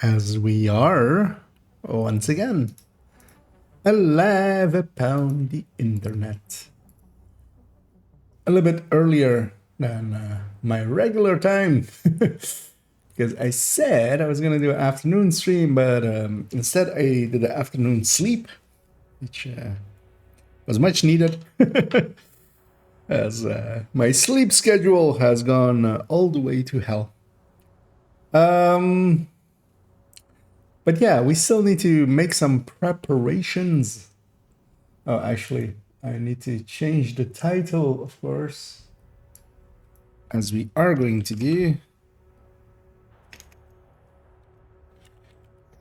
as we are once again alive upon the internet. A little bit earlier than my regular time because I said I was going to do an afternoon stream, but instead I did the afternoon sleep, which was much needed as my sleep schedule has gone all the way to hell. But yeah, we still need to make some preparations. Oh, actually, I need to change the title, of course, as we are going to do.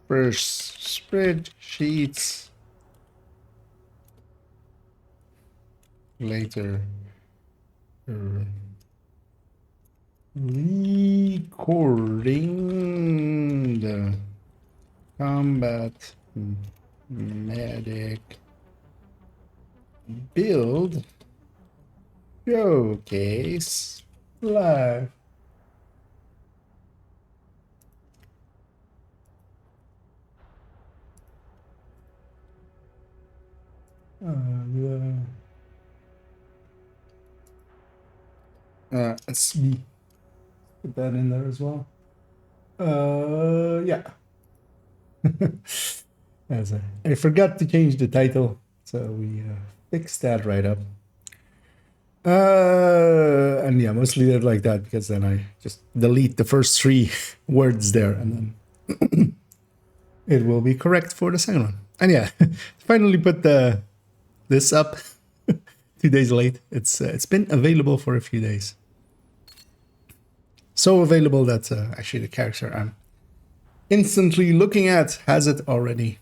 First, spreadsheets. Later, recording the combat medic build showcase live. SB. Put that in there as well. Yeah. I forgot to change the title, so we fixed that right up. And yeah, mostly did like that because then I just delete the first 3 words there, and then it will be correct for the second one. And yeah, finally put this up 2 days late. It's been available for a few days. So available that actually the character I'm instantly looking at has it already.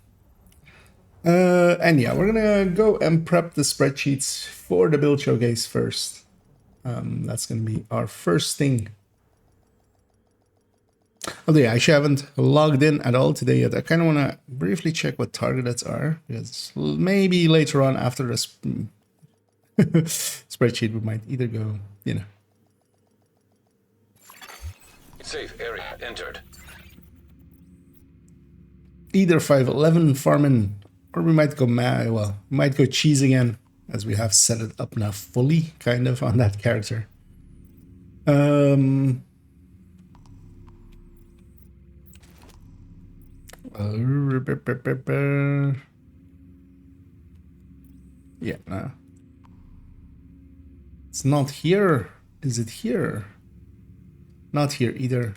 And yeah, we're gonna go and prep the spreadsheets for the build showcase first. That's gonna be our first thing. Although yeah, I actually haven't logged in at all today yet. I kind of want to briefly check what targets are, because maybe later on after the spreadsheet we might either go, Safe area entered. Either 511 farming, or we might go we might go cheese again, as we have set it up now fully, kind of, on that character. Yeah, no. It's not here. Is it here? Not here either.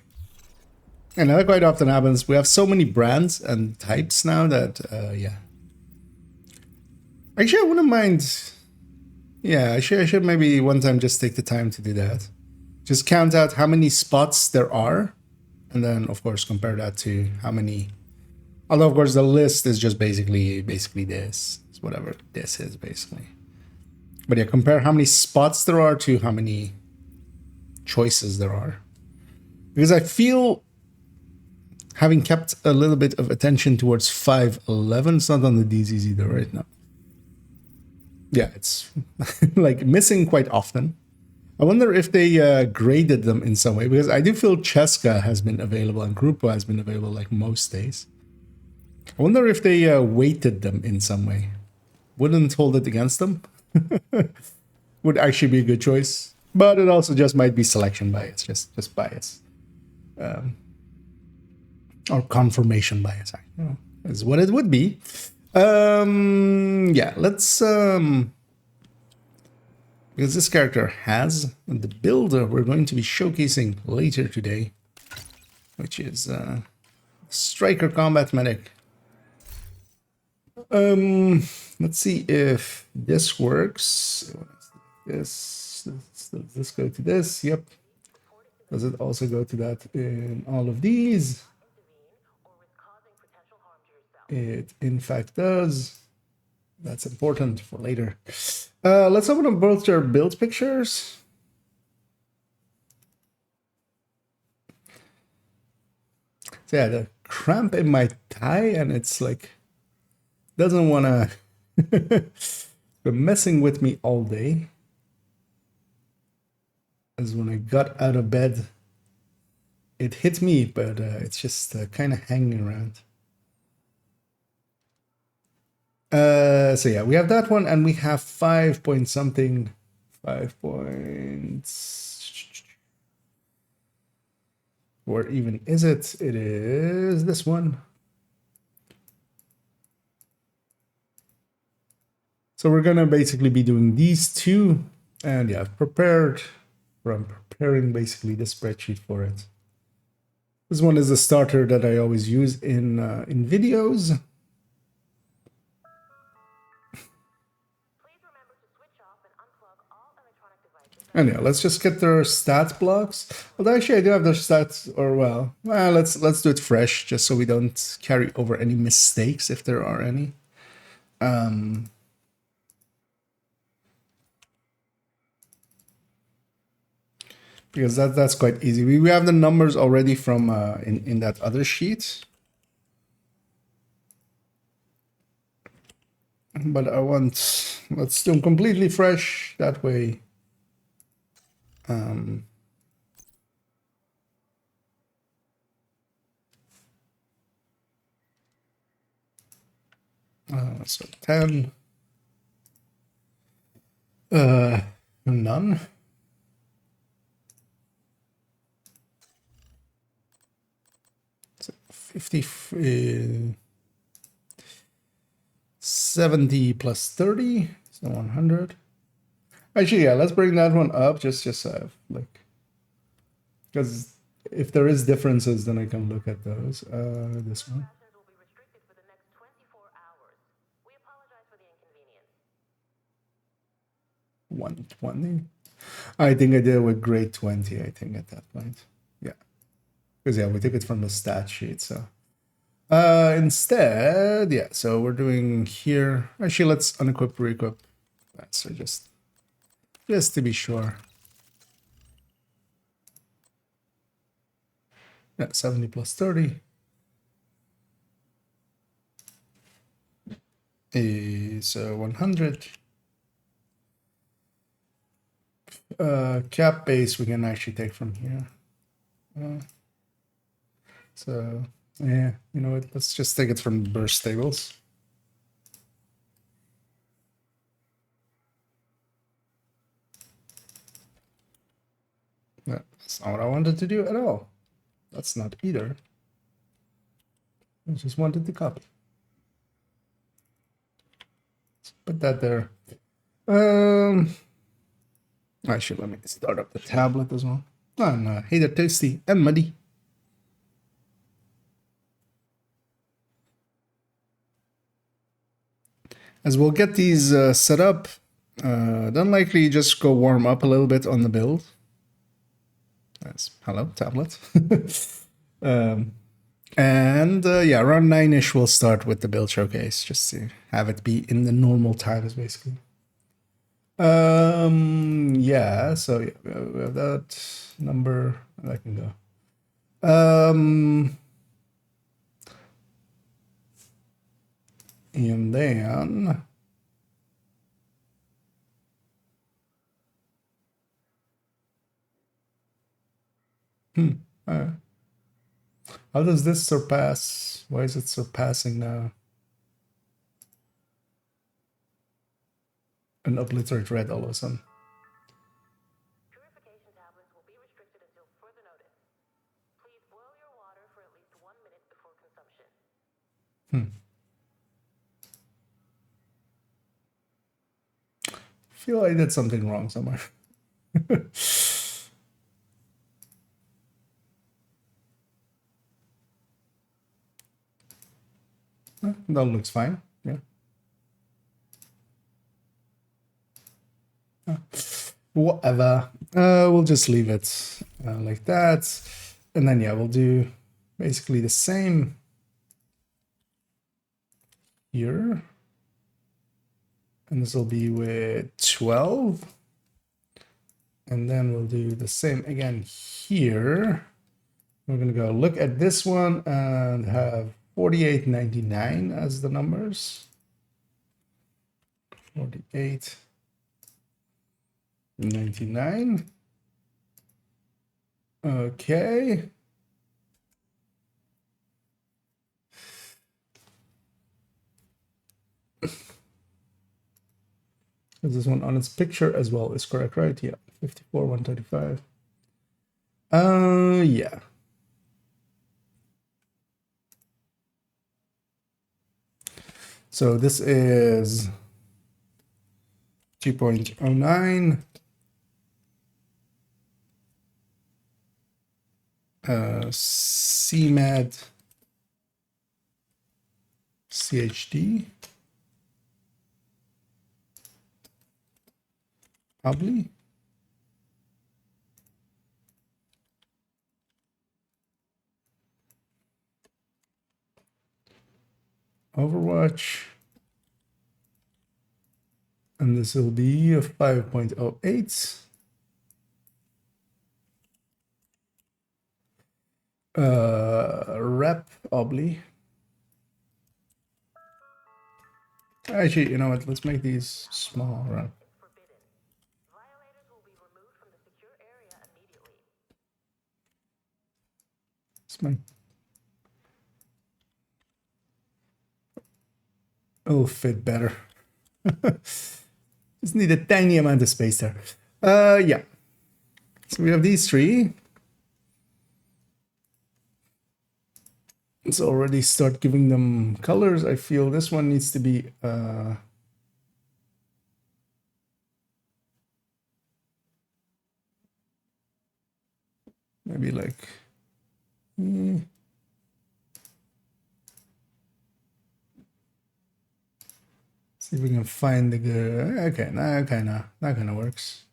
And that quite often happens. We have so many brands and types now that, yeah. Actually, I wouldn't mind. Yeah, I should maybe one time just take the time to do that. Just count out how many spots there are, and then of course compare that to how many. Although of course the list is just basically this. It's whatever this is basically. But yeah, compare how many spots there are to how many choices there are. Because I feel, having kept a little bit of attention towards 511, it's not on the DZs either right now. Yeah, it's like missing quite often. I wonder if they graded them in some way, because I do feel Cheska has been available and Grupo has been available like most days. I wonder if they weighted them in some way. Wouldn't hold it against them. Would actually be a good choice. But it also just might be selection bias, just bias. Or confirmation bias, is what it would be. Yeah, let's because this character has the builder we're going to be showcasing later today, which is Striker Combat Medic. Let's see if this works. Does this go to this? Yep. Does it also go to that in all of these? It in fact does. That's important for later. Let's open up both their build pictures. So yeah, the cramp in my thigh, and it's like doesn't want to be messing with me all day. As when I got out of bed it hit me, but it's just kind of hanging around. So yeah, we have that one, and we have 5 point something, 5 points. Where even is it? It is this one. So we're gonna basically be doing these two, and yeah, I'm preparing basically the spreadsheet for it. This one is a starter that I always use in videos. And yeah, let's just get their stats blocks. Although actually I do have their stats, or well, let's do it fresh, just so we don't carry over any mistakes if there are any. Because that's quite easy. We have the numbers already from in that other sheet. But let's do them completely fresh, that way. So 10, none. So 50, 70 plus 30, so 100. Actually, yeah, let's bring that one up, just like, because if there is differences, then I can look at those. This one. 120. I think I did it with grade 20, I think, at that point. Yeah. Because, yeah, we took it from the stat sheet, so. Instead, yeah, so we're doing here. Actually, let's unequip, reequip. So just to be sure. Yeah, 70 plus 30 is 100. Cap base we can actually take from here. So yeah, you know what? Let's just take it from burst tables. That's not what I wanted to do at all. That's not either. I just wanted to copy. Let's put that there. Actually, let me start up the tablet as well. And hey there, Toasty and Muddy. As we'll get these set up, then likely just go warm up a little bit on the build. That's hello, tablet. And yeah, around 9-ish we'll start with the build showcase, just to have it be in the normal times, basically. Yeah, so yeah, we have that number. I can go. And then how does this surpass? Why is it surpassing now? An obliterate red all of a sudden. Purification tablets will be restricted until further notice. Please boil your water for at least 1 minute before consumption. I feel I did something wrong somewhere. That looks fine. Yeah. Whatever. We'll just leave it like that. And then, yeah, we'll do basically the same here. And this will be with 12. And then we'll do the same again here. We're going to go look at this one and have 48.99 as the numbers. 48.99. Okay. Because this one on its picture as well is correct, right? Yeah, 54, 135. Yeah. So this is 2.09. CMAD CHD. Probably. Overwatch. And this will be a 5.08. Rep obli. Actually, you know what? Let's make these small. Right? Forbidden. Violators will be removed from the secure area immediately. Let's make. It'll fit better. Just need a tiny amount of space there. Yeah. So we have these three. Let's already start giving them colors. I feel this one needs to be maybe like see if we can find the good. Okay, that kind of works.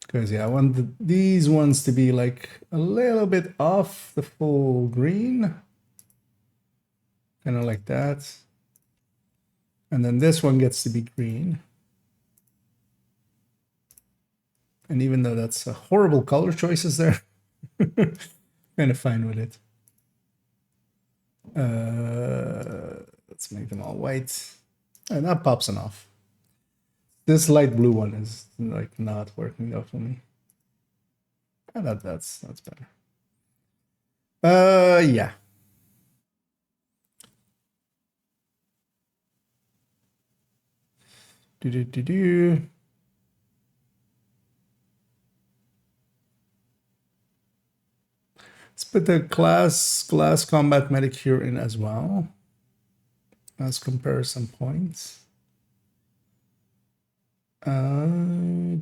Because yeah, I want these ones to be like a little bit off the full green, kind of like that. And then this one gets to be green. And even though that's a horrible color choices there, kind of fine with it. Let's make them all white. And that pops enough. This light blue one is like not working though for me. And that's better. Yeah. Do. Let's put the class combat medic here in as well. Let's compare some points. Where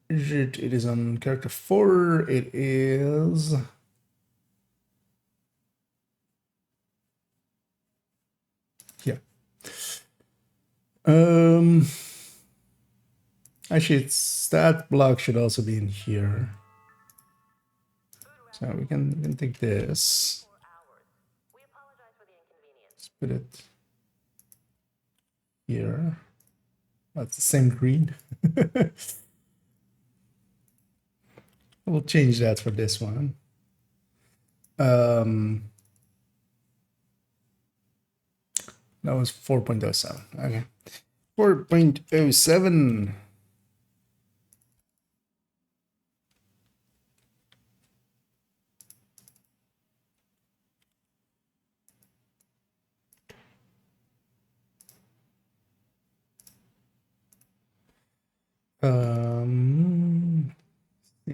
is it? It is on character 4. It is here. Actually, its stat block should also be in here. So we can take this. We apologize for the inconvenience. Let's put it here. That's the same green. We'll change that for this one. That was 4.07. Okay. 4.07.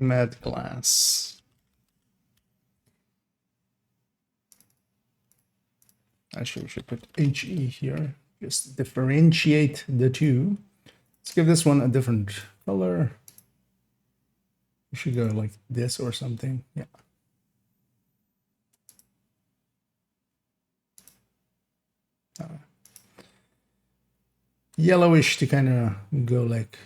Matte glass. Actually, we should put HE here. Just differentiate the two. Let's give this one a different color. We should go like this or something. Yeah. Yellowish to kind of go like.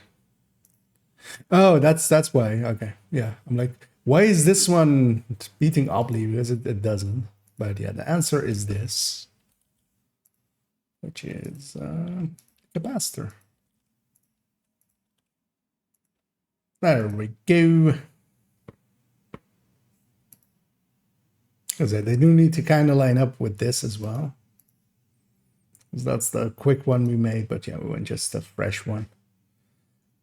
Oh, that's why. Okay, yeah. I'm like, why is this one beating Obli? Because it doesn't. But yeah, the answer is this, which is capacitor. There we go. Because they do need to kind of line up with this as well. Because that's the quick one we made, but yeah, we went just a fresh one.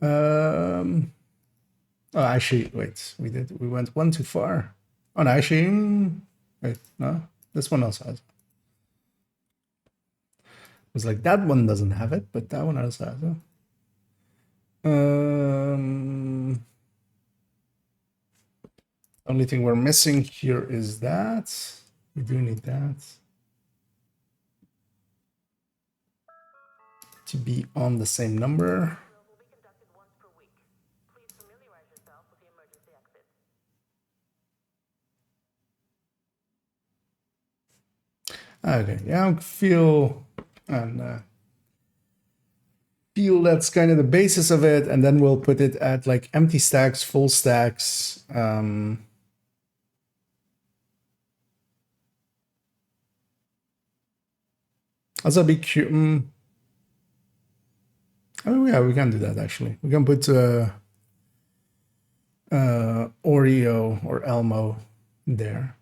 Oh, actually, wait, we went one too far. Oh, no, actually, wait, no, this one also has. was like, that one doesn't have it, but that one also has it. Only thing we're missing here is that. We do need that to be on the same number. Drills will be conducted once per week. Please familiarize yourself with the emergency exit. Okay, yeah, I feel that's kind of the basis of it, and then we'll put it at like empty stacks, full stacks. Also be cute. Oh yeah, we can do that actually. We can put Oreo or Elmo there.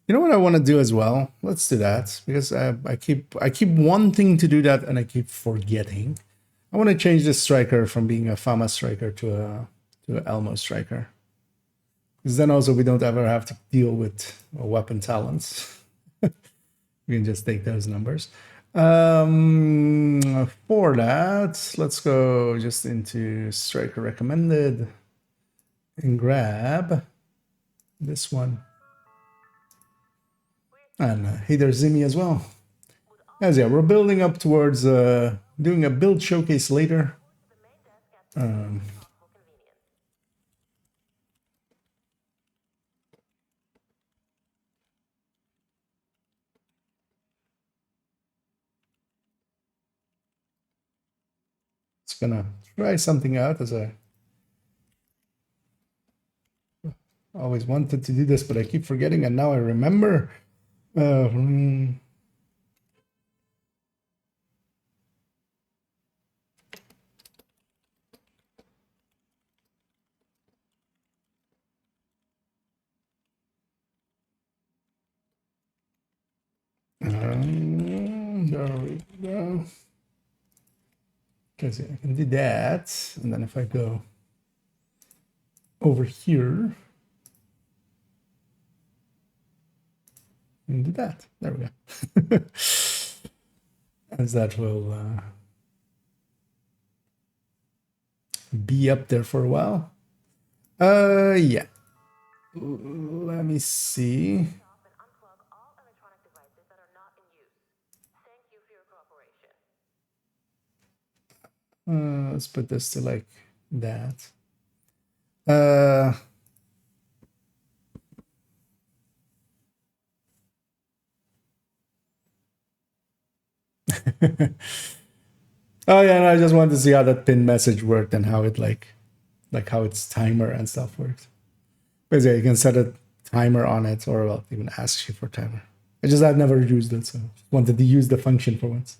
You know what I want to do as well? Let's do that because I keep wanting to do that and I keep forgetting. I want to change this striker from being a Fama striker to an Elmo striker. Because then also we don't ever have to deal with weapon talents. We can just take those numbers. For that, let's go just into striker recommended and grab this one. And Hader Zimi as well. As yeah, we're building up towards doing a build showcase later. It's gonna try something out as I always wanted to do this, but I keep forgetting, and now I remember. There we go. Because I can do that, and then if I go over here and do that, there we go. As that will be up there for a while. Yeah. Let me see. Off and unplug all electronic devices that are not in use. Thank you for your cooperation. Let's put this to like that. Oh yeah, no, I just wanted to see how that pin message worked and how it like how its timer and stuff works. Basically, you can set a timer on it, or well, even ask you for timer. I've never used it, so wanted to use the function for once.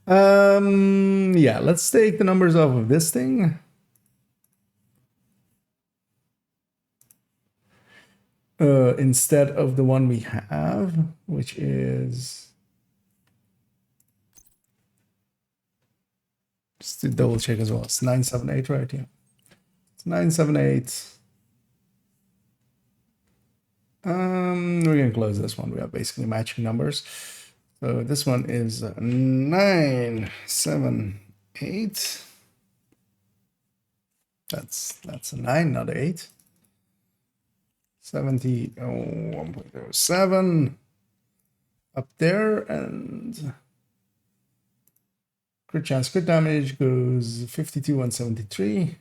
Yeah, let's take the numbers off of this thing. Instead of the one we have, which is just to double check as well. It's 978, right? Yeah, it's 978. We can close this one. We have basically matching numbers. So this one is 978. That's a 9, not an 8. 1.07 up there, and crit chance, crit damage goes 52, 173.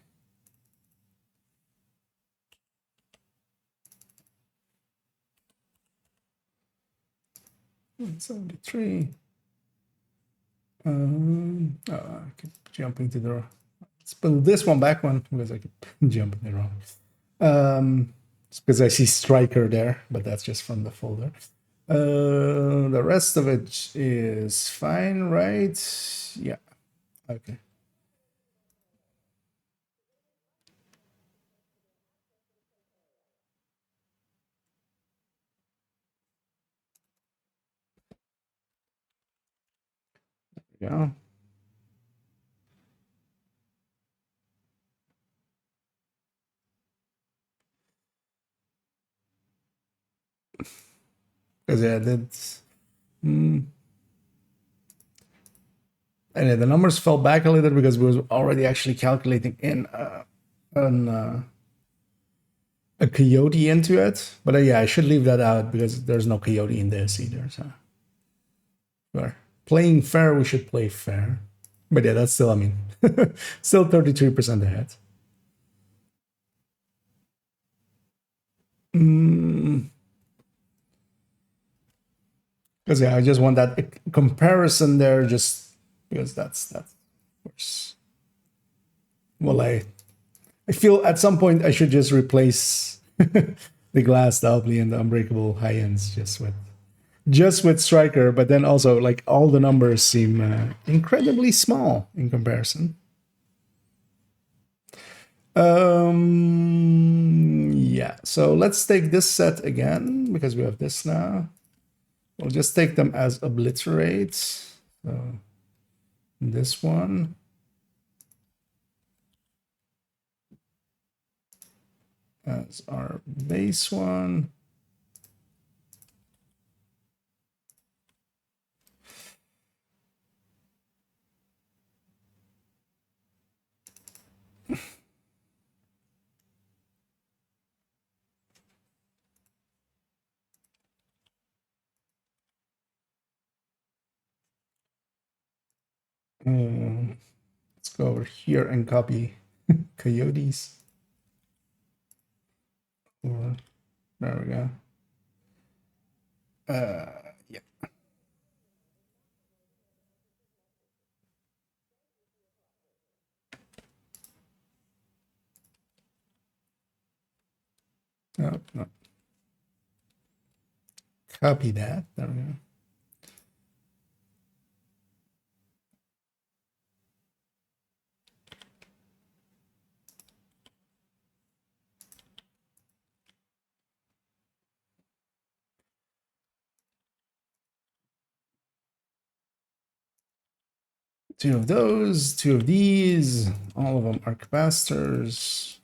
I keep jumping to the. Let's build this one back one because I keep jumping it wrong. It's because I see striker there, but that's just from the folder. The rest of it is fine, right? Yeah. Okay. Yeah. Because yeah, that's And the numbers fell back a little because we was already actually calculating in a coyote into it. But yeah, I should leave that out because there's no coyote in this either. So we're playing fair, we should play fair. But yeah, that's still, I mean, still 33% ahead. Because yeah, I just want that comparison there, just because that's of course. Well, I feel at some point I should just replace the glass, the ugly, and the unbreakable high ends just with striker. But then also like all the numbers seem incredibly small in comparison. Yeah. So let's take this set again because we have this now. We'll just take them as obliterate. So this one. As our base one. Let's go over here and copy coyotes. Or, there we go. Yeah. No, no. Copy that. There we go. Two of those, two of these. All of them are capacitors.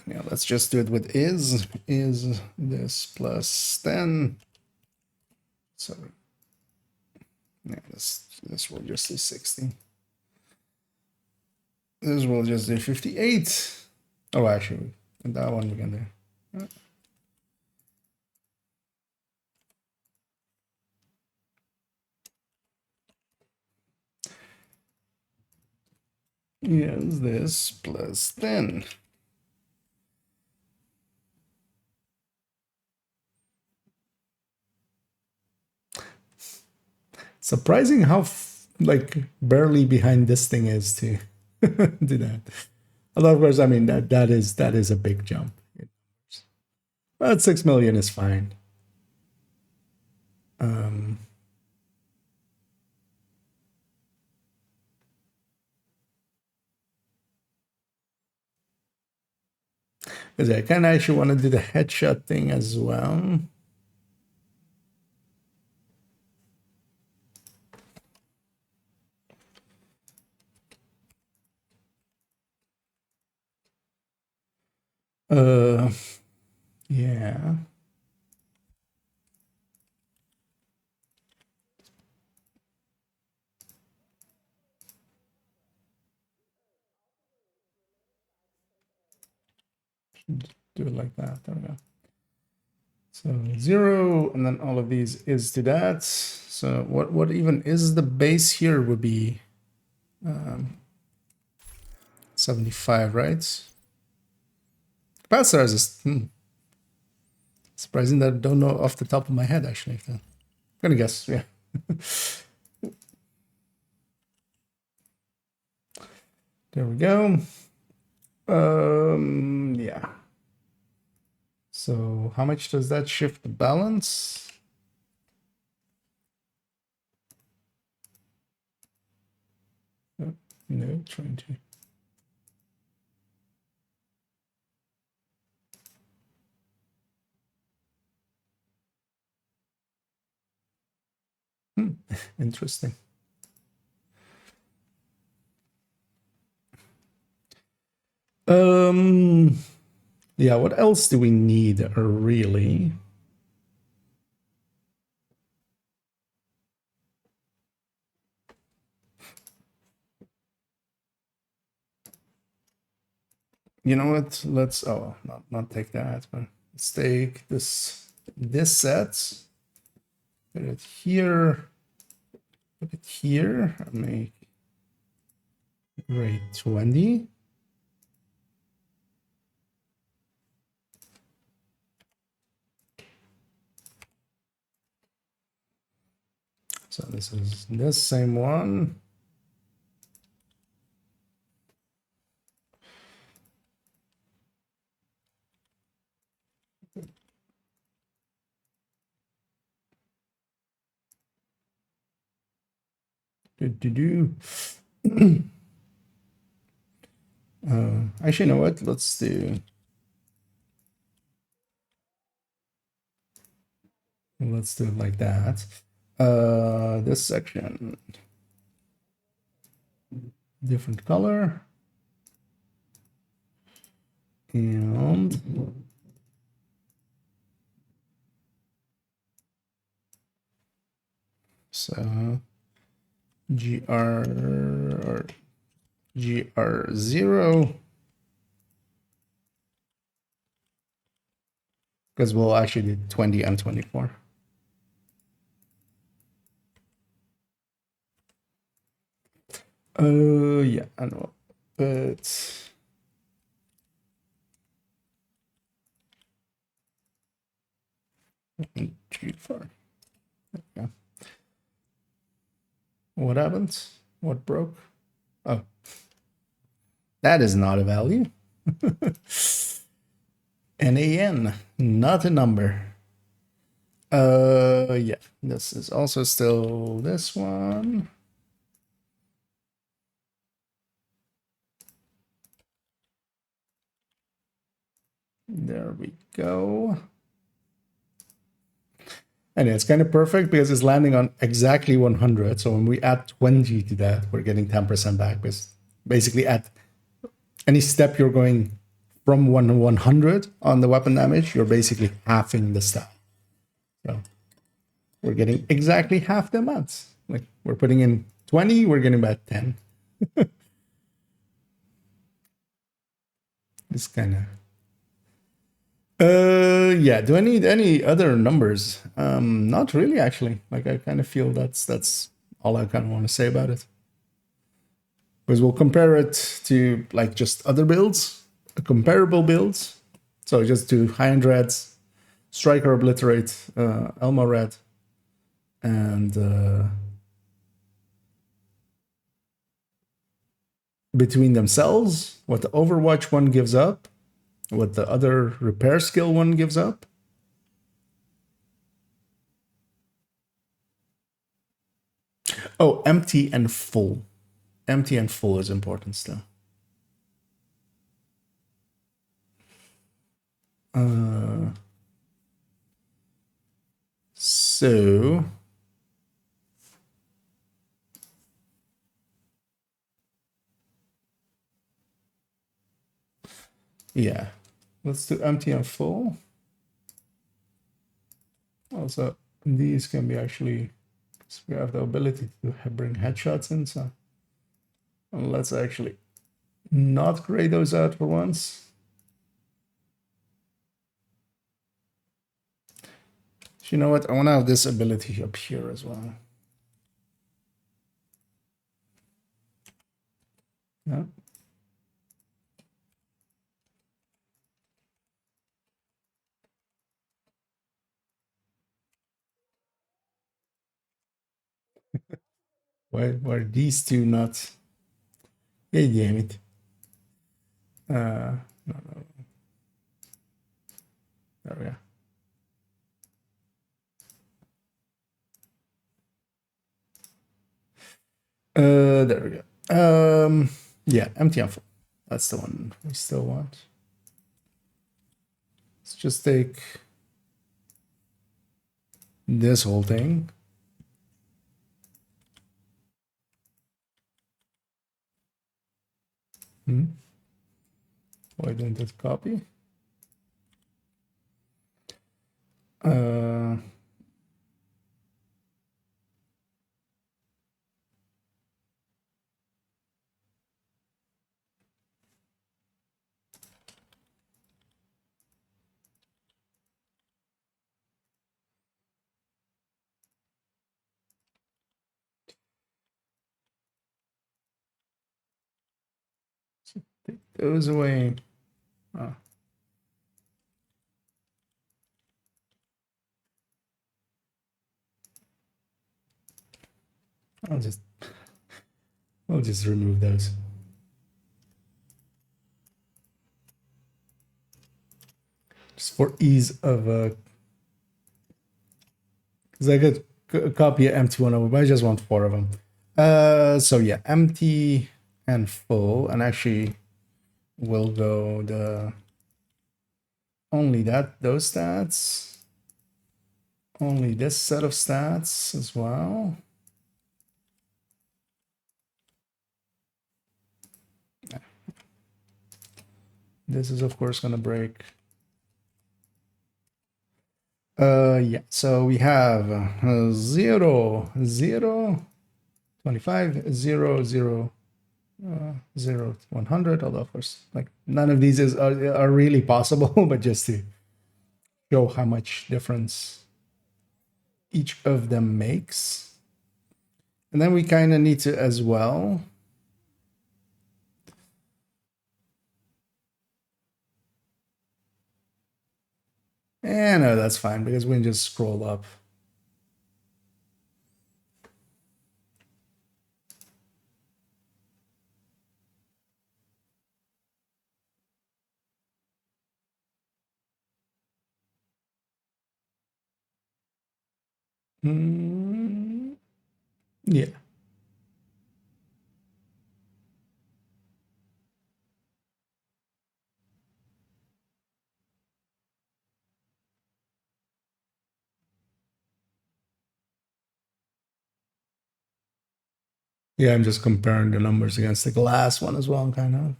Yeah, let's just do it with is this plus 10. So yeah, this will just do 60. This will just do 58. Oh, actually, that one we can do. Yes, this plus 10. Surprising how like barely behind this thing is to do that. Although of course, I mean that is a big jump. But 6 million is fine. Because I kind of actually want to do the headshot thing as well. Yeah. Do it like that. There we go. So 0, and then all of these is to that. So what even is the base here would be 75, right? Capacitors is surprising that I don't know off the top of my head, actually. I'm gonna guess, yeah. There we go. Yeah. So how much does that shift the balance? No, trying to. Interesting. Yeah, what else do we need, really? You know what? Let's not take that, but let's take this set, put it here, and make grade 20. So this is this same one. Actually, you know what? Let's do it like that. This section, different color, and so GR0, because we'll actually do 20 and 24. Yeah, I know, but G4. Yeah. What happened? What broke? Oh, that is not a value. NaN, not a number. Yeah, this is also still this one. There we go. And it's kind of perfect because it's landing on exactly 100. So when we add 20 to that, we're getting 10% back. Because basically at any step you're going from 1 to 100 on the weapon damage, you're basically halving the stat. So we're getting exactly half the amounts. Like we're putting in 20, we're getting about 10. This kind of yeah, do I need any other numbers? Not really actually. Like I kind of feel that's all I kind of want to say about it. Because we'll compare it to like just other builds, comparable builds. So just do high-end reds, striker obliterate, Elmo red, and between themselves, what the Overwatch one gives up, what the other repair skill one gives up. Oh, empty and full. Empty and full is important still. So yeah, let's do empty and full. Also, these can be actually, so we have the ability to bring headshots in. So let's actually not gray those out for once. You know what? I want to have this ability up here as well. Yeah. Why are these two not? Yeah, damn it. No. There we go. There we go. Yeah, empty and full. That's the one we still want. Let's just take this whole thing. Why didn't it copy? Take those away. Oh. I'll just remove those. Just for ease of because I could copy an empty one over, but I just want 4 of them. So yeah, empty and full, and actually we'll go the only those stats, only this set of stats as well. This is of course gonna break. Yeah, so we have 0, 0, 25, 0, 0, 0, 100. Although of course, like none of these are really possible, but just to show how much difference each of them makes. And then we kind of need to as well no, that's fine because we can just scroll up. Yeah. Yeah, I'm just comparing the numbers against the last one as well, kind of.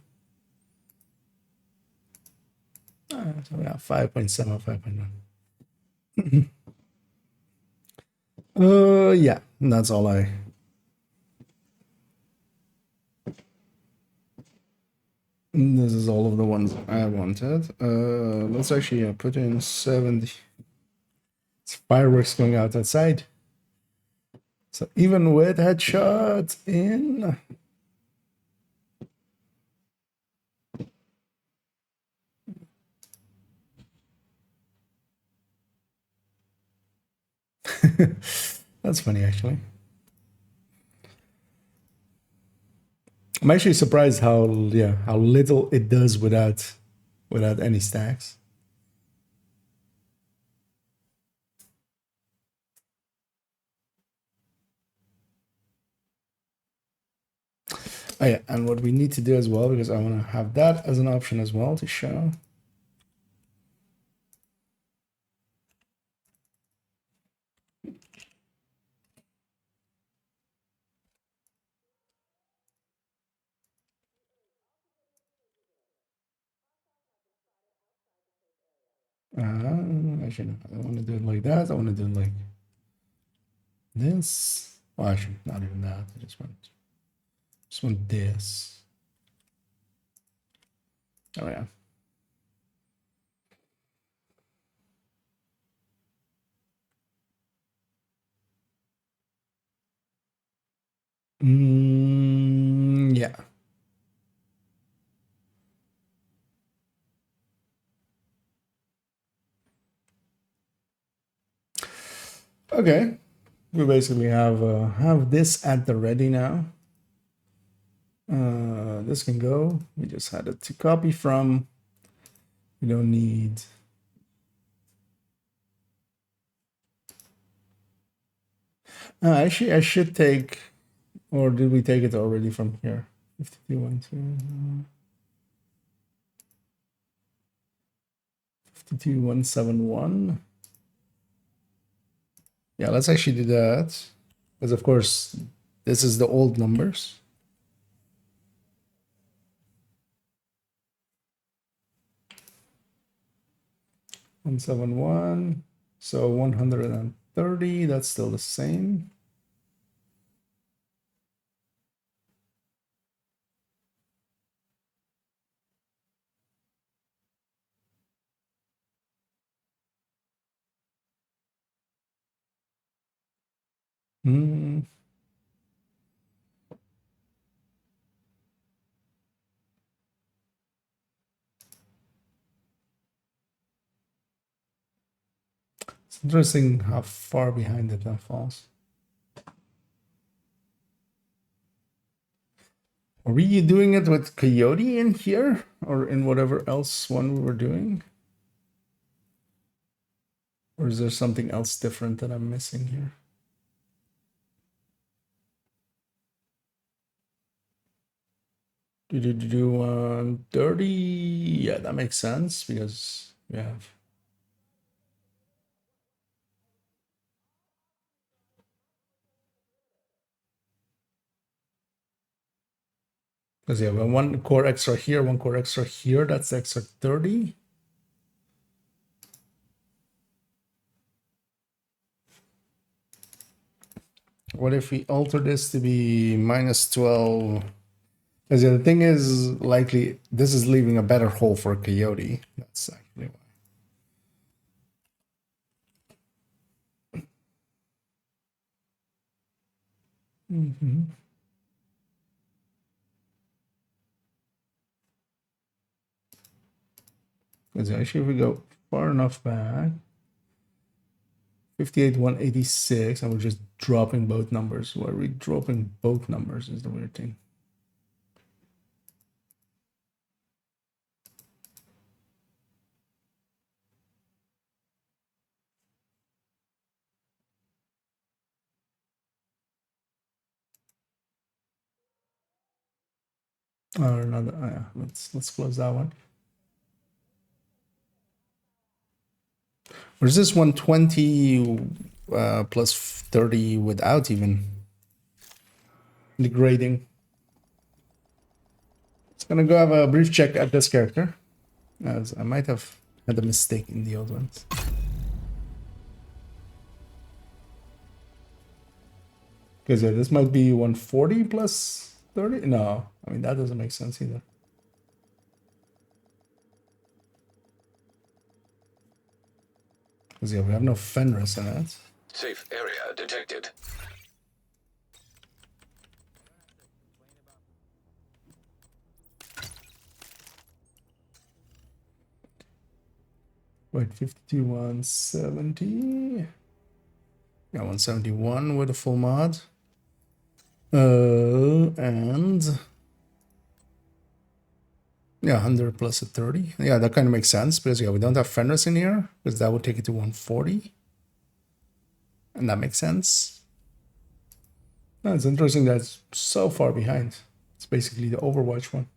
So yeah, 5.7, 5.9. Yeah, that's all I. This is all of the ones I wanted. Let's actually put in 70. It's fireworks going out outside. So even with headshot in. That's funny, actually. I'm actually surprised how little it does without any stacks. Oh yeah, and what we need to do as well, because I want to have that as an option as well to show. Actually, no, I don't want to do it like that. I want to do it like this. Well, actually, not even that. I just want this. Oh yeah. Yeah. Okay. We basically have this at the ready now. This can go. We just had it to copy from. We don't need. Actually, I should take, or did we take it already from here? 52.12. 52.171. Yeah, let's actually do that. Because of course, this is the old numbers. One seven one. So 130. That's still the same. Hmm. Interesting how far behind it that falls. Are we doing it with Coyote in here or in whatever else one we were doing? Or is there something else different that I'm missing here? Do 30? Yeah, that makes sense because we have. Because yeah, we have one core extra here, one core extra here. That's the extra 30. What if we alter this to be minus 12? Because yeah, the thing is, likely, this is leaving a better hole for Coyote. That's actually why. Because actually, if we go far enough back, 58, 186, and we're just dropping both numbers. Why are we dropping both numbers is the weird thing. Or another, yeah, let's close that one. Or is this 120 plus 30 without even degrading? It's gonna go have a brief check at this character, as I might have had a mistake in the old ones. Because yeah, this might be 140 plus 30. No, I mean that doesn't make sense either. Because yeah, we have no Fenris in it. Safe area detected. Wait, 52, 170. Yeah, 171 with a full mod. And yeah, 100 plus a 30. Yeah, that kind of makes sense because yeah, we don't have Fenris in here because that would take it to 140. And that makes sense. No, it's interesting that it's so far behind. It's basically the Overwatch one.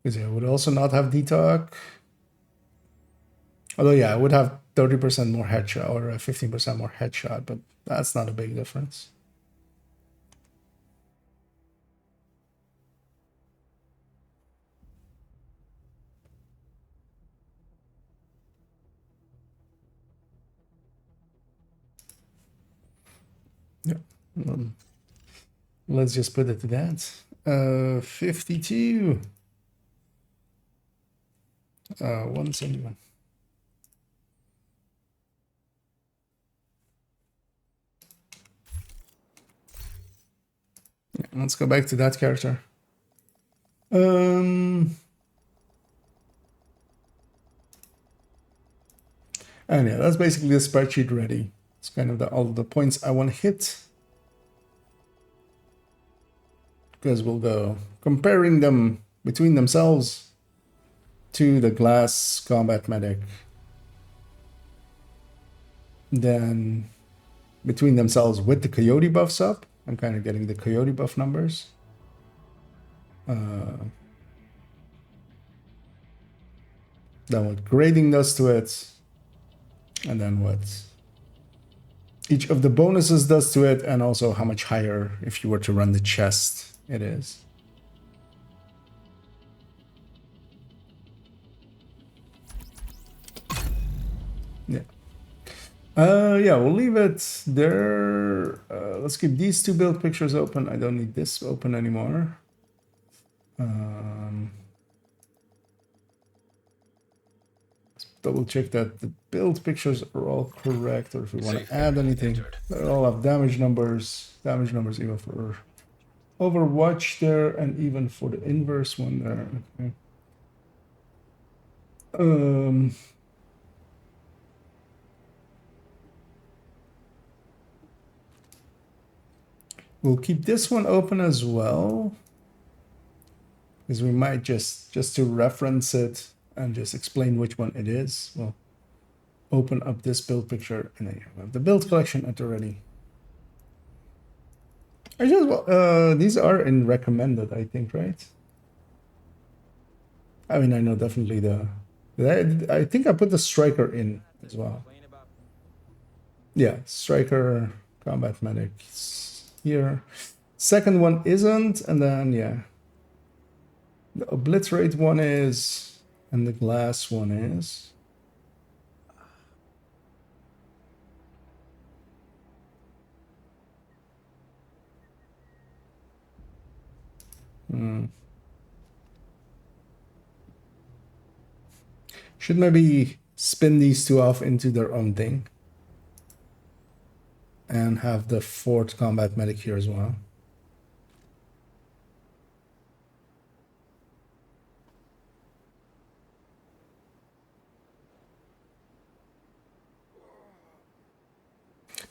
Because yeah, I would also not have detox. Although yeah, I would have 30% more headshot or 15% more headshot, but that's not a big difference. Yeah. Let's just put it to that. 52. 171. Yeah, let's go back to that character. And yeah, that's basically the spreadsheet ready. It's kind of all the points I want to hit. Because we'll go comparing them between themselves to the glass combat medic. Then between themselves with the coyote buffs up. I'm kind of getting the coyote buff numbers. Then what grading does to it. And then what each of the bonuses does to it, and also how much higher if you were to run the chest it is. Yeah. Yeah, we'll leave it there. Let's keep these two build pictures open. I don't need this open anymore. double check that the build pictures are all correct, or if we want Safe to add area anything. entered. They all have damage numbers even for Overwatch there, and even for the inverse one there. Okay. We'll keep this one open as well, because we might just to reference it and just explain which one it is. We'll open up this build picture, and then you have the build collection at already. I just these are in recommended, I think, right? I mean, I know definitely I think I put the striker in as well. Yeah, striker, combat medic here. Second one isn't, and then yeah, the obliterate one is, and the glass one is. Should maybe spin these two off into their own thing. And have the fourth combat medic here as well.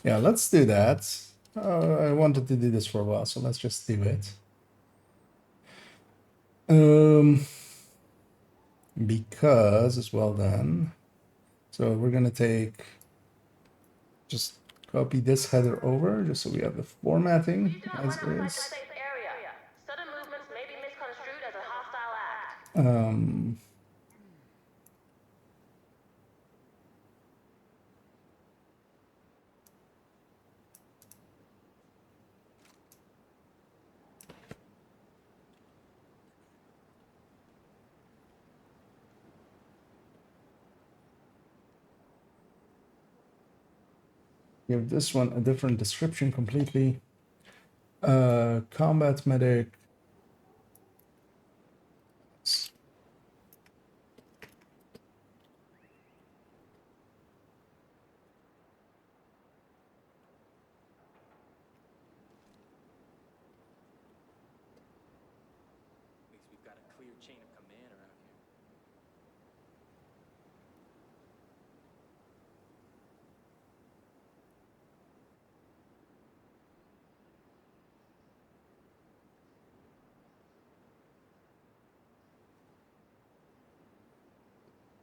Yeah, let's do that. I wanted to do this for a while, so let's just do it. Because as well then. So we're gonna just copy this header over, just so we have the formatting as is. Safe area. Sudden movements may be misconstrued as a hostile act. Give this one a different description completely. Combat medic. At least we've got a clear chain of command around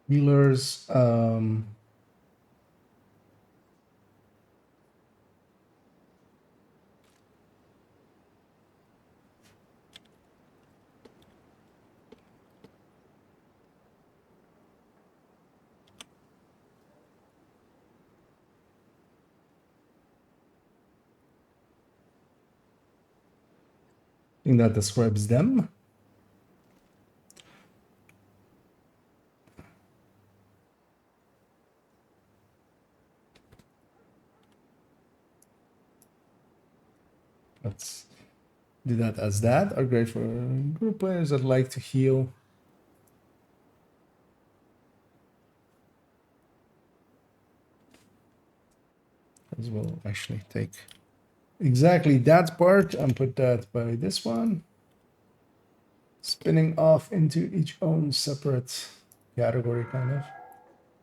here. Healers. I think that describes them. Let's do that as that. Are great for group players that like to heal. As well, actually take exactly that part and put that by this one. Spinning off into each own separate category, kind of.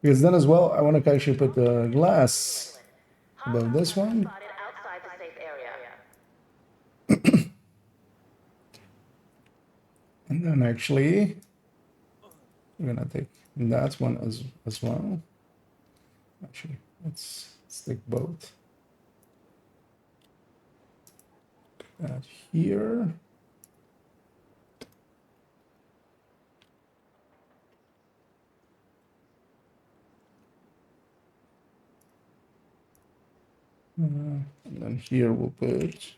Because then as well, I want to actually put the glass above this one. Spotted outside the safe area. And then actually, we're gonna take that one as well. Actually, let's take both. That here. And then here we'll put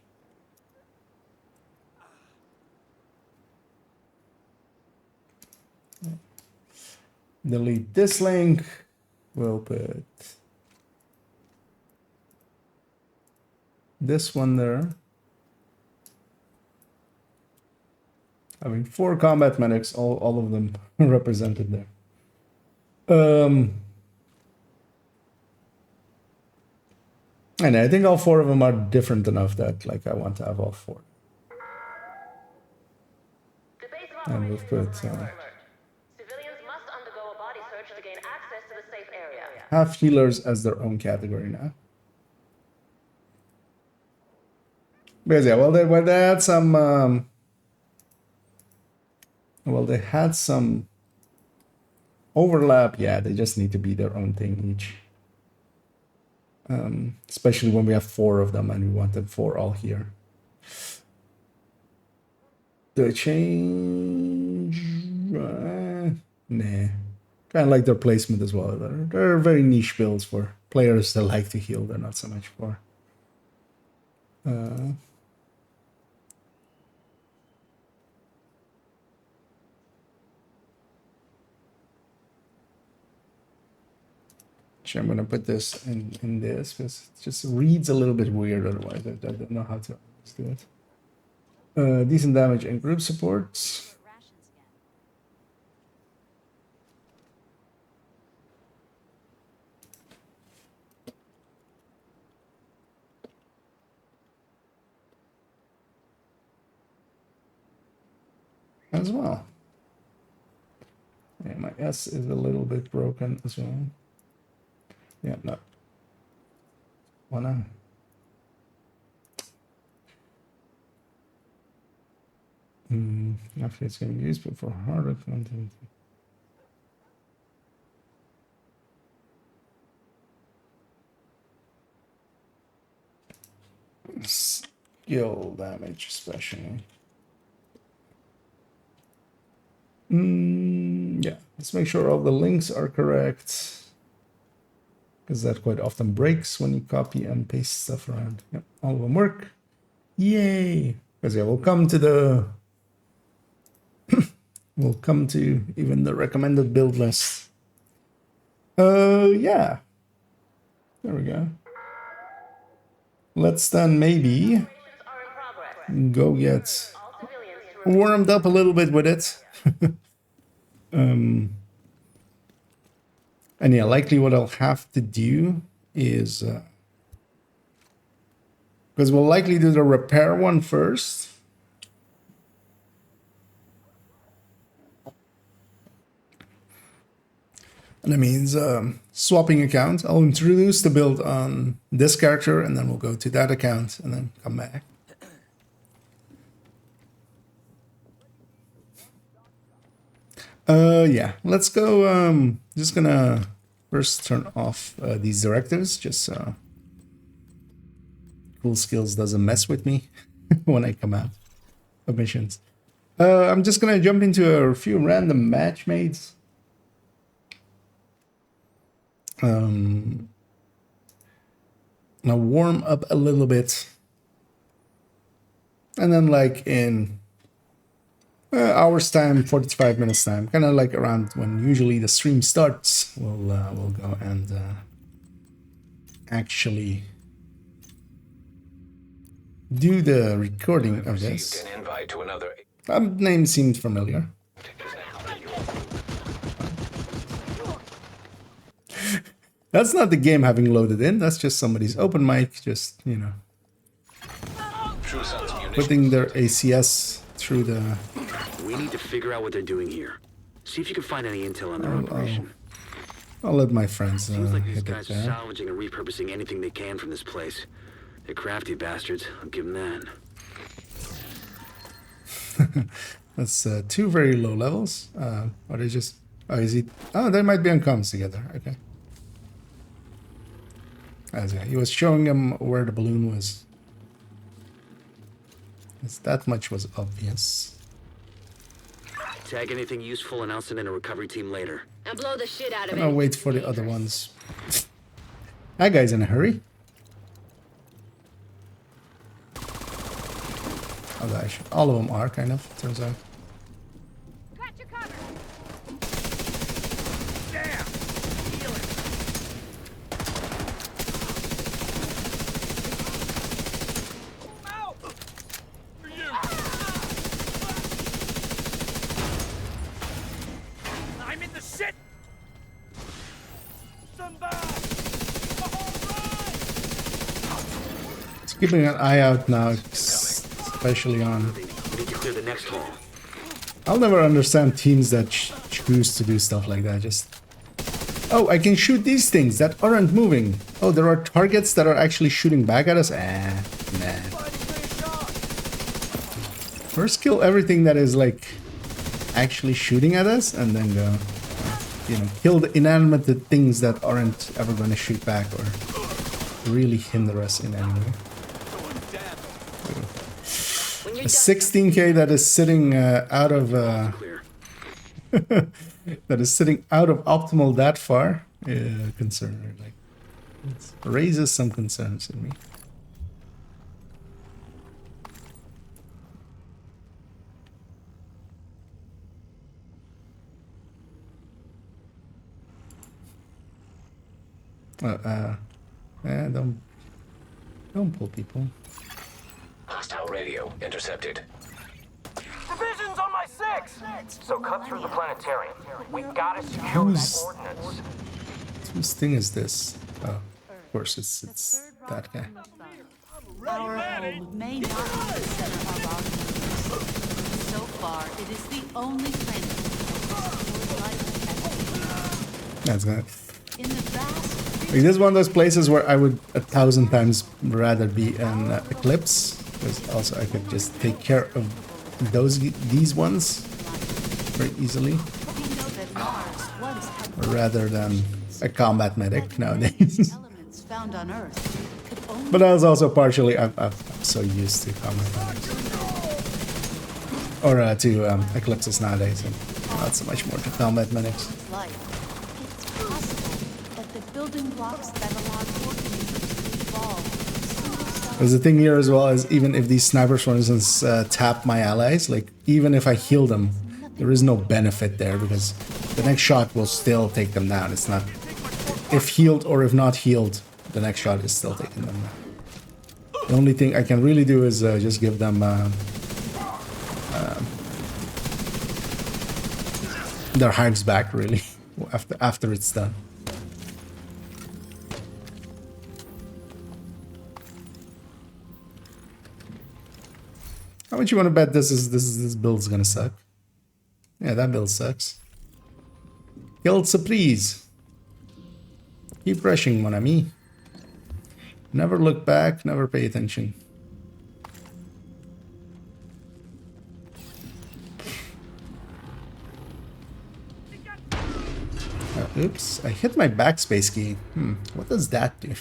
delete this link. We'll put this one there. Having 4 combat medics, all of them represented there. And I think all 4 of them are different enough that like I want to have all 4. The base of And operations we've is put on high alert. Civilians must undergo a body search to gain access to the safe area. have healers as their own category now. Because yeah, well they had some well they had some overlap. Yeah, they just need to be their own thing each. Especially when we have 4 of them and we want them 4 all here. Do I change? Nah. Kind of like their placement as well. They're very niche builds for players that like to heal. They're not so much for. Actually, I'm gonna put this in this because it just reads a little bit weird otherwise. I don't know how to do it. Decent damage and group supports. As well. Yeah, my S is a little bit broken as well. Yeah, no. Wanna. After it's going to be useful for harder content. Skill damage, especially. Yeah, let's make sure all the links are correct. Because that quite often breaks when you copy and paste stuff around. Yep, all of them work. Yay! Because yeah, we'll come to the... we'll come to even the recommended build list. Yeah. There we go. Let's then maybe Operations are in progress. go get All civilians to warmed up a little bit with it. And yeah, likely what I'll have to do is because we'll likely do the repair one first. And that means swapping account. I'll introduce the build on this character and then we'll go to that account and then come back. Yeah, let's go. Just gonna first turn off these directives just so Cool Skills doesn't mess with me when I come out of missions. I'm just gonna jump into a few random match mates. Now warm up a little bit, and then like in hours time, 45 minutes time, kind of like around when usually the stream starts, we'll go and actually do the recording of this. Received an invite to another. That name seemed familiar. That's not the game having loaded in. That's just somebody's open mic, just, you know, True Sons munitions. putting their ACS through the... We need to figure out what they're doing here. See if you can find any intel on their operation. I'll let my friends Seems like these hit it guys are there. salvaging and repurposing anything they can from this place. They're crafty bastards. I'll give them that. That's 2 very low levels. Are they just... Oh, is he... Oh, they might be on comms together. Okay. As he was showing him where the balloon was. Yes, that much was obvious. Tag anything useful, announce it in a recovery team later. And blow the shit out of And it. I'll wait for the other ones. That guy's in a hurry. Oh gosh, all of them are kind of, turns out. Got your cover. I'm in the shit! keeping an eye out now, especially on. We need to clear the next hall. I'll never understand teams that choose to do stuff like that. Just, oh, I can shoot these things that aren't moving. Oh, there are targets that are actually shooting back at us. Nah. First kill everything that is like actually shooting at us, and then go, you know, kill the inanimate things that aren't ever going to shoot back or really hinder us in any way. A 16k that is sitting out of Clear. that is sitting out of optimal that far. Concern, like, it raises some concerns in me. Yeah, don't pull people. Hostile radio intercepted. Division's on my 6! So cut through the planetarium. We gotta secure that Who's- ordnance. Whose thing is this? Oh, of course it's that guy. Our home may not be the center of our universe. So far, it is the only planet where life has That's good. been. In the vast Like, this is one of those places where I would 1,000 times rather be an Eclipse, because also I could just take care of these ones very easily, we know that Mars once had rather than a combat medic nowadays. elements found on Earth could only But I was also partially I'm so used to combat medics, or to Eclipses nowadays, and not so much more to combat medics. be life. It's possible that the building blocks that allowed organisms to evolve There's the thing here as well is even if these snipers, for instance, tap my allies, like even if I heal them, there is no benefit there because the next shot will still take them down. It's not if healed or if not healed, the next shot is still taking them down. The only thing I can really do is just give them their hives back, really, after it's done. How much you want to bet this build's gonna suck? Yeah, that build sucks. Guild surprise. Keep rushing, mon ami. Never look back, never pay attention. Oops, I hit my backspace key. What does that do?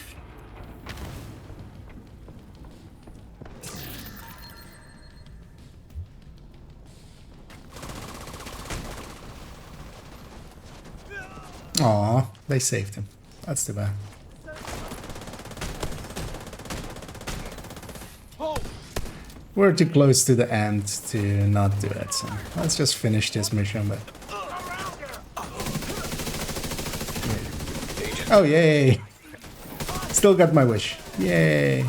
Aw, they saved him. That's too bad. We're too close to the end to not do it, so let's just finish this mission, but... Oh, yay! Still got my wish. Yay!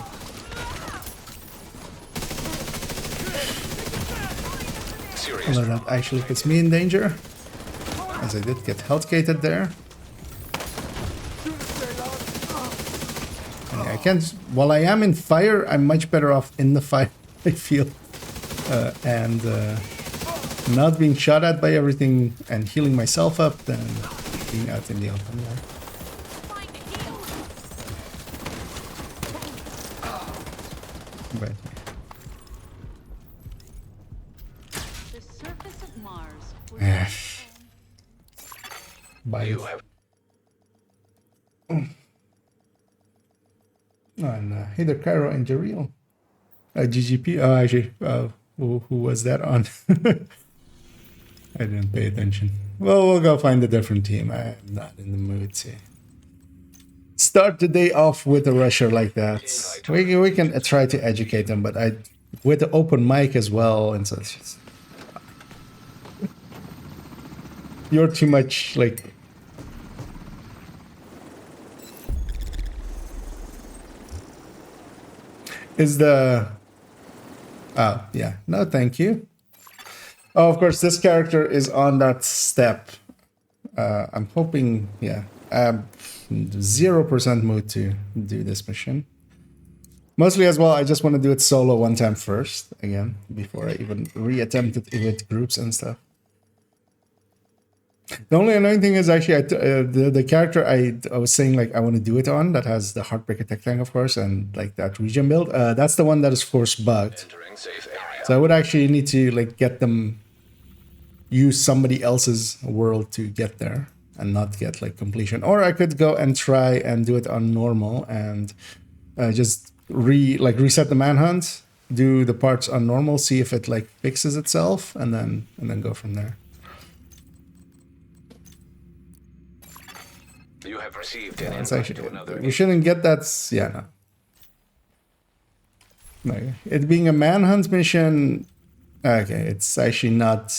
Serious. Although that actually puts me in danger, as I did get health-gated there. And I can't... While I am in fire, I'm much better off in the fire, I feel. And not being shot at by everything and healing myself up than being out in the open there. But the surface of Mars. Was yeah. Bye. You have Oh, and hey there, Cairo and Jareel. GGP. Oh, actually, who was that on? I didn't pay attention. Well, we'll go find a different team. I'm not in the mood to start the day off with a rusher like that. We can try to educate them, but with the open mic as well, and so it's just, you're too much like. Is the... Oh, yeah. No, thank you. Oh, of course, this character is on that step. I'm hoping... Yeah. 0% mood to do this mission. Mostly as well, I just want to do it solo one time first, again, before I even re-attempt it with groups and stuff. The only annoying thing is actually the character I was saying like I want to do it on, that has the Heartbreaker Tech Tank, of course, and like that region build. That's the one that is force bugged. Entering safe area. So I would actually need to like get them use somebody else's world to get there and not get like completion. Or I could go and try and do it on normal and just reset the manhunt, do the parts on normal, see if it like fixes itself, and then go from there. You have received an That's invite actually to another. we shouldn't get that. Yeah, no. It being a manhunt mission, okay, it's actually not.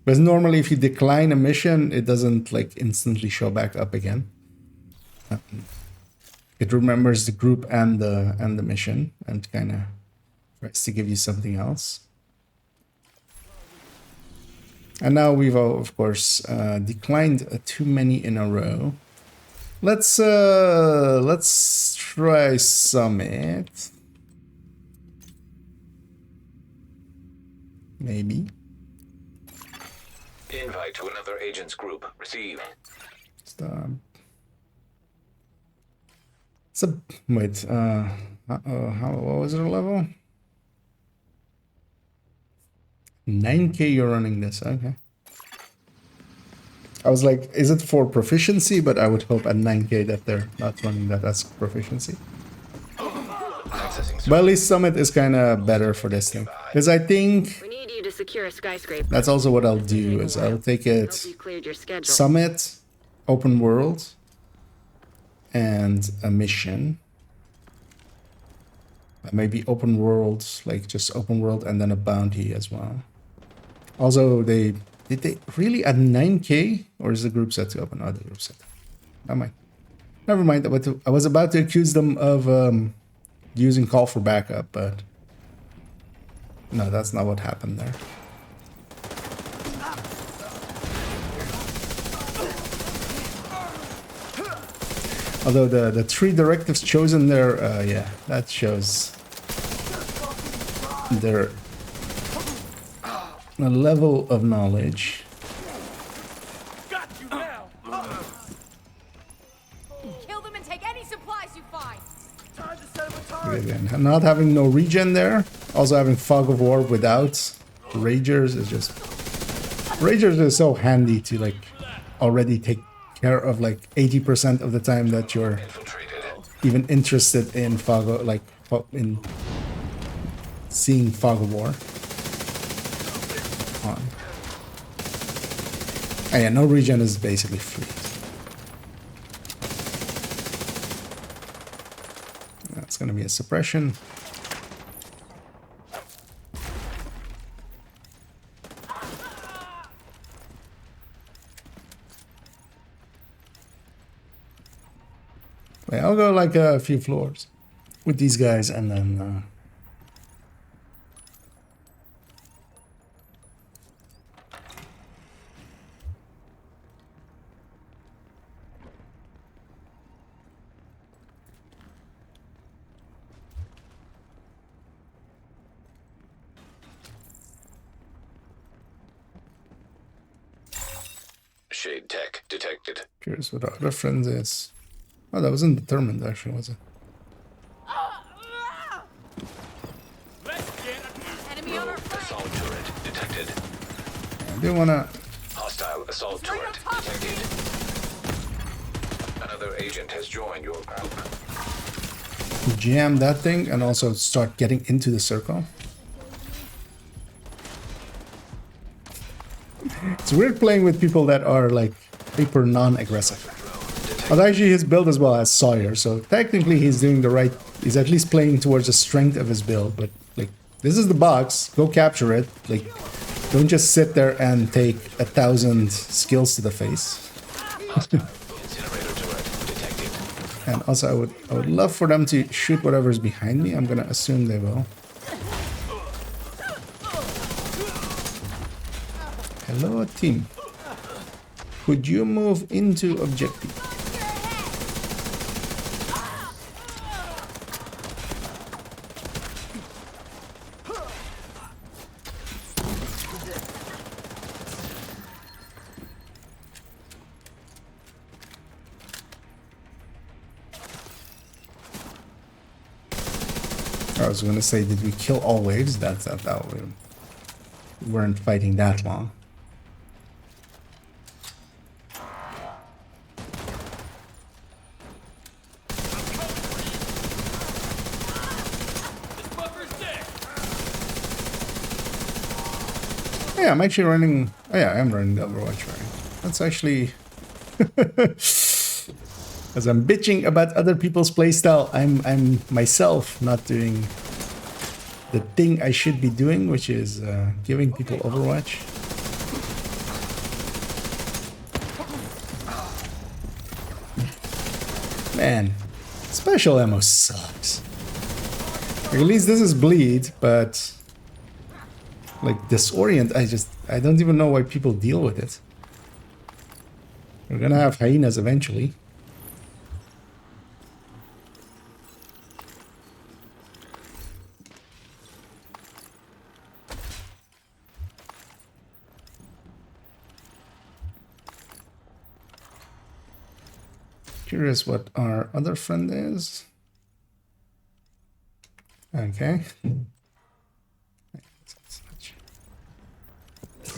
Because normally, if you decline a mission, it doesn't like instantly show back up again. It remembers the group and the mission and kind of tries to give you something else. And now we've of course declined too many in a row. Let's try Summit. Maybe. Invite to another agent's group. Receive. Stop. It's a wait. What was her level? 9K. You're running this, okay? I was like, is it for proficiency? But I would hope at 9K that they're not running that as proficiency. Accessing But at least Summit is kind of better for this thing, because I think We need you to secure a skyscraper. that's also what I'll do. Is I'll take it Hope you cleared your schedule. Summit, open world, and a mission. Maybe open world, like just open world, and then a bounty as well. Also, did they really at 9K, or is the group set to open? Oh, the group set. Never mind. I was about to accuse them of using call for backup, but no, that's not what happened there. Although the 3 directives chosen there, yeah, that shows their level of knowledge. Got you now! Kill them and take any supplies you find. Time to set up a turret! Again, not having no regen there, also having Fog of War without Ragers is just... Ragers is so handy to like already take care of like 80% of the time that you're infiltrated. even interested in in seeing Fog of War on. And yeah, no regen is basically free. That's gonna be a suppression. Wait, I'll go like a few floors with these guys and then Shade tech detected. curious what our other friend is. Oh, that wasn't determined actually, was it? Enemy on our flank. Assault turret detected. I do wanna Hostile assault Right on turret top of detected. Another agent has joined your group. jam that thing and also start getting into the circle. It's weird playing with people that are like hyper non-aggressive. But actually his build as well as Sawyer, so technically he's doing the right, he's at least playing towards the strength of his build, but like, this is the box, go capture it, like, don't just sit there and take 1,000 skills to the face. Incinerator turret detected. And also I would love for them to shoot whatever's behind me, I'm gonna assume they will. Hello team. Could you move into objective? I was gonna say, did we kill all waves? That we weren't fighting that long. Yeah, I'm actually running. Oh yeah, I am running the Overwatch right. That's actually. As I'm bitching about other people's playstyle, I'm myself not doing the thing I should be doing, which is giving people Overwatch. Man, special ammo sucks. At least this is bleed, but like disorient, I don't even know why people deal with it. We're gonna have hyenas eventually. Curious what our other friend is. Okay.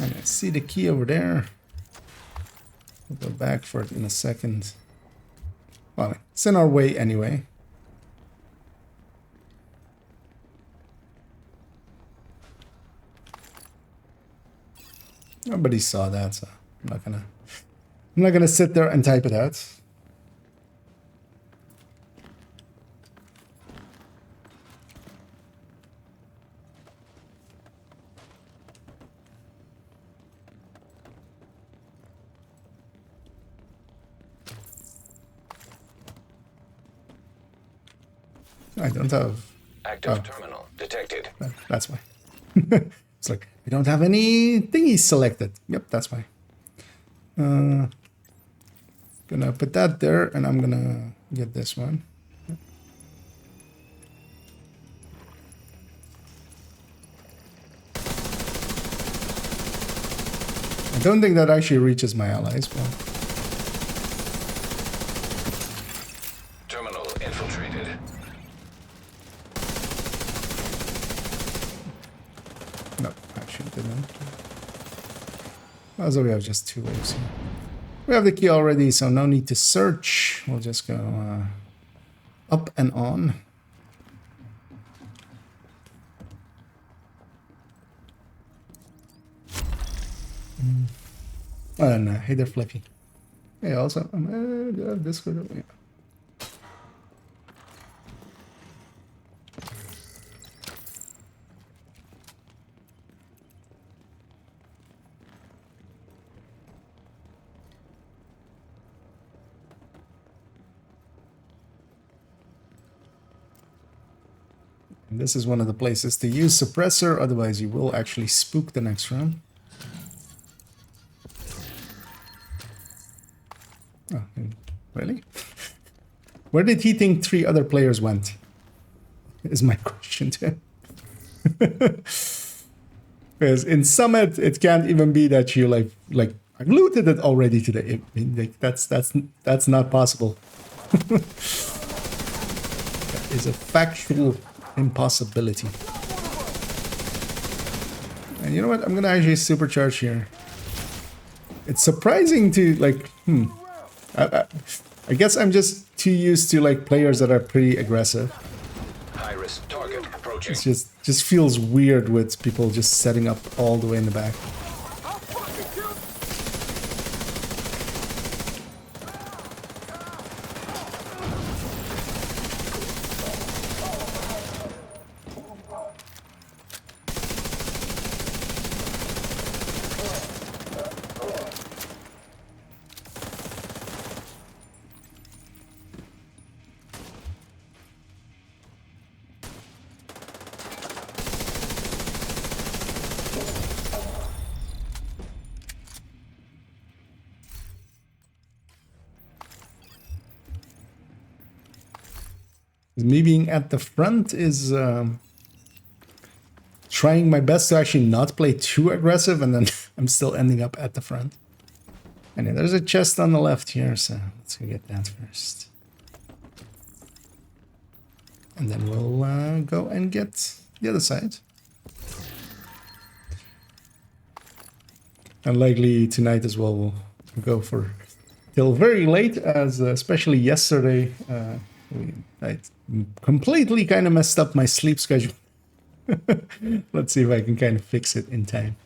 And I see the key over there. We'll go back for it in a second. Well, it's in our way anyway. Nobody saw that, so I'm not gonna sit there and type it out. I don't have. Active terminal detected. That's why. It's like, we don't have any thingies selected. Yep, that's why. Gonna put that there, and I'm gonna get this one. I don't think that actually reaches my allies, but... Terminal infiltrated. No, actually didn't. Also, we have just 2 waves here. We have the key already, so no need to search. We'll just go up and on. And hey there, Flippy. Hey, also, do I have Discord? Yeah. And this is one of the places to use suppressor, otherwise you will actually spook the next round. Oh, really? Where did he think 3 other players went? Is my question to him. Because in Summit, it can't even be that you like I looted it already today. I mean, like, that's not possible. That is a factual impossibility. And you know what? I'm gonna actually supercharge here. It's surprising to like. I guess I'm just too used to like players that are pretty aggressive. High risk target approaching. It just feels weird with people just setting up all the way in the back. Me being at the front is trying my best to actually not play too aggressive, and then I'm still ending up at the front. And yeah, there's a chest on the left here, so let's go get that first. And then we'll go and get the other side. And likely tonight as well we'll go for till very late, as especially yesterday I completely kind of messed up my sleep schedule. Let's see if I can kind of fix it in time.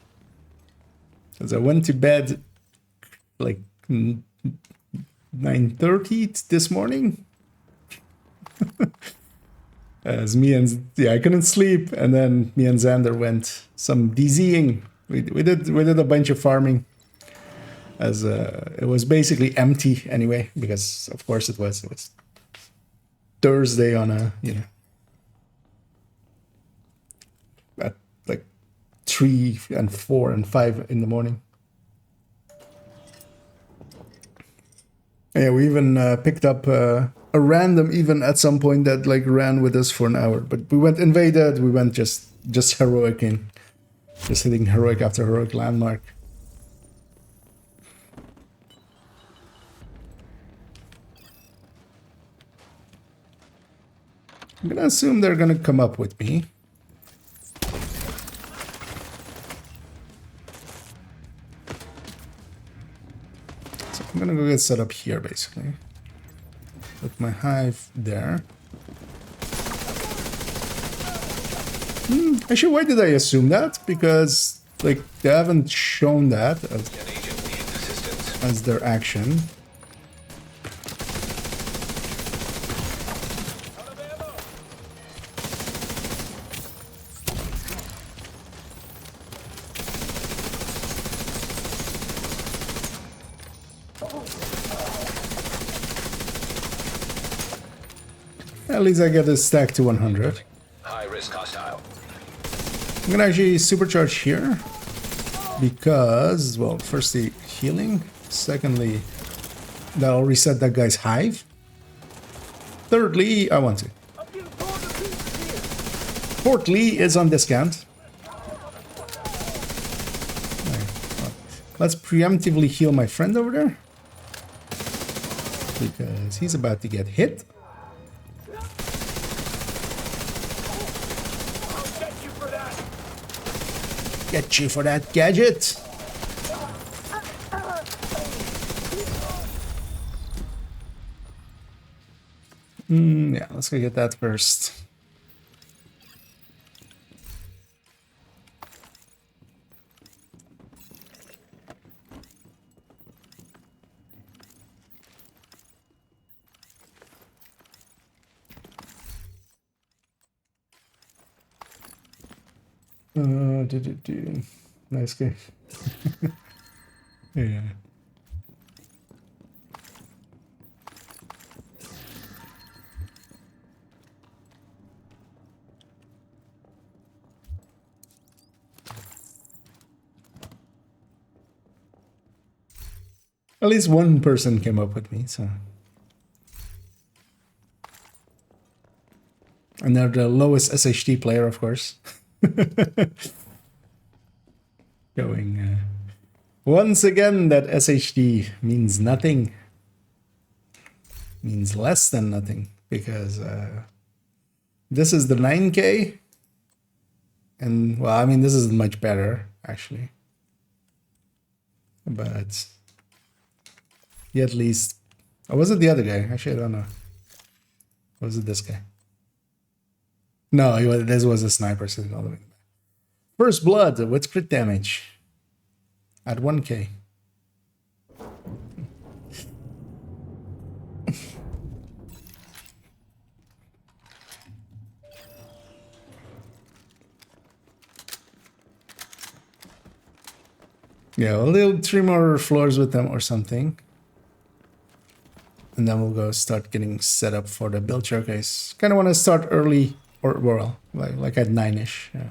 Because I went to bed like 9:30 this morning. As me and I couldn't sleep, and then me and Xander went some DZing. We did a bunch of farming, as it was basically empty anyway, because of course it was Thursday on a at like 3 and 4 and 5 in the morning. Yeah, we even picked up a random even at some point that like ran with us for an hour, but we went invaded. We went just heroic in, just hitting heroic after heroic landmark. I'm gonna assume they're gonna come up with me. So I'm gonna go get set up here basically. Put my hive there. Actually, why did I assume that? Because like they haven't shown that as their action. At least I get a stack to 100. High risk hostile. I'm gonna actually supercharge here because, well, firstly, healing. Secondly, that'll reset that guy's hive. Thirdly, I want to. Fourthly, is on discount. Let's preemptively heal my friend over there, because he's about to get hit. Get you for that gadget. Yeah, let's go get that first. Nice game. Yeah. At least one person came up with me, so. And they're the lowest SHT player, of course. Going once again, that SHD means nothing, means less than nothing, because this is the 9K, and well, I mean, this is much better actually, but he at least, or was it the other guy? Actually, I don't know. Or was it this guy? No, this was a sniper sitting all the way. First blood with crit damage at 1K. Yeah, we'll do 3 more floors with them or something. And then we'll go start getting set up for the build showcase. Kind of want to start early, or well, like at 9ish. Yeah.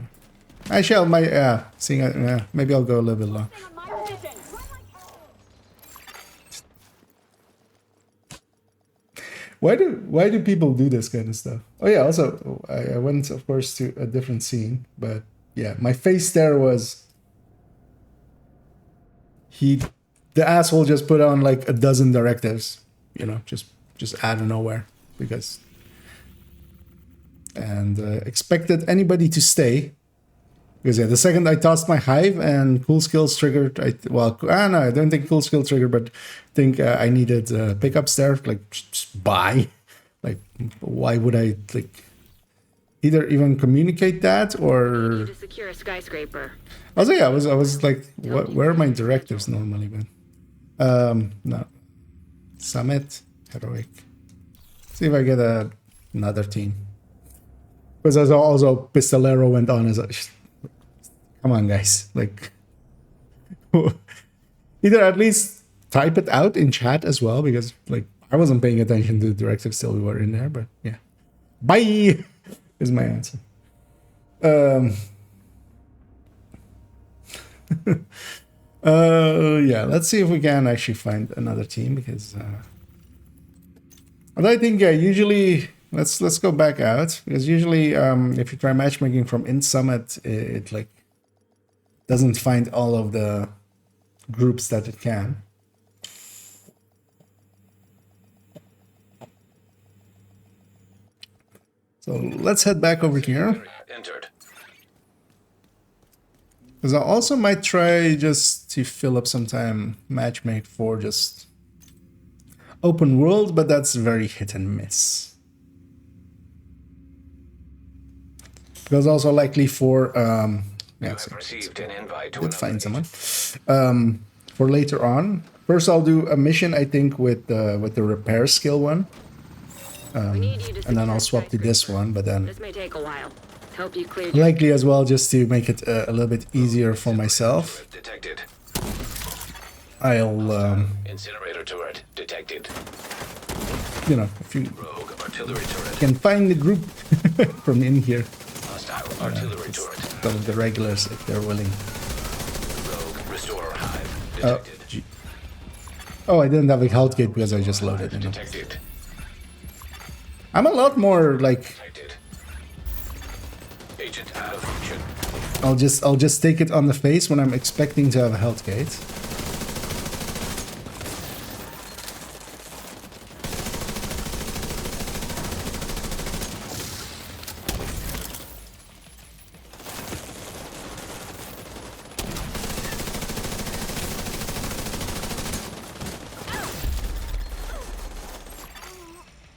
Actually, I might, maybe I'll go a little bit long. Why do people do this kind of stuff? Oh yeah, also I went, of course, to a different scene, but yeah, my face there was the asshole just put on like a dozen directives, you know, just out of nowhere, because and expected anybody to stay. Because yeah, the second I tossed my hive and cool skills triggered, no, I don't think cool skill triggered, but I think I needed pickups there. Like, just buy. Like, why would I like either even communicate that or? To secure a skyscraper. Also, yeah, I was like, where are my directives normally, man? No, Summit, heroic. See if I get another team. Because also Pistolero went on as a. Come on, guys. Like, either at least type it out in chat as well, because like I wasn't paying attention to the directives till we were in there. But yeah, bye is my answer. Yeah, let's see if we can actually find another team because. But I think yeah, usually let's go back out because usually if you try matchmaking from in Summit, it like doesn't find all of the groups that it can. So let's head back over here. Entered. Because I also might try just to fill up some time matchmake for just open world, but that's very hit and miss. Because also likely for You have received an invite to did find another someone for later on. First, I'll do a mission I think with the repair skill one, and then I'll swap to this one. But then This may take a while. Help you clear. likely as well just to make it a little bit easier for myself. detected. I'll Incinerator turret detected. you know, if you Rogue artillery turret. can find the group from in here, Hostile artillery turret. some of the regulars if they're willing. Rogue restorer hive Oh, detected. oh, I didn't have a health gate because I just loaded. You know. Detected. I'm a lot more like Detected. Agent out of function. I'll just take it on the face when I'm expecting to have a health gate.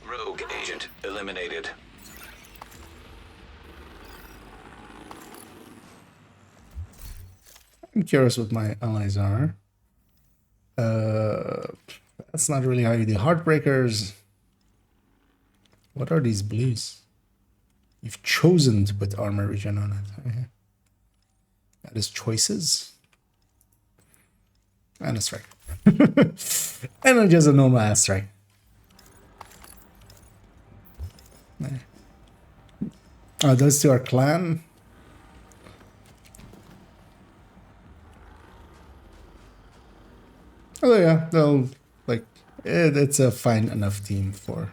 Rogue agent eliminated. I'm curious what my allies are. That's not really how you do heartbreakers. What are these blues? You've chosen to put armor regen on it. Okay. That is choices. And a strike. And just a normal ass strike. Oh, those two are clan. Oh yeah, they'll like it's a fine enough team for.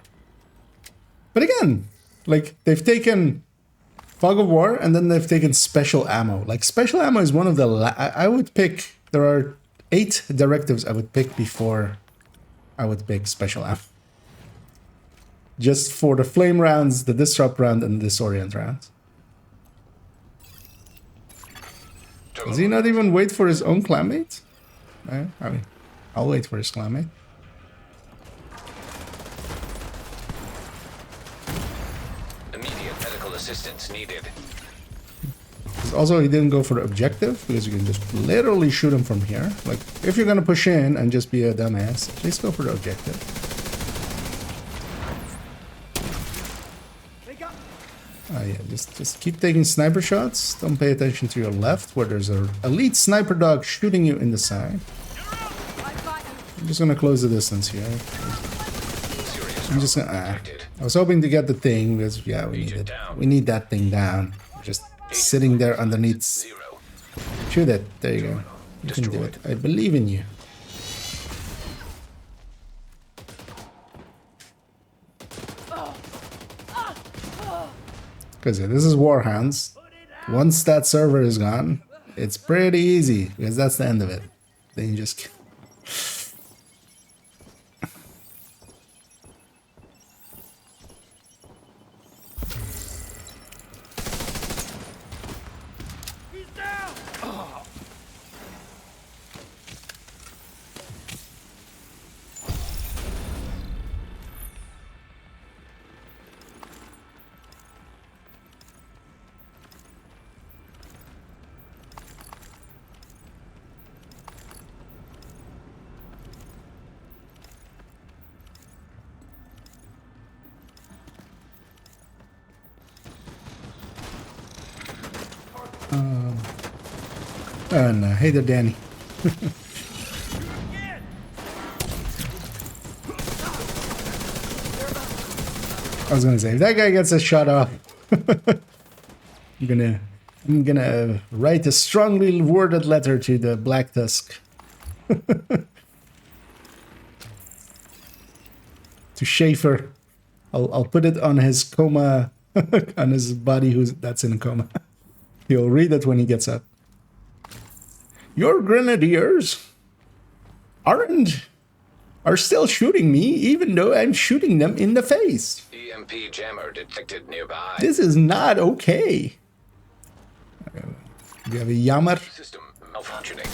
But again, like they've taken Fog of War and then they've taken special ammo. Like special ammo is one of the I would pick. There are 8 directives I would pick before I would pick special ammo. Just for the flame rounds, the disrupt round, and the disorient round. Does he not even wait for his own clanmate? I mean, I'll wait for his clanmate. Immediate medical assistance needed. Also, he didn't go for the objective because you can just literally shoot him from here. Like, if you're gonna push in and just be a dumbass, at least go for the objective. Yeah, just keep taking sniper shots. Don't pay attention to your left, where there's a elite sniper dog shooting you in the side. I'm just gonna close the distance here. I'm just gonna. I was hoping to get the thing because yeah, we need it. We need that thing down. Just sitting there underneath. Shoot it. There you go. You can do it. I believe in you. Because this is Warhounds. Once that server is gone, it's pretty easy because that's the end of it. Then you just. And hey there, Danny. I was gonna say, if that guy gets a shot off, I'm gonna write a strongly worded letter to the Black Tusk. To Schaefer. I'll put it on his coma, on his body that's in a coma. He'll read it when he gets up. Your grenadiers are still shooting me, even though I'm shooting them in the face. EMP jammer detected nearby. This is not okay. We have a jammer. System malfunctioning.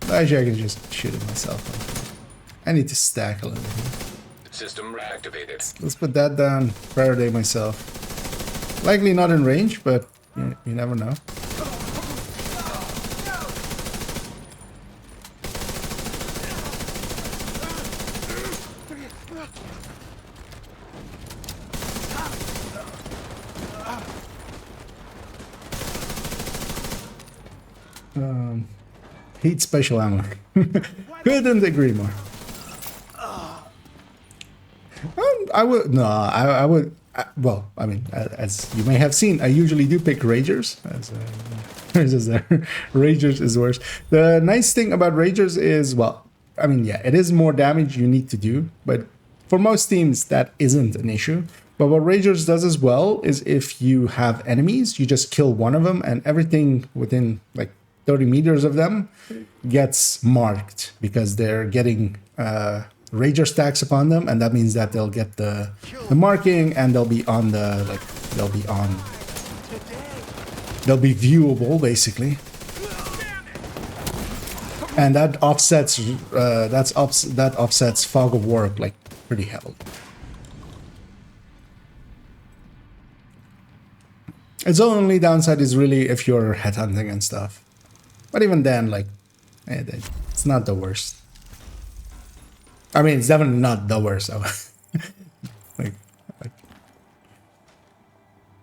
Actually, I can just shoot it myself. I need to stack a little bit. System reactivated. Let's put that down. Faraday myself. Likely not in range, but you never know. Heat special ammo. Couldn't agree more. I would no. I would. Well, I mean, as you may have seen, I usually do pick Ragers. Ragers is worse. The nice thing about Ragers is, well, I mean, yeah, it is more damage you need to do, but for most teams that isn't an issue. But what Ragers does as well is if you have enemies, you just kill one of them, and everything within like 30 meters of them gets marked because they're getting Rager stacks upon them, and that means that they'll get the marking, and they'll be on the they'll be viewable basically, and that offsets that offsets fog of war like pretty heavily. Its only downside is really if you're headhunting and stuff, but even then, like, it's not the worst. I mean, it's definitely not the worst. like,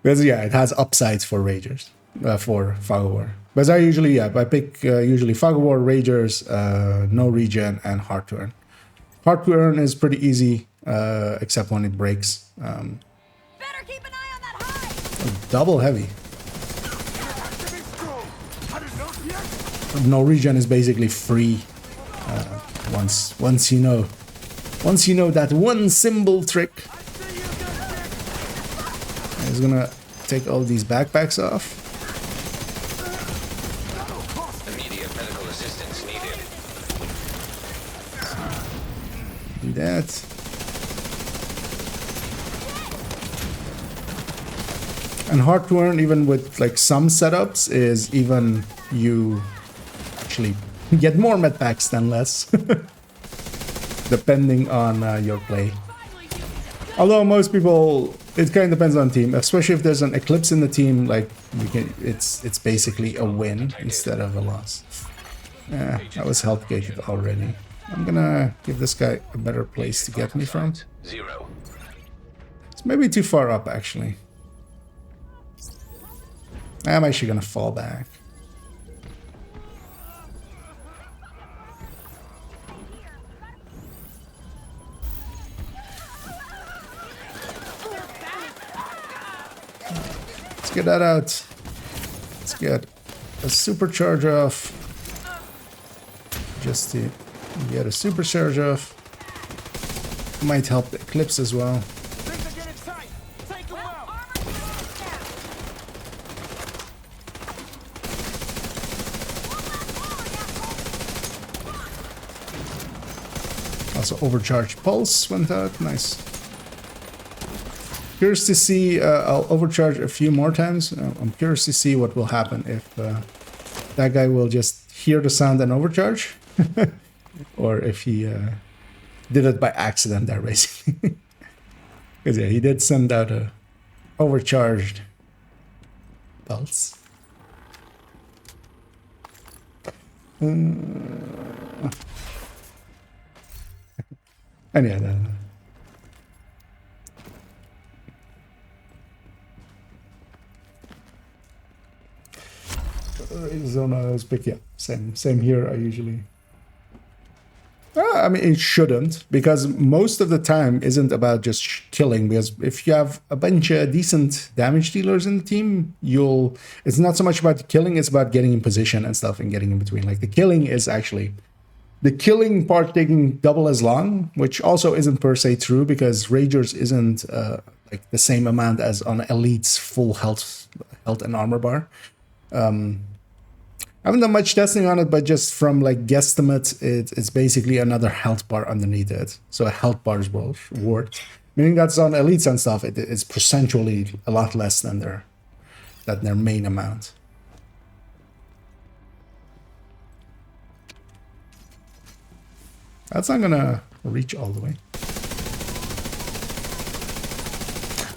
because yeah, it has upsides for Ragers, for Fog of War. But I usually, I pick usually Fog of War, Ragers, no regen, and Hard to Earn. Hard to Earn is pretty easy, except when it breaks. Better keep an eye on that high. Double heavy. No regen is basically free. Once you know that one symbol trick. I'm just gonna take all these backpacks off. Immediate medical assistance needed. Do that. And Hard to Earn, even with like some setups, is even you actually get more med packs than less. Depending on your play. Although most people, it kind of depends on team, especially if there's an eclipse in the team. Like it's basically a win instead of a loss. Yeah, I was health gated already. I'm gonna give this guy a better place to get me from. 0. It's maybe too far up actually. I'm actually gonna fall back. Get that out. Let's get a supercharge off. Just to get a supercharge off. Might help the eclipse as well. Also overcharged pulse went out. Nice. Curious to see, I'll overcharge a few more times. I'm curious to see what will happen if that guy will just hear the sound and overcharge. Or if he did it by accident there, basically. Because yeah, he did send out a overcharged pulse. And yeah, nose pick. Yeah, same here. I usually. I mean, it shouldn't, because most of the time isn't about just killing. Because if you have a bunch of decent damage dealers in the team, it's not so much about killing, it's about getting in position and stuff and getting in between. Like the killing is actually the killing part taking double as long, which also isn't per se true, because Ragers isn't like the same amount as on Elite's full health and armor bar. I haven't done much testing on it, but just from like guesstimates, it's basically another health bar underneath it. So a health bar is worth, meaning that's on elites and stuff. It's percentually a lot less than their main amount. That's not gonna reach all the way.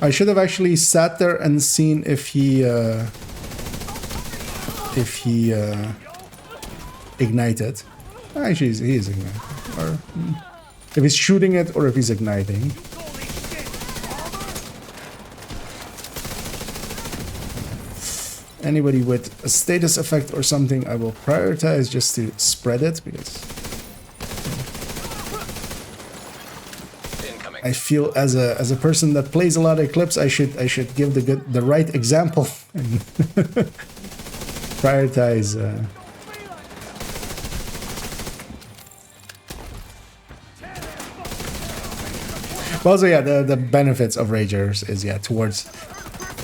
I should have actually sat there and seen if he ignited. Actually, he is ignited. Or if he's shooting it or if he's igniting. Anybody with a status effect or something, I will prioritize just to spread it, because I feel as a person that plays a lot of Eclipse, I should give the right example and prioritize. But also, yeah, the benefits of Ragers is, yeah, towards,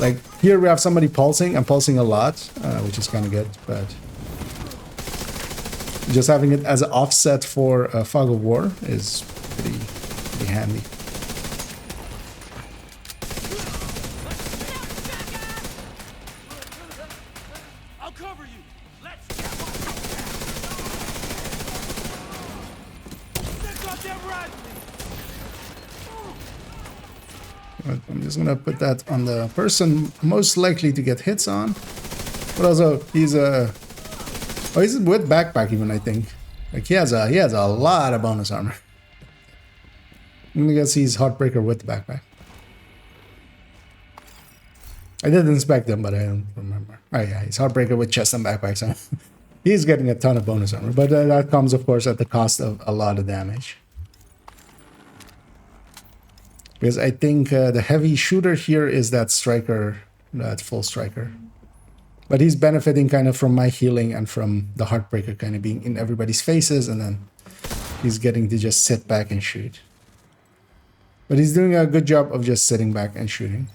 like, here we have somebody pulsing. I'm pulsing a lot, which is kind of good, but just having it as an offset for Fog of War is pretty handy. I'm just gonna put that on the person most likely to get hits on. But also, he's with backpack even, I think. Like he has a lot of bonus armor. I'm gonna guess he's Heartbreaker with the backpack. I did inspect him, but I don't remember. Oh yeah, he's Heartbreaker with chest and backpack, so he's getting a ton of bonus armor. But that comes, of course, at the cost of a lot of damage. Because I think the heavy shooter here is that striker, that full striker. But he's benefiting kind of from my healing and from the Heartbreaker kind of being in everybody's faces, and then he's getting to just sit back and shoot. But he's doing a good job of just sitting back and shooting.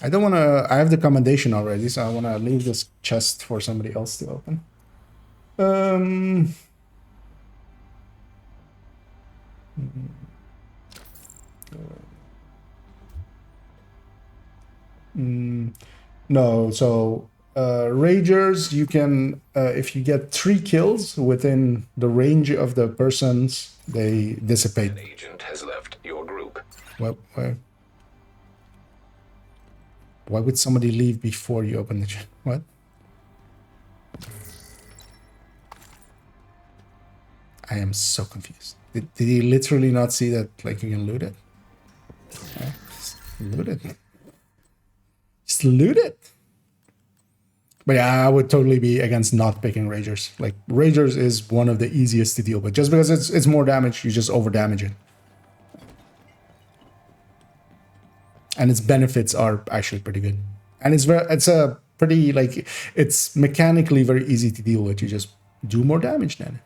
I don't want to... I have the commendation already, so I want to leave this chest for somebody else to open. No, so Ragers, you can, if you get 3 kills within the range of the persons, they dissipate. An agent has left your group. Why would somebody leave before you open the chat? What? I am so confused. Did he literally not see that, like, you can loot it? Loot it. Just loot it. But yeah, I would totally be against not picking Ragers. Like, Ragers is one of the easiest to deal with. Just because it's more damage, you just over damage it. And its benefits are actually pretty good. And it's a pretty, like, it's mechanically very easy to deal with. You just do more damage then.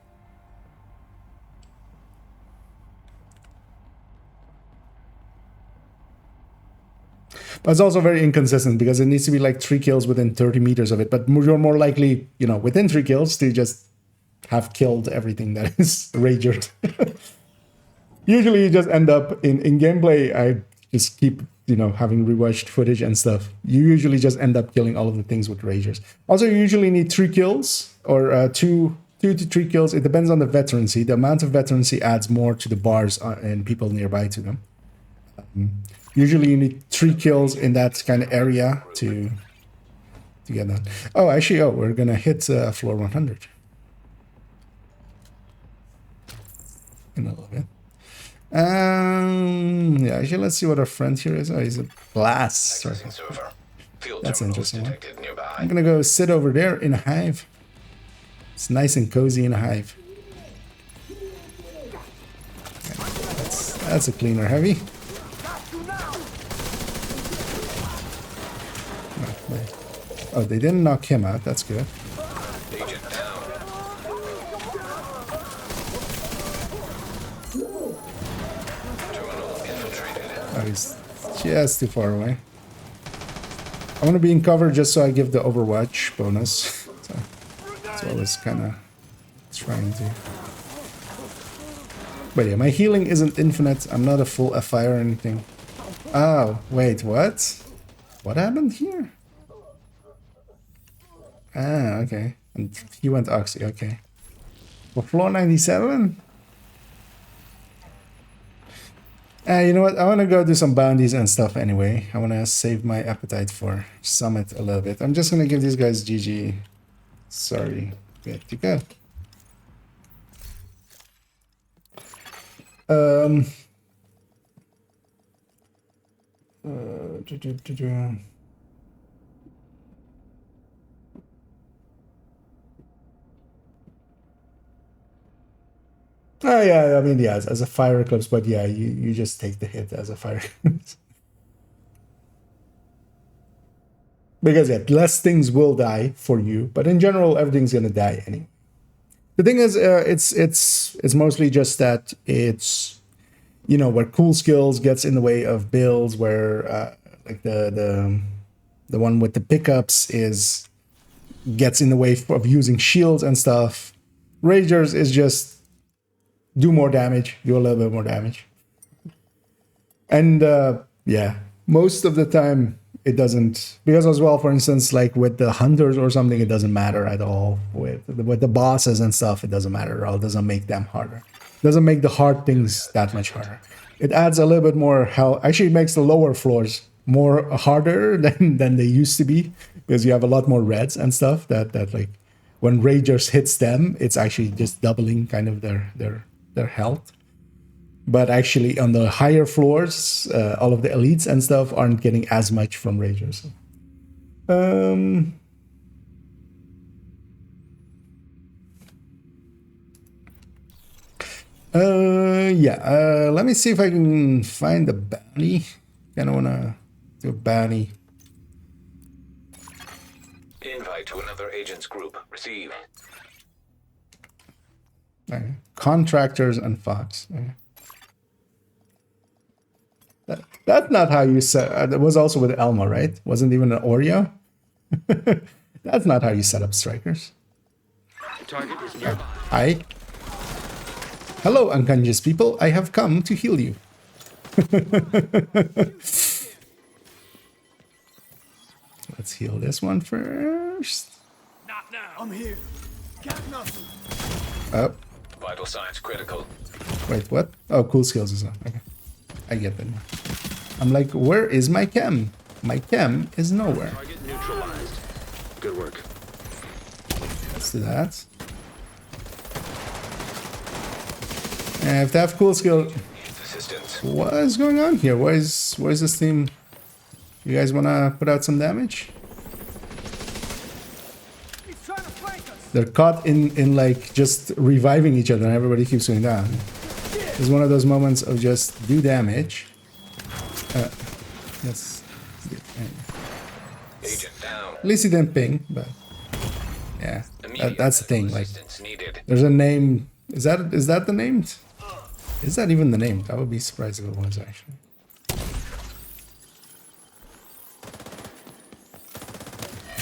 But it's also very inconsistent because it needs to be like 3 kills within 30 meters of it. But you're more likely, you know, within 3 kills to just have killed everything that is Ragered. Usually you just end up in gameplay. I just keep, you know, having rewatched footage and stuff. You usually just end up killing all of the things with Ragers. Also, you usually need 3 kills or 2 to 3 kills. It depends on the veterancy. The amount of veterancy adds more to the bars and people nearby to them. Usually you need 3 kills in that kind of area to get that. Oh, actually, we're gonna hit floor 100 in a little bit. Yeah, actually, let's see what our friend here is. Oh, he's a blast. Accessing server. Field That's terminals interesting. detected nearby. I'm gonna go sit over there in a hive. It's nice and cozy in a hive. That's a cleaner heavy. Oh, they didn't knock him out. That's good. Agent down. Terminal infiltrated. Oh, he's just too far away. I want to be in cover just so I give the Overwatch bonus. So that's what I was kind of trying to. But yeah, my healing isn't infinite. I'm not a full FI or anything. Oh, wait, what? What happened here? Ah, okay. And he went Oxy, okay. For floor 97? You know what? I want to go do some bounties and stuff anyway. I want to save my appetite for Summit a little bit. I'm just going to give these guys GG. Sorry. Good to go. Oh yeah, I mean, yeah, as a fire eclipse, but yeah, you just take the hit as a fire eclipse. Because yeah, less things will die for you, but in general, everything's gonna die anyway. The thing is, it's mostly just that it's, you know, where cool skills gets in the way of builds, where like the one with the pickups gets in the way of using shields and stuff. Ragers is just do more damage, do a little bit more damage. And yeah, most of the time it doesn't, because as well, for instance, like with the hunters or something, it doesn't matter at all. With the bosses and stuff, it doesn't matter at all. It doesn't make them harder. It doesn't make the hard things that much harder. It adds a little bit more health. Actually, it makes the lower floors more harder than they used to be, because you have a lot more reds and stuff that like when Ragers hits them, it's actually just doubling kind of their health. But actually on the higher floors, all of the elites and stuff aren't getting as much from Ragers. Yeah, let me see if I can find the bounty. Kinda wanna do a bounty. Invite to another agent's group. Receive. Okay. Contractors and Fox. Okay. That's not how you set. That was also with Elma, right? Wasn't even an Oreo. That's not how you set up strikers. Target is nearby. Hi. Hello, unconscious people. I have come to heal you. Let's heal this one first. Not now. I'm here. Got nothing. Oh, Vital signs critical. wait, what? Oh, cool skills is on. Okay. I get that now. I'm like, where is my chem? My chem is nowhere. Target neutralized. Good work. Let's do that. And if they have cool skill, Assistance. what is going on here? Why is this team? You guys wanna put out some damage? He's trying to flank us. They're caught in like just reviving each other, and everybody keeps going down. It's one of those moments of just do damage. Yes. Agent down. At least he didn't ping, but yeah, that's the thing. Like, Assistance needed. there's a name. Is that the name? Is that even the name? I would be surprised if it was actually.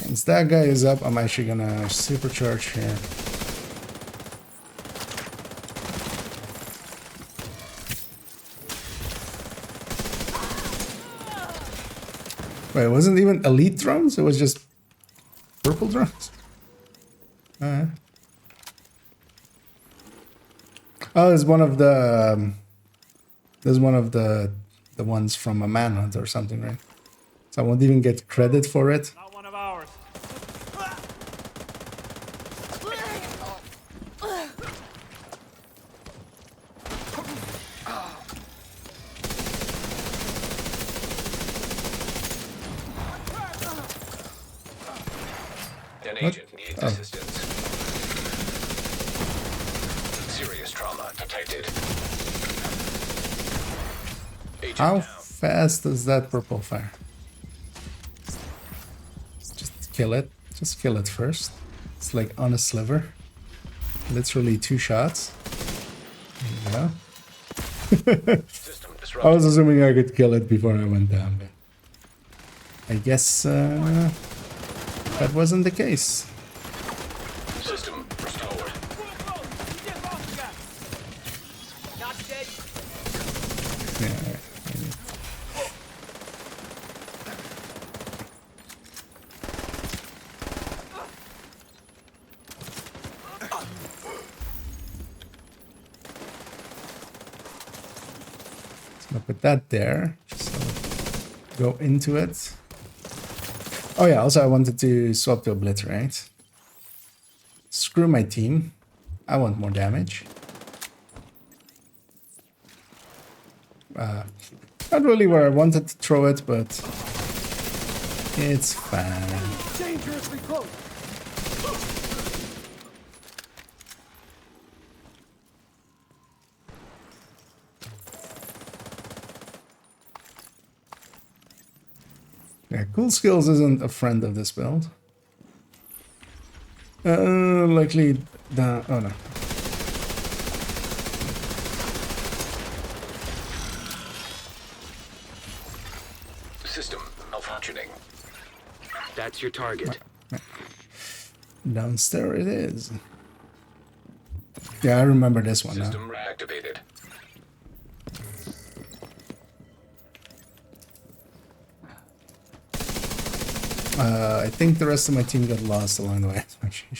Once that guy is up, I'm actually gonna supercharge here. Wait, it wasn't even elite drones? It was just purple drones? Oh, there's one of the the ones from a manhunt or something, right? So I won't even get credit for it. Not one of ours. An agent needs Oh. assistance. Serious trauma detected. Agent How down. fast does that purple fire? Just kill it. Just kill it first. It's like on a sliver. Literally 2 shots. There you go. System I disrupted. was assuming I could kill it before I went down, but I guess that wasn't the case. System restored. Not dead. Yeah. So I'll put that there. Just go into it. Oh yeah, also I wanted to swap to obliterate. Screw my team. I want more damage. Not really where I wanted to throw it, but it's fine. Dangerously close. Yeah, Cool Skills isn't a friend of this build. Likely the... oh no. System malfunctioning. That's your target. Downstairs it is. Yeah, I remember this one now. System reactivated. I think the rest of my team got lost along the way. So you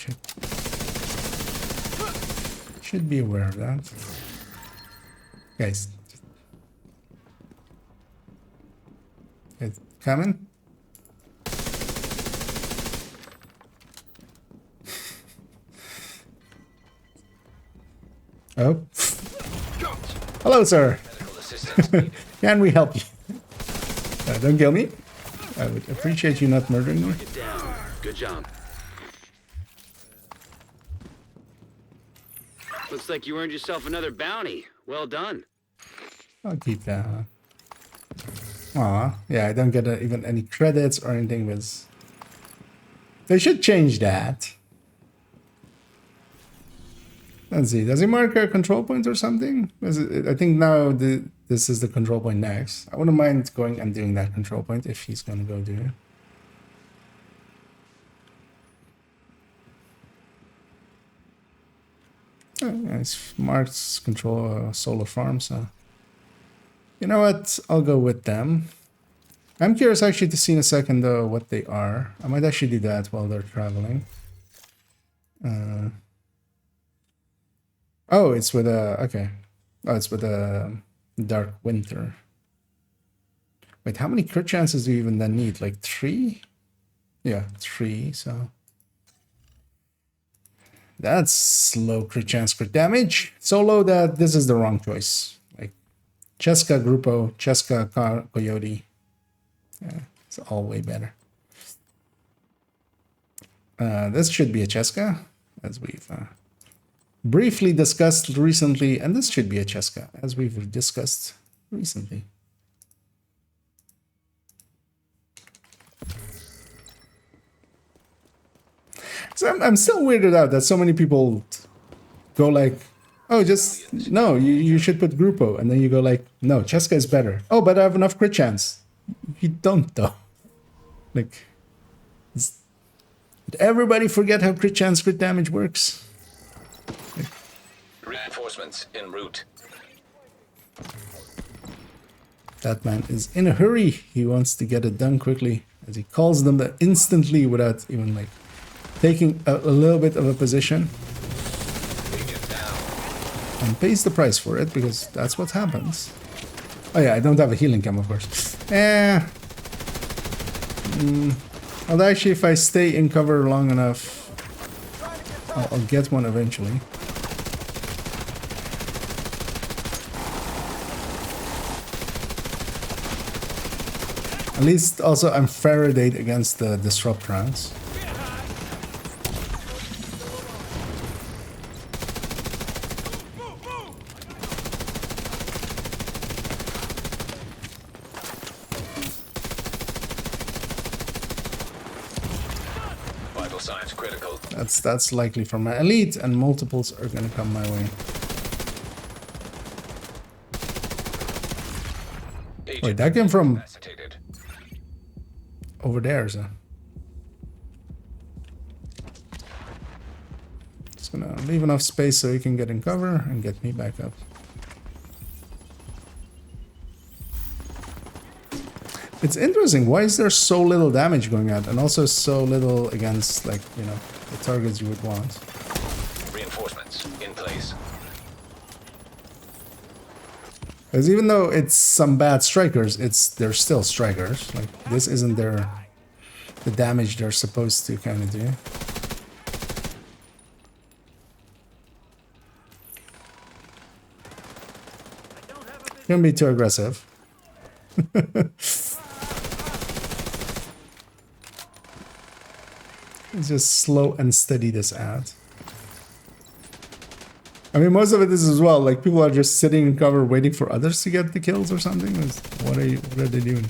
should be aware of that. Guys. It's coming? Oh. Hello, sir. Medical assistance needed. Can we help you? Don't kill me. I would appreciate you not murdering me. Get down. Good job. Looks like you earned yourself another bounty. Well done. I'll keep that. Aw, yeah, I don't get even any credits or anything. With they should change that. Let's see. Does he mark a control point or something? I think now this is the control point next. I wouldn't mind going and doing that control point if he's going to go do it. Oh, yeah, it's marked control solar farm, so you know what? I'll go with them. I'm curious actually to see in a second though what they are. I might actually do that while they're traveling. Oh, it's with a okay. Oh, it's with a dark winter. Wait, how many crit chances do you even then need? Like 3? Yeah, 3. So that's low crit chance, crit damage. So low that this is the wrong choice. Like Cheska Grupo, Cheska Coyote. Yeah, it's all way better. This should be a Cheska, as we've briefly discussed recently, and this should be a Cheska, as we've discussed recently. So I'm still weirded out that so many people go like, oh, just, no, you should put Grupo, and then you go like, no, Cheska is better. Oh, but I have enough crit chance. You don't, though. Like, did everybody forget how crit chance, crit damage works? Reinforcements en route. That man is in a hurry. He wants to get it done quickly, as he calls them instantly without even like taking a little bit of a position, Agent down. and pays the price for it because that's what happens. Oh yeah, I don't have a healing cam, of course. Although actually, if I stay in cover long enough, I'll get one eventually. At least also I'm Faradayed against the disrupt rounds. Vital signs critical. That's likely for my elite, and multiples are gonna come my way. Wait, that came from Incapacitated. over there, so. Just gonna leave enough space so he can get in cover and get me back up. It's interesting, why is there so little damage going out and also so little against, like, you know, the targets you would want? Reinforcements in place. Because even though it's some bad strikers, they're still strikers. Like, this isn't the damage they're supposed to kind of do. Don't be too aggressive. Let's just slow and steady this out. I mean, most of it is as well, like, people are just sitting in cover waiting for others to get the kills or something. What are they doing?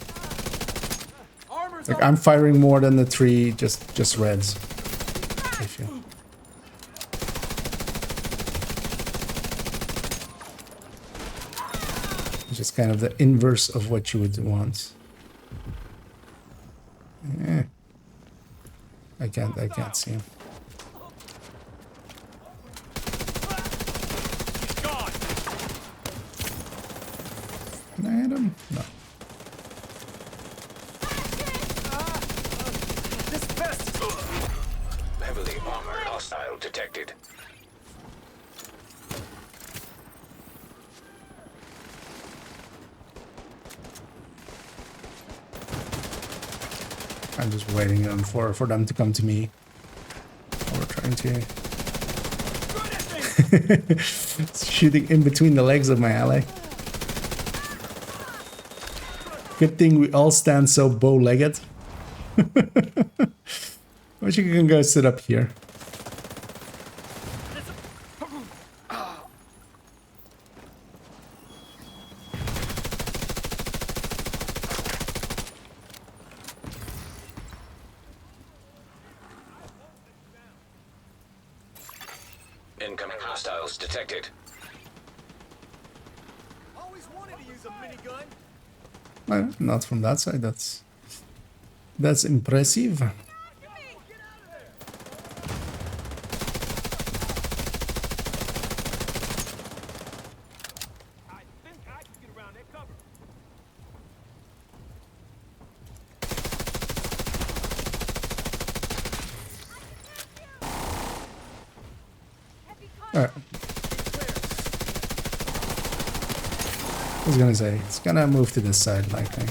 Like, I'm firing more than the 3 just reds. I feel. It's just kind of the inverse of what you would want. Yeah. I can't see him. Can I hit him? No. Heavily armored hostile detected. I'm just waiting for them to come to me. Or trying to shooting in between the legs of my ally. Good thing we all stand so bow-legged. But you can go sit up here. Incoming hostiles detected. Always wanted to use a minigun. Well, not from that side. That's impressive. I think I can get around that cover. All right. I was gonna say it's gonna move to this side likely.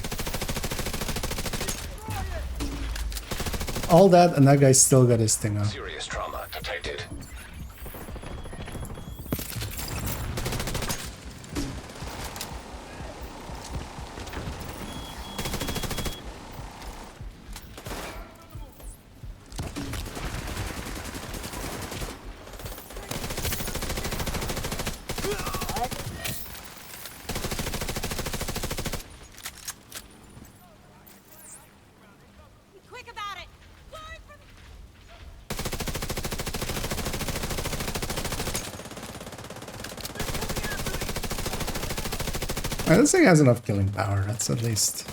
All that, and that guy still got his thing on. Serious trauma detected. Be quick about it. Going for This thing has enough killing power. That's at least.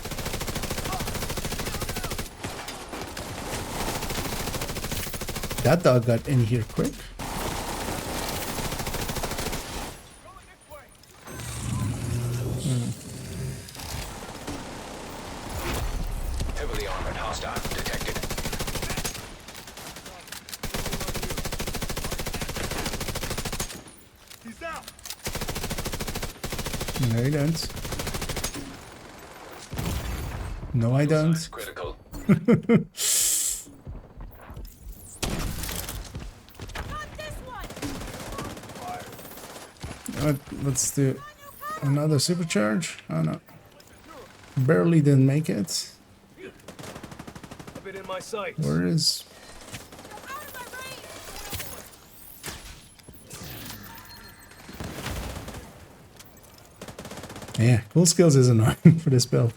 That dog got in here quick. Heavily armored hostile detected. He's out. No, you don't. No, I don't. Signs critical. Got this one. Let's do another supercharge. Oh no. Barely didn't make it. A bit in my sights. Where is... Out of my range. Yeah, cool skills is annoying for this build.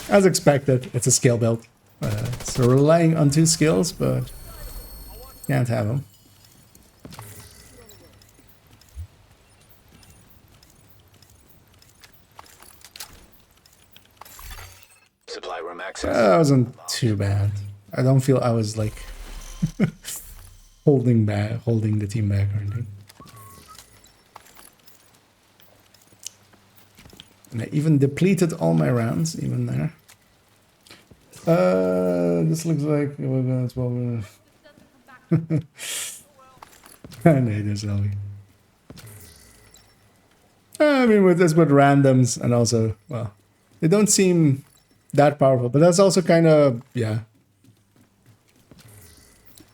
As expected, it's a scale build. It's relying on 2 skills, but can't have them. Supply room access. That wasn't too bad. I don't feel I was like holding the team back or anything. And I even depleted all my rounds, even there. This looks like we're gonna 12 minutes. Nee, there's Ellie. I mean, with randoms, and also, well, they don't seem that powerful, but that's also kind of, yeah.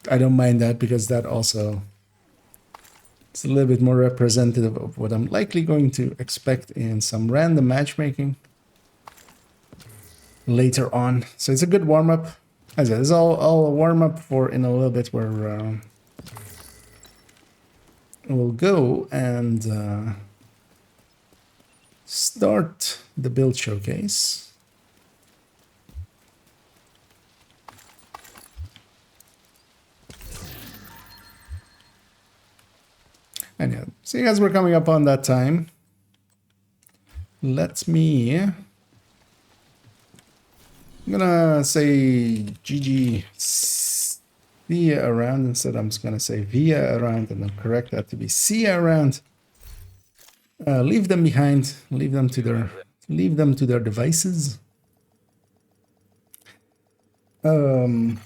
I don't mind that because that also, it's a little bit more representative of what I'm likely going to expect in some random matchmaking later on. So it's a good warm-up. As I said, it's all a warm-up for in a little bit where we'll go and start the build showcase. And yeah, seeing as we're coming up on that time, let me... I'm gonna say GG see ya around. Instead, I'm just gonna say via around and then correct that to be see ya around. Leave them behind. Leave them to their devices. Entering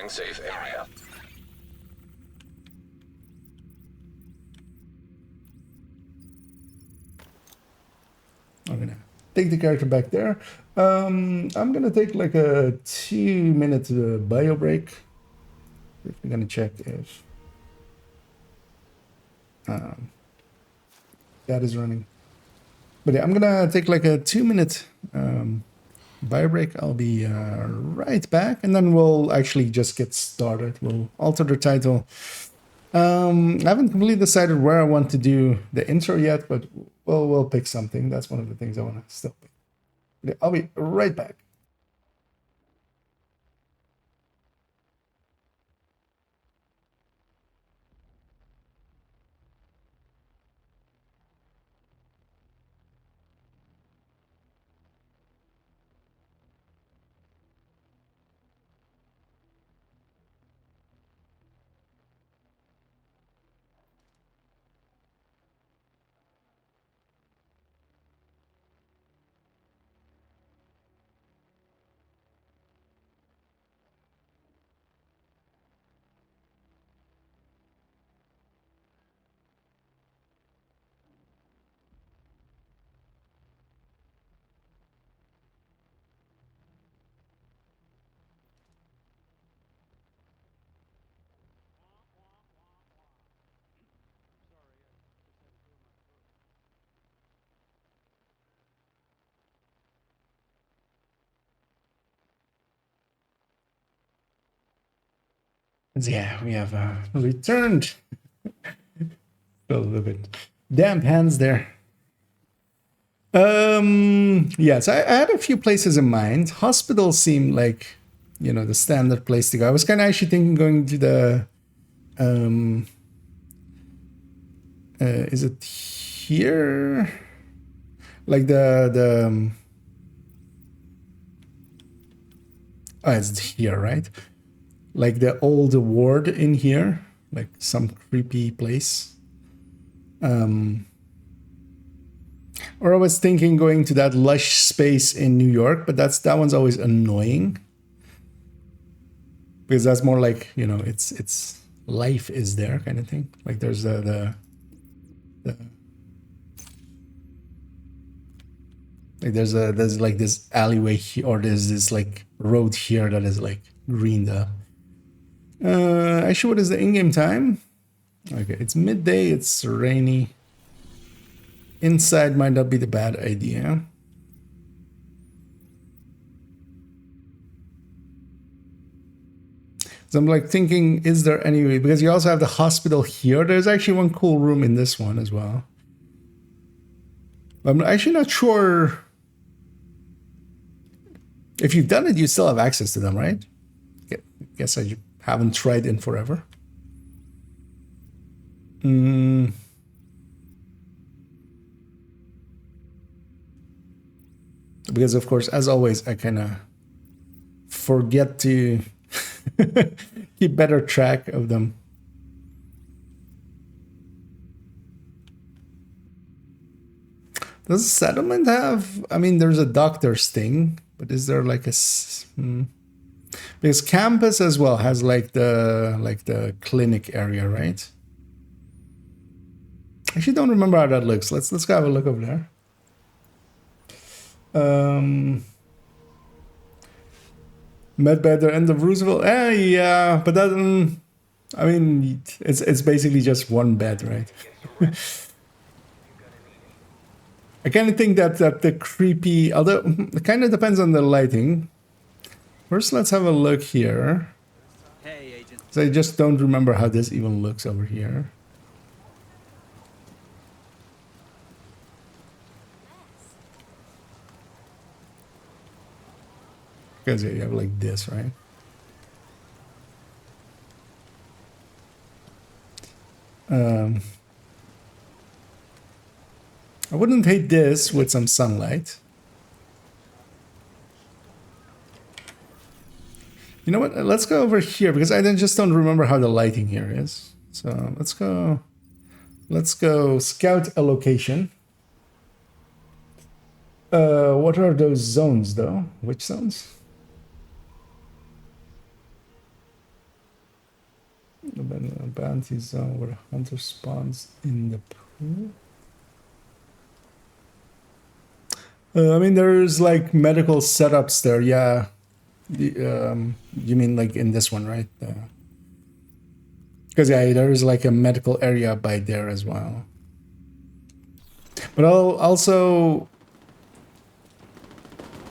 safe area. I'm gonna take the character back there. I'm gonna take like a 2-minute bio break. We're gonna check if that is running. But yeah, I'm gonna take like a 2-minute bio break. I'll be right back, and then we'll actually just get started. We'll alter the title. I haven't completely decided where I want to do the intro yet, but we'll pick something. That's one of the things I want to still pick. Yeah, I'll be right back. Yeah, we have returned. A little bit damp hands there. Yes, I had a few places in mind. Hospitals seem like, you know, the standard place to go. I was kind of actually thinking going to the is it here? Like the oh, it's here, right? Like the old ward in here, like some creepy place. Or I was thinking going to that lush space in New York, but that one's always annoying. Because that's more like, you know, it's life is there kind of thing. Like there's like there's like this alleyway here, or there's this like road here that is like greened up. Actually, what is the in-game time? Okay, it's midday, it's rainy. Inside might not be the bad idea. So I'm like thinking, is there any way? Because you also have the hospital here. There's actually one cool room in this one as well. I'm actually not sure If you've done it, you still have access to them, right? Guess I haven't tried in forever. Because of course, as always, I kind of forget to keep better track of them. Does the settlement have? I mean, there's a doctor's thing, but is there like a? Because campus as well has like the clinic area, right? I actually don't remember how that looks. Let's go have a look over there. Medbed or end of Roosevelt? Yeah, but that. I mean, it's basically just one bed, right? I kind of think that the creepy, although it kind of depends on the lighting. First, let's have a look here. Hey, Agent. So I just don't remember how this even looks over here. Because you have like this, right? I wouldn't hate this with some sunlight. You know what? Let's go over here because I just don't remember how the lighting here is. So let's go scout a location. What are those zones though? Which zones? The bounty zone where hunter spawns in the pool. I mean, there's like medical setups there. Yeah. You mean like in this one, right? Because yeah, there is like a medical area by there as well. But I'll also,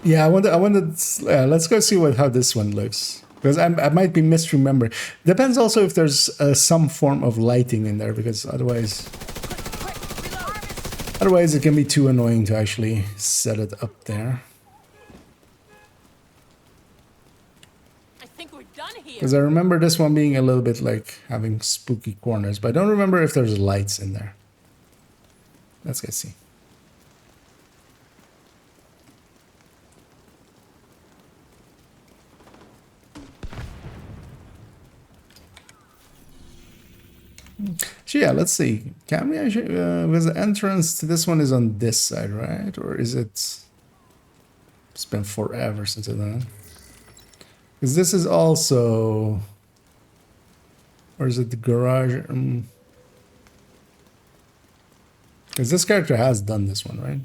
yeah, I wanted. Let's go see how this one looks because I might be misremembering. Depends also if there's some form of lighting in there because otherwise it can be too annoying to actually set it up there. Because I remember this one being a little bit like having spooky corners, but I don't remember if there's lights in there. Let's go see. So yeah, let's see. Can we actually, because the entrance to this one is on this side, right? Or is it? It's been forever since I've done it. Because this is also, or is it the garage? Because this character has done this one, right?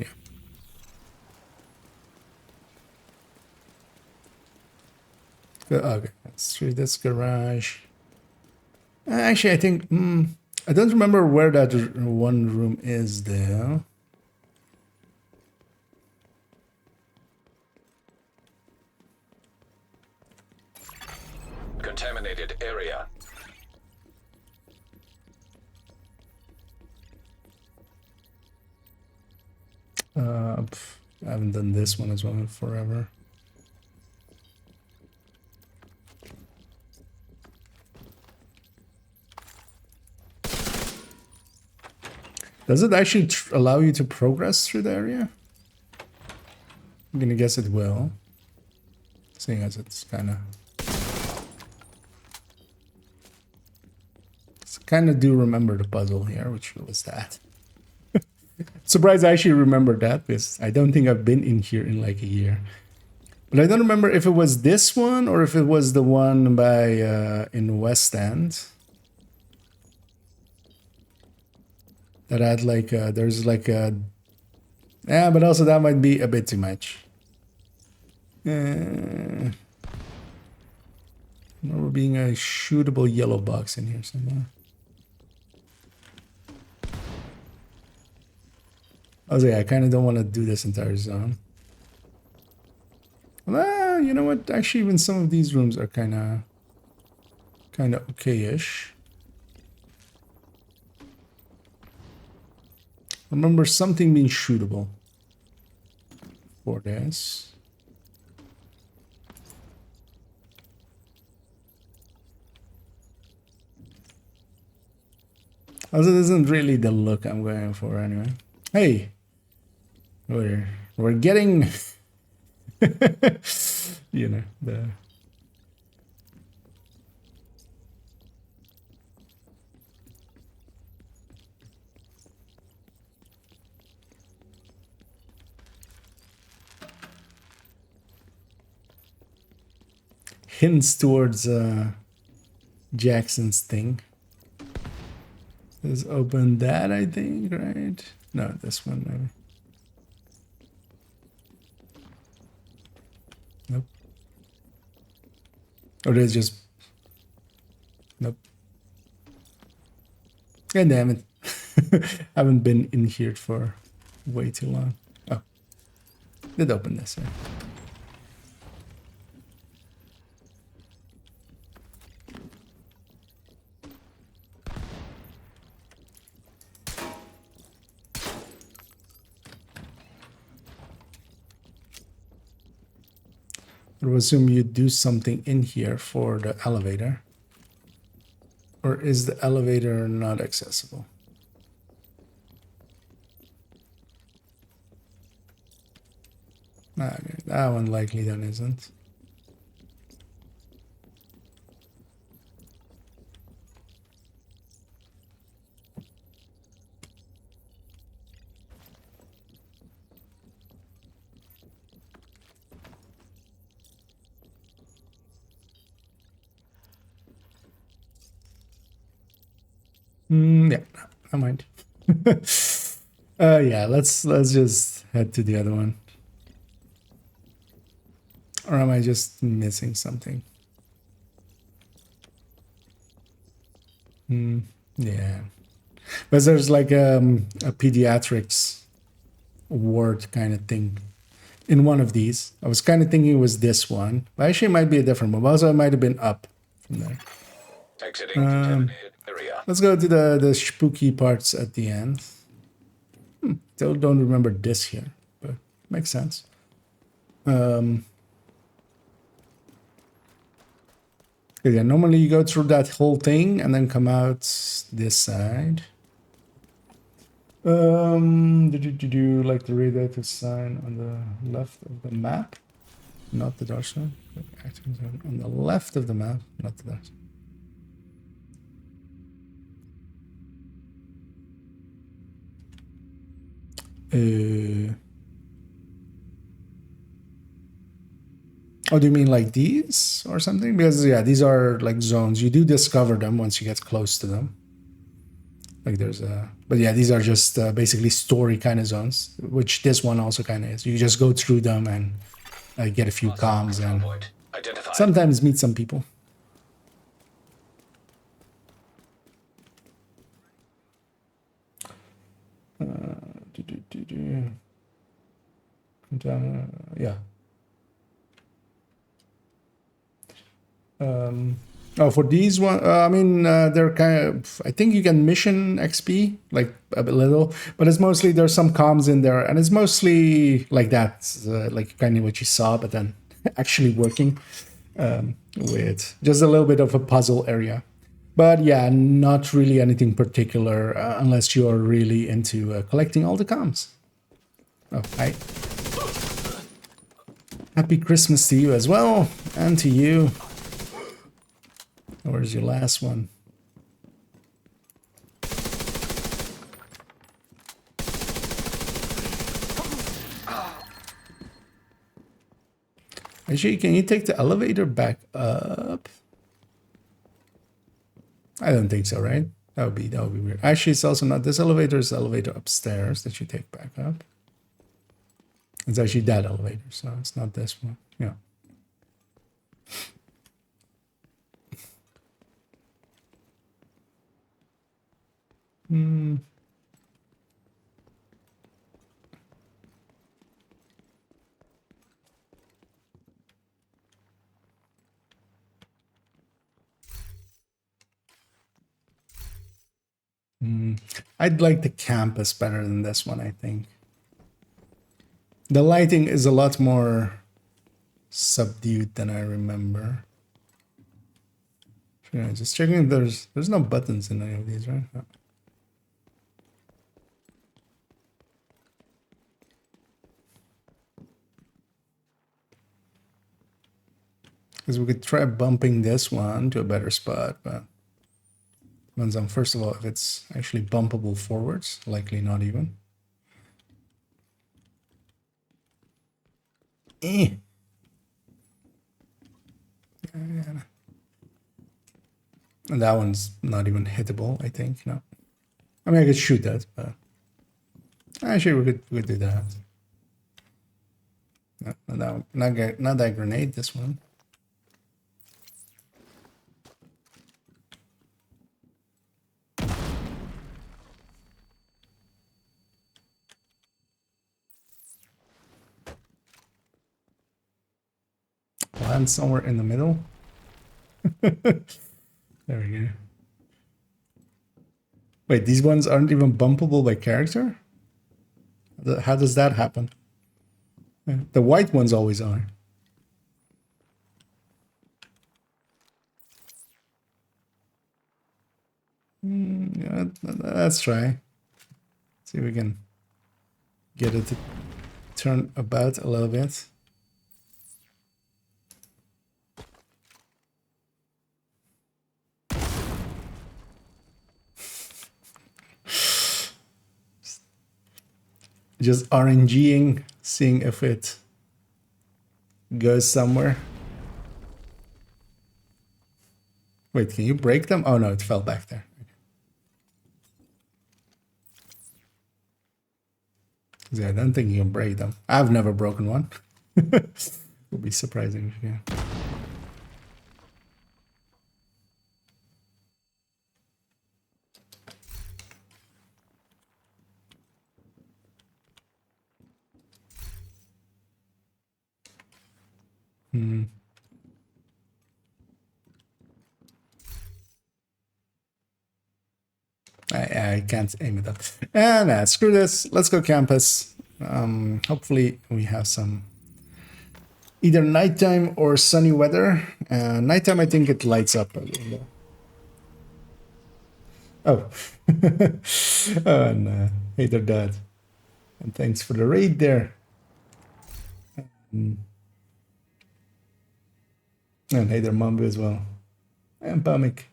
Yeah. Okay, let's through this garage. Actually, I think I don't remember where that one room is there. Contaminated area. I haven't done this one as well in forever. Does it actually allow you to progress through the area? I'm gonna guess it will. Seeing as it's kind of... do remember the puzzle here, which was that. Surprised I actually remembered that, because I don't think I've been in here in like a year. But I don't remember if it was this one or if it was the one by in West End. That had like, there's like a... Yeah, but also that might be a bit too much. Remember being a shootable yellow box in here somewhere. I was like, I kind of don't want to do this entire zone. Well, you know what? Actually, even some of these rooms are kind of okay-ish. Remember something being shootable for this. Also, this isn't really the look I'm going for anyway. Hey, we're getting, you know, the. Hints towards Jackson's thing. Let's open that, I think, right? No, this one, maybe. Nope. Or there's just... Nope. God damn it. Haven't been in here for way too long. Oh. Did open this, right? I would assume you do something in here for the elevator. Or is the elevator not accessible? Okay, that one likely then isn't. Yeah, I mind. Yeah, let's just head to the other one. Or am I just missing something? Yeah. But there's like a pediatrics ward kind of thing in one of these. I was kind of thinking it was this one. But actually, it might be a different one. Also, it might have been up from there. Exiting contaminated area. Let's go to the spooky parts at the end. Still don't remember this here, but makes sense. Yeah, normally you go through that whole thing and then come out this side. Did you like the radioactive sign on the left of the map? Not the dark side. Active zone on the left of the map, not the dark side. Oh, do you mean like these or something? Because yeah, these are like zones. You do discover them once you get close to them. Like there's a, but yeah, these are just basically story kind of zones, which this one also kind of is. You just go through them and get a few comms and sometimes meet some people. Yeah. Oh, for these one, I mean, they're kind of, I think you can mission XP, like a little, but it's mostly, there's some comms in there, and it's mostly like that, like kind of what you saw, but then actually working with just a little bit of a puzzle area. But yeah, not really anything particular, unless you are really into collecting all the comms. Oh, hi. Happy Christmas to you as well, and to you. Where's your last one? Actually, can you take the elevator back up? I don't think so, right? That would be weird. Actually, it's also not this elevator, it's the elevator upstairs that you take back up. It's actually that elevator, so it's not this one. Yeah. I'd like the campus better than this one, I think. The lighting is a lot more subdued than I remember. Yeah, just checking if there's no buttons in any of these, right? No. Because we could try bumping this one to a better spot, but depends on, first of all, if it's actually bumpable forwards. Likely not even. Eh. And that one's not even hittable, I think. No. I mean, I could shoot that, but actually we could do that. No, not that grenade, this one. Land somewhere in the middle. There we go. Wait, these ones aren't even bumpable by character? How does that happen? The white ones always are. Yeah, let's try. See if we can get it to turn about a little bit. Just RNGing, seeing if it goes somewhere. Wait, can you break them? Oh no, it fell back there. Yeah, I don't think you can break them. I've never broken one. Would be surprising if you can. I can't aim it up. And screw this. Let's go campus. Hopefully we have some either nighttime or sunny weather. Nighttime, I think it lights up a little bit. Oh. Oh, and hey there, Dad. And thanks for the raid there. And hey there, Mambu as well. And Pamik.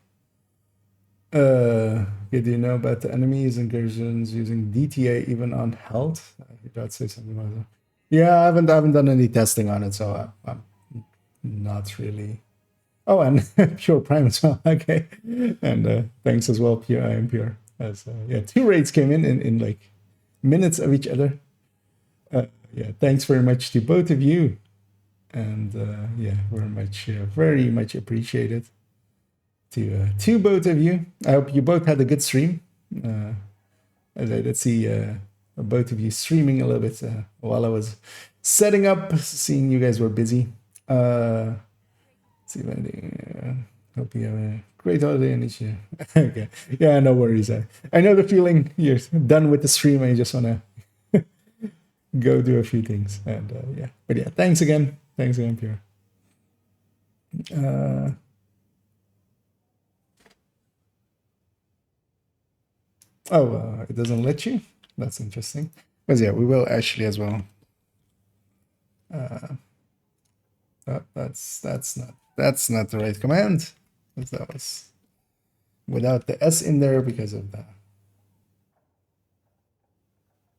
Yeah, do you know about the enemies incursions using DTA even on health? You gotta say something about that. Yeah, I haven't done any testing on it, so I'm not really. Oh, and Pure Prime as well. Okay, and thanks as well, Pure. I am Pure. As yeah, 2 raids came in like minutes of each other. Yeah, thanks very much to both of you, and yeah, very much appreciated. To both of you. I hope you both had a good stream. Let's see both of you streaming a little bit while I was setting up, seeing you guys were busy. See if anything. Hope you have a great holiday and each year. Okay. Yeah, no worries. I know the feeling. You're done with the stream and you just want to go do a few things. And yeah, but yeah, thanks again. Thanks again, Pure. Oh, it doesn't let you? That's interesting. But yeah, we will actually as well. That's not the right command. That was without the S in there because of that.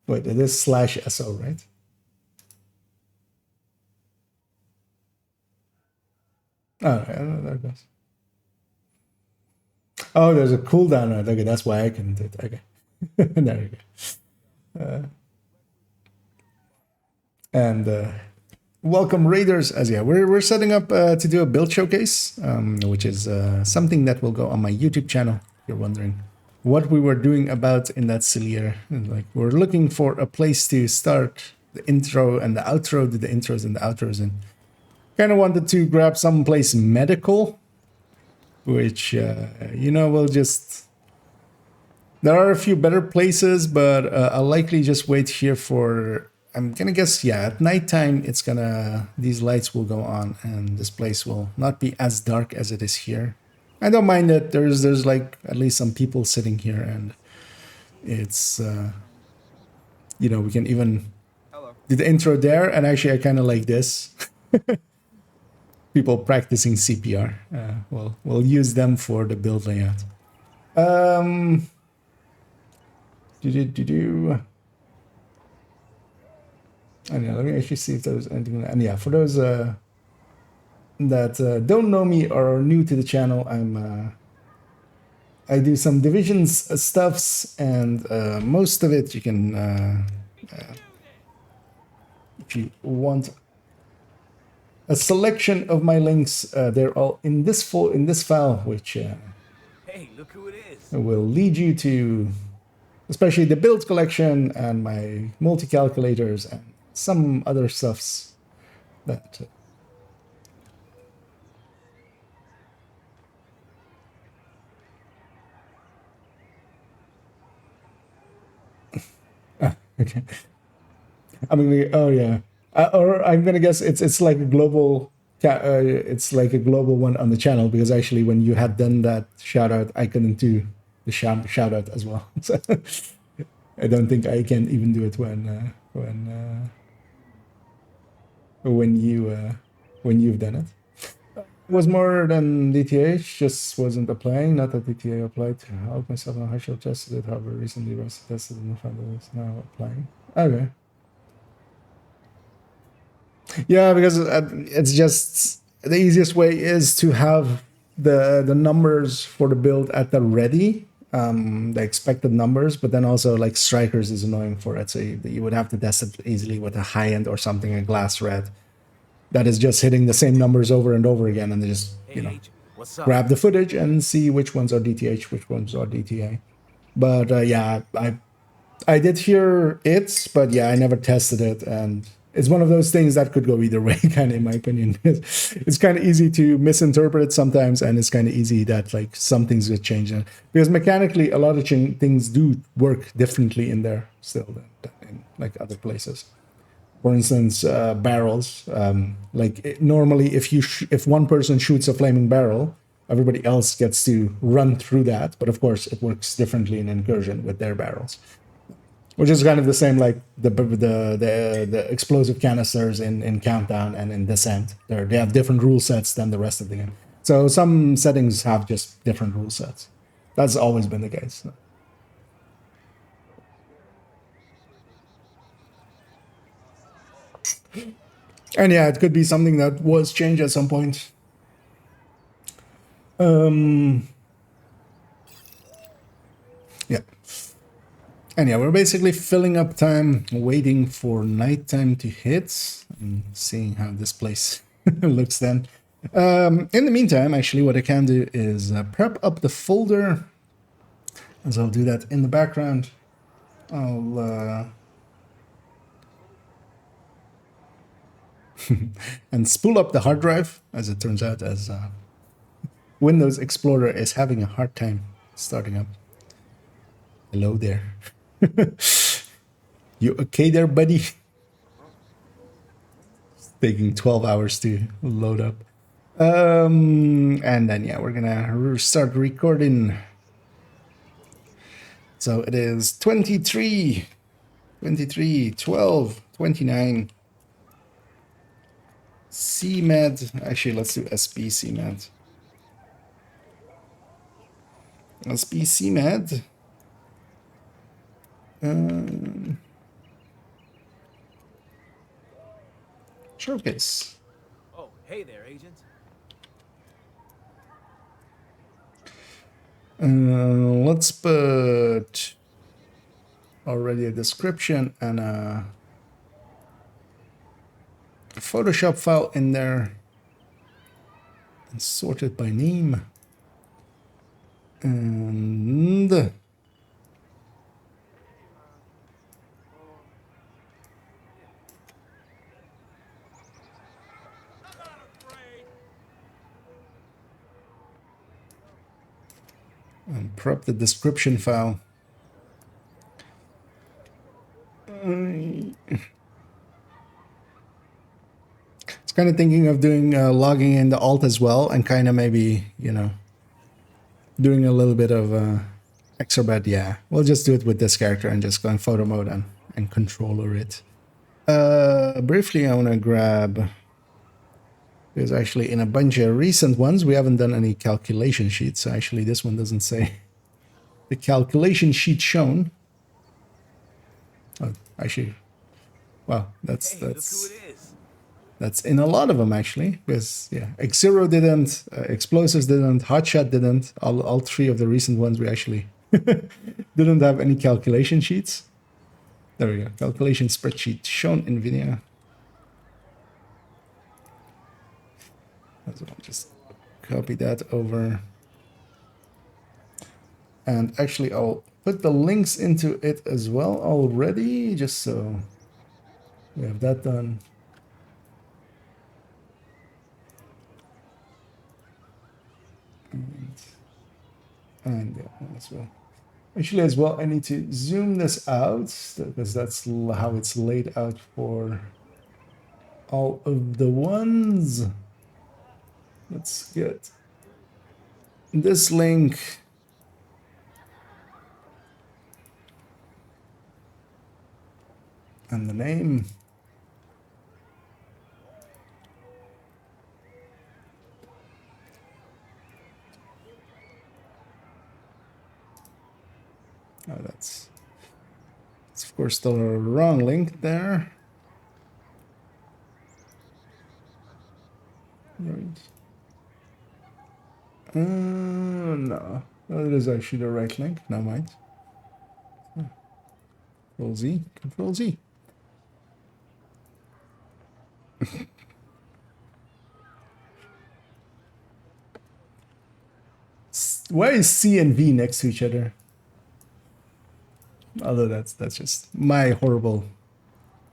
Wait, it is /SO, right? Oh, yeah, there it goes. Oh, there's a cooldown. Right? Okay, that's why I can do it. Okay, there we go. And welcome raiders. As yeah, we're setting up to do a build showcase, which is something that will go on my YouTube channel. If you're wondering what we were doing about in that silly year, like we're looking for a place to start the intro and the outro, do the intros and the outros, and kind of wanted to grab some place medical. Which, you know, we'll just... There are a few better places, but I'll likely just wait here for... I'm gonna guess, yeah, at nighttime, it's gonna... These lights will go on, and this place will not be as dark as it is here. I don't mind that there's like, at least some people sitting here, and it's... you know, we can even do the intro there, and actually I kind of like this. people practicing CPR. We'll use them for the build layout. And yeah, let me actually see if there's anything. And yeah, for those that don't know me or are new to the channel, I do some divisions stuffs, and most of it you can, if you want a selection of my links, they're all in this file, which Hey, look who it is. will lead you to, especially the build collection and my multi-calculators and some other stuffs that. Okay. I mean, oh yeah, or I'm gonna guess it's like a global, it's like a global one on the channel, because actually when you had done that shout out, I couldn't do the shout out as well. So I don't think I can even do it when you've done it. It was more than DTH, just wasn't applying. Not that DTA applied to help myself, and I should have tested it. However, recently was tested and found that it's now applying. Okay. Yeah, because it's just the easiest way is to have the numbers for the build at the ready, the expected numbers, but then also like strikers is annoying for it. So you would have to test it easily with a high end or something, a glass red, that is just hitting the same numbers over and over again, and they just, you know, What's up? grab the footage and see which ones are DTH, which ones are DTA. But yeah, I did hear it, but yeah, I never tested it, and it's one of those things that could go either way, kind of, in my opinion. It's kind of easy to misinterpret sometimes, and it's kind of easy that like some things get changed, because mechanically a lot of things do work differently in there still than in like other places. For instance, barrels. Normally, if one person shoots a flaming barrel, everybody else gets to run through that. But of course, it works differently in Incursion with their barrels, which is kind of the same like the explosive canisters in Countdown and in Descent. They have different rule sets than the rest of the game. So some settings have just different rule sets. That's always been the case. And yeah, it could be something that was changed at some point. Yeah. And yeah, we're basically filling up time, waiting for nighttime to hit, and seeing how this place looks then. In the meantime, actually, what I can do is prep up the folder, as I'll do that in the background. I'll and spool up the hard drive, as it turns out, as Windows Explorer is having a hard time starting up. Hello there. You okay there, buddy? It's taking 12 hours to load up. And then, yeah, we're gonna start recording. So it is 23, 12, 29. CMAD, actually, let's do SB CMAD. SB CMAD. Showcase. Oh, hey there, agent. Let's put already a description and a Photoshop file in there and sort it by name. And prep the description file. It's kind of thinking of doing logging in the alt as well, and kind of maybe, you know, doing a little bit of extra, but yeah, we'll just do it with this character and just go in photo mode and controller it. Briefly, I want to grab Because actually in a bunch of recent ones, we haven't done any calculation sheets. So actually this one doesn't say the calculation sheet shown. Oh, actually, wow, that's Hey, look who it is. that's in a lot of them actually. Because yeah, X0 didn't, Explosives didn't, Hotshot didn't. All three of the recent ones we actually didn't have any calculation sheets. There we go, calculation spreadsheet shown in video. So I'll just copy that over. And actually, I'll put the links into it as well already, just so we have that done. And yeah, as well. Actually, as well, I need to zoom this out because that's how it's laid out for all of the ones. Let's get this link. And the name. Oh, that's of course still a wrong link there. Right. No, that is actually the right link. Never mind. Control Z, Control Z. Why is C and V next to each other? Although that's just my horrible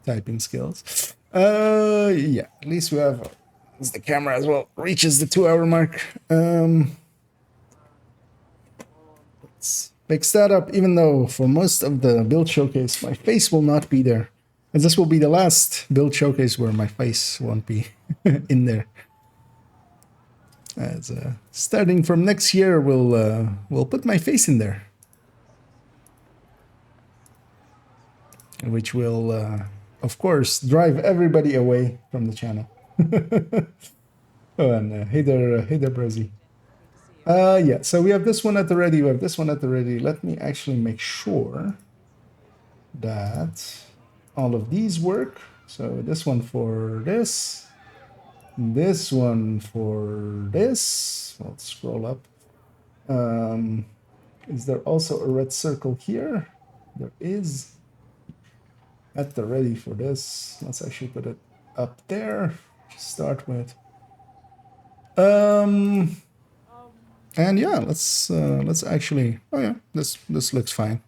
typing skills. Yeah, at least we have as the camera as well reaches the 2-hour mark. Let's fix that up, even though for most of the build showcase my face will not be there. And this will be the last build showcase where my face won't be in there. As starting from next year, we'll put my face in there, which will, of course, drive everybody away from the channel. Oh, and hey there, Brazzy. Yeah, so we have this one at the ready. We have this one at the ready. Let me actually make sure that all of these work. So this one for this. This one for this. Let's scroll up. Is there also a red circle here? There is. At the ready for this. Let's actually put it up there to start with. And yeah, let's actually. Oh yeah, this looks fine.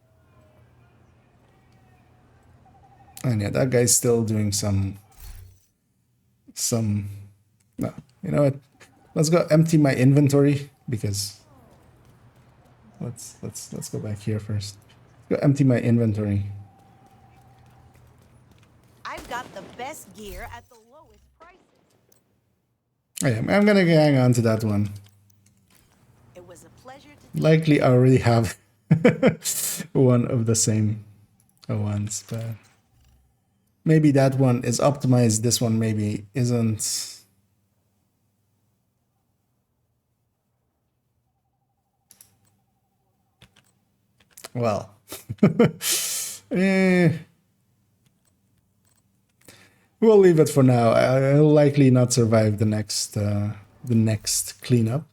And yeah, that guy's still doing some. No, you know what? Let's go empty my inventory because let's go back here first. Let's go empty my inventory. I've got the best gear at the lowest prices. Oh, yeah, I'm gonna hang on to that one. It was a pleasure to Likely I already have one of the same ones, but maybe that one is optimized. This one maybe isn't. Well, we'll leave it for now. I'll likely not survive the next cleanup.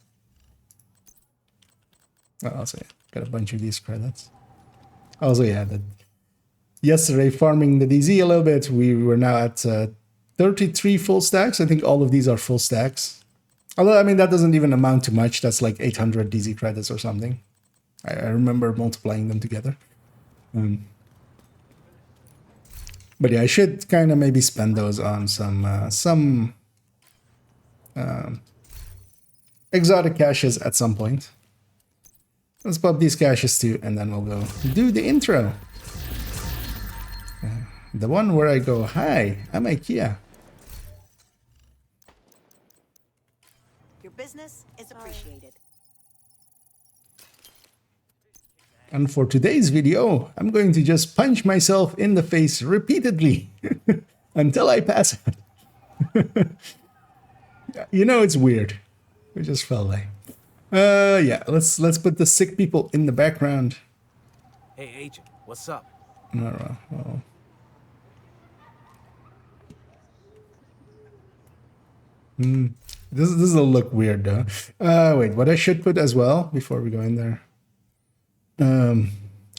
I'll say got a bunch of these credits. Also, yeah, yesterday farming the DZ a little bit. We were now at 33 full stacks. I think all of these are full stacks. Although, I mean, that doesn't even amount to much. That's like 800 DZ credits or something. I remember multiplying them together. But yeah, I should kind of maybe spend those on some exotic caches at some point. Let's pop these caches too, and then we'll go do the intro. The one where I go, hi, I'm IKEA. Your business is appreciated. And for today's video, I'm going to just punch myself in the face repeatedly until I pass out. You know it's weird. We just felt like. Yeah. Let's put the sick people in the background. Hey, Agent, what's up? No. Well. This will look weird though. Wait, what I should put as well before we go in there.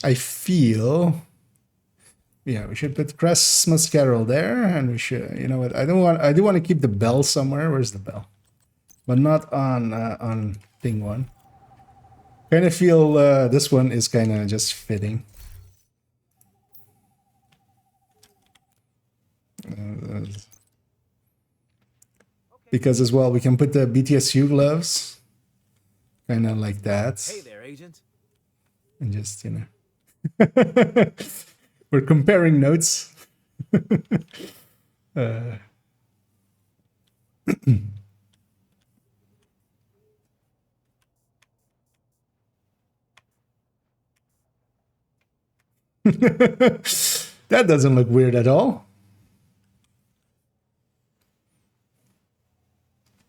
I feel. Yeah, we should put Christmas Carol there, and we should. You know what? I do want to keep the bell somewhere. Where's the bell? But not on thing one. Kind of feel this one is kind of just fitting. Because as well, we can put the BTSU gloves, kind of like that. Hey there, Agent. And just, you know, we're comparing notes. That doesn't look weird at all.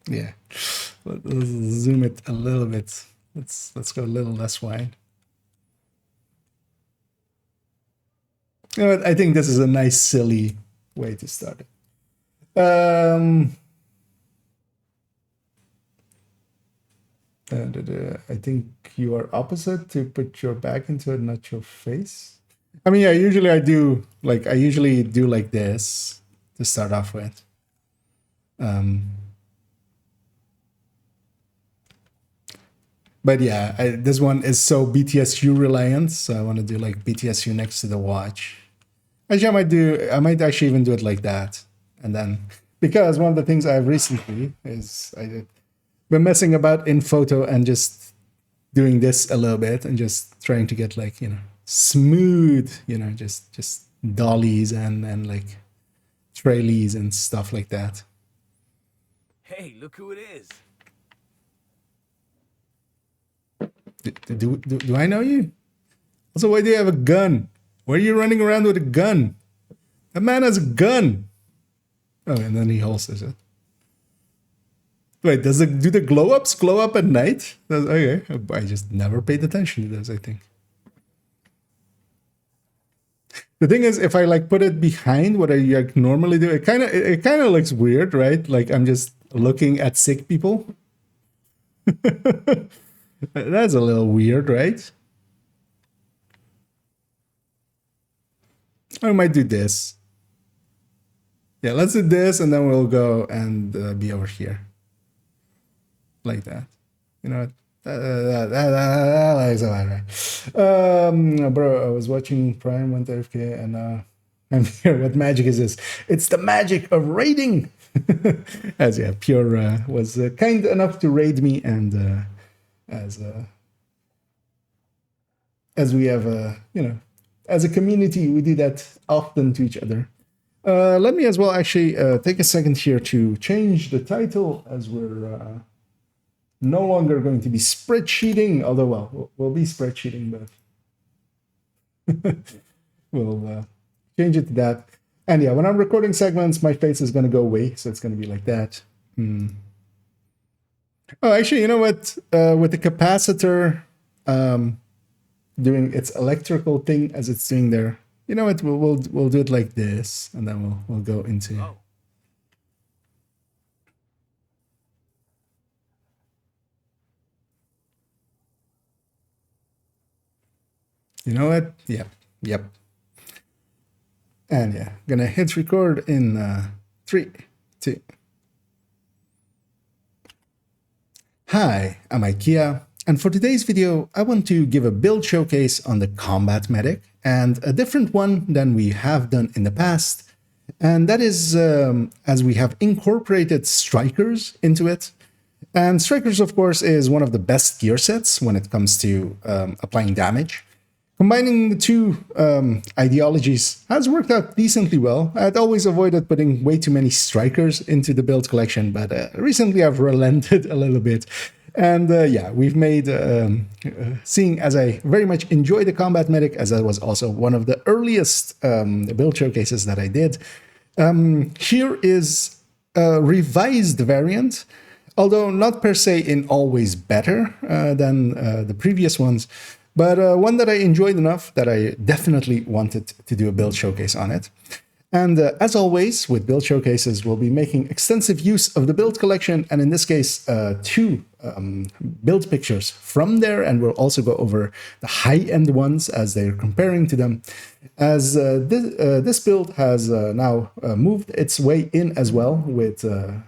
Yeah, let's zoom it a little bit. Let's go a little less wide. You know what? I think this is a nice, silly way to start it. I think you are opposite to put your back into it, not your face. I mean, yeah, usually I do like this to start off with. But yeah, this one is so BTSU reliant, so I want to do like BTSU next to the watch. Actually, I might actually even do it like that. And then, because one of the things I've recently is I've been messing about in photo and just doing this a little bit and just trying to get like, you know, smooth, you know, just dollies and like trailies and stuff like that. Hey, look who it is. Do I know you? Also, why do you have a gun? Why are you running around with a gun? That man has a gun. Oh, and then he holsters it. Wait, do the glow-ups glow up at night? Okay, I just never paid attention to those, I think. The thing is, if I like put it behind what I like normally do, it kind of looks weird, right? Like I'm just looking at sick people. That's a little weird, right? I might do this. Yeah, let's do this, and then we'll go and be over here. Like that. You know what? That is about right. Bro, I was watching Prime, went AFK, and I'm here. What magic is this? It's the magic of raiding! As yeah, Pure was kind enough to raid me, and as we have, you know, as a community, we do that often to each other. Let me as well actually take a second here to change the title, as we're no longer going to be spreadsheeting, although, well, we'll be spreadsheeting, but we'll change it to that. And yeah, when I'm recording segments, my face is going to go away, so it's going to be like that. Oh, actually, you know what? With the capacitor doing its electrical thing as it's doing there, you know what? We'll do it like this, and then we'll go into. Oh. You know what? Yep. And yeah, gonna hit record in 3, 2. Hi, I'm IKEA, and for today's video, I want to give a build showcase on the Combat Medic, and a different one than we have done in the past. And that is as we have incorporated Strikers into it. And Strikers, of course, is one of the best gear sets when it comes to applying damage. Combining the two ideologies has worked out decently well. I'd always avoided putting way too many Strikers into the build collection, but recently I've relented a little bit. And yeah, we've made, seeing as I very much enjoy the Combat Medic, as that was also one of the earliest build showcases that I did, here is a revised variant although not per se in always better than the previous ones, but one that I enjoyed enough that I definitely wanted to do a build showcase on it. And as always, with build showcases, we'll be making extensive use of the build collection, and in this case, two build pictures from there, and we'll also go over the high-end ones as they're comparing to them. As this build has now moved its way in as well with the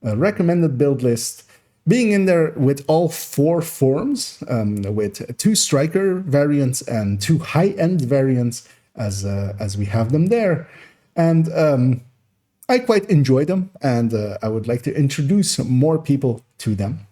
recommended build list being in there with all four forms, with two striker variants and two high-end variants, as we have them there. And I quite enjoy them, and I would like to introduce more people to them.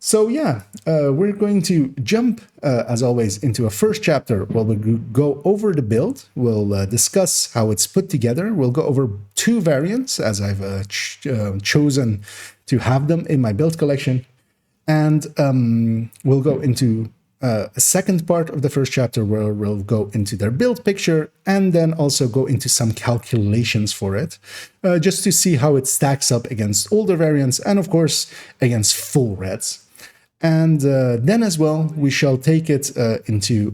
So yeah, we're going to jump, as always, into a first chapter where we'll go over the build. We'll discuss how it's put together. We'll go over two variants, as I've chosen to have them in my build collection. And we'll go into a second part of the first chapter where we'll go into their build picture and then also go into some calculations for it, just to see how it stacks up against older variants and, of course, against full reds. And then as well, we shall take it into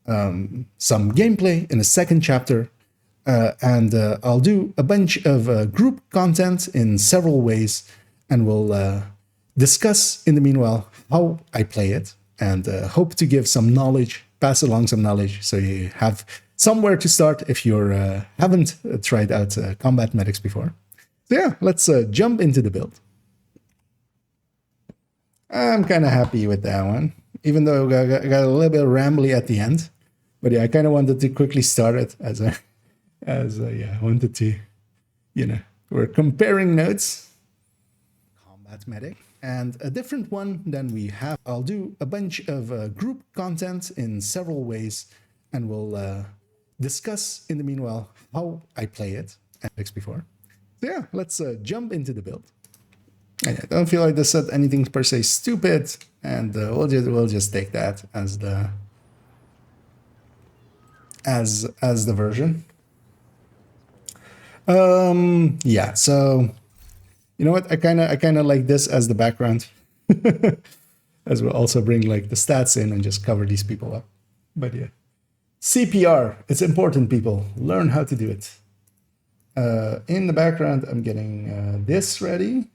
some gameplay in the second chapter. And I'll do a bunch of group content in several ways, and we'll discuss in the meanwhile how I play it, and hope to give some knowledge, pass along some knowledge, so you have somewhere to start if you haven't tried out combat medics before. So yeah, let's jump into the build. I'm kind of happy with that one, even though I got a little bit rambly at the end. But yeah, I kind of wanted to quickly start it as I wanted to, we're comparing notes. Combat medic. And a different one than we have. I'll do a bunch of group content in several ways, and we'll discuss in the meanwhile how I play it as before. So yeah, let's jump into the build. And I don't feel like this said anything per se stupid, and we'll just take that as the version. Yeah, so you know what? I kind of like this as the background, as we'll also bring like the stats in and just cover these people up. But yeah, CPR, it's important, people. Learn how to do it. In the background, I'm getting this ready.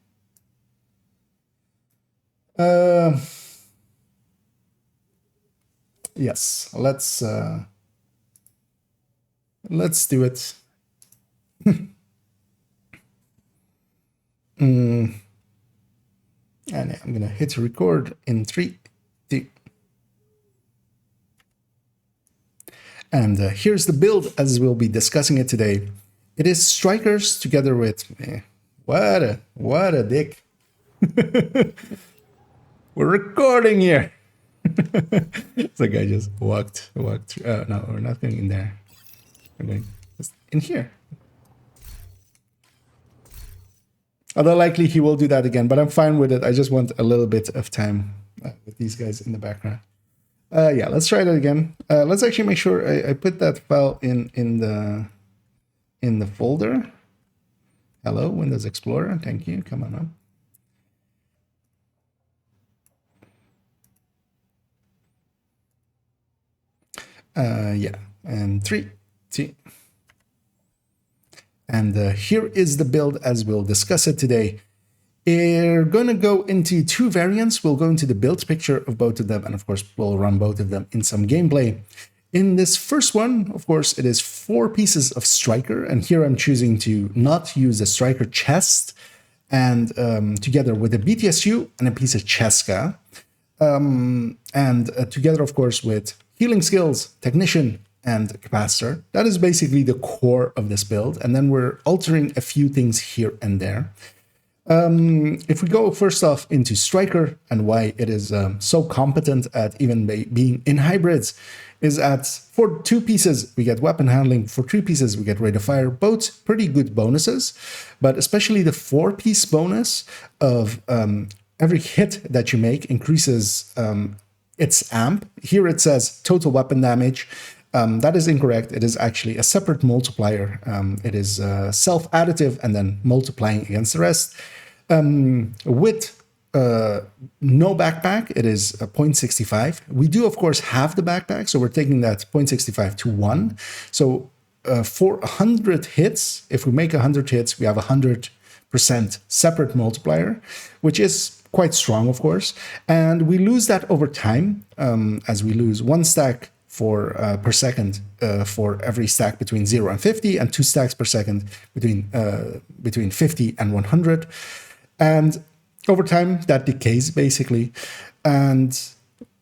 Yes, let's do it. And I'm gonna hit record in 3, 2. And here's the build as we'll be discussing it today. It is strikers together with what a dick. We're recording here. The guy just walked through. No, we're not going in there. We're going just in here. Although likely he will do that again, but I'm fine with it. I just want a little bit of time with these guys in the background. Yeah, let's try that again. Let's actually make sure I put that file in the folder. Hello, Windows Explorer. Thank you. Come on up. Yeah, and 3, 2. And here is the build as we'll discuss it today. We're going to go into two variants. We'll go into the build picture of both of them, and of course, we'll run both of them in some gameplay. In this first one, of course, it is 4 pieces of striker, and here I'm choosing to not use the striker chest, and together with a BTSU and a piece of Cheska, and together, of course, with healing skills, technician, and capacitor. That is basically the core of this build, and then we're altering a few things here and there. If we go first off into striker and why it is so competent at even being in hybrids, is at for 2 pieces we get weapon handling, for 3 pieces we get rate of fire, both pretty good bonuses, but especially the 4-piece bonus of every hit that you make increases its amp. Here it says total weapon damage. That is incorrect. It is actually a separate multiplier. It is self-additive and then multiplying against the rest. With no backpack, it is 0.65. We do, of course, have the backpack, so we're taking that 0.65 to 1. So for 100 hits, if we make 100 hits, we have 100% separate multiplier, which is quite strong, of course. And we lose that over time, as we lose 1 stack per second for every stack between 0 and 50, and 2 stacks per second between 50 and 100. And over time, that decays, basically. And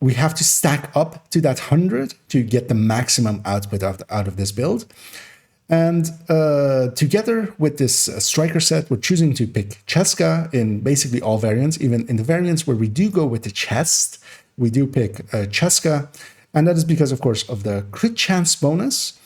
we have to stack up to that 100 to get the maximum output out of this build. And together with this striker set, we're choosing to pick Cheska in basically all variants. Even in the variants where we do go with the chest, we do pick Cheska. And that is because, of course, of the crit chance bonus.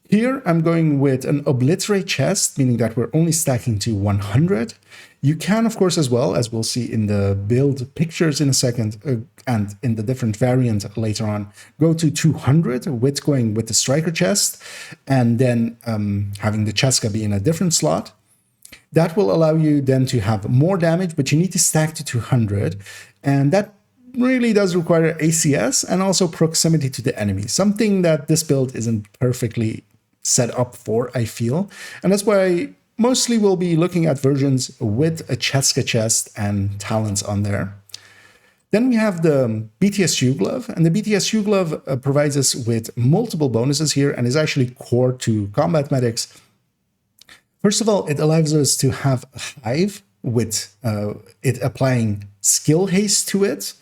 Here, I'm going with an obliterate chest, meaning that we're only stacking to 100. You can, of course, as well, as we'll see in the build pictures in a second, and in the different variant later on, go to 200 with going with the striker chest, and then having the Cheska be in a different slot. That will allow you then to have more damage, but you need to stack to 200, and that really does require ACS and also proximity to the enemy, something that this build isn't perfectly set up for, I feel. And that's why mostly we'll be looking at versions with a Cheska chest and talents on there. Then we have the BTSU glove, and the BTSU glove provides us with multiple bonuses here and is actually core to combat medics. First of all, it allows us to have a hive with it applying skill haste to it.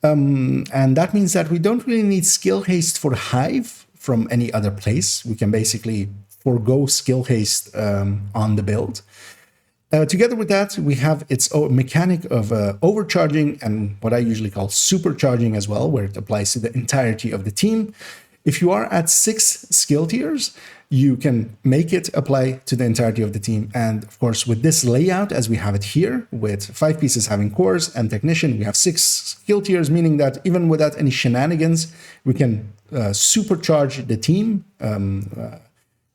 And that means that we don't really need skill haste for hive from any other place. We can basically forego skill haste on the build. Together with that, we have its own mechanic of overcharging and what I usually call supercharging as well, where it applies to the entirety of the team. If you are at 6 skill tiers, you can make it apply to the entirety of the team. And of course, with this layout, as we have it here, with 5 pieces having cores and technician, we have 6 skill tiers, meaning that even without any shenanigans, we can supercharge the team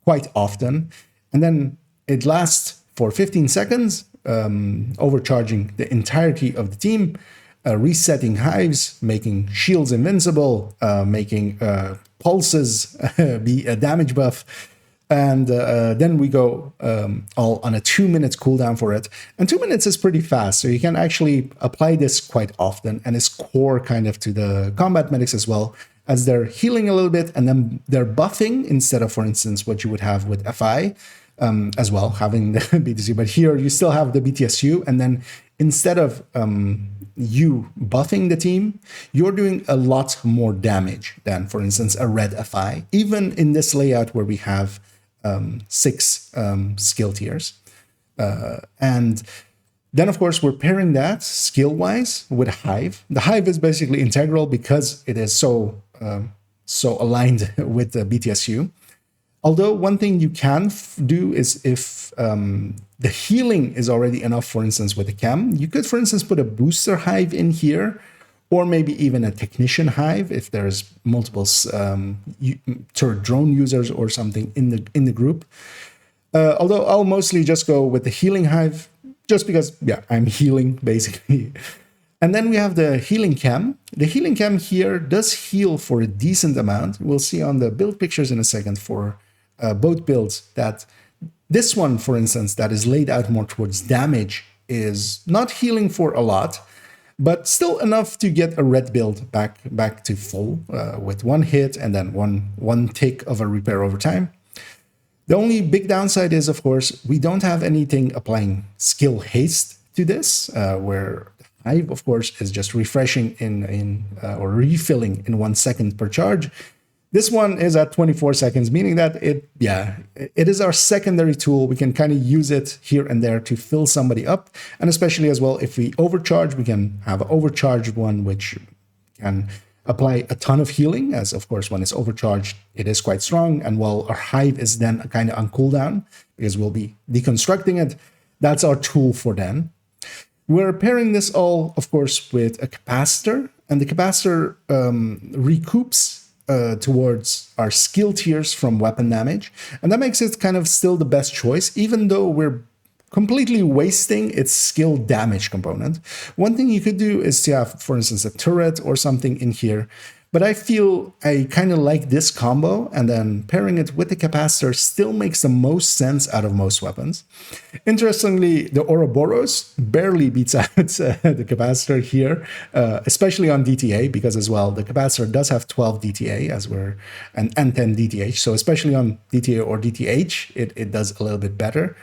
quite often. And then it lasts for 15 seconds, overcharging the entirety of the team, resetting hives, making shields invincible, making pulses be a damage buff. And then we go all on a 2-minute cooldown for it. And 2 minutes is pretty fast, so you can actually apply this quite often, and it's core kind of to the combat medics as well, as they're healing a little bit and then they're buffing instead of, for instance, what you would have with FI as well, having the BTSU. But here you still have the BTSU, and then instead of you buffing the team, you're doing a lot more damage than, for instance, a red FI, even in this layout where we have 6 skill tiers. And then, of course, we're pairing that skill-wise with Hive. The Hive is basically integral because it is so aligned with the BTSU. Although one thing you can do is if the healing is already enough, for instance, with the chem, you could, for instance, put a booster hive in here, or maybe even a technician hive if there's multiple turret drone users or something in the group. Although I'll mostly just go with the healing hive, just because, yeah, I'm healing basically. And then we have the healing chem. The healing chem here does heal for a decent amount. We'll see on the build pictures in a second for both builds that this one, for instance, that is laid out more towards damage is not healing for a lot, but still enough to get a red build back to full with 1 hit and then one tick of a repair over time. The only big downside is, of course, we don't have anything applying skill haste to this, where Hive, of course, is just refreshing or refilling in 1 second per charge. This one is at 24 seconds, meaning that it is our secondary tool. We can kind of use it here and there to fill somebody up. And especially as well, if we overcharge, we can have an overcharged one, which can apply a ton of healing, as of course, when it's overcharged, it is quite strong. And while our Hive is then kind of on cooldown, because we'll be deconstructing it, that's our tool for then. We're pairing this all, of course, with a capacitor, and the capacitor recoups towards our skill tiers from weapon damage, and that makes it kind of still the best choice, even though we're completely wasting its skill damage component. One thing you could do is to have, for instance, a turret or something in here, but I feel I kind of like this combo, and then pairing it with the capacitor still makes the most sense out of most weapons. Interestingly, the Ouroboros barely beats out the capacitor here, especially on DTA, because as well, the capacitor does have 12 DTA and 10 DTH, so especially on DTA or DTH, it does a little bit better.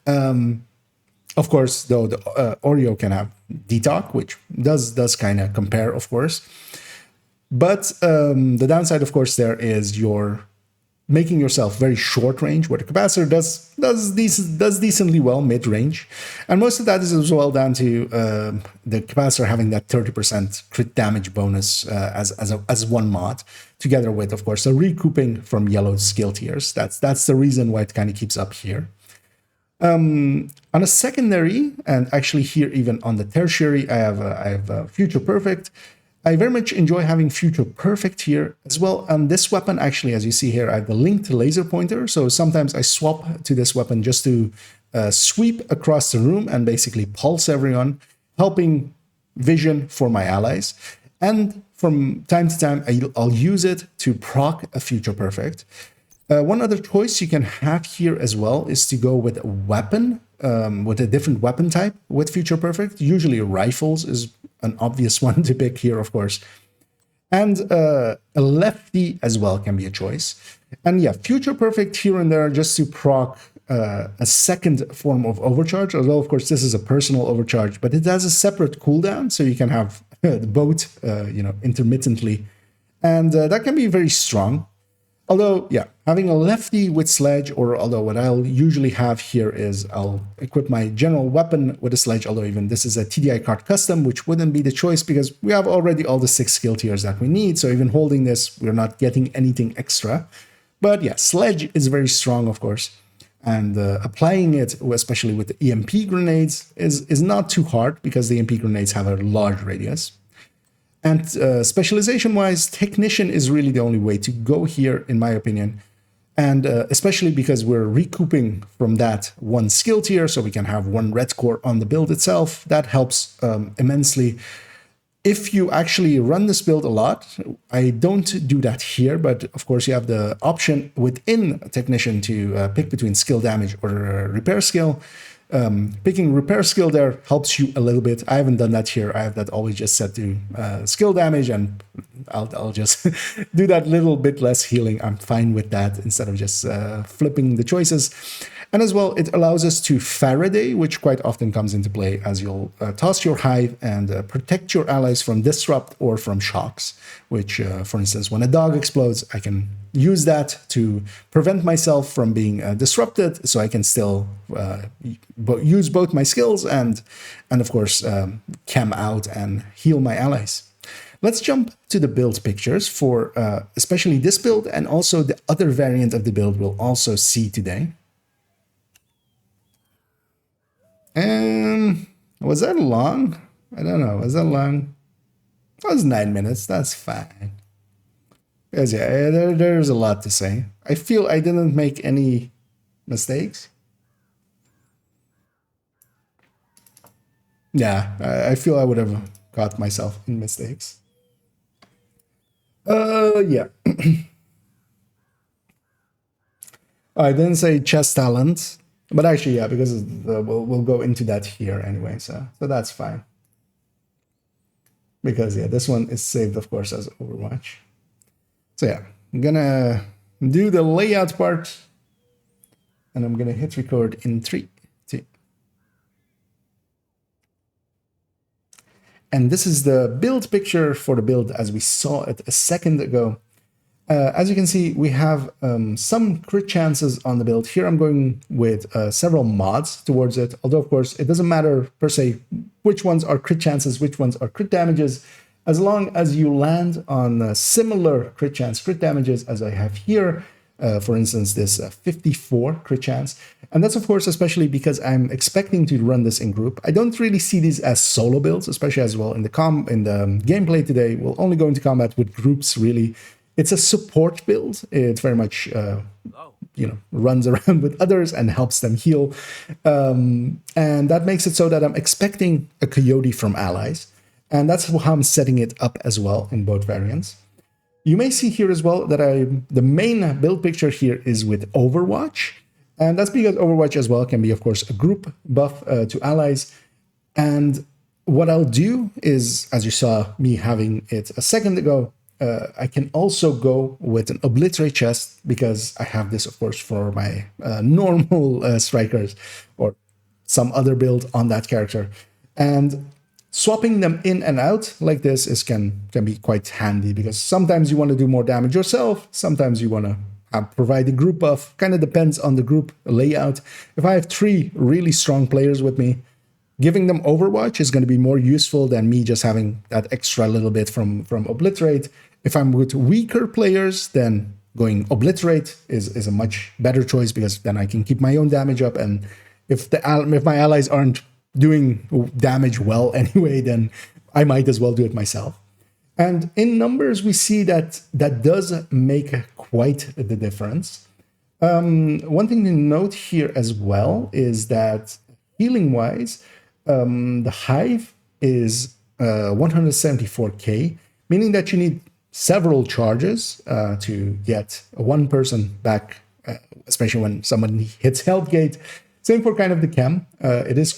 Of course, though, the Oreo can have DTOC, which does kind of compare, of course. But the downside, of course, there is you're making yourself very short range, where the capacitor does decently well mid range, and most of that is as well down to the capacitor having that 30% crit damage bonus as one mod, together with, of course, the recouping from yellow skill tiers. That's the reason why it kind of keeps up here. On a secondary, and actually here even on the tertiary, I have Future Perfect. I very much enjoy having Future Perfect here as well. On this weapon, actually, as you see here, I have the linked laser pointer. So sometimes I swap to this weapon just to sweep across the room and basically pulse everyone, helping vision for my allies. And from time to time, I'll use it to proc a Future Perfect. One other choice you can have here as well is to go with a weapon, with a different weapon type with Future Perfect. Usually rifles is an obvious one to pick here, of course. And a lefty as well can be a choice. And yeah, Future Perfect here and there just to proc a second form of overcharge, although of course this is a personal overcharge, but it has a separate cooldown, so you can have both, intermittently. And that can be very strong. Although, yeah, having a lefty with sledge, or although what I'll usually have here is I'll equip my general weapon with a sledge, although even this is a TDI card custom, which wouldn't be the choice because we have already all the 6 skill tiers that we need. So even holding this, we're not getting anything extra. But yeah, sledge is very strong, of course. And applying it, especially with the EMP grenades, is not too hard because the EMP grenades have a large radius. And specialization-wise, Technician is really the only way to go here, in my opinion. And especially because we're recouping from that one skill tier, so we can have one red core on the build itself. That helps immensely. If you actually run this build a lot, I don't do that here, but of course you have the option within Technician to pick between skill damage or repair skill. Picking repair skill there helps you a little bit. I haven't done that here. I have that always just set to skill damage, and I'll just do that little bit less healing. I'm fine with that instead of just flipping the choices. And as well, it allows us to Faraday, which quite often comes into play as you'll toss your hive and protect your allies from disrupt or from shocks, which, for instance, when a dog explodes, I can use that to prevent myself from being disrupted, so I can still use both my skills and of course, cam out and heal my allies. Let's jump to the build pictures for especially this build, and also the other variant of the build we'll also see today. Was that long? I don't know. Was that long? That was 9 minutes. That's fine. Because yeah, there's a lot to say. I feel I didn't make any mistakes. Yeah, I feel I would have caught myself in mistakes. Yeah. I didn't say chess talent. But actually, yeah, because we'll go into that here anyway, so that's fine. Because, yeah, this one is saved, of course, as Overwatch. So, yeah, I'm gonna do the layout part, and I'm gonna hit record in 3, 2. And this is the build picture for the build as we saw it a second ago. As you can see, we have some crit chances on the build. Here I'm going with several mods towards it, although of course it doesn't matter per se which ones are crit chances, which ones are crit damages, as long as you land on similar crit chance, crit damages as I have here. For instance, this 54 crit chance. And that's of course especially because I'm expecting to run this in group. I don't really see these as solo builds, especially as well in the gameplay today. We'll only go into combat with groups really. It's a support build. It's very much runs around with others and helps them heal, and that makes it so that I'm expecting a coyote from allies, and that's how I'm setting it up as well in both variants. You may see here as well that the main build picture here is with Overwatch, and that's because Overwatch as well can be, of course, a group buff to allies. And what I'll do is, as you saw me having it a second ago, I can also go with an Obliterate chest, because I have this, of course, for my normal strikers or some other build on that character. And swapping them in and out like this can be quite handy, because sometimes you want to do more damage yourself, sometimes you want to provide a group buff. Kind of depends on the group layout. If I have 3 really strong players with me, giving them Overwatch is going to be more useful than me just having that extra little bit from Obliterate. If I'm with weaker players, then going Obliterate is a much better choice, because then I can keep my own damage up. And if my allies aren't doing damage well anyway, then I might as well do it myself. And in numbers, we see that does make quite the difference. One thing to note here as well is that healing-wise, the Hive is 174k, meaning that you need several charges to get one person back, especially when someone hits Health Gate. Same for kind of the Chem. It is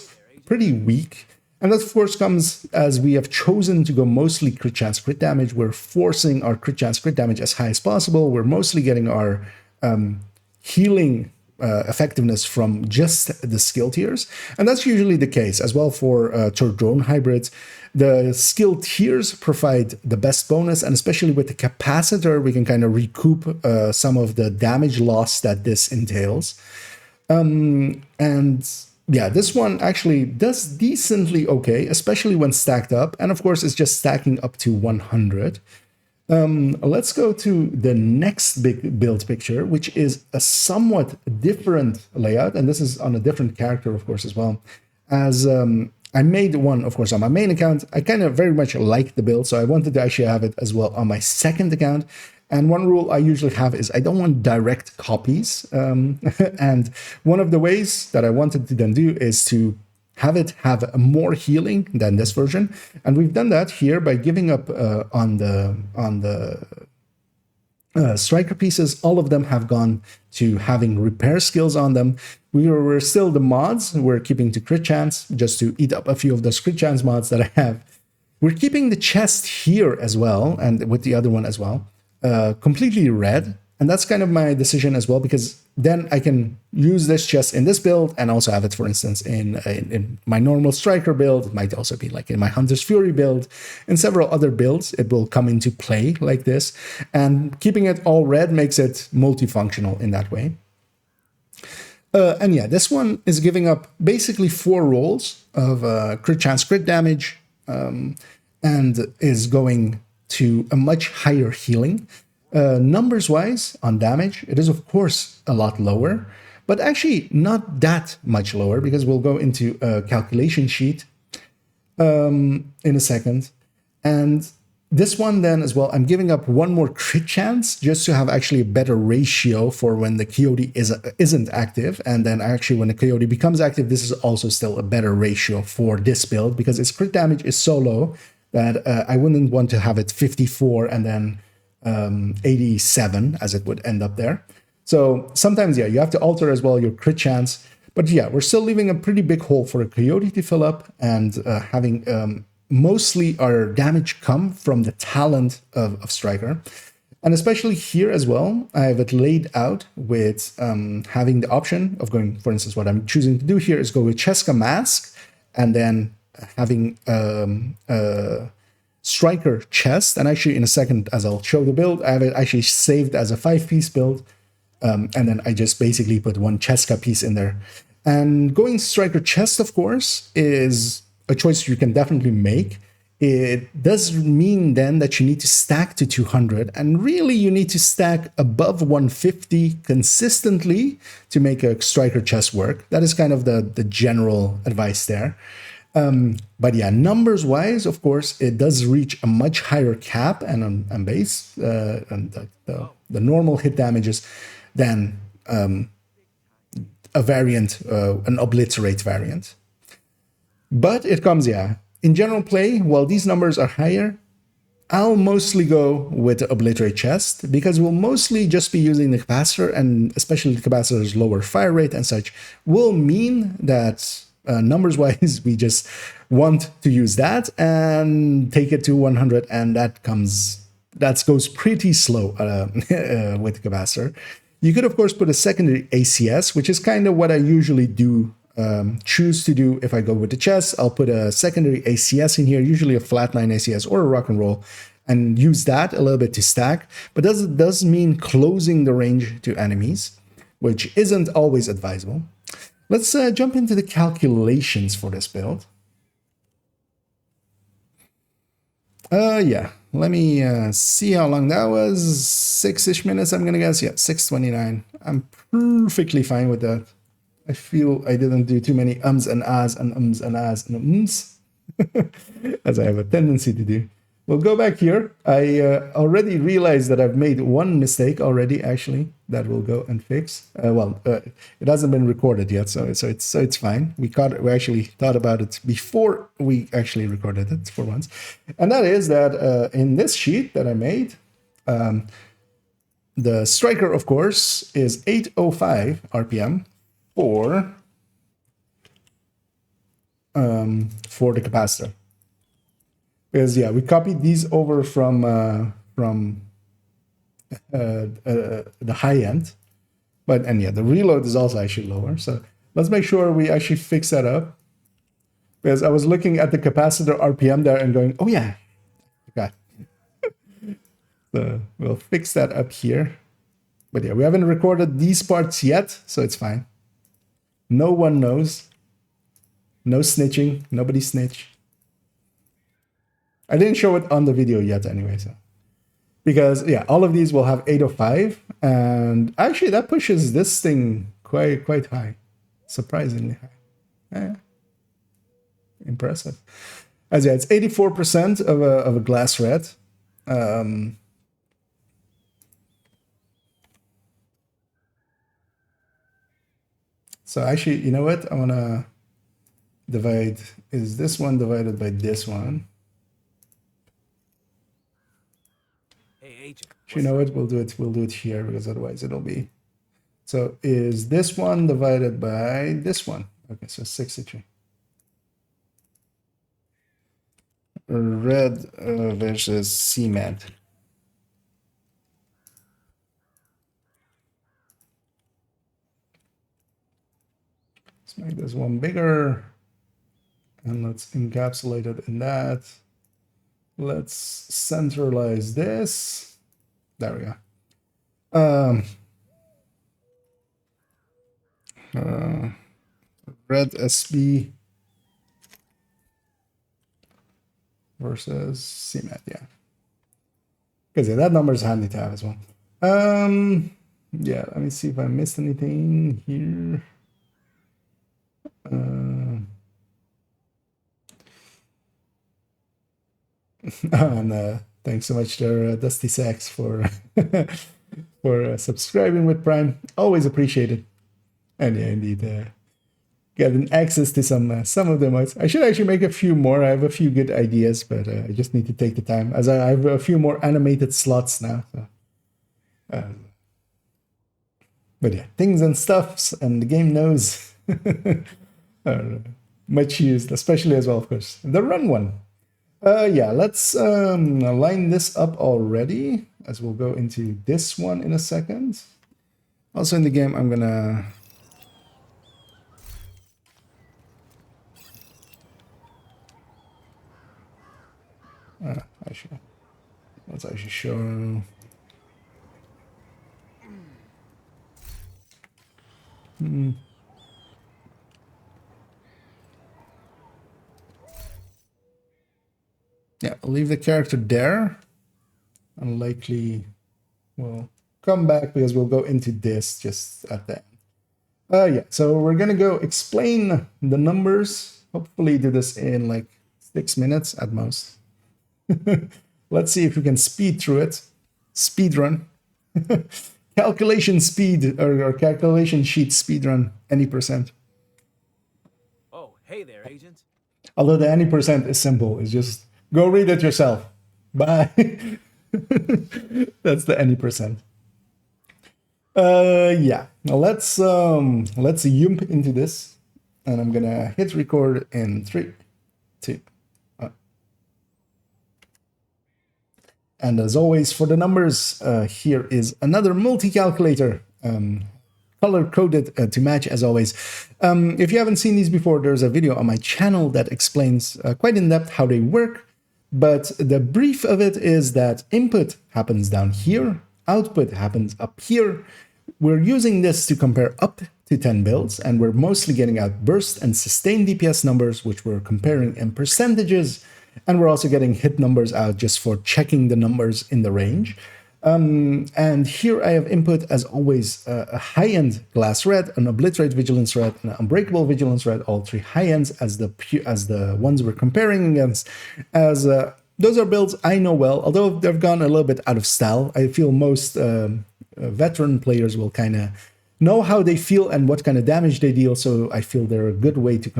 pretty weak. And that, of course, comes as we have chosen to go mostly crit chance, crit damage. We're forcing our crit chance, crit damage as high as possible. We're mostly getting our healing effectiveness from just the skill tiers. And that's usually the case as well for drone hybrids. The skill tiers provide the best bonus, and especially with the capacitor, we can kind of recoup some of the damage loss that this entails. And yeah, this one actually does decently okay, especially when stacked up. And of course, it's just stacking up to 100. Let's go to the next big build picture, which is a somewhat different layout. And this is on a different character, of course, as well. As I made one, of course, on my main account. I kind of very much like the build, so I wanted to actually have it as well on my second account. And one rule I usually have is I don't want direct copies. And one of the ways that I wanted to then do is to have it have more healing than this version. And we've done that here by giving up on the striker pieces. All of them have gone to having repair skills on them. We're still the mods. We're keeping to crit chance just to eat up a few of those crit chance mods that I have. We're keeping the chest here as well, and with the other one as well, completely red. And that's kind of my decision as well, because then I can use this chest in this build and also have it, for instance, in my normal striker build. It might also be like in my Hunter's Fury build. In several other builds, it will come into play like this. And keeping it all red makes it multifunctional in that way. And yeah, this one is giving up basically 4 rolls of crit chance, crit damage, and is going to a much higher healing. Numbers-wise, on damage, it is, of course, a lot lower, but actually not that much lower, because we'll go into a calculation sheet in a second. And this one then as well, I'm giving up 1 more crit chance just to have actually a better ratio for when the Coyote isn't active. And then actually when the Coyote becomes active, this is also still a better ratio for this build, because its crit damage is so low that I wouldn't want to have it 54 and then 87 as it would end up there. So sometimes, yeah, you have to alter as well your crit chance. But yeah, we're still leaving a pretty big hole for a Coyote to fill up, and having mostly our damage come from the talent of Striker. And especially here as well, I have it laid out with having the option of going, for instance, what I'm choosing to do here is go with Cheska Mask, and then having Striker chest. And actually in a second, as I'll show the build, I have it actually saved as a 5-piece build. And then I just basically put 1 Cheska piece in there. And going Striker chest, of course, is a choice you can definitely make. It does mean then that you need to stack to 200, and really you need to stack above 150 consistently to make a Striker chest work. That is kind of the general advice there. But yeah, numbers wise, of course, it does reach a much higher cap and base and the normal hit damages than a variant, an obliterate variant. But it comes, yeah. In general play, while these numbers are higher, I'll mostly go with the obliterate chest because we'll mostly just be using the capacitor, and especially the capacitor's lower fire rate and such will mean that numbers wise we just want to use that and take it to 100, and that goes pretty slow with the capacitor. You could of course put a secondary ACS, which is kind of what I usually do. Choose to do if I go with the chest. I'll put a secondary ACS in here, usually a flatline ACS or a rock and roll, and use that a little bit to stack. But that does mean closing the range to enemies, which isn't always advisable. Let's jump into the calculations for this build. Yeah, let me see how long that was. 6-ish minutes, I'm gonna guess. Yeah, 6:29. I'm perfectly fine with that. I feel I didn't do too many ums and ahs and ums and ahs and ums, as I have a tendency to do. We'll go back here. I already realized that I've made one mistake already, actually, that we'll go and fix. It hasn't been recorded yet, so it's fine. We actually thought about it before we actually recorded it for once. And that is that in this sheet that I made, the striker, of course, is 805 RPM for the capacitor. Because yeah, we copied these over from the high end, and yeah, the reload is also actually lower. So let's make sure we actually fix that up. Because I was looking at the capacitor RPM there and going, oh yeah, okay. So we'll fix that up here. But yeah, we haven't recorded these parts yet, so it's fine. No one knows. No snitching. Nobody snitch. I didn't show it on the video yet anyway, so. Because, yeah, all of these will have 805, and actually that pushes this thing quite high. Surprisingly high. Yeah. Impressive. As yeah, it's 84% of a glass red. So actually, you know what? I want to divide, is this one divided by this one? Hey, Agent. You know what? We'll do it here because otherwise it'll be. So is this one divided by this one? Okay, so 63. Red versus cement. Let's make this one bigger. And let's encapsulate it in that. Let's centralize this. There we go. Red SB versus cement, yeah. Because yeah, that number is handy to have as well. Yeah, let me see if I missed anything here. And thanks so much to Dusty Sachs for subscribing with Prime. Always appreciated. And yeah, indeed, getting access to some of the mods. I should actually make a few more. I have a few good ideas, but I just need to take the time, as I have a few more animated slots now. So. But yeah, things and stuffs, and the game knows are much used, especially as well, of course. The run one. Yeah, let's line this up already, as we'll go into this one in a second. Also in the game, I'm gonna... let's actually show... Yeah, I'll leave the character there. Unlikely we'll come back because we'll go into this just at the end. Yeah, so we're gonna go explain the numbers hopefully do this in like 6 minutes at most. Let's see if we can speed through it. Speed run. Calculation speed or calculation sheet speed run any percent. Oh, hey there, Agent. Although the any percent is simple. It's just go read it yourself. Bye. That's the any percent. Yeah. Now let's jump into this, and I'm gonna hit record in 3, 2. And as always, for the numbers, here is another multi-calculator, color-coded to match as always. If you haven't seen these before, there's a video on my channel that explains quite in depth how they work. But the brief of it is that input happens down here, output happens up here. We're using this to compare up to 10 builds, and we're mostly getting out burst and sustained DPS numbers, which we're comparing in percentages. And we're also getting hit numbers out just for checking the numbers in the range. And here I have input, as always, a high-end glass red, an obliterate vigilance red, and an unbreakable vigilance red, all 3 high ends as the ones we're comparing against. As those are builds I know well, although they've gone a little bit out of style. I feel most veteran players will kind of know how they feel and what kind of damage they deal, so I feel they're a good way to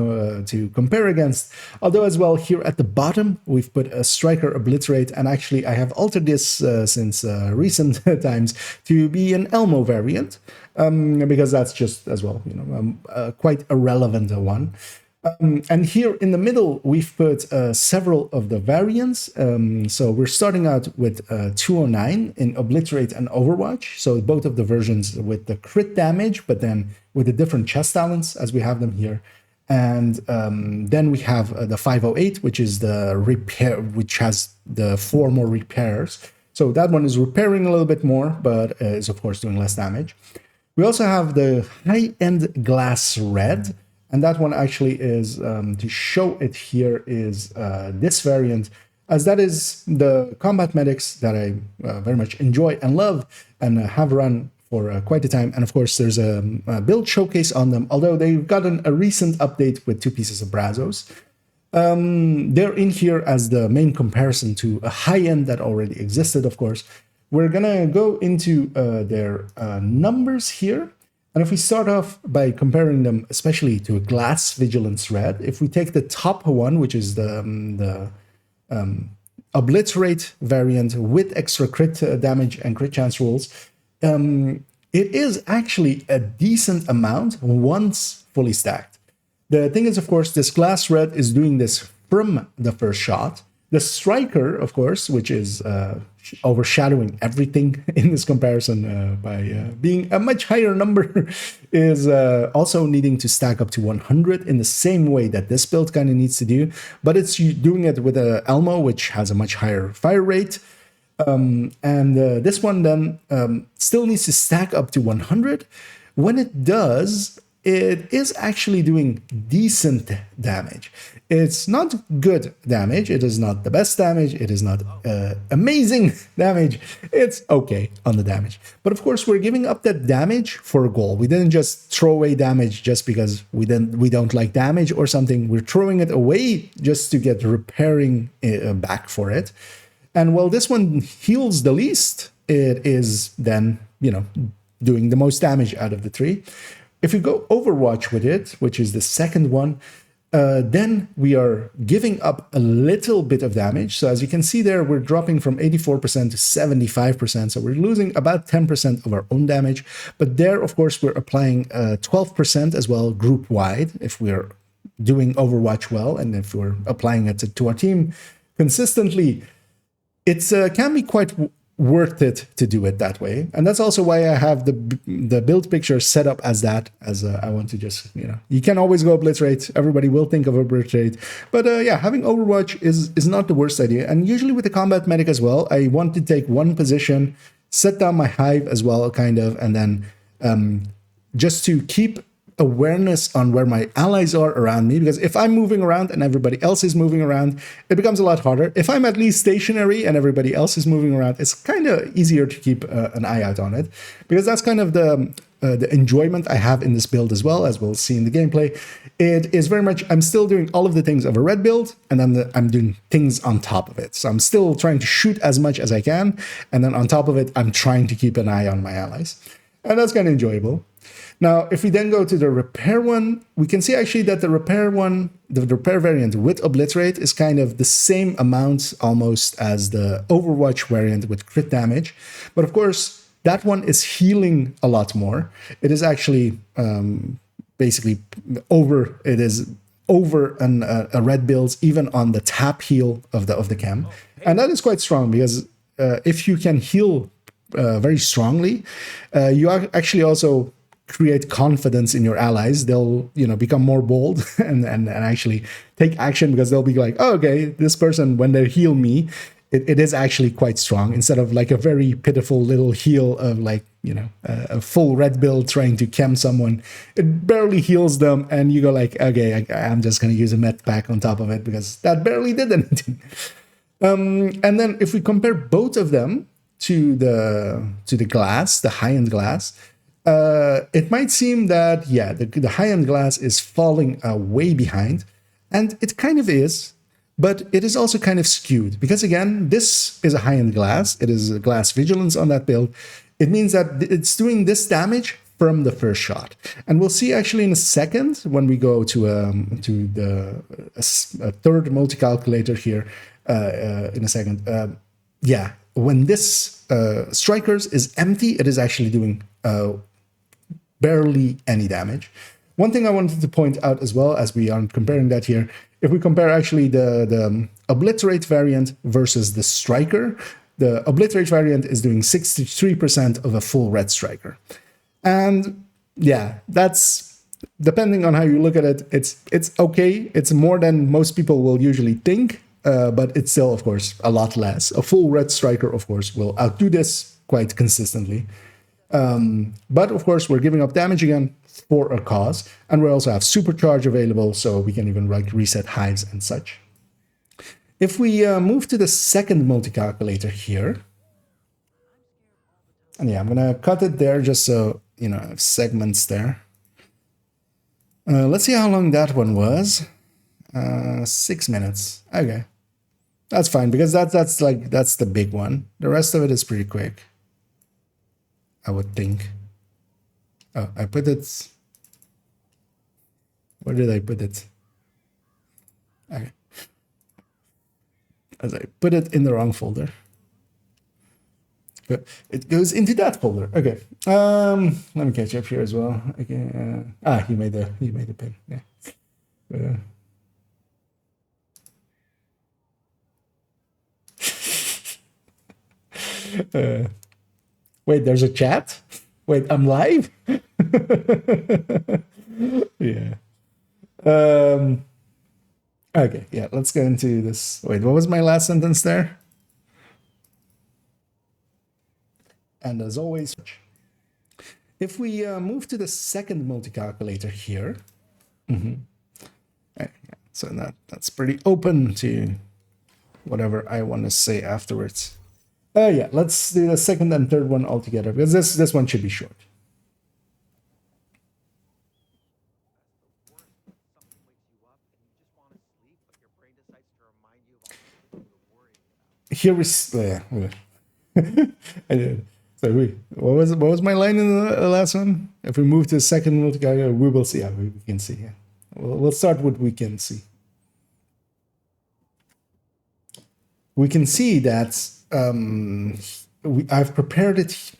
compare against. Although as well, here at the bottom, we've put a striker obliterate, and actually I have altered this since recent times to be an Elmo variant, because that's just as well, quite a relevant one. And here in the middle, we've put several of the variants. So we're starting out with 209 in Obliterate and Overwatch. So both of the versions with the crit damage, but then with the different chest talents as we have them here. And then we have the 508, which is the repair, which has the 4 more repairs. So that one is repairing a little bit more, but is of course doing less damage. We also have the high-end glass red. And that one actually is, to show it here, is this variant, as that is the combat medics that I very much enjoy and love and have run for quite a time. And of course, there's a build showcase on them, although they've gotten a recent update with 2 pieces of Brazos. They're in here as the main comparison to a high-end that already existed, of course. We're going to go into their numbers here. And if we start off by comparing them, especially to a glass vigilance red, if we take the top one, which is the obliterate variant with extra crit damage and crit chance rules, it is actually a decent amount once fully stacked. The thing is, of course, this glass red is doing this from the first shot. The striker, of course, which is overshadowing everything in this comparison by being a much higher number, is also needing to stack up to 100 in the same way that this build kind of needs to do. But it's doing it with a Elmo, which has a much higher fire rate. And this one then still needs to stack up to 100. When it does, it is actually doing decent damage. It's not good damage. It is not the best damage. It is not amazing damage. It's okay on the damage. But of course, we're giving up that damage for a goal. We didn't just throw away damage just because we don't like damage or something. We're throwing it away just to get repairing back for it. And while this one heals the least, it is then, doing the most damage out of the 3. If we go Overwatch with it, which is the second one, then we are giving up a little bit of damage. So as you can see there, we're dropping from 84% to 75%. So we're losing about 10% of our own damage. But there, of course, we're applying 12% as well group-wide if we're doing Overwatch well. And if we're applying it to our team consistently, it can be quite worth it to do it that way. And that's also why I have the build picture set up as that, as I want to just, you can always go obliterate. Everybody will think of obliterate. But yeah, having Overwatch is not the worst idea. And usually with the combat medic as well, I want to take one position, set down my hive as well, kind of, and then just to keep awareness on where my allies are around me, because if I'm moving around and everybody else is moving around, it becomes a lot harder. If I'm at least stationary and everybody else is moving around, it's kind of easier to keep an eye out on it, because that's kind of the the enjoyment I have in this build as well, as we'll see in the gameplay. It is very much, I'm still doing all of the things of a red build, and then I'm doing things on top of it. So I'm still trying to shoot as much as I can, and then on top of it, I'm trying to keep an eye on my allies. And that's kind of enjoyable. Now, if we then go to the repair one, we can see actually that the repair one, the repair variant with obliterate is kind of the same amount almost as the Overwatch variant with crit damage. But of course, that one is healing a lot more. It is actually basically over, it is over a red build, even on the tap heal of the chem. And that is quite strong because if you can heal very strongly, you actually also create confidence in your allies. They'll, become more bold and actually take action because they'll be like, oh, okay, this person, when they heal me, it is actually quite strong instead of like a very pitiful little heal of like, a full red build trying to chem someone. It barely heals them and you go like, okay, I'm just going to use a med pack on top of it because that barely did anything. And then if we compare both of them to the glass, the high-end glass, it might seem that, the high-end glass is falling way behind, and it kind of is, but it is also kind of skewed, because again, this is a high-end glass, it is a glass vigilance on that build. It means that it's doing this damage from the first shot. And we'll see actually in a second when we go to a third multi-calculator here in a second. When this strikers is empty, it is actually doing barely any damage. One thing I wanted to point out as well, as we are comparing that here, if we compare actually the obliterate variant versus the striker, the obliterate variant is doing 63% of a full red striker. And that's, depending on how you look at it, it's okay. It's more than most people will usually think, but it's still, of course, a lot less. A full red striker, of course, will outdo this quite consistently. But of course, we're giving up damage again for a cause, and we also have supercharge available, so we can even like reset hives and such. If we move to the second multi-calculator here, and I'm gonna cut it there just so I have segments there. Let's see how long that one was. 6 minutes. Okay, that's fine because that's the big one. The rest of it is pretty quick, I would think. Oh, I put it. Where did I put it? Okay. As I put it in the wrong folder. But it goes into that folder. Okay. Let me catch up here as well. Okay. You made the pin. Yeah. Wait, there's a chat? Wait, I'm live? Yeah. Okay, let's go into this. Wait, what was my last sentence there? And as always, if we move to the second multi-calculator here, so that's pretty open to whatever I want to say afterwards. Let's do the second and third one all together, because this one should be short. Here we what was my line in the last one? If we move to the second multi-calculator, we will see. We can see. Yeah, we'll start with we can see. We can see that I've prepared it.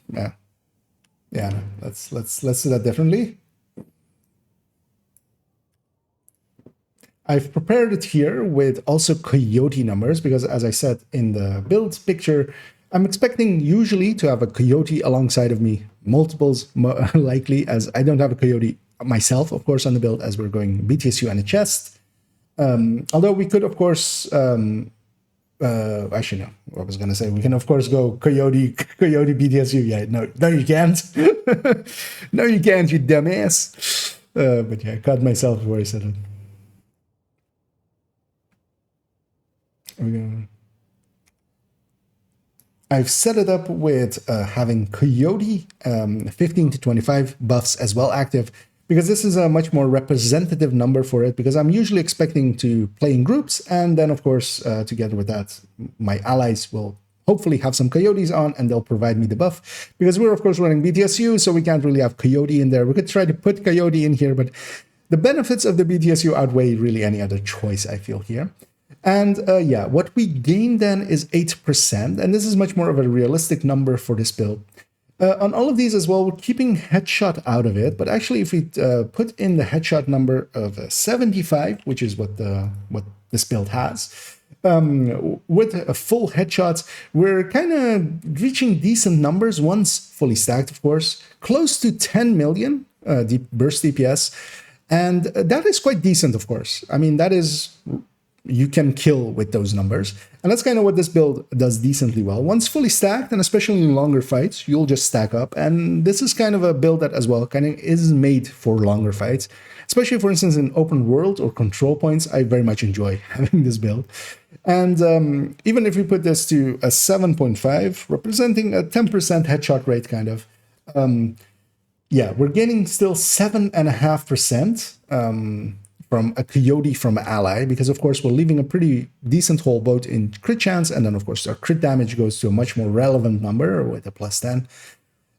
Let's do that differently. I've prepared it here with also coyote numbers because, as I said in the build picture, I'm expecting usually to have a coyote alongside of me, multiples likely, as I don't have a coyote myself, of course, on the build as we're going BTSU and a chest. Although we could, of course, actually, no, I was going to say, we can, of course, go coyote BTSU. Yeah, no, you can't. No, you can't, you dumbass. But I caught myself before I said it. I've set it up with having Coyote 15 to 25 buffs as well active, because this is a much more representative number for it, because I'm usually expecting to play in groups, and then of course together with that my allies will hopefully have some Coyotes on and they'll provide me the buff, because we're of course running BTSU, so we can't really have Coyote in there. We could try to put Coyote in here, but the benefits of the BTSU outweigh really any other choice, I feel, here. And yeah, what we gain then is 8%, and this is much more of a realistic number for this build. On all of these as well, we're keeping headshot out of it, but actually if we put in the headshot number of 75, which is what this build has, with full headshots, we're kind of reaching decent numbers once fully stacked, of course, close to 10 million burst DPS, and that is quite decent, of course. I mean, that is... you can kill with those numbers. And that's kind of what this build does decently well. Once fully stacked, and especially in longer fights, you'll just stack up. And this is kind of a build that as well kind of is made for longer fights. Especially, for instance, in open world or control points, I very much enjoy having this build. And even if we put this to a 7.5, representing a 10% headshot rate kind of, yeah, we're getting still 7.5%. From a Coyote from an ally, because of course we're leaving a pretty decent hole both in crit chance, and then of course our crit damage goes to a much more relevant number with a +10.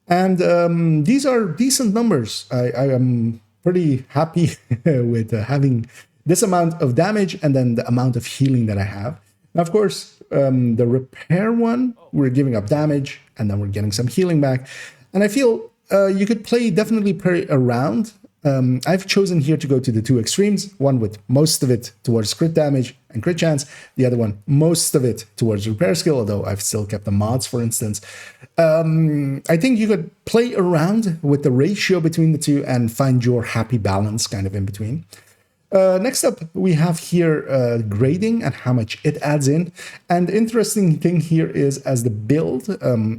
And these are decent numbers. I am pretty happy with having this amount of damage and then the amount of healing that I have. Now, of course, the repair one, we're giving up damage and then we're getting some healing back. And I feel you could definitely play around. I've chosen here to go to the two extremes, one with most of it towards crit damage and crit chance, the other one, most of it towards repair skill, although I've still kept the mods, for instance. I think you could play around with the ratio between the two and find your happy balance kind of in between. Next up, we have here grading and how much it adds in. And the interesting thing here is, as the build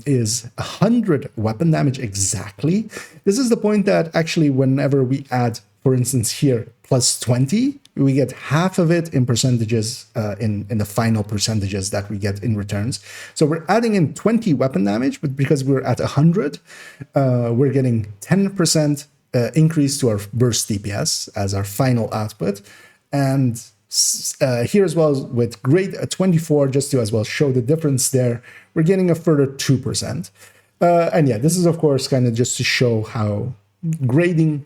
is 100 weapon damage exactly, this is the point that actually whenever we add, for instance here, +20, we get half of it in percentages, in the final percentages that we get in returns. So we're adding in 20 weapon damage, but because we're at 100, we're getting 10% increase to our burst DPS as our final output. And here as well with grade 24, just to as well show the difference there, we're getting a further 2%. And yeah, this is of course kind of just to show how grading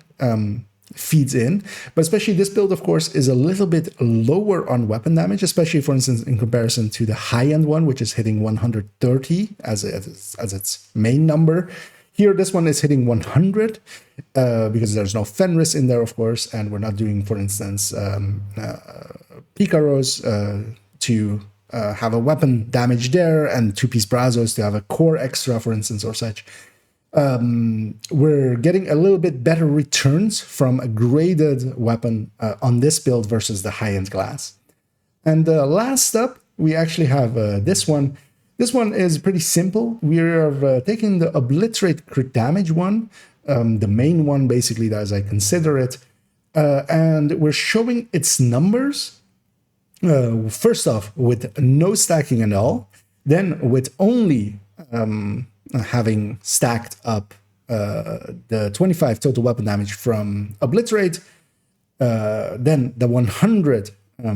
feeds in, but especially this build of course is a little bit lower on weapon damage, especially for instance in comparison to the high-end one, which is hitting 130 as its main number. Here, this one is hitting 100 because there's no Fenris in there, of course, and we're not doing, for instance, Picaros to have a weapon damage there, and two-piece Brazos to have a core extra, for instance, or such. We're getting a little bit better returns from a graded weapon on this build versus the high-end glass. And last up, we actually have this one. This one is pretty simple. We're taking the obliterate crit damage one, the main one basically as I consider it, and we're showing its numbers first off with no stacking at all, then with only having stacked up the 25 total weapon damage from obliterate, then the 100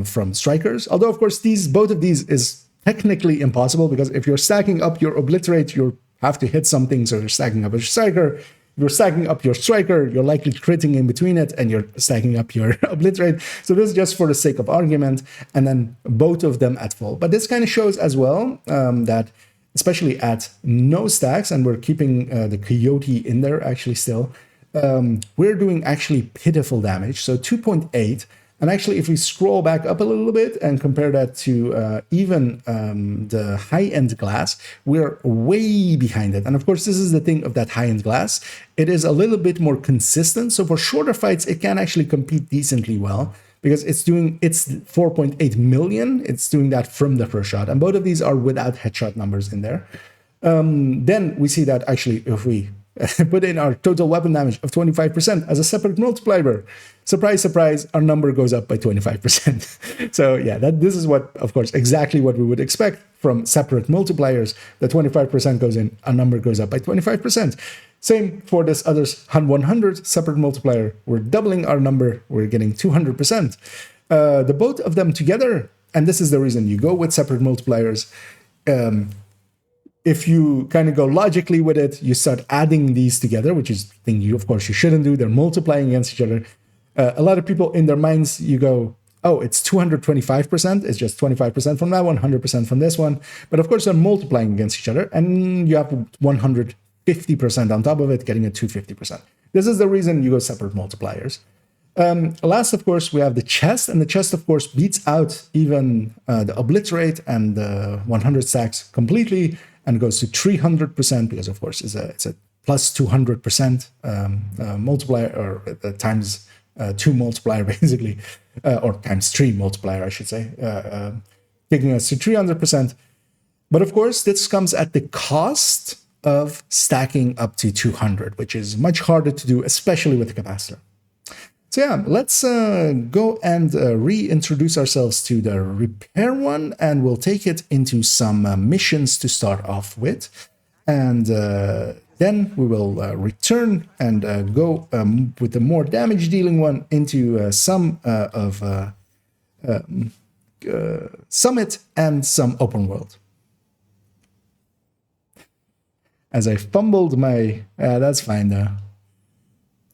from strikers. Although of course both of these is technically impossible, because if you're stacking up your obliterate, you have to hit something, so you're stacking up your striker. If you're stacking up your striker, you're likely critting in between it, and you're stacking up your obliterate. So this is just for the sake of argument, and then both of them at full. But this kind of shows as well that, especially at no stacks, and we're keeping the Coyote in there actually still, we're doing actually pitiful damage, so 2.8. And actually, if we scroll back up a little bit and compare that to even the high-end glass, we're way behind it. And of course, this is the thing of that high-end glass. It is a little bit more consistent. So for shorter fights, it can actually compete decently well, because it's 4.8 million. It's doing that from the first shot. And both of these are without headshot numbers in there. Then we see that actually, if we put in our total weapon damage of 25% as a separate multiplier, surprise, surprise, our number goes up by 25%. So yeah, this is what, of course, exactly what we would expect from separate multipliers, the 25% goes in, a number goes up by 25%. Same for this other 100 separate multiplier. We're doubling our number, we're getting 200%. The both of them together, and this is the reason you go with separate multipliers. If you kind of go logically with it, you start adding these together, which is the thing you, of course, you shouldn't do. They're multiplying against each other. A lot of people in their minds, you go, oh, it's 225%. It's just 25% from that one, 100% from this one. But of course, they're multiplying against each other, and you have 150% on top of it, getting a 250%. This is the reason you go separate multipliers. Last, of course, we have the chest, and the chest, of course, beats out even the obliterate and the 100 stacks completely, and goes to 300% because, of course, it's a plus 200% multiplier, or times 2 multiplier, basically, or times 3 multiplier, I should say, taking us to 300%. But of course, this comes at the cost of stacking up to 200, which is much harder to do, especially with the capacitor. So yeah, let's go and reintroduce ourselves to the repair one, and we'll take it into some missions to start off with. And then we will return and go with the more damage dealing one into some of Summit and some open world. As I fumbled my... that's fine though.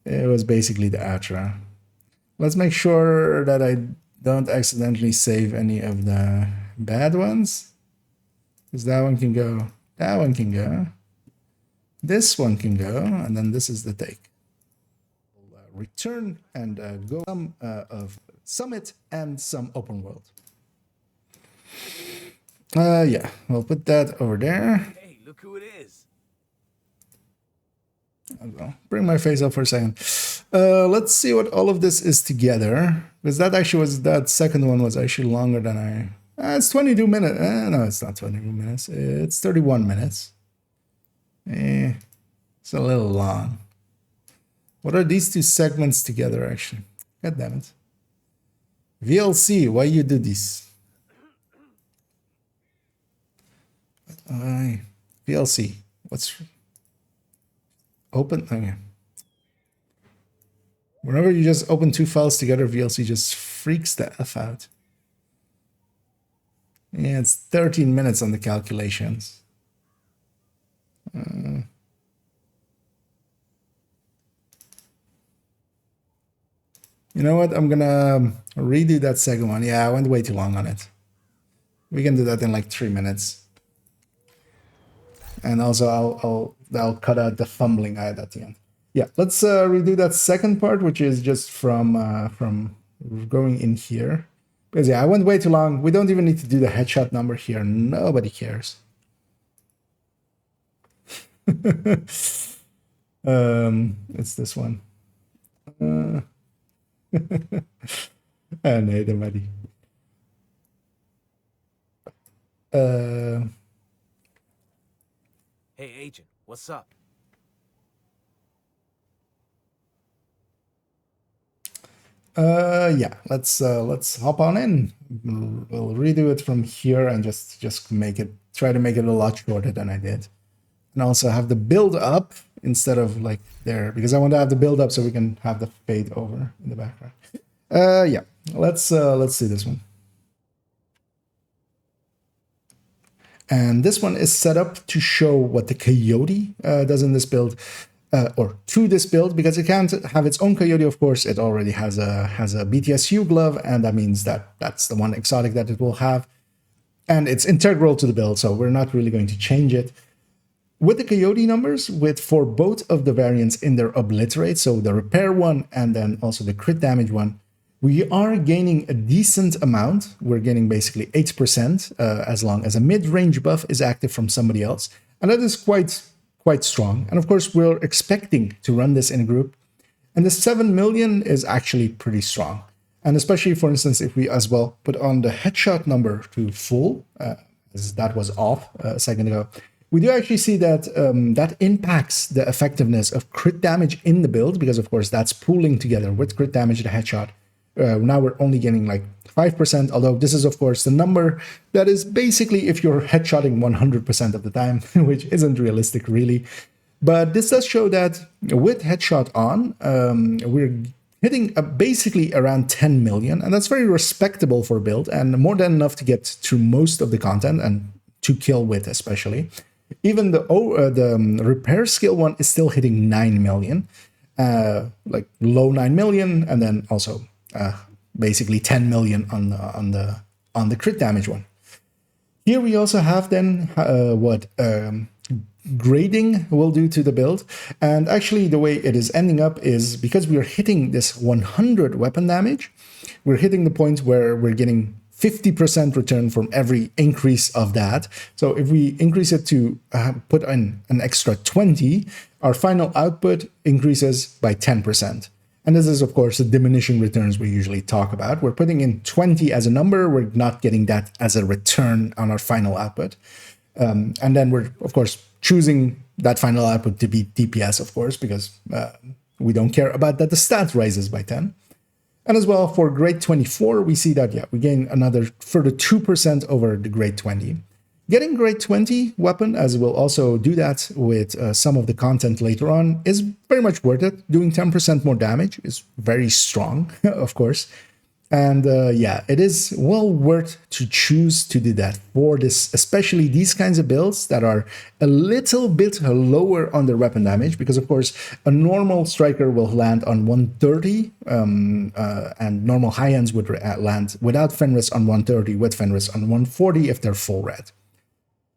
It was basically the outro. Let's make sure that I don't accidentally save any of the bad ones. Because that one can go. That one can go. This one can go. And then this is the take. We'll return and go some of Summit and some open world. Yeah, we'll put that over there. Hey, look who it is. I'll bring my face up for a second. Let's see what all of this is together. Because that actually was, that second one was actually longer than I... it's 22 minutes. No, it's not 22 minutes. It's 31 minutes. It's a little long. What are these two segments together, actually? God damn it. VLC, why you do this? VLC, what's... Open, okay. Whenever you just open two files together, VLC just freaks the F out. Yeah, it's 13 minutes on the calculations. You know what? I'm gonna redo that second one. Yeah, I went way too long on it. We can do that in like 3 minutes. And also, I'll cut out the fumbling I had at the end. Yeah, let's redo that second part, which is just from going in here. Because yeah, I went way too long. We don't even need to do the headshot number here. Nobody cares. It's this one. Nee, dat maar die. Hey, Agent, what's up? Yeah, let's hop on in. We'll redo it from here and just make it, try to make it a lot shorter than I did. And also have the build up instead of like there, because I want to have the build up so we can have the fade over in the background. Yeah, let's do this one. And this one is set up to show what the Coyote does in this build, or to this build, because it can't have its own Coyote, of course. It already has a BTSU glove, and that means that that's the one exotic that it will have. And it's integral to the build, so we're not really going to change it. With the Coyote numbers, for both of the variants in their obliterate, so the repair one and then also the crit damage one, we are gaining a decent amount. We're gaining basically 8% as long as a mid-range buff is active from somebody else. And that is quite strong. And of course, we're expecting to run this in a group. And the 7 million is actually pretty strong. And especially, for instance, if we as well put on the headshot number to full, as that was off a second ago, we do actually see that that impacts the effectiveness of crit damage in the build, because of course that's pooling together with crit damage, the headshot. Now we're only getting like 5%, although this is, of course, the number that is basically if you're headshotting 100% of the time, which isn't realistic, really. But this does show that with headshot on, we're hitting basically around 10 million, and that's very respectable for a build, and more than enough to get through most of the content and to kill with, especially. Even the repair skill one is still hitting 9 million, like low 9 million, and then also basically 10 million on the crit damage one. Here we also have then what grading will do to the build, and actually the way it is ending up is because we are hitting this 100 weapon damage, we're hitting the point where we're getting 50% return from every increase of that. So if we increase it to put in an extra 20, our final output increases by 10%. And this is, of course, the diminishing returns we usually talk about. We're putting in 20 as a number. We're not getting that as a return on our final output. And then we're, of course, choosing that final output to be DPS, of course, because we don't care about that the stat rises by 10. And as well, for grade 24, we see that, yeah, we gain another further 2% over the grade 20. Getting grade 20 weapon, as we'll also do that with some of the content later on, is very much worth it. Doing 10% more damage is very strong, of course. And yeah, it is well worth to choose to do that for this, especially these kinds of builds that are a little bit lower on their weapon damage, because of course a normal striker will land on 130 and normal high ends would land without Fenris on 130, with Fenris on 140 if they're full red.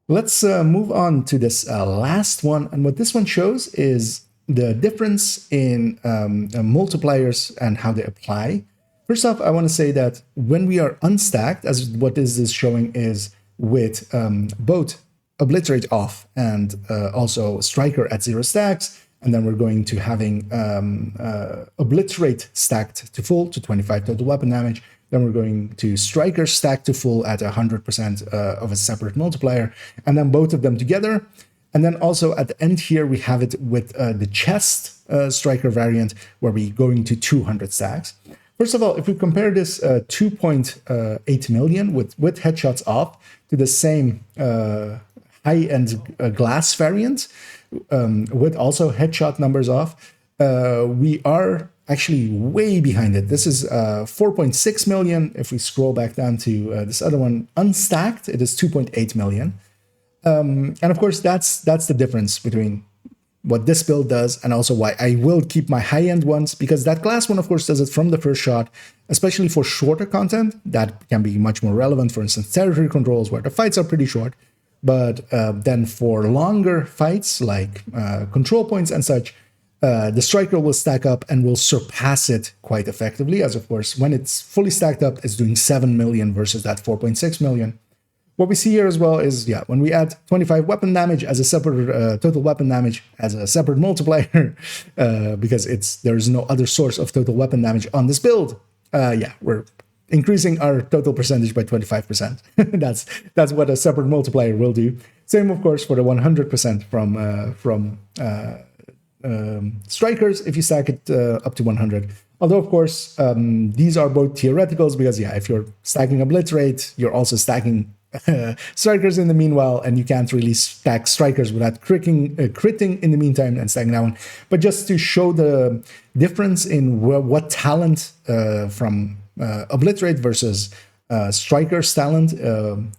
Let's move on to this last one, and what this one shows is the difference in multipliers and how they apply. First off, I want to say that when we are unstacked, as what this is showing is with both Obliterate off and also Striker at 0 stacks, and then we're going to having Obliterate stacked to full to 25 total weapon damage, then we're going to Striker stacked to full at 100% of a separate multiplier, and then both of them together. And then also at the end here, we have it with the chest Striker variant, where we're going to 200 stacks. First of all, if we compare this 2.8 million with headshots off to the same high-end glass variant with also headshot numbers off, we are actually way behind it. This is 4.6 million. If we scroll back down to this other one, unstacked, it is 2.8 million. And of course, that's the difference between what this build does, and also why I will keep my high-end ones, because that glass one, of course, does it from the first shot, especially for shorter content. That can be much more relevant, for instance, territory controls, where the fights are pretty short. But then for longer fights, like control points and such, the Striker will stack up and will surpass it quite effectively, as of course, when it's fully stacked up, it's doing 7 million versus that 4.6 million. What we see here as well is, yeah, when we add 25 weapon damage as a separate total weapon damage as a separate multiplier, because there is no other source of total weapon damage on this build, yeah, we're increasing our total percentage by 25%. that's what a separate multiplier will do. Same, of course, for the 100% from Strikers if you stack it up to 100. Although, of course, these are both theoreticals, because, yeah, if you're stacking Obliterate, you're also stacking Strikers in the meanwhile, and you can't really stack Strikers without critting in the meantime and stacking that one. But just to show the difference in what talent from Obliterate versus Strikers talent,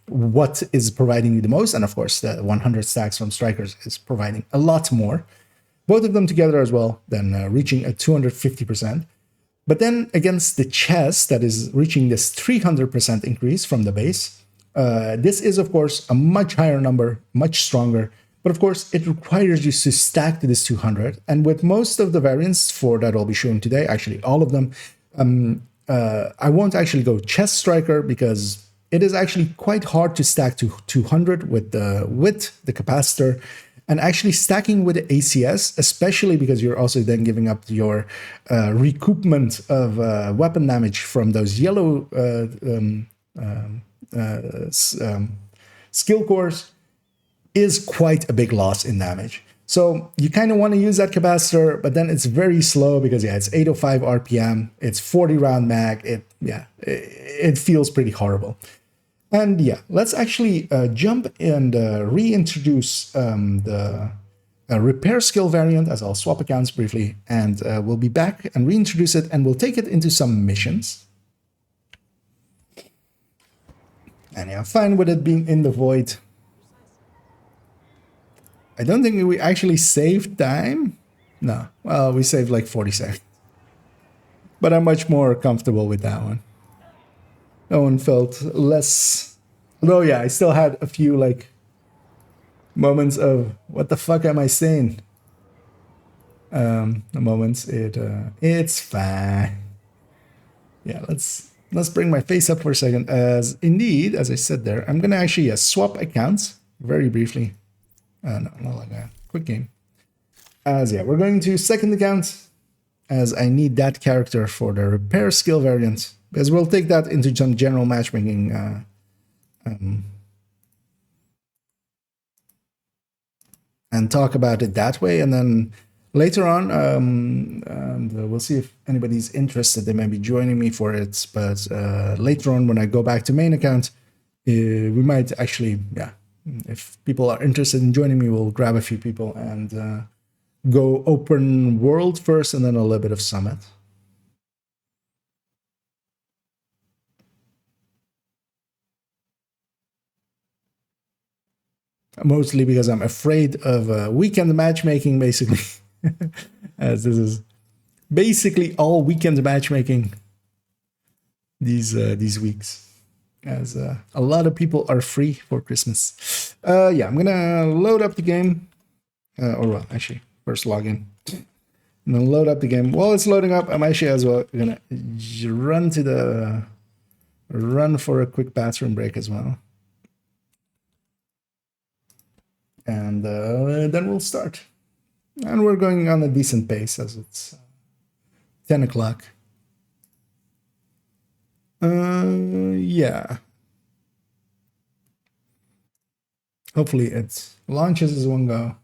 what is providing you the most, and of course the 100 stacks from Strikers is providing a lot more. Both of them together as well, then reaching a 250%. But then against the chest, that is reaching this 300% increase from the base. This is, of course, a much higher number, much stronger, but of course it requires you to stack to this 200. And with most of the variants for that I'll be showing today, actually all of them, I won't actually go chest Striker, because it is actually quite hard to stack to 200 with the capacitor, and actually stacking with the ACS, especially because you're also then giving up your recoupment of weapon damage from those yellow skill cores, is quite a big loss in damage. So you kind of want to use that capacitor, but then it's very slow because yeah, it's 805 RPM, it's 40 round mag. It feels pretty horrible. And yeah, let's actually jump and reintroduce the repair skill variant, as I'll swap accounts briefly, and we'll be back and reintroduce it, and we'll take it into some missions. And yeah, I'm fine with it being in the void. I don't think we actually saved time. No, well, we saved like 40 seconds. But I'm much more comfortable with that one. That one felt less... Although, yeah, I still had a few, like, moments of, what the fuck am I saying? The moments, it's fine. Yeah, let's bring my face up for a second. As indeed, as I said there, I'm gonna actually swap accounts very briefly. No, not like that. Quick game. As yeah, we're going to second account, as I need that character for the repair skill variant, because we'll take that into some general matchmaking. And talk about it that way, and then later on, we'll see if anybody's interested. They may be joining me for it, but later on, when I go back to main account, we might actually, yeah, if people are interested in joining me, we'll grab a few people and go open world first, and then a little bit of summit. Mostly because I'm afraid of weekend matchmaking, basically. As this is basically all weekend matchmaking these weeks. As a lot of people are free for Christmas. Yeah, I'm gonna load up the game. Or well, actually, first log in. And then load up the game. While it's loading up, I'm actually as well gonna run for a quick bathroom break as well. And then we'll start. And we're going on a decent pace as it's 10 o'clock. Yeah. Hopefully it launches as one go.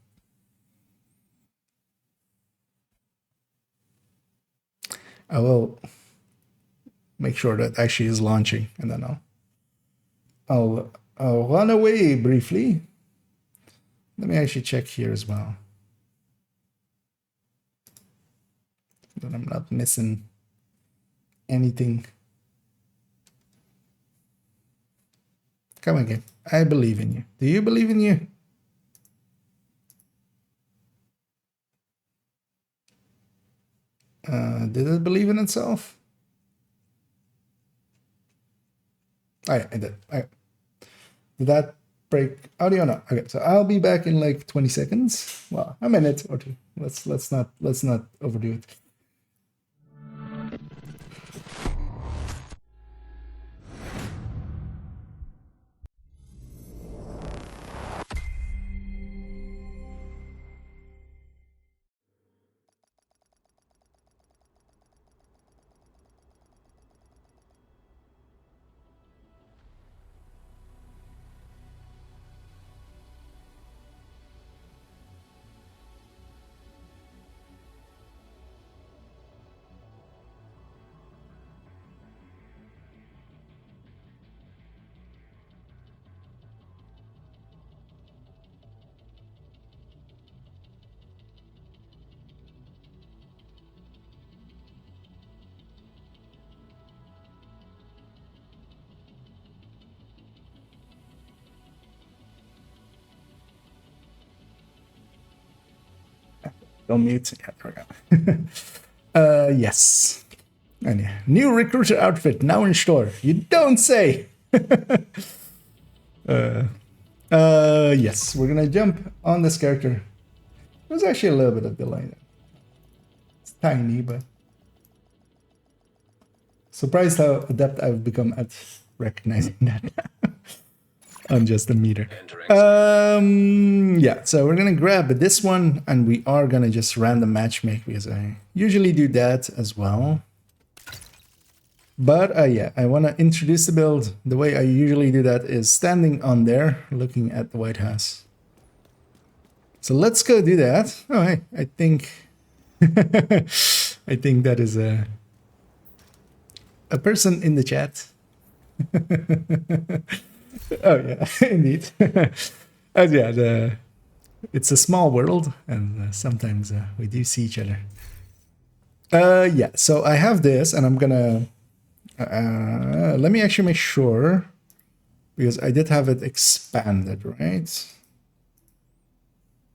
I will make sure that actually is launching, and then I'll run away briefly. Let me actually check here as well, that I'm not missing anything. Come on, game. I believe in you. Do you believe in you? Did it believe in itself? Oh, yeah, I did. Okay. Did that break audio? No. Okay, so I'll be back in like 20 seconds. Well, a minute or two. Let's not overdo it. Don't mute. Yeah, there we go. Yes. And yeah, new recruiter outfit now in store. You don't say. Yes, we're gonna jump on this character. There's actually a little bit of delay there. It's tiny, but surprised how adept I've become at recognizing that. On just a meter. Yeah, so we're gonna grab this one, and we are gonna just random matchmake, because I usually do that as well. But yeah, I want to introduce the build. The way I usually do that is standing on there, looking at the White House. So let's go do that. Oh, hey, I think I think that is a person in the chat. Oh yeah, indeed. Yeah, it's a small world, and sometimes we do see each other. Yeah, so I have this, and I'm gonna let me actually make sure, because I did have it expanded, right?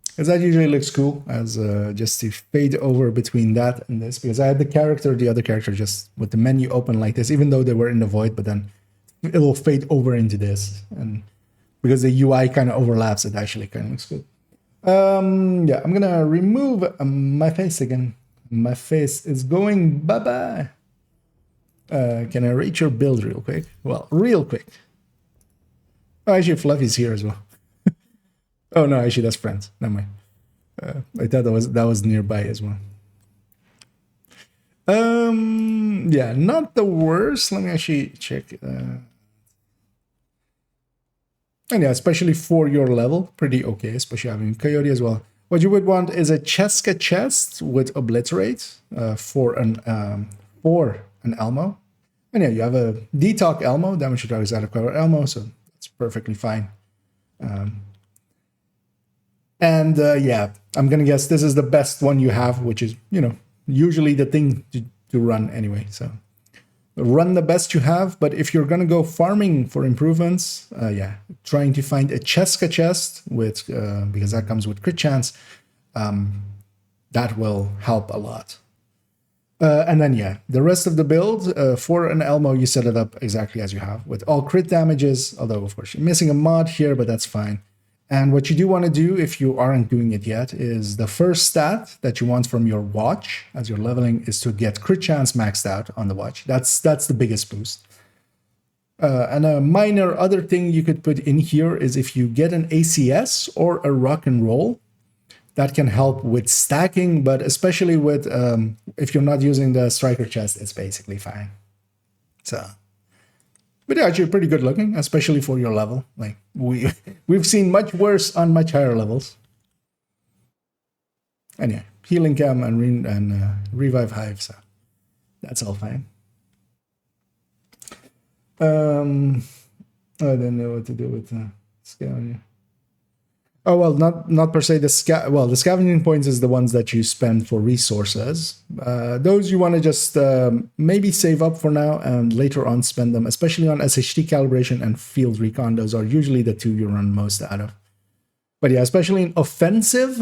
Because that usually looks cool, as just to fade over between that and this, because I had the other character just with the menu open like this, even though they were in the void, but then it'll fade over into this, and because the UI kind of overlaps, it actually kind of looks good. Yeah, I'm gonna remove my face again. My face is going bye-bye. Can I rate your build real quick? Well, real quick. Oh, actually, Fluffy's here as well. Oh no, actually that's friends. Never mind. I thought that was nearby as well. Yeah, not the worst. Let me actually check. And yeah, especially for your level, pretty okay. Especially having Coyote as well. What you would want is a Cheska chest with Obliterate for an Elmo. And yeah, you have a Detox Elmo, damage to targets out of cover Elmo, so that's perfectly fine. Yeah, I'm gonna guess this is the best one you have, which is, you know, usually the thing to run anyway. So run the best you have, but if you're gonna go farming for improvements, yeah, trying to find a Cheska chest with because that comes with crit chance, that will help a lot. And then yeah, the rest of the build for an Elmo, you set it up exactly as you have with all crit damages. Although of course you're missing a mod here, but that's fine. And what you do want to do, if you aren't doing it yet, is the first stat that you want from your watch as you're leveling is to get crit chance maxed out on the watch. That's the biggest boost. And a minor other thing you could put in here is if you get an ACS or a rock and roll, that can help with stacking, but especially with if you're not using the striker chest, it's basically fine. So. But yeah, actually pretty good looking, especially for your level. Like we've seen much worse on much higher levels. And yeah, healing cam and revive hive, so that's all fine. I don't know what to do with scavenger. Oh well, not per se the scavenging points is the ones that you spend for resources. Those you want to just maybe save up for now and later on spend them, especially on SHT calibration and field recon. Those are usually the two you run most out of. But yeah, especially in offensive,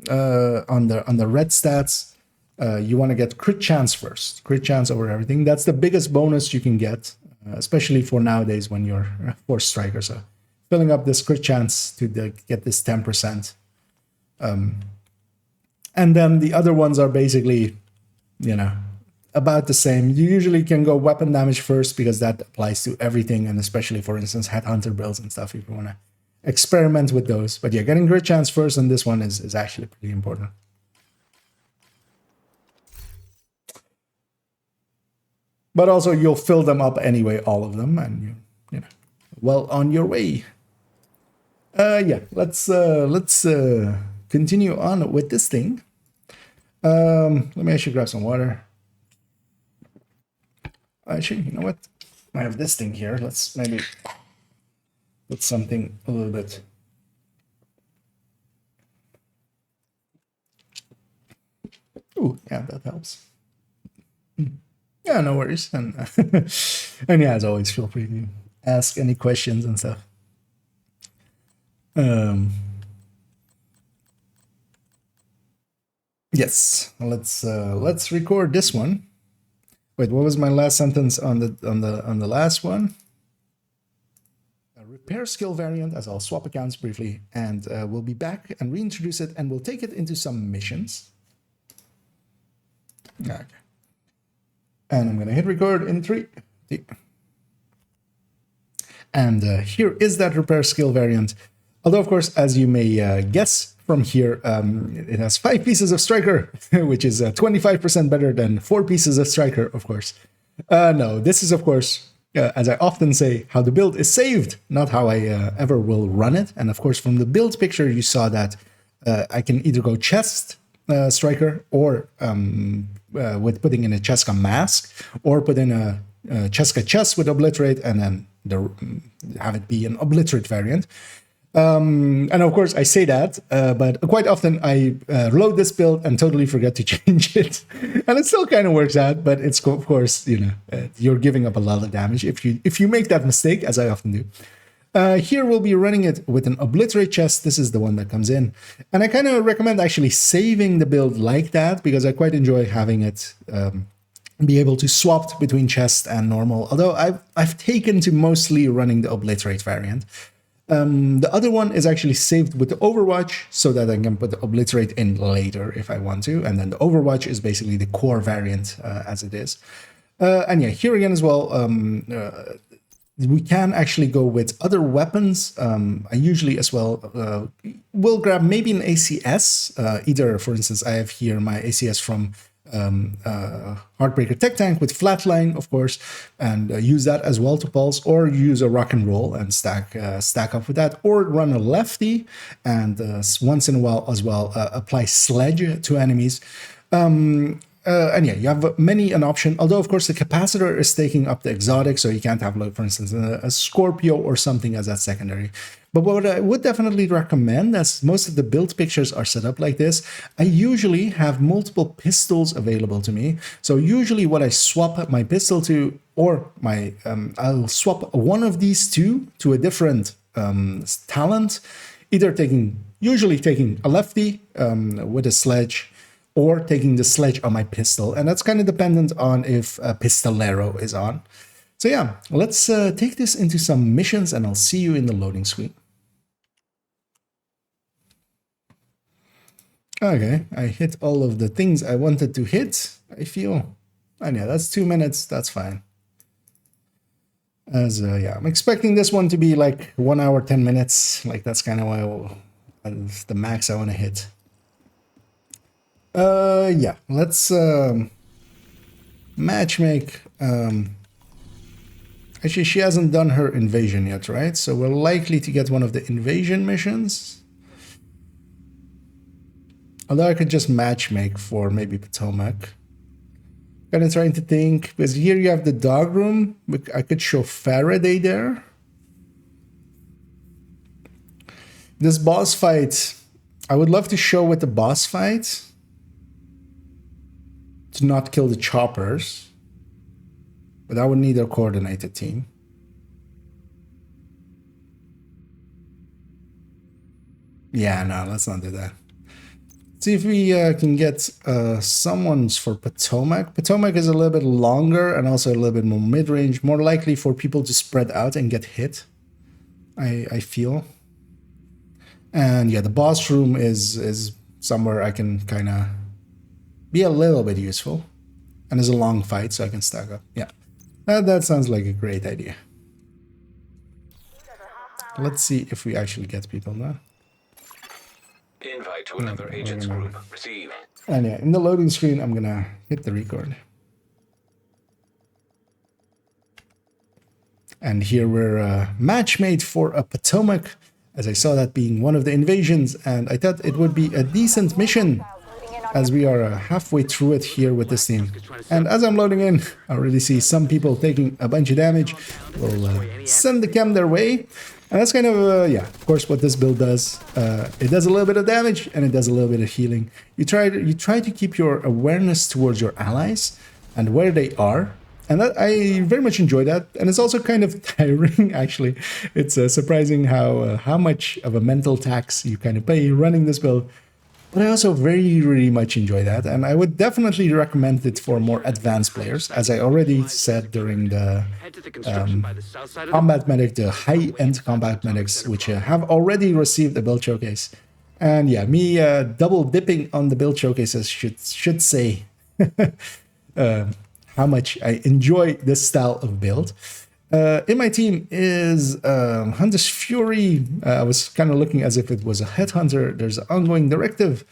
on the red stats, you want to get crit chance first. Crit chance over everything. That's the biggest bonus you can get, especially for nowadays when you're force striker. So filling up this crit chance to get this 10%. And then the other ones are basically, you know, about the same. You usually can go weapon damage first because that applies to everything, and especially, for instance, headhunter builds and stuff if you want to experiment with those. But yeah, getting crit chance first on this one is actually pretty important. But also you'll fill them up anyway, all of them, and you know, well on your way. Yeah, let's continue on with this thing. Let me actually grab some water. Actually, you know what? I have this thing here. Let's maybe put something a little bit. Ooh, yeah, that helps. Yeah, no worries. And and yeah, as always, feel free to ask any questions and stuff. Yes, let's record this one. Wait, what was my last sentence on the last one? A repair skill variant, as I'll swap accounts briefly, and we'll be back and reintroduce it, and we'll take it into some missions. Okay. And I'm gonna hit record in 3, 2. And here is that repair skill variant. Although, of course, as you may guess from here, it has 5 pieces of striker, which is 25% better than 4 pieces of striker, of course. No, this is, of course, as I often say, how the build is saved, not how I ever will run it. And of course, from the build picture, you saw that I can either go chest striker or with putting in a Cheska mask, or put in a Cheska chest with obliterate and then have it be an obliterate variant. And of course, I say that, but quite often I load this build and totally forget to change it, and it still kind of works out. But it's of course, you're giving up a lot of damage if you make that mistake, as I often do. Here we'll be running it with an obliterate chest. This is the one that comes in, and I kind of recommend actually saving the build like that because I quite enjoy having it be able to swap between chest and normal. Although I've taken to mostly running the obliterate variant. The other one is actually saved with the Overwatch so that I can put the obliterate in later if I want to. And then the Overwatch is basically the core variant as it is. And yeah, here again as well, we can actually go with other weapons. I usually as well will grab maybe an ACS. Either, for instance, I have here my ACS from Heartbreaker Tech Tank with flatline, of course, and use that as well to pulse, or use a rock and roll and stack up with that, or run a lefty and once in a while as well apply sledge to enemies. And yeah, you have many an option, although of course the capacitor is taking up the exotic, so you can't have, like, for instance, a Scorpio or something as that secondary. But what I would definitely recommend, as most of the build pictures are set up like this, I usually have multiple pistols available to me. So usually what I swap my pistol to, or I'll swap one of these two to a different talent, either usually taking a lefty with a sledge, or taking the sledge on my pistol. And that's kind of dependent on if Pistolero is on. So yeah, let's take this into some missions and I'll see you in the loading screen. Okay, I hit all of the things I wanted to hit, I feel. And yeah, that's 2 minutes, that's fine. Yeah, I'm expecting this one to be like 1 hour, 10 minutes. Like that's kind of the max I want to hit. Yeah, let's matchmake. Actually, she hasn't done her invasion yet, right? So we're likely to get one of the invasion missions. Although I could just matchmake for maybe Potomac. Kind of trying to think, because here you have the dog room. I could show Faraday there. This boss fight, I would love to show with the boss fight. To not kill the choppers. But I would need a coordinated team. Yeah, no, let's not do that. See if we can get someone's for Potomac. Potomac is a little bit longer and also a little bit more mid-range. More likely for people to spread out and get hit, I feel. And yeah, the boss room is somewhere I can kind of be a little bit useful. And it's a long fight, so I can stack up. Yeah, that sounds like a great idea. Let's see if we actually get people now. Invite to another agent's group. Receive. And yeah, in the loading screen, I'm gonna hit the record. And here we're matchmade for a Potomac, as I saw that being one of the invasions, and I thought it would be a decent mission, as we are halfway through it here with this team. And as I'm loading in, I already see some people taking a bunch of damage. We'll send the chem their way. And that's kind of, yeah, of course, what this build does. It does a little bit of damage, and it does a little bit of healing. You try to keep your awareness towards your allies and where they are. And that, I very much enjoy that. And it's also kind of tiring, actually. It's surprising how much of a mental tax you kind of pay running this build. But I also very much enjoy that, and I would definitely recommend it for more advanced players, as I already said during the combat medic, the high-end combat medics, which have already received a build showcase. And yeah, me double dipping on the build showcases should say how much I enjoy this style of build. In my team is Hunter's Fury. I was kind of looking as if it was a headhunter. There's an ongoing directive,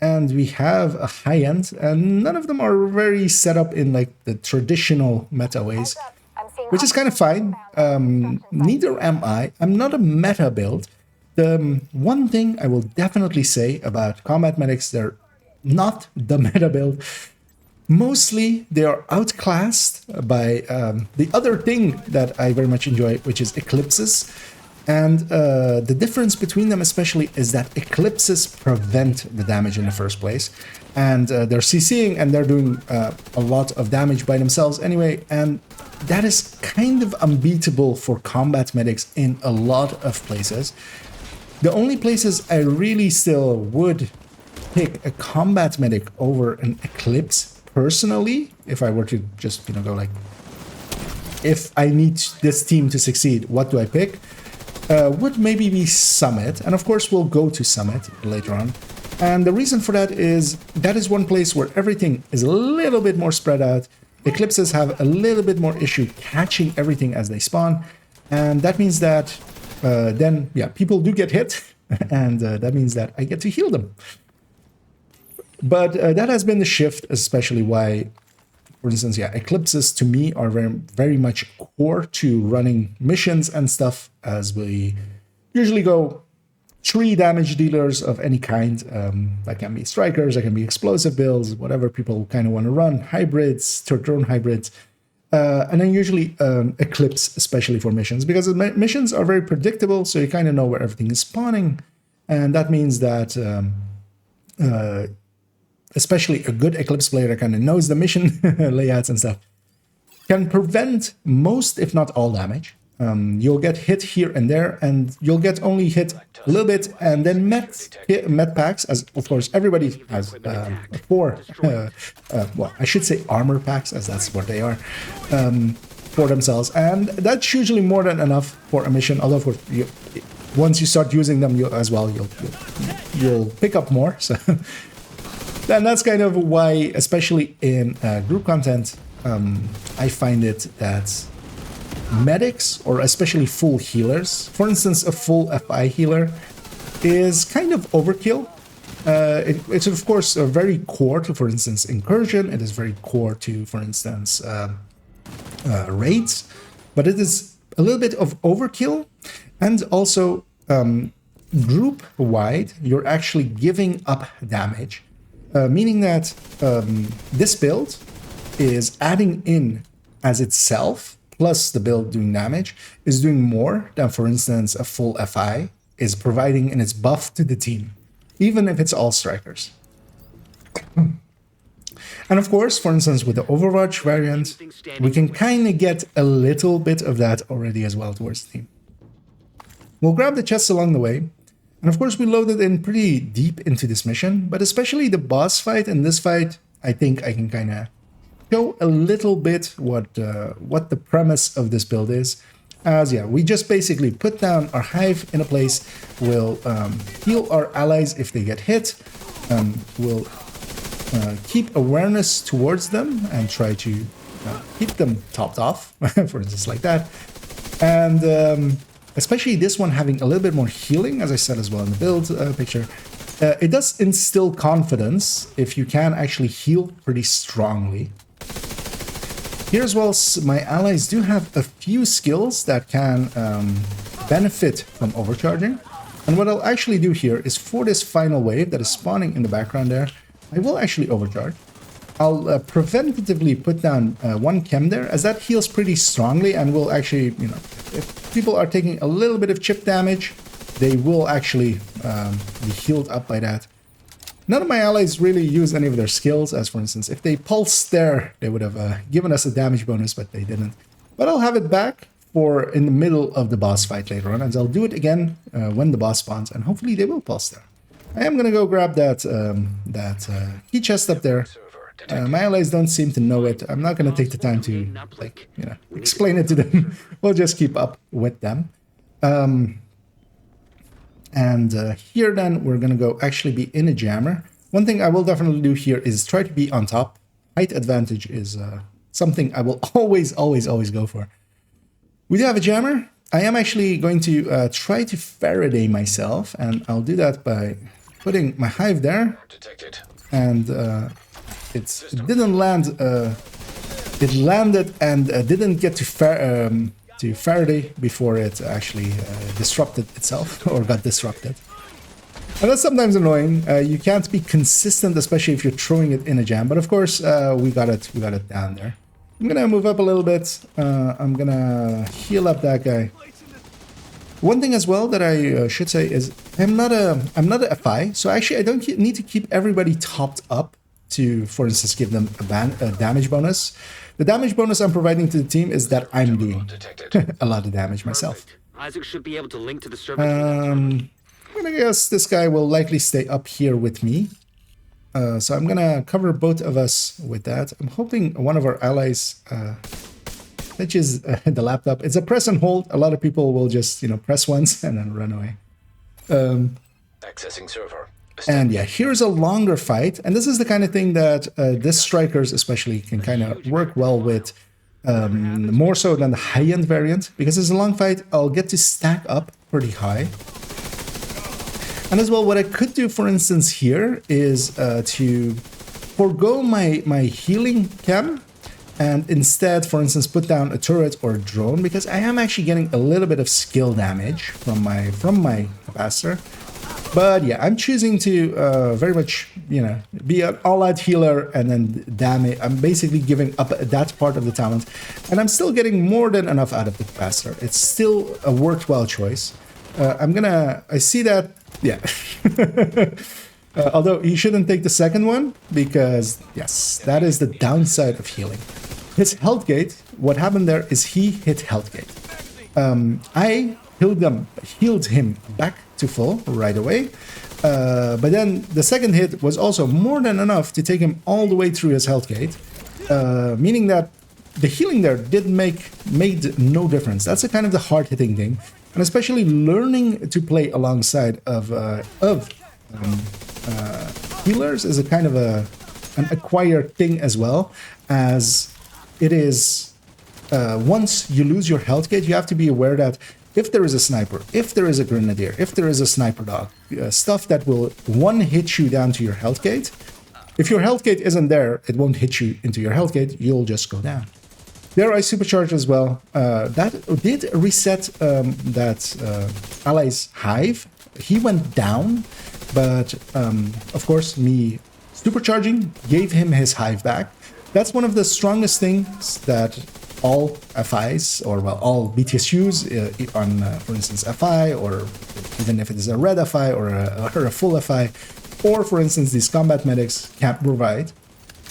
and we have a high end, and none of them are very set up in like the traditional meta ways, which is kind of fine. Neither am I. I'm not a meta build, The one thing I will definitely say about combat medics, they're not the meta build. Mostly they are outclassed by the other thing that I very much enjoy, which is eclipses. And the difference between them especially is that eclipses prevent the damage in the first place. And they're CCing and they're doing a lot of damage by themselves anyway. And that is kind of unbeatable for combat medics in a lot of places. The only places I really still would pick a combat medic over an eclipse personally, if I were to just, you know, go like, if I need this team to succeed, what do I pick? Would maybe be Summit, and of course we'll go to Summit later on. And the reason for that is one place where everything is a little bit more spread out. Eclipses have a little bit more issue catching everything as they spawn, and that means that then, yeah, people do get hit, and that means that I get to heal them. But that has been the shift, especially why, for instance, yeah, eclipses to me are very, very much core to running missions and stuff, as we usually go 3 damage dealers of any kind. That can be strikers, that can be explosive builds, whatever people kind of want to run, hybrids, drone hybrids. And then usually Eclipse, especially for missions, because missions are very predictable, so you kind of know where everything is spawning. And that means that especially a good Eclipse player that kind of knows the mission layouts and stuff, can prevent most, if not all, damage. You'll get hit here and there, and you'll get only hit a little bit, and then med packs, as of course everybody has 4, well, I should say armor packs, as that's what they are, for themselves, and that's usually more than enough for a mission. Although for you, once you start using them, you'll pick up more. So, and that's kind of why, especially in group content, I find it that medics, or especially full healers, for instance, a full FI healer, is kind of overkill. It's of course very core to, for instance, incursion. It is very core to, for instance, raids, but it is a little bit of overkill. And also, group-wide, you're actually giving up damage, meaning that this build is adding in as itself, plus the build doing damage, is doing more than, for instance, a full FI is providing in its buff to the team, even if it's all strikers. And of course, for instance, with the Overwatch variant, we can kind of get a little bit of that already as well towards the team. We'll grab the chests along the way, and of course we loaded in pretty deep into this mission, but especially the boss fight and this fight, I think I can kind of show a little bit what the premise of this build is. As yeah, we just basically put down our hive in a place, we'll heal our allies if they get hit, we'll keep awareness towards them and try to keep them topped off, for instance, like that. And especially this one having a little bit more healing, as I said as well in the build picture, it does instill confidence if you can actually heal pretty strongly. Here as well, my allies do have a few skills that can benefit from overcharging. And what I'll actually do here is, for this final wave that is spawning in the background there, I will actually overcharge. I'll preventatively put down 1 chem there, as that heals pretty strongly and will actually, you know, if people are taking a little bit of chip damage, they will actually be healed up by that. None of my allies really use any of their skills, as for instance, if they pulse there, they would have given us a damage bonus, but they didn't. But I'll have it back for in the middle of the boss fight later on, and I'll do it again when the boss spawns, and hopefully they will pulse there. I am going to go grab that key chest up there. My allies don't seem to know it. I'm not going to take the time to, like, you know, explain it to them. We'll just keep up with them. And here then we're going to go actually be in a jammer. One thing I will definitely do here is try to be on top. Height advantage is something I will always go for. We do have a jammer. I am actually going to try to Faraday myself, and I'll do that by putting my hive there. And it didn't land. It landed and didn't get to to Faraday before it actually disrupted itself or got disrupted. And that's sometimes annoying. You can't be consistent, especially if you're throwing it in a jam. But of course, we got it down there. I'm gonna move up a little bit. I'm gonna heal up that guy. One thing as well that I should say is I'm not a FI, so actually I don't need to keep everybody topped up to, for instance, give them a damage bonus. The damage bonus I'm providing to the team is that I'm doing a lot of damage myself. Isaac should be able to link to the server. I guess this guy will likely stay up here with me. So I'm gonna cover both of us with that. I'm hoping one of our allies touches the laptop. It's a press and hold. A lot of people will just, you know, press once and then run away. Accessing server. And yeah, here's a longer fight. And this is the kind of thing that this strikers especially can kind of work well with, more so than the high-end variant. Because it's a long fight, I'll get to stack up pretty high. And as well, what I could do, for instance, here is to forego my healing chem and instead, for instance, put down a turret or a drone, because I am actually getting a little bit of skill damage from my capacitor. But yeah, I'm choosing to very much, you know, be an all-out healer and then damage. I'm basically giving up that part of the talent, and I'm still getting more than enough out of the capacitor. It's still a worthwhile choice. I see that. Yeah. Although you shouldn't take the second one, because yes, that is the downside of healing. His health gate, what happened there is he hit health gate. I healed him back to full right away. But then the second hit was also more than enough to take him all the way through his health gate, meaning that the healing there made no difference. That's a kind of the hard-hitting thing. And especially learning to play alongside of healers is a kind of an acquired thing as well, as it is once you lose your health gauge, you have to be aware that if there is a sniper, if there is a grenadier, if there is a sniper dog, stuff that will hit you down to your health gate. If your health gate isn't there, it won't hit you into your health gate, you'll just go down. There I supercharged as well. That did reset that ally's hive. He went down, but of course me supercharging gave him his hive back. That's one of the strongest things that all FIs, or well, all BTSUs on, for instance, FI, or even if it is a red FI or a full FI, or for instance these combat medics can provide.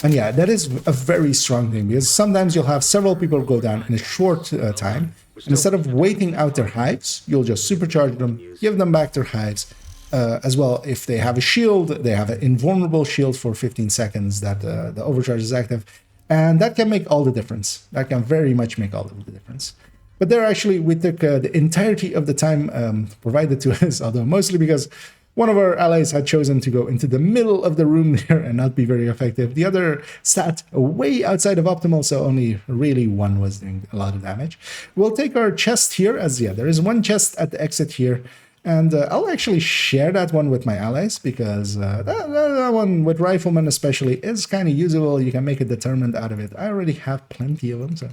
And yeah, that is a very strong thing, because sometimes you'll have several people go down in a short time, and instead of waiting out their hives, you'll just supercharge them, give them back their hives. As well, if they have a shield, they have an invulnerable shield for 15 seconds that the overcharge is active, and that can make all the difference. That can very much make all the difference. But there actually, we took the entirety of the time provided to us, although mostly because one of our allies had chosen to go into the middle of the room there and not be very effective. The other sat way outside of optimal, so only really one was doing a lot of damage. We'll take our chest here, as yeah, there is one chest at the exit here. And I'll actually share that one with my allies, because that one with Rifleman especially is kind of usable. You can make a determined out of it. I already have plenty of them, so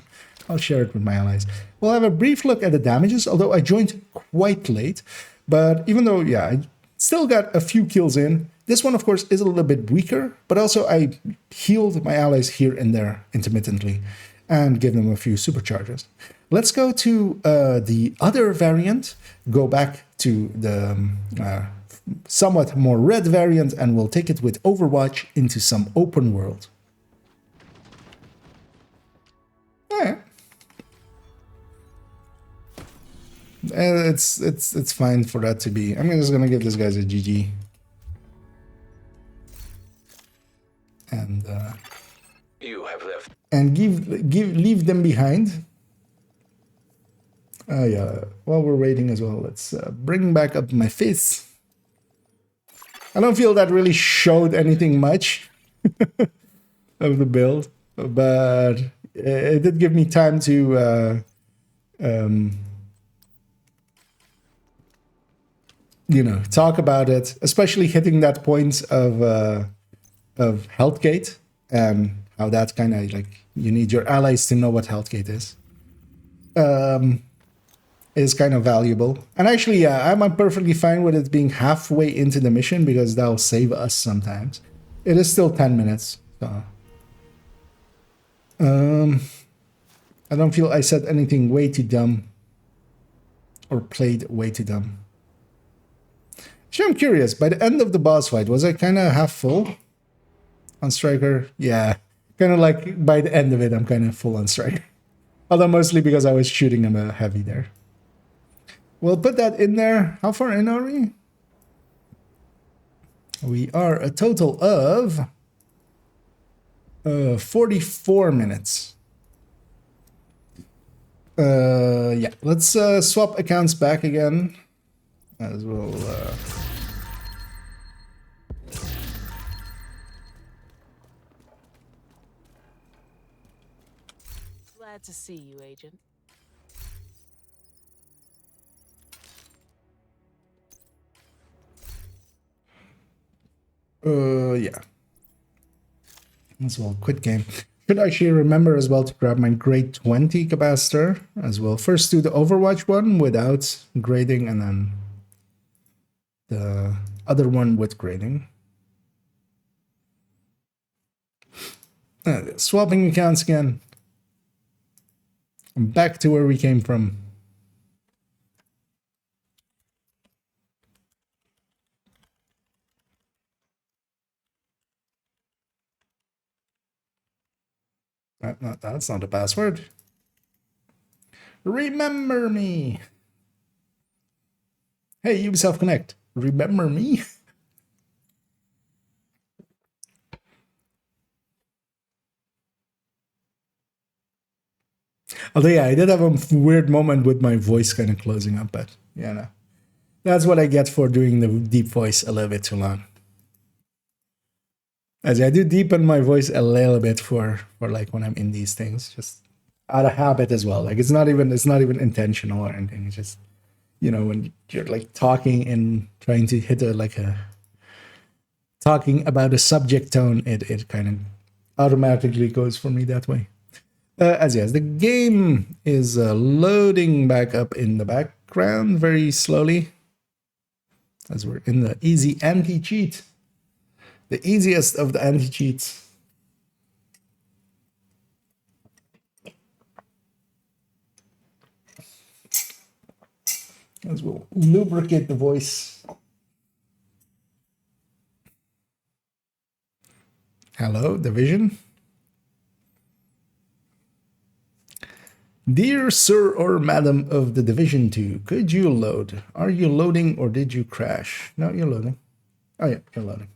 I'll share it with my allies. We'll have a brief look at the damages, although I joined quite late. But even though, yeah, I still got a few kills in. This one, of course, is a little bit weaker, but also I healed my allies here and there intermittently and give them a few supercharges. Let's go to the other variant, go back to the somewhat more red variant, and we'll take it with Overwatch into some open world. Yeah. It's fine for that to be. I'm just gonna give this guys a GG. And You have left. and leave them behind. Yeah, while we're waiting as well, let's bring back up my face. I don't feel that really showed anything much of the build, but it did give me time to you know, talk about it, especially hitting that point of health gate, and how that's kind of like, you need your allies to know what health gate is. is kind of valuable. And actually, yeah, I'm perfectly fine with it being halfway into the mission because that'll save us sometimes. It is still 10 minutes, so... I don't feel I said anything way too dumb. Or played way too dumb. Actually, I'm curious, by the end of the boss fight, was I kind of half full on Striker? Yeah, kind of like by the end of it, I'm kind of full on Striker. Although mostly because I was shooting him heavy there. We'll put that in there. How far in are we? We are a total of 44 minutes. Yeah, let's swap accounts back again. As well. Glad to see you, Agent. Yeah. As well, quit game. Should actually remember as well to grab my grade 20 capacitor as well. First do the Overwatch one without grading and then the other one with grading. Swapping accounts again. Back to where we came from. That's not a password. Remember me. Hey, Ubisoft Connect. Remember me? Although, yeah, I did have a weird moment with my voice kind of closing up, but, yeah, no. That's what I get for doing the deep voice a little bit too long. As I do deepen my voice a little bit for like when I'm in these things, just out of habit as well. Like it's not even intentional or anything. It's just, you know, when you're like talking and trying to hit talking about a subject tone, it kind of automatically goes for me that way. As the game is loading back up in the background very slowly, as we're in the easy anti-cheat. The easiest of the anti-cheats. As we'll lubricate the voice. Hello, Division. Dear Sir or Madam of the Division 2, could you load? Are you loading or did you crash? No, you're loading. Oh yeah, you're loading.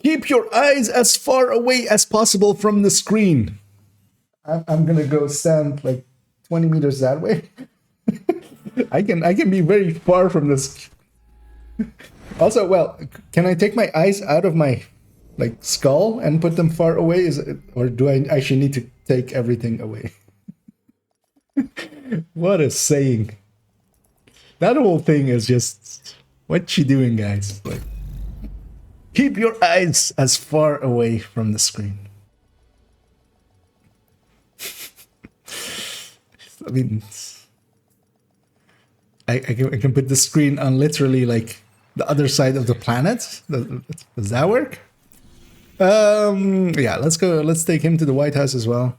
Keep your eyes as far away as possible from the screen. I'm gonna go stand like 20 meters that way. I can be very far from this. Also, well, can I take my eyes out of my like skull and put them far away? Or do I actually need to take everything away? What a saying. That whole thing is just, what you doing, guys? Like, keep your eyes as far away from the screen. I mean, I can put the screen on literally like the other side of the planet. Does that work? Yeah, let's go. Let's take him to the White House as well.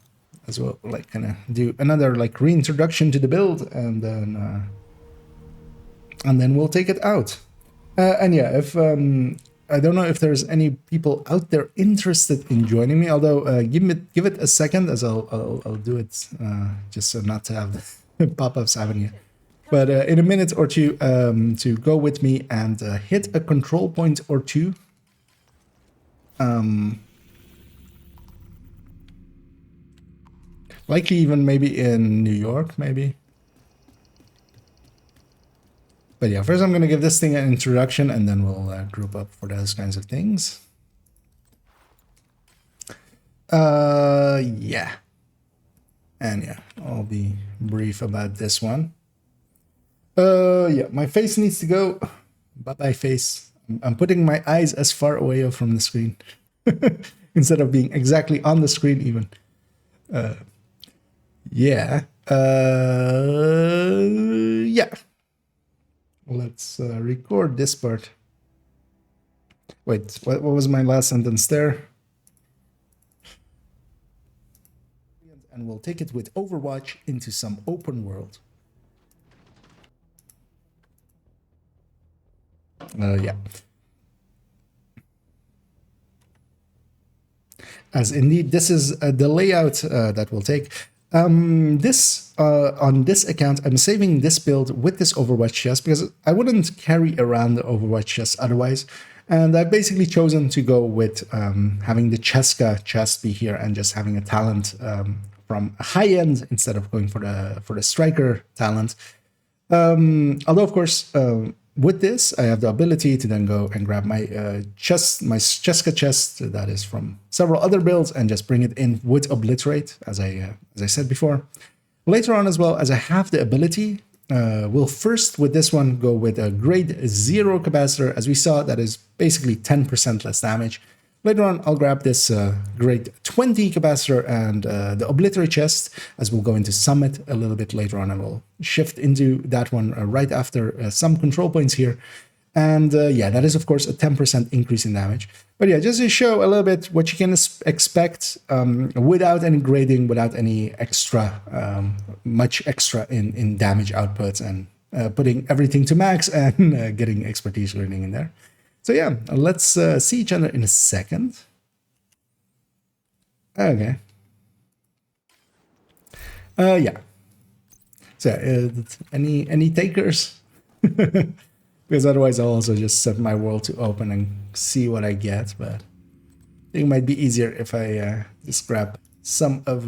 Like kind of do another like reintroduction to the build, and then we'll take it out. And yeah, if I don't know if there's any people out there interested in joining me. Although give it a second, as I'll do it just so not to have pop-ups happening. But in a minute or two, to go with me and hit a control point or two. Likely even maybe in New York, maybe. But yeah, first I'm going to give this thing an introduction, and then we'll group up for those kinds of things. Yeah. And yeah, I'll be brief about this one. Yeah, my face needs to go. Bye-bye face. I'm putting my eyes as far away from the screen. Instead of being exactly on the screen even. Yeah. Yeah. Let's record this part. Wait, what was my last sentence there? And we'll take it with Overwatch into some open world. Yeah. As indeed, this is the layout that we'll take. On this account, I'm saving this build with this Overwatch chest because I wouldn't carry around the Overwatch chest otherwise. And I've basically chosen to go with having the Cheska chest be here and just having a talent from high end instead of going for the striker talent. Although, of course, with this, I have the ability to then go and grab my Cheska chest that is from several other builds and just bring it in with Obliterate, as I said before. Later on as well, as I have the ability, we'll first with this one go with a grade 0 capacitor. As we saw, that is basically 10% less damage. Later on, I'll grab this grade 20 capacitor and the Obliterate chest, as we'll go into Summit a little bit later on, and we'll shift into that one right after some control points here. And yeah, that is, of course, a 10% increase in damage. But yeah, just to show a little bit what you can expect without any grading, without any extra, much extra in damage outputs, and putting everything to max and getting expertise learning in there. So yeah, let's see each other in a second. Okay. Yeah. So any takers? Because otherwise I'll also just set my world to open and see what I get. But I think it might be easier if I just grab some of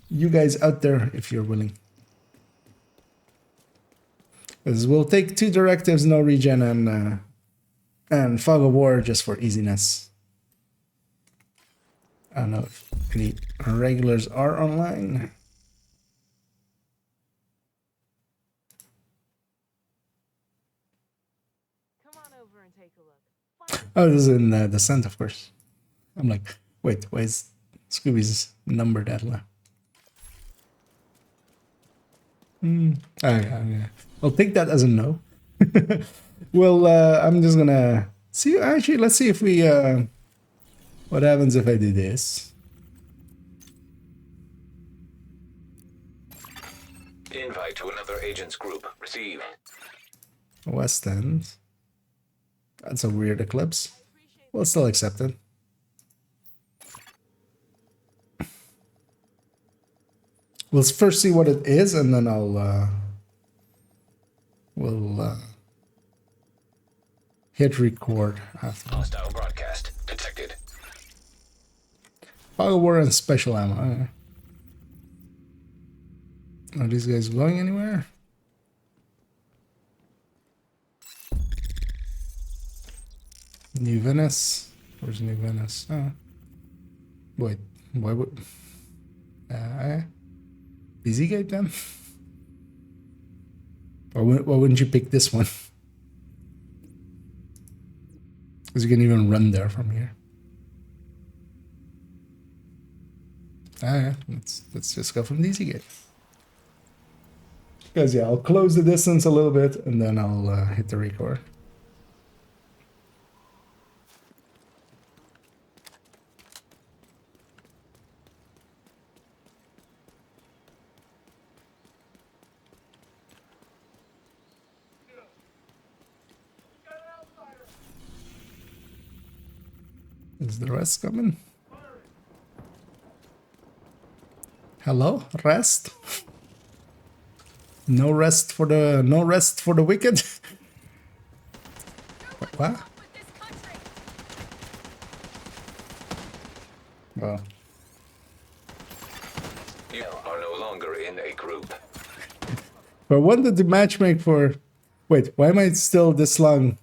you guys out there if you're willing. Because we'll take 2 directives, no regen, and Fog of War just for easiness. I don't know if any regulars are online. Come on over and take a look. Oh, this is in Descent, of course. I'm like, wait, why is Scooby's number that low? Okay. I'll take that as a no. Well, I'm just gonna see. Actually, let's see if we. What happens if I do this? Invite to another agent's group. Receive. West End. That's a weird eclipse. Well, still accepted. We'll first see what it is, and then we'll hit record after. Hostile broadcast detected. Fog War and special ammo. Okay. Are these guys going anywhere? New Venice. Where's New Venice? Oh. Wait, why would... Easy Gate then? Why wouldn't you pick this one? Because you can even run there from here. Let's just go from the Easy Gate. Because yeah, I'll close the distance a little bit and then I'll hit the record. Is the rest coming? Hello, rest? No rest for the wicked. What? Well, You are no longer in a group. but when did the matchmake for? Wait, why am I still this long?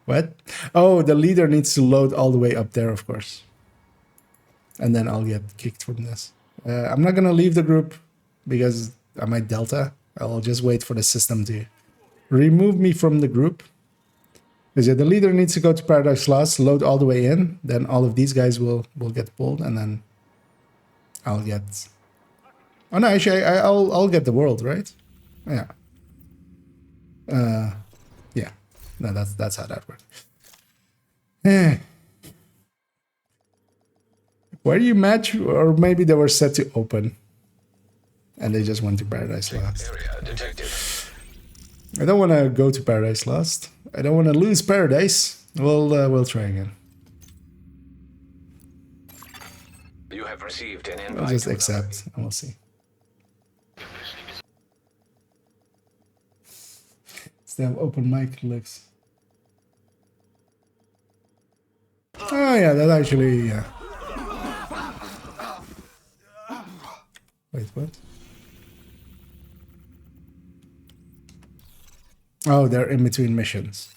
What? Oh, the leader needs to load all the way up there, of course. And then I'll get kicked from this. I'm not gonna leave the group because I might delta. I'll just wait for the system to remove me from the group. Because yeah, the leader needs to go to Paradise Lost, load all the way in. Then all of these guys will get pulled, and then I'll get Oh no, actually, I'll get the world, right? Yeah. Yeah. No, that's how that works. Eh. Where do you match? Or maybe they were set to open, and they just went to Paradise Lost. Area detected. I don't want to go to Paradise Lost. I don't want to lose Paradise. We'll try again. You have received an I'll invite. just to accept, and we'll see. They have open mic looks. Oh yeah, that actually, yeah. Wait, what? Oh, they're in between missions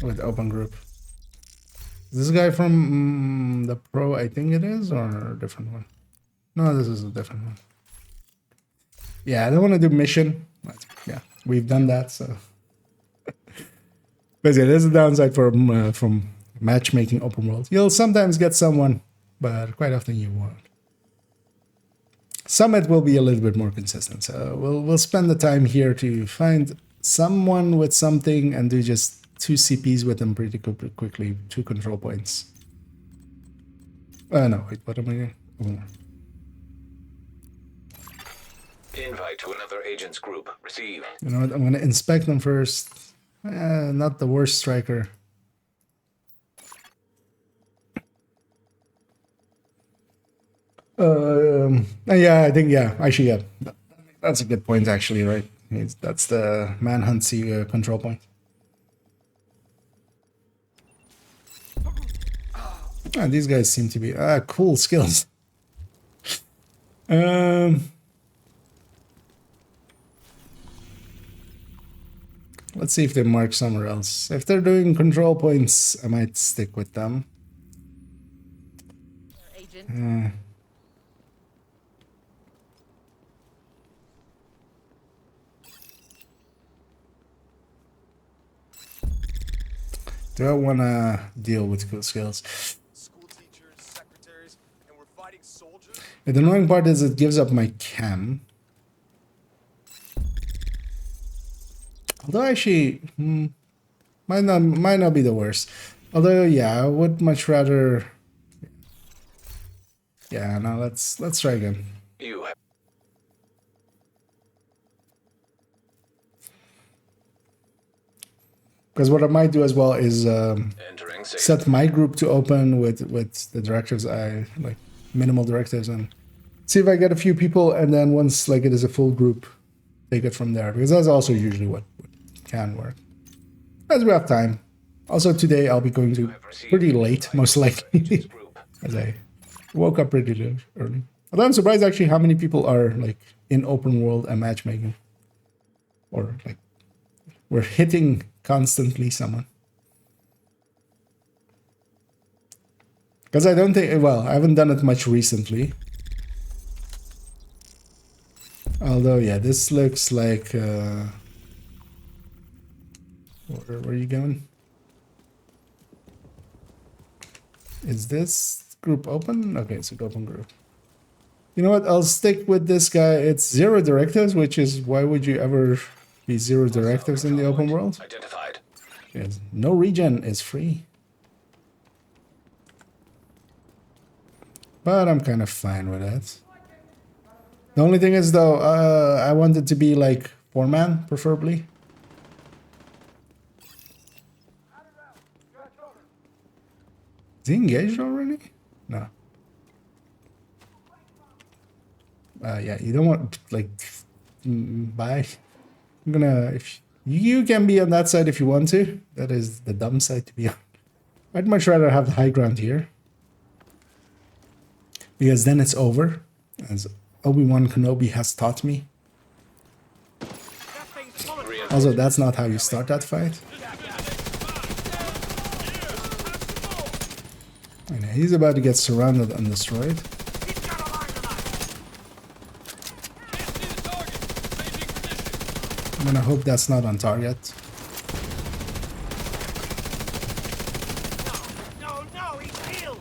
with open group. Is this guy from the pro, I think it is, or a different one? No, this is a different one. Yeah, I don't want to do mission. But yeah, we've done that, so. But yeah, there's a downside from matchmaking open world. You'll sometimes get someone, but quite often you won't. Summit will be a little bit more consistent, so we'll spend the time here to find someone with something and do just 2 CPs with them pretty quickly, 2 control points. No, wait, what am I doing? Oh. Invite to another agent's group. Receive. You know what? I'm gonna inspect them first. Not the worst striker. Yeah, I think, yeah, actually, yeah. That's a good point, actually, right? That's the manhunt control point. These guys seem to be cool skills. Let's see if they mark somewhere else. If they're doing control points, I might stick with them. Agent. Do I want to deal with cool skills? School teachers, secretaries, and we're fighting soldiers? The annoying part is it gives up my cam. Although actually, might not be the worst. Although yeah, I would much rather. Yeah, no, let's try again. You have Because what I might do as well is entering safe. set my group to open with the directives I like, minimal directives, and see if I get a few people, and then once like it is a full group, take it from there, because that's also usually what can work. As we have time. Also today I'll be going to pretty late, most likely, as I woke up pretty early. Although I'm surprised actually how many people are like in open world and matchmaking, or like we're hitting constantly someone. Because I don't think, well, I haven't done it much recently. Although, yeah, this looks like, where are you going? Is this group open? Okay, it's an open group. You know what? I'll stick with this guy. It's 0 directives, which is, why would you ever be 0 directives in the open world? Identified. Yes. No regen is free. But I'm kind of fine with it. The only thing is though, I want it to be like 4-man, preferably. Is he engaged already? No. Yeah, you don't want, like, bye. I'm gonna, if you can be on that side if you want to. That is the dumb side to be on. I'd much rather have the high ground here. Because then it's over, as Obi-Wan Kenobi has taught me. Also, that's not how you start that fight. I know, he's about to get surrounded and destroyed. I'm gonna hope that's not on target. No, he's healed!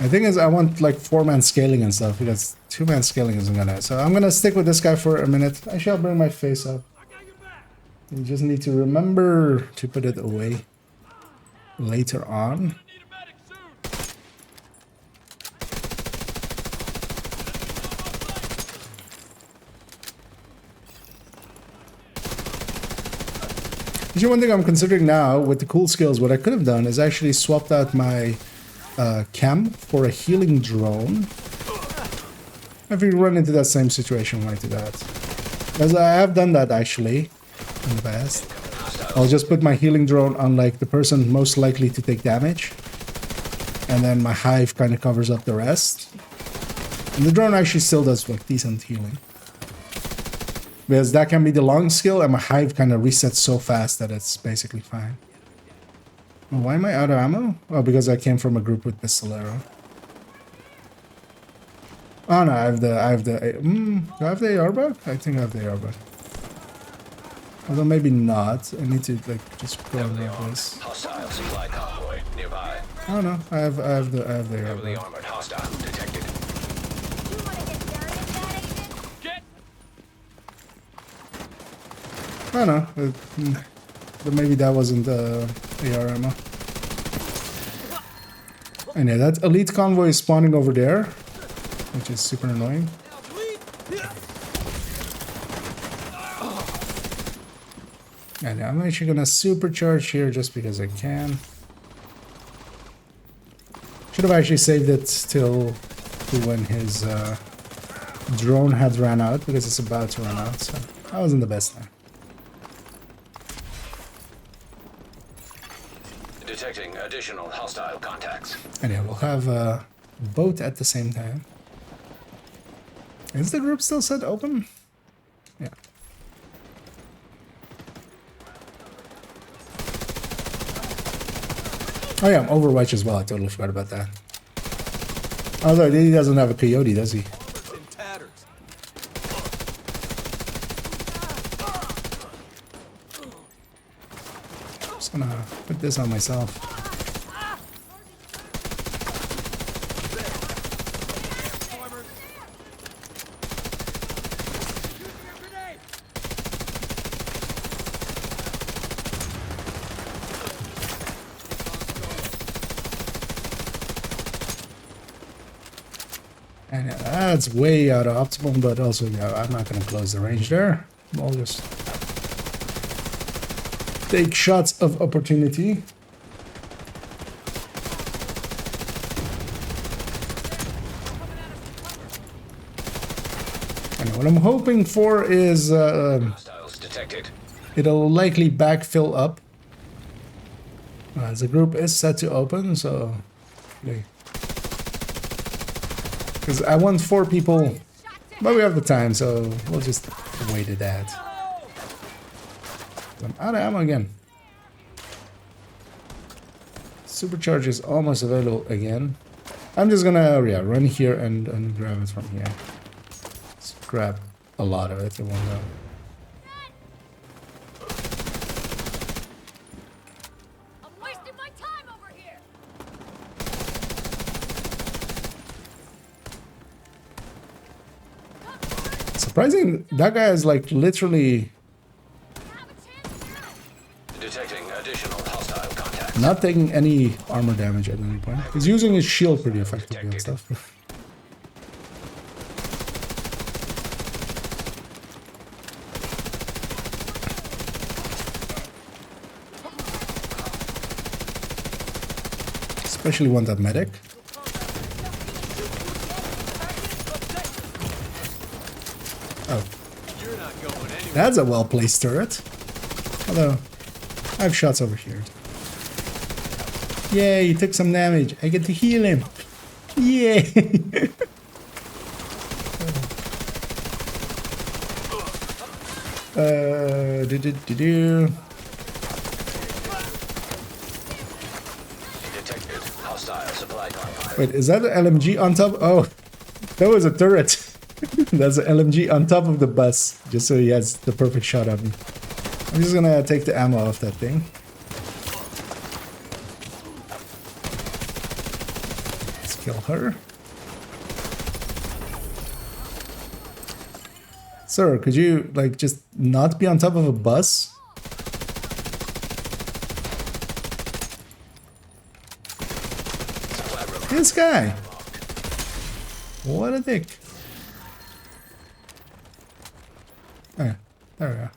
The thing is, I want like 4-man scaling and stuff because 2-man scaling isn't gonna. So I'm gonna stick with this guy for a minute. I shall bring my face up. You just need to remember to put it away later on. Actually, one thing I'm considering now with the cool skills, what I could have done is actually swapped out my cam for a healing drone. If you run into that same situation, why do that? Because I have done that actually in the past. I'll just put my healing drone on like the person most likely to take damage, and then my hive kind of covers up the rest. And the drone actually still does like decent healing. Because that can be the long skill, and my hive kind of resets so fast that it's basically fine. Oh, why am I out of ammo? Oh, because I came from a group with Pistolero. Oh no, I have the do I have the AR bug? I think I have the AR bug. Although maybe not. I need to like just go over this. Hostile supply convoy nearby. Oh no, I have the AR Heavily bug. armored hostile detected. You wanna get dirty with that, agent? Oh no, but maybe that wasn't AR ammo. And yeah, that elite convoy is spawning over there, which is super annoying. And I'm actually gonna supercharge here just because I can. Should have actually saved it till when his drone had ran out, because it's about to run out, so that wasn't the best time. Detecting additional hostile contacts. And yeah, we'll have both at the same time. Is the group still set open? Yeah. Oh yeah, Overwatch as well. I totally forgot about that. Although he doesn't have a coyote, does he? In tatters. I'm just gonna put this on myself. And that's way out of optimum, but also yeah, I'm not gonna close the range there. I'll just take shots of opportunity. And what I'm hoping for is Hostiles detected. it'll likely backfill up. As the group is set to open, so because I want 4 people, but we have the time, so we'll just wait at that. I'm out of ammo again. Supercharge is almost available again. I'm just gonna run here and grab it from here. Let's grab a lot of it in one go. I'm wasting my time over here. Surprising, that guy is like literally Have a chance now. Detecting additional hostile contacts. not taking any armor damage at any point. He's using his shield pretty effectively and stuff. Especially want that medic. Oh. That's a well-placed turret. Although, I have shots over here. Yay, he took some damage. I get to heal him. Yay! Do. Detected hostile supply convoy. Wait, is that an LMG on top? Oh, that was a turret. That's an LMG on top of the bus, just so he has the perfect shot of me. I'm just gonna take the ammo off that thing. Let's kill her. Sir, could you, like, just not be on top of a bus? This guy! What a dick. Ah, there we go.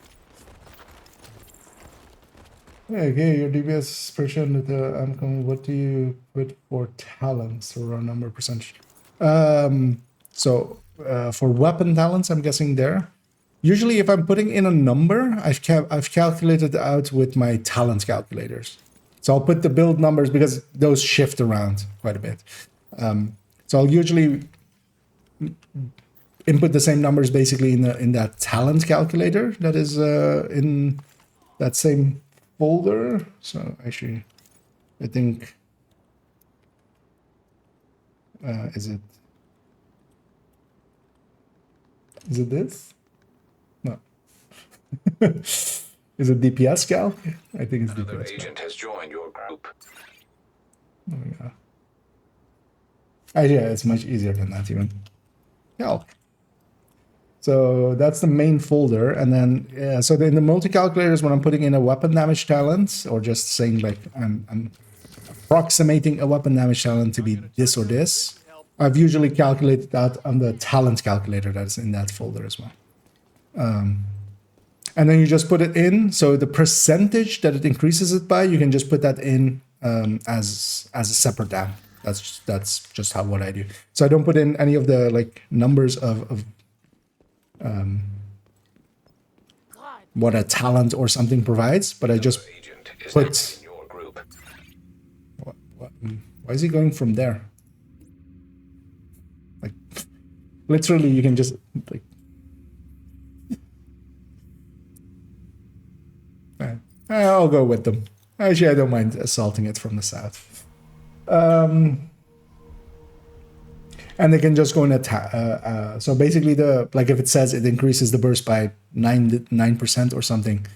Okay, your DPS percent with the outcome. What do you put for talents or a number percentage? For weapon talents, I'm guessing there. Usually, if I'm putting in a number, I've calculated out with my talent calculators. So I'll put the build numbers because those shift around quite a bit. So I'll usually input the same numbers basically in that talent calculator that is in that same folder. So actually, I think is it this? No. Is it DPS calc? I think it's Another DPS agent has joined your group. There we go. Yeah, it's much easier than that even. Calc. So that's the main folder, and then so in the multi-calculators, when I'm putting in a weapon damage talent, or just saying like I'm approximating a weapon damage talent to be this or this, I've usually calculated that on the talent calculator that's in that folder as well. And then you just put it in. So the percentage that it increases it by, you can just put that in as a separate app. That's just what I do. So I don't put in any of the like numbers of what a talent or something provides, but I just put. Your group. Why is he going from there? Like, literally, you can just like. I'll go with them. Actually, I don't mind assaulting it from the south. And they can just go in attack. So basically, like if it says it increases the burst by 9% or something,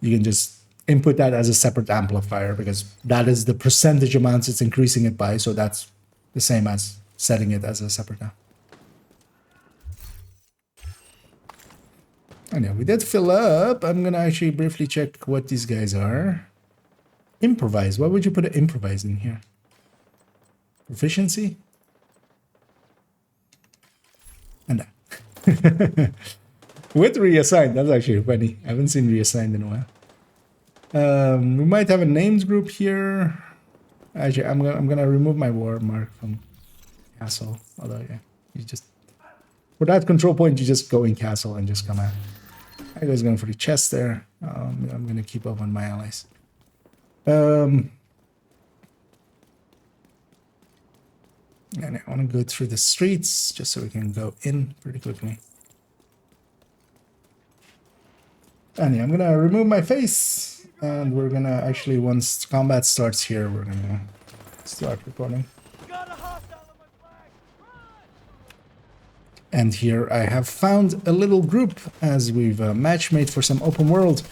you can just input that as a separate amplifier because that is the percentage amounts it's increasing it by. So that's the same as setting it as a separate amp. And yeah, we did fill up. I'm gonna actually briefly check what these guys are. Improvise. Why would you put an improvise in here? Proficiency? And that. With reassigned. That's actually funny. I haven't seen reassigned in a while. We might have a names group here. Actually, I'm gonna remove my war mark from castle. Although yeah, you just for that control point, you just go in castle and just come out. I was going for the chest there. I'm gonna keep up on my allies. And I want to go through the streets just so we can go in pretty quickly. And yeah, I'm gonna remove my face, and we're gonna actually, once combat starts here, we're gonna start recording. And here I have found a little group as we've matchmade for some open world.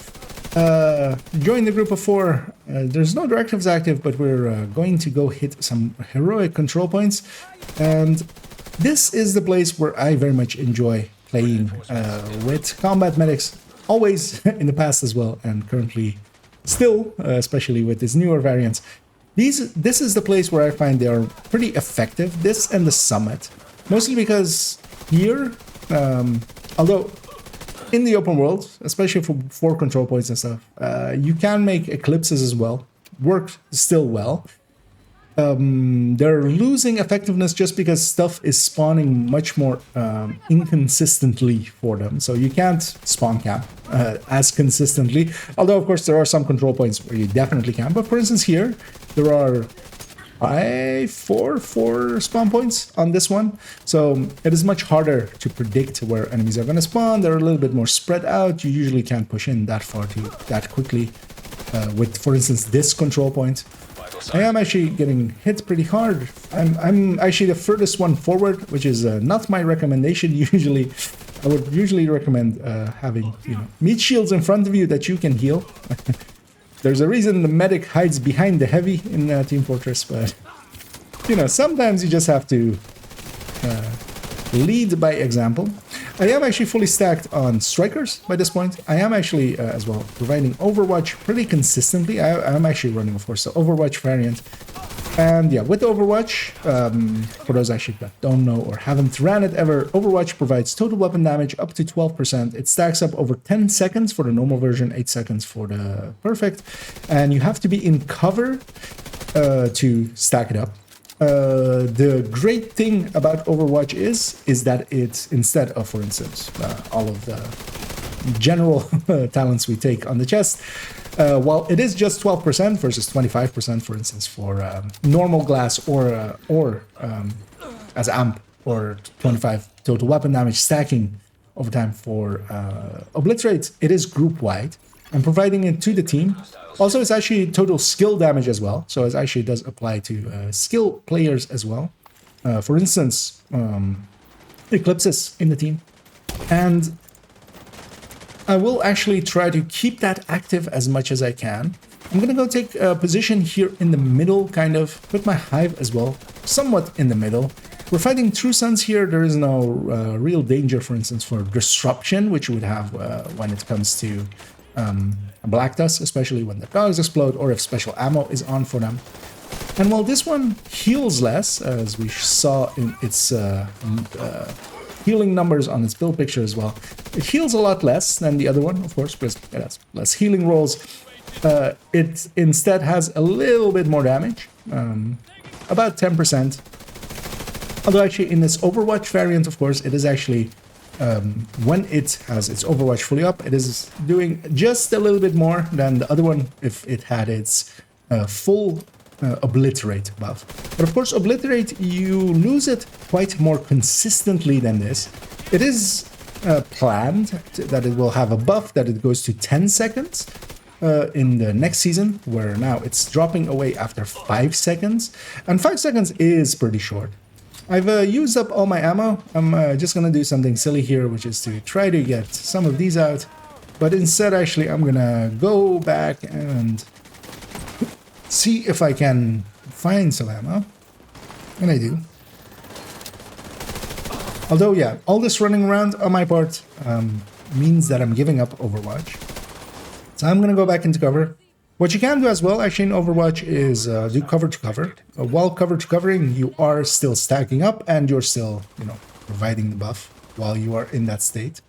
Join the group of 4. There's no directives active, but we're going to go hit some heroic control points. And this is the place where I very much enjoy playing with combat medics. Always in the past as well, and currently still, especially with these newer variants. This is the place where I find they are pretty effective. This and the summit. Mostly because here, although in the open world, especially for control points and stuff, you can make eclipses as well. Work still well. They're losing effectiveness just because stuff is spawning much more inconsistently for them. So you can't spawn camp as consistently. Although, of course, there are some control points where you definitely can. But for instance, here, there are four spawn points on this one. So it is much harder to predict where enemies are going to spawn. They're a little bit more spread out. You usually can't push in that far that quickly with, for instance, this control point. I am actually getting hit pretty hard. I'm actually the furthest one forward, which is not my recommendation. Usually, I would usually recommend having meat shields in front of you that you can heal. There's a reason the medic hides behind the heavy in Team Fortress, but you know, sometimes you just have to lead by example. I am actually fully stacked on strikers by this point. I am actually as well providing Overwatch pretty consistently. I am actually running, of course, the Overwatch variant. And yeah, with Overwatch, for those actually that don't know or haven't ran it ever, Overwatch provides total weapon damage up to 12%. It stacks up over 10 seconds for the normal version, 8 seconds for the perfect. And you have to be in cover to stack it up. The great thing about Overwatch is that it, instead of, for instance, all of the general talents we take on the chest, while it is just 12% versus 25%, for instance, for normal glass or as amp, or 25 total weapon damage stacking over time for obliterate, it is group wide and providing it to the team. Also, it's actually total skill damage as well, so it actually does apply to skill players as well. For instance, Eclipses in the team. And I will actually try to keep that active as much as I can. I'm gonna go take a position here in the middle, kind of, put my hive as well, somewhat in the middle. We're fighting True Suns here. There is no real danger, for instance, for disruption, which you would have when it comes to Black Dust, especially when the dogs explode or if special ammo is on for them. And while this one heals less, as we saw in its healing numbers on its build picture as well, it heals a lot less than the other one, of course, because it has less healing rolls. It instead has a little bit more damage, about 10%. Although actually in this Overwatch variant, of course, it is actually, when it has its Overwatch fully up, it is doing just a little bit more than the other one if it had its full Obliterate buff. But of course, Obliterate, you lose it quite more consistently than this. It is planned that it will have a buff that it goes to 10 seconds in the next season, where now it's dropping away after 5 seconds. And 5 seconds is pretty short. I've used up all my ammo. I'm just gonna do something silly here, which is to try to get some of these out. But instead, actually, I'm gonna go back and see if I can find some ammo. And I do. Although, yeah, all this running around on my part means that I'm giving up Overwatch. So I'm gonna go back into cover. What you can do as well, actually, in Overwatch is do cover to cover. While cover to covering, you are still stacking up and you're still, you know, providing the buff while you are in that state.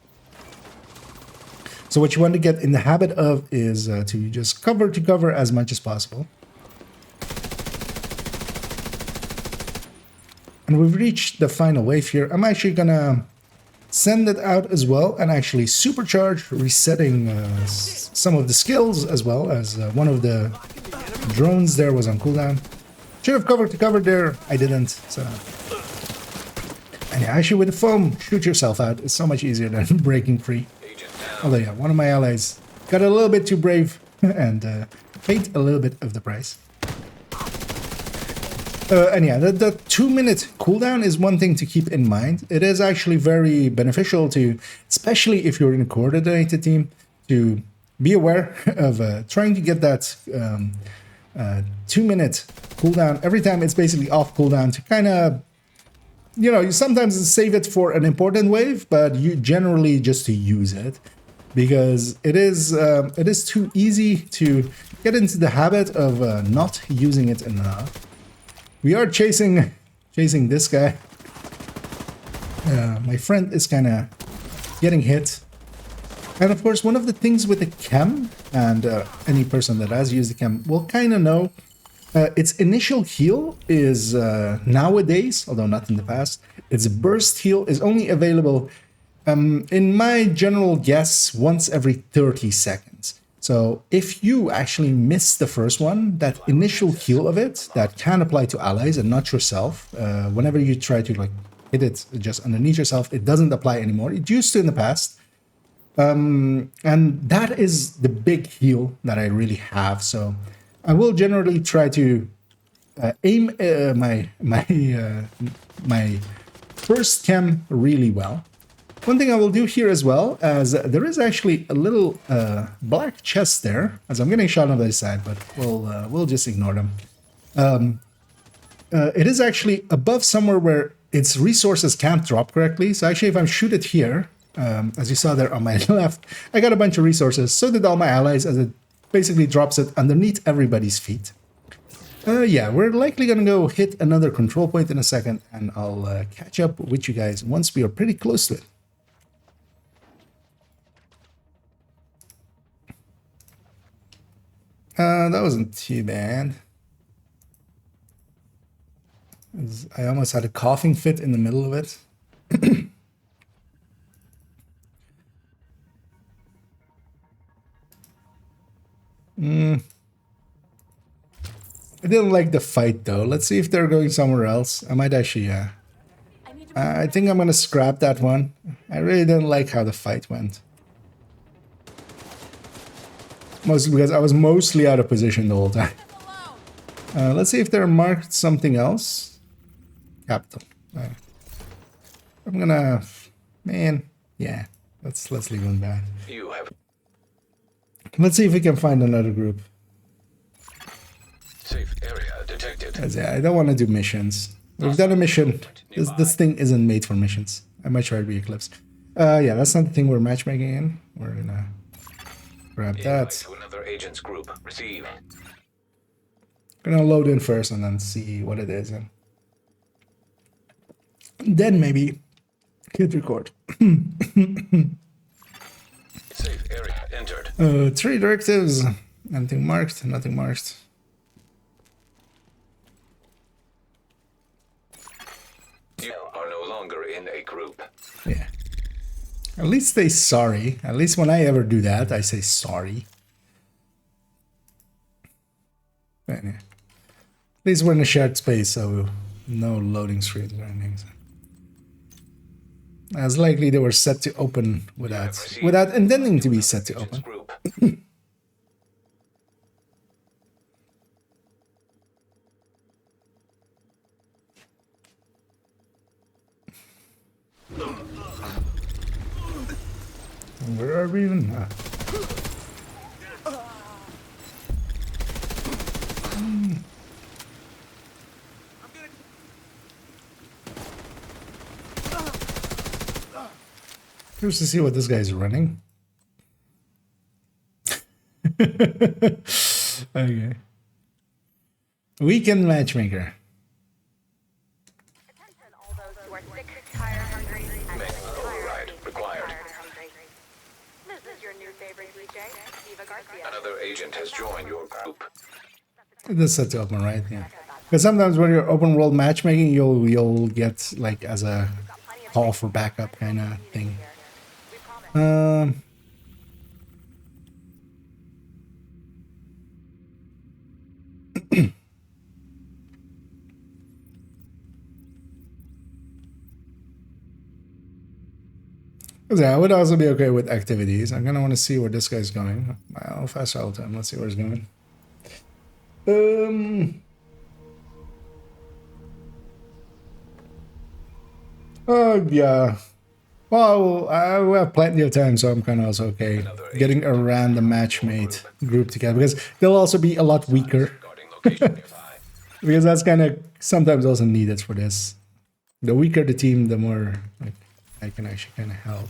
So what you want to get in the habit of is to just cover to cover as much as possible. And we've reached the final wave here. I'm actually gonna send it out as well and actually supercharge, resetting some of the skills as well, as one of the drones there was on cooldown. Should have covered to cover there, I didn't. So, and yeah, actually with the foam, shoot yourself out. It's so much easier than breaking free. Although yeah, one of my allies got a little bit too brave and paid a little bit of the price. And yeah, the 2-minute cooldown is one thing to keep in mind. It is actually very beneficial to, especially if you're in a coordinated team, to be aware of trying to get that 2-minute cooldown. Every time it's basically off cooldown to kind of, you know, you sometimes save it for an important wave, but you generally just to use it. Because it is too easy to get into the habit of not using it enough. We are chasing this guy. My friend is kind of getting hit. And of course, one of the things with the chem, and any person that has used the chem will kind of know, its initial heal is nowadays, although not in the past, its burst heal is only available, in my general guess, once every 30 seconds. So if you actually miss the first one, that initial heal of it, that can apply to allies and not yourself, whenever you try to like hit it just underneath yourself, it doesn't apply anymore. It used to in the past. And that is the big heal that I really have. So I will generally try to aim my first chem really well. One thing I will do here as well, as there is actually a little black chest there, as I'm getting shot on the other side, but we'll just ignore them. it is actually above somewhere where its resources can't drop correctly. So actually, if I shoot it here, as you saw there on my left, I got a bunch of resources. So did all my allies, as it basically drops it underneath everybody's feet. Yeah, we're likely going to go hit another control point in a second, and I'll catch up with you guys once we are pretty close to it. That wasn't too bad. I almost had a coughing fit in the middle of it. I didn't like the fight though. Let's see if they're going somewhere else. I might actually, I think I'm gonna scrap that one. I really didn't like how the fight went. Mostly because I was mostly out of position the whole time. Let's see if they're marked something else. Capital. I'm gonna, man, yeah. Let's leave them back. You have Let's see if we can find another group. safe area detected. I don't want to do missions. We've done a mission. This thing isn't made for missions. I might try to be Eclipse. Yeah, that's not the thing we're matchmaking in. We're gonna grab Invite that. to another agent's group. Receive. Gonna load in first and then see what it is, and then maybe hit record. Safe area entered. 3 directives. Anything marked? Nothing marked. You are no longer in a group. Yeah. At least say sorry. At least when I ever do that, I say sorry. But yeah. At least we're in a shared space, so no loading screens or anything. As likely they were set to open without intending to be set to open. Group. Where are we even? Curious to see what this guy's running. Okay. Weekend matchmaker. Attention all those who are sick, tire hungry, and Override required. This is your new favorite DJ, Eva Garcia. Another agent has joined your group. It is set to open, right? Yeah. Because sometimes when you're open world matchmaking, you'll get like as a call for backup kind of thing. Yeah, I would also be okay with activities. I'm gonna want to see where this guy's going. I'll fast travel to him. Let's see where he's going. Oh yeah. Well, I have plenty of time, so I'm kind of also okay getting a random matchmate group together because they'll also be a lot weaker. Regarding location nearby. Because that's kind of sometimes also needed for this. The weaker the team, the more like I can actually kind of help.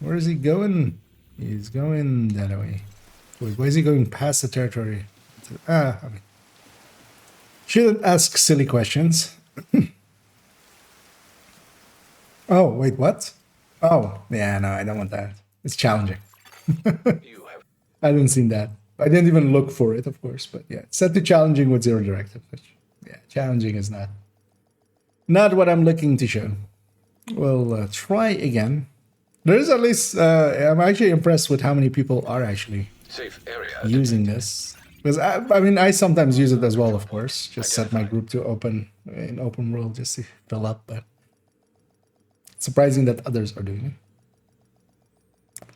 Where is he going? He's going that way. Wait, why is he going past the territory? Okay. Shouldn't ask silly questions. Oh, wait, what? Oh, yeah, no, I don't want that. It's challenging. You have I didn't see that. I didn't even look for it, of course, but yeah, set to challenging with 0 directive. Which, yeah, challenging is not what I'm looking to show. We'll try again. There is at least, I'm actually impressed with how many people are actually safe area using this. Because I mean, I sometimes use it as well, of course. Just set my group to open in open world just to fill up, but it's surprising that others are doing it.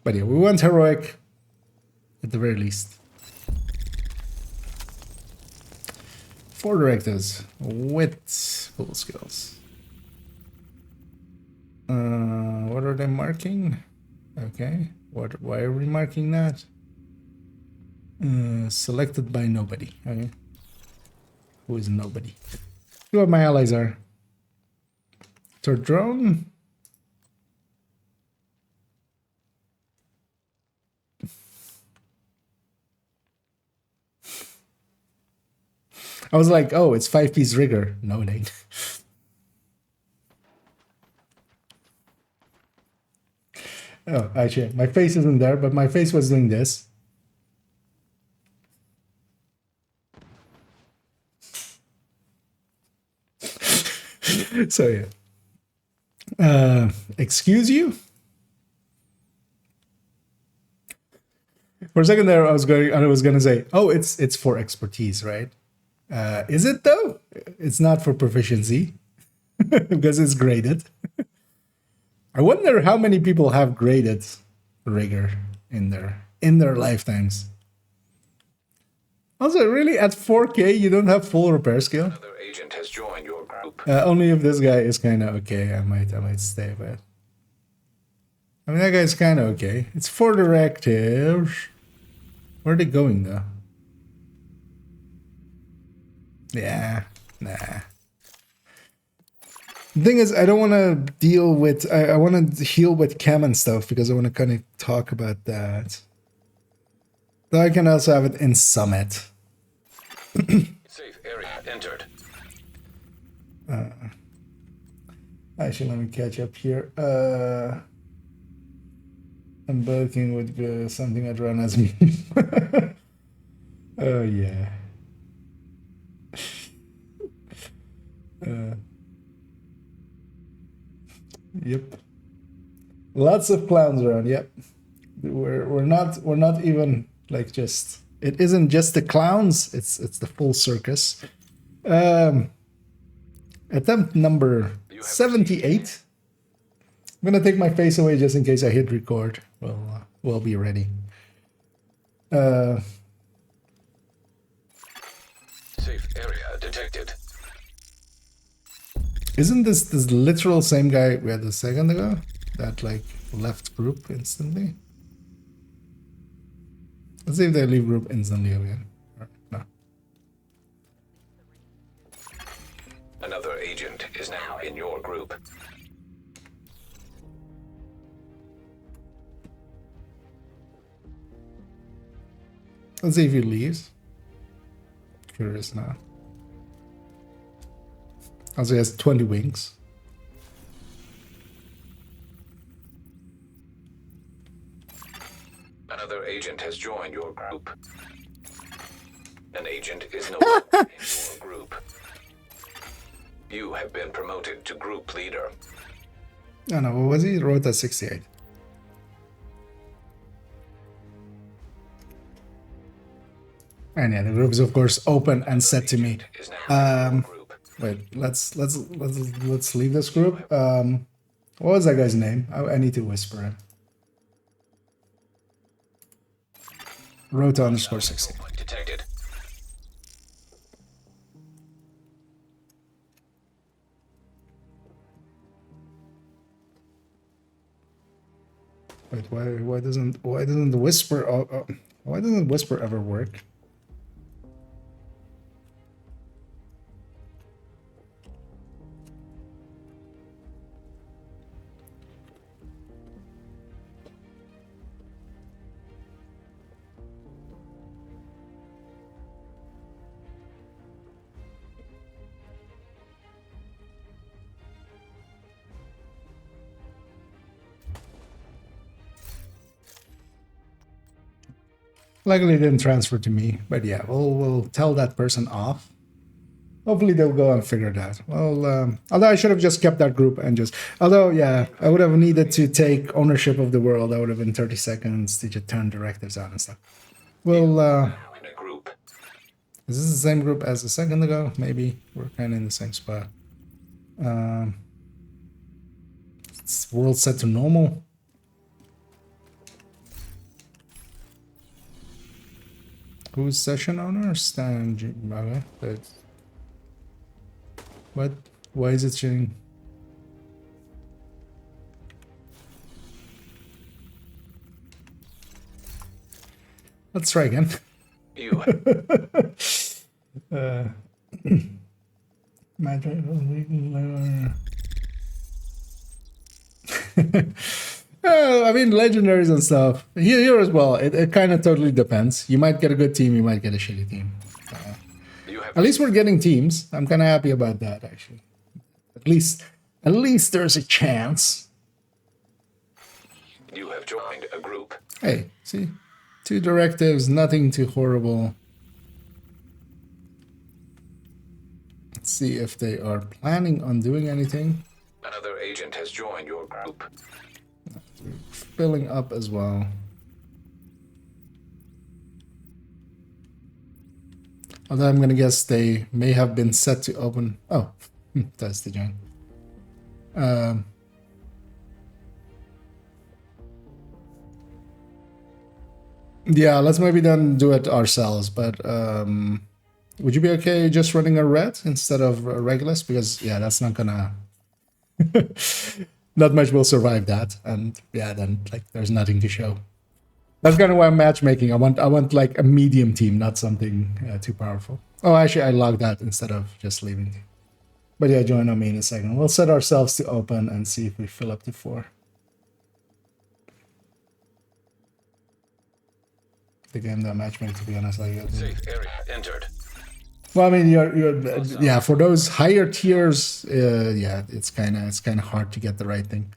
But yeah, we want heroic at the very least. 4 directives with full skills. What are they marking? Okay. Why are we marking that? Selected by nobody. Okay. who is nobody. See what my allies are. Third drone. I was like, oh, it's 5-piece rigger. No, it ain't. Oh, actually, my face isn't there, but my face was doing this. So yeah. Excuse you? For a second there, I was gonna say, oh, it's for expertise, right? Is it though? It's not for proficiency because it's graded. I wonder how many people have graded rigger in their lifetimes. Also, really, at 4K, you don't have full repair skill. Another agent has joined your group. Only if this guy is kind of okay, I might stay. But I mean, that guy's kind of okay. It's 4 directives. Where are they going though? Yeah, nah. The thing is, I don't want to deal with. I want to heal with chem and stuff because I want to kind of talk about that. Though I can also have it in Summit. Safe area entered. Actually, let me catch up here. I'm working with something that run as me. Oh yeah. Yep. Lots of clowns around. Yep. We're not even like just. It isn't just the clowns. It's the full circus. Attempt number 78. I'm gonna take my face away just in case I hit record. We'll be ready. Safe area detected. Isn't this literal same guy we had a second ago? That like left group instantly? Let's see if they leave group instantly again. Or, no. Another agent is now in your group. Let's see if he leaves. Curious now. Also, he has 20 wings. Another agent has joined your group. An agent is no longer in your group. You have been promoted to group leader. Oh no, what was he? Rota 68. And yeah, the group is of course open and set to me. Is now in your group. Wait, let's leave this group. What was that guy's name? I need to whisper him. Rota underscore 60. Detected. Wait, why doesn't whisper ever work? Luckily, it didn't transfer to me, but yeah, we'll tell that person off. Hopefully, they'll go and figure it out. Well, although I should have just kept that group and just. Although, yeah, I would have needed to take ownership of the world. That would have been 30 seconds to just turn directives on and stuff. Well, In a group. is this the same group as a second ago? Maybe we're kind of in the same spot. It's world set to normal. Who's session owner? Stan. Okay, that's. What? Why is it changing? Let's try again. You I mean, legendaries and stuff. Here as well, it kind of totally depends. You might get a good team, you might get a shitty team. You have At least we're getting teams. I'm kind of happy about that, actually. At least there's a chance. you have joined a group. Hey, see? 2 directives, nothing too horrible. Let's see if they are planning on doing anything. Another agent has joined your group. Filling up as well. Although I'm gonna guess they may have been set to open. Oh, that's the join. Yeah, let's maybe then do it ourselves. But would you be okay just running a red instead of a Regulus? Because yeah, that's not gonna. Not much will survive that, and yeah, then like there's nothing to show. That's kind of why I'm matchmaking. I want like a medium team, not something too powerful. Oh, actually, I logged that instead of just leaving. But yeah, join on me in a second. We'll set ourselves to open and see if we fill up to 4. The game that matchmake, to be honest, like. Safe area entered. Well, I mean, you're yeah, for those higher tiers, yeah, it's kind of hard to get the right thing.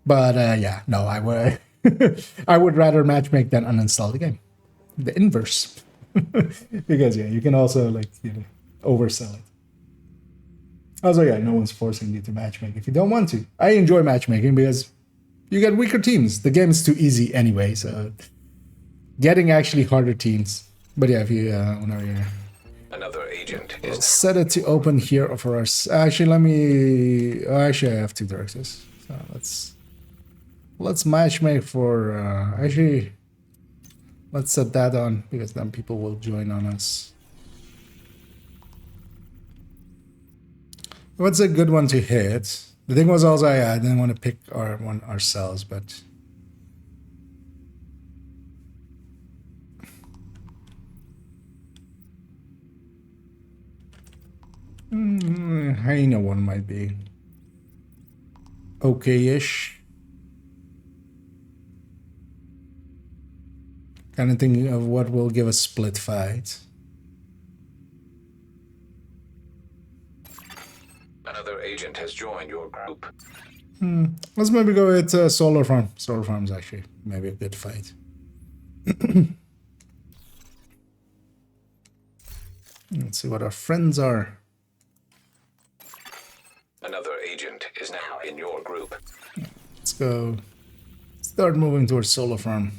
But yeah, no, I would I would rather matchmake than uninstall the game. The inverse, because yeah, you can also like oversell it. Also, yeah, no one's forcing you to matchmake if you don't want to. I enjoy matchmaking because you get weaker teams. The game is too easy anyway, so getting actually harder teams. But yeah, if you whenever you're. Another agent We'll is set it to open here for us. Actually, let me. Oh, actually, I have 2 directives. So let's matchmake for. Actually, let's set that on because then people will join on us. What's a good one to hit? The thing was also I didn't want to pick our one ourselves, but. Hyena one might be okay-ish. Kind of thinking of what will give a split fight. another agent has joined your group. Let's maybe go with Solar Farm. Solar Farm's actually maybe a good fight. Let's see what our friends are. Another agent is now in your group. Let's go. Start moving towards Solar Farm.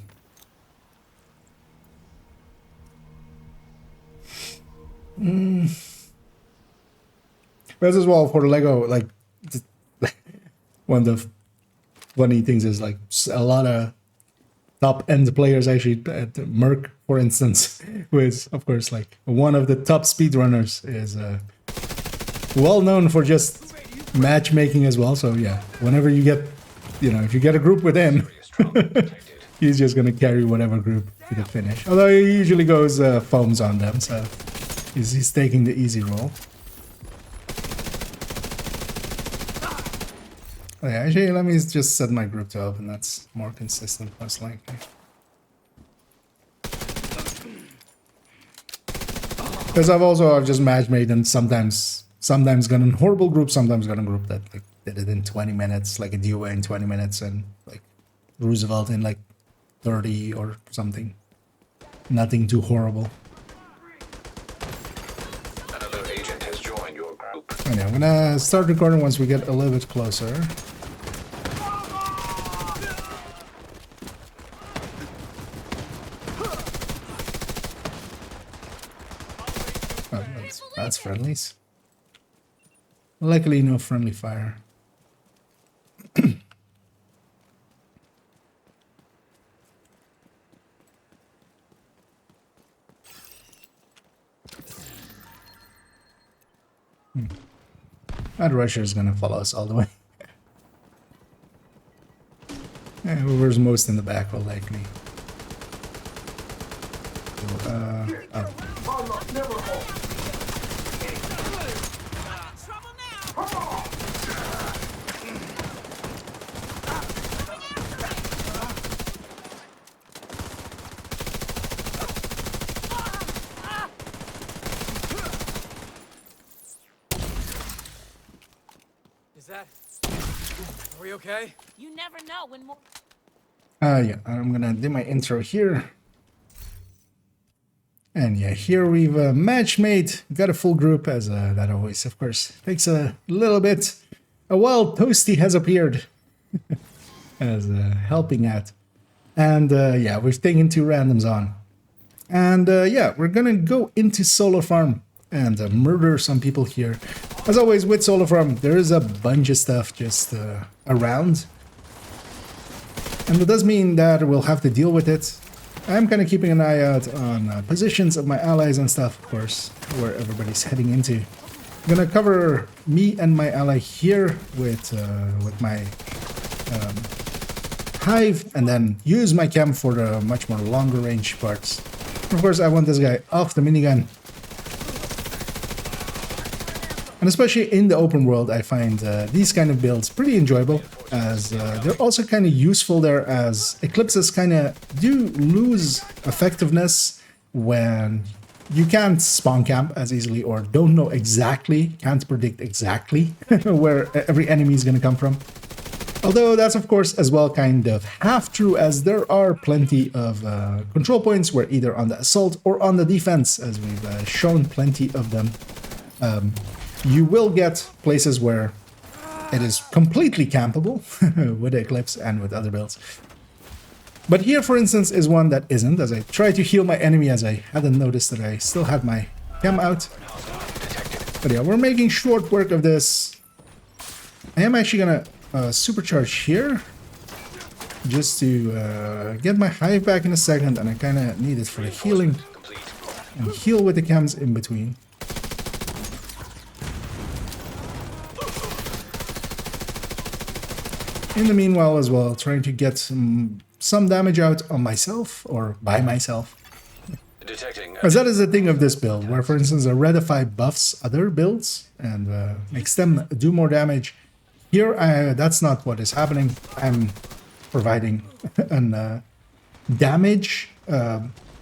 But as well for Lego, like one of the funny things is like a lot of top end players actually at Merc, for instance, who is of course like one of the top speedrunners, is well known for just matchmaking as well. So yeah, whenever you get, if you get a group with him, he's just gonna carry whatever group to the finish. Although he usually goes foams on them, so he's taking the easy role. Okay, actually, let me just set my group to open. That's more consistent, most likely. Because I've just matchmade and sometimes got a horrible group, sometimes got a group that like did it in 20 minutes, like a duo in 20 minutes, and like Roosevelt in like 30 or something. Nothing too horrible. Another agent has joined your group. Okay, I'm gonna start recording once we get a little bit closer. Oh, that's friendlies. Luckily, no friendly fire. That Rusher is gonna follow us all the way. Yeah, whoever's most in the back will likely. Oh. okay? You never know when more. Yeah, I'm gonna do my intro here. And yeah, here we've match made, got a full group, as that always, of course, takes a little bit. A wild Toasty has appeared as helping out. And yeah, we've taken 2 randoms on. And yeah, we're gonna go into Solar Farm and murder some people here. As always with Solar Farm, there is a bunch of stuff just around. And it does mean that we'll have to deal with it. I'm kind of keeping an eye out on positions of my allies and stuff, of course, where everybody's heading into. I'm gonna cover me and my ally here with my hive, and then use my chem for the much more longer range parts. Of course, I want this guy off the minigun. And especially in the open world, I find these kind of builds pretty enjoyable, as they're also kind of useful there, as eclipses kind of do lose effectiveness when you can't spawn camp as easily, or don't know exactly, can't predict exactly where every enemy is going to come from. Although that's of course as well kind of half true, as there are plenty of control points where either on the assault or on the defense, as we've shown plenty of them, you will get places where it is completely campable with Eclipse and with other builds. But here, for instance, is one that isn't, as I try to heal my enemy, as I hadn't noticed that I still had my chem out. But yeah, we're making short work of this. I am actually gonna supercharge here, just to get my hive back in a second, and I kind of need it for the healing, and heal with the chems in between. In the meanwhile as well, trying to get some damage out on myself, or by myself. As that is the thing of this build, where for instance a Redify buffs other builds and makes them do more damage. Here, that's not what is happening. I'm providing an damage.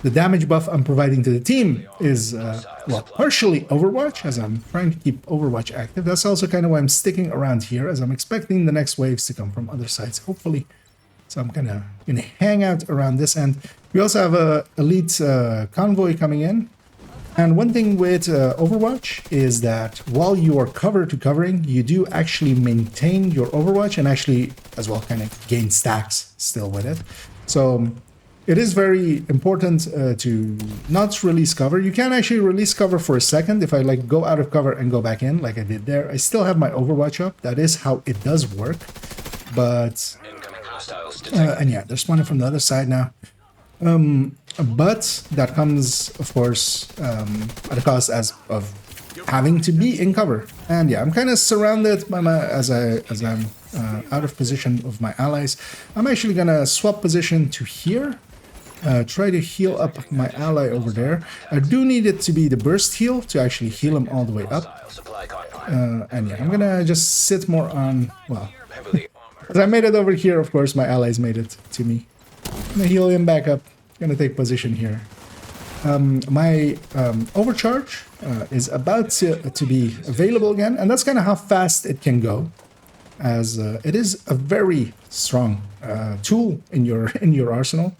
The damage buff I'm providing to the team is, well, partially Overwatch, as I'm trying to keep Overwatch active. That's also kind of why I'm sticking around here, as I'm expecting the next waves to come from other sides, hopefully. So I'm kind of going to hang out around this end. We also have a elite convoy coming in. And one thing with Overwatch is that while you are cover to covering, you do actually maintain your Overwatch and actually as well kind of gain stacks still with it. So it is very important to not release cover. You can actually release cover for a second. If I like go out of cover and go back in like I did there, I still have my Overwatch up. That is how it does work. But and yeah, they're spawning from the other side now. But that comes, of course, at a cost of having to be in cover. And yeah, I'm kind of surrounded by my as I'm out of position of my allies. I'm actually gonna swap position to here. Try to heal up my ally over there. I do need it to be the burst heal to actually heal him all the way up. And yeah, I'm gonna just sit more on, well, as I made it over here, of course, my allies made it to me. I'm gonna heal him back up. Gonna take position here. My overcharge is about to be available again, and that's kind of how fast it can go, as it is a very strong tool in your arsenal.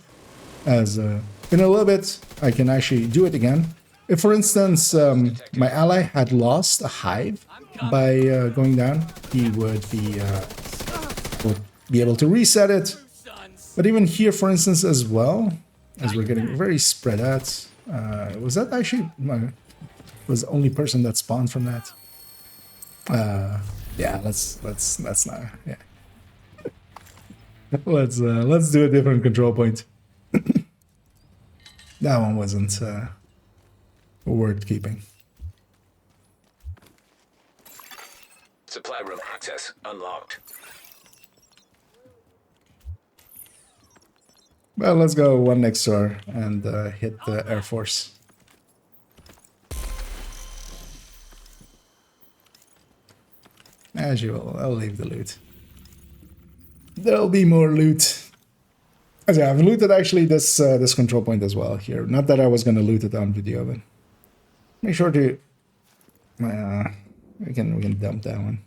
As in a little bit, I can actually do it again. If, for instance, my ally had lost a hive by going down, he would be able to reset it. But even here, for instance, as well, as we're getting very spread out, was that actually was the only person that spawned from that? Yeah, let's not. Yeah, let's do a different control point. That one wasn't worth keeping. Supply room access unlocked. Well, let's go one next door and hit the Air Force. As usual, I'll leave the loot. There'll be more loot. As I've looted actually this this control point as well here. Not that I was gonna loot it on video, but make sure to we can dump that one.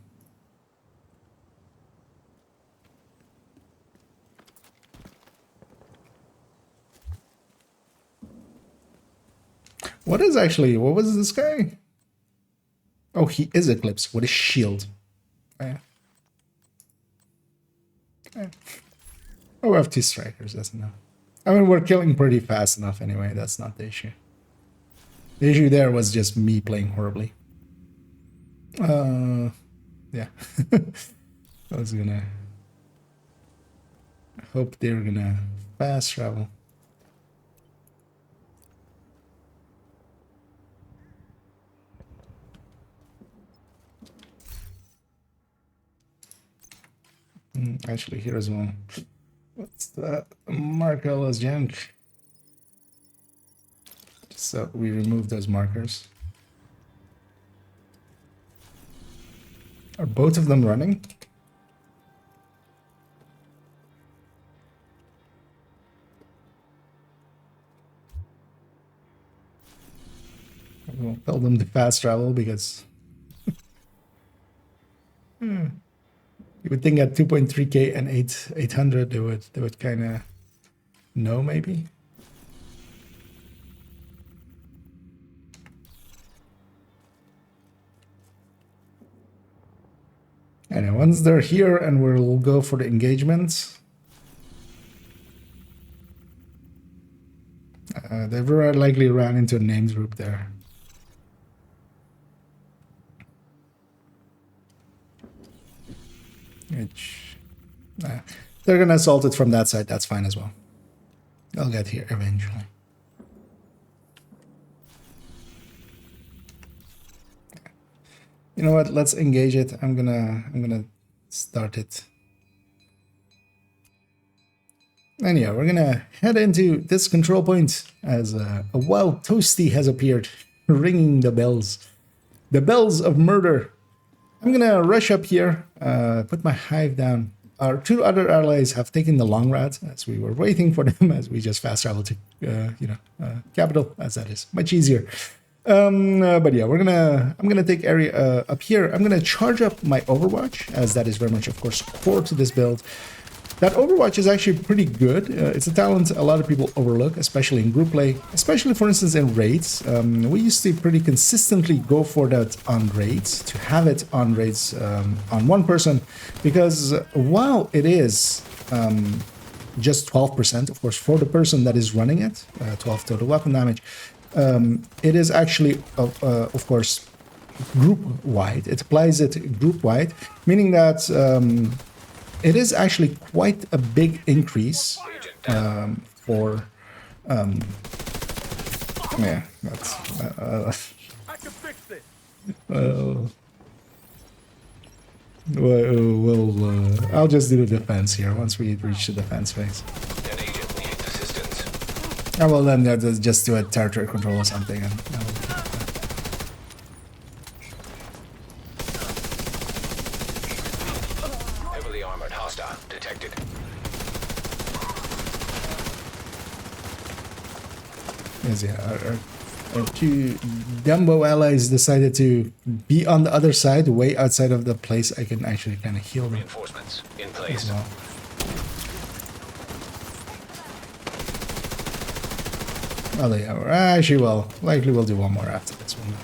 What was this guy? Oh, he is Eclipse with a shield. Yeah. Okay. Oh, we have 2 strikers, that's enough. I mean, we're killing pretty fast enough anyway, that's not the issue. The issue there was just me playing horribly. Yeah. I was gonna... I hope they're gonna fast travel. Actually, here as well. What's that? Markerless junk. So we remove those markers. Are both of them running? I won't tell them to fast travel because you would think at 2.3k and 800 they would kind of know maybe. And once they're here, and we'll go for the engagement. They very likely ran into a named group there. Which they're gonna assault it from that side. That's fine as well. They'll get here eventually. You know what? Let's engage it. I'm gonna start it. And yeah, we're gonna head into this control point as a wild toasty has appeared, ringing the bells of murder. I'm gonna rush up here, put my hive down. Our 2 other allies have taken the long route as we were waiting for them, as we just fast traveled to, capital, as that is much easier. But yeah, I'm gonna take area up here. I'm gonna charge up my Overwatch, as that is very much, of course, core to this build. That Overwatch is actually pretty good. It's a talent a lot of people overlook, especially in group play, especially, for instance, in raids. We used to pretty consistently go for that on raids, to have it on raids on one person, because while it is just 12%, of course, for the person that is running it, 12 total weapon damage, it is actually, of course, group-wide. It applies it group-wide, meaning that it is actually quite a big increase for... yeah, that's... I can fix this. I'll just do the defense here once we reach the defense phase. An agent needs assistance. Well, then just do a territory control or something. And Heavily armored hostile detected. yes, yeah, our 2 Dumbo allies decided to be on the other side, way outside of the place I can actually kind of heal them Reinforcements in place. as well. Well, yeah, actually, likely we'll do one more after this one.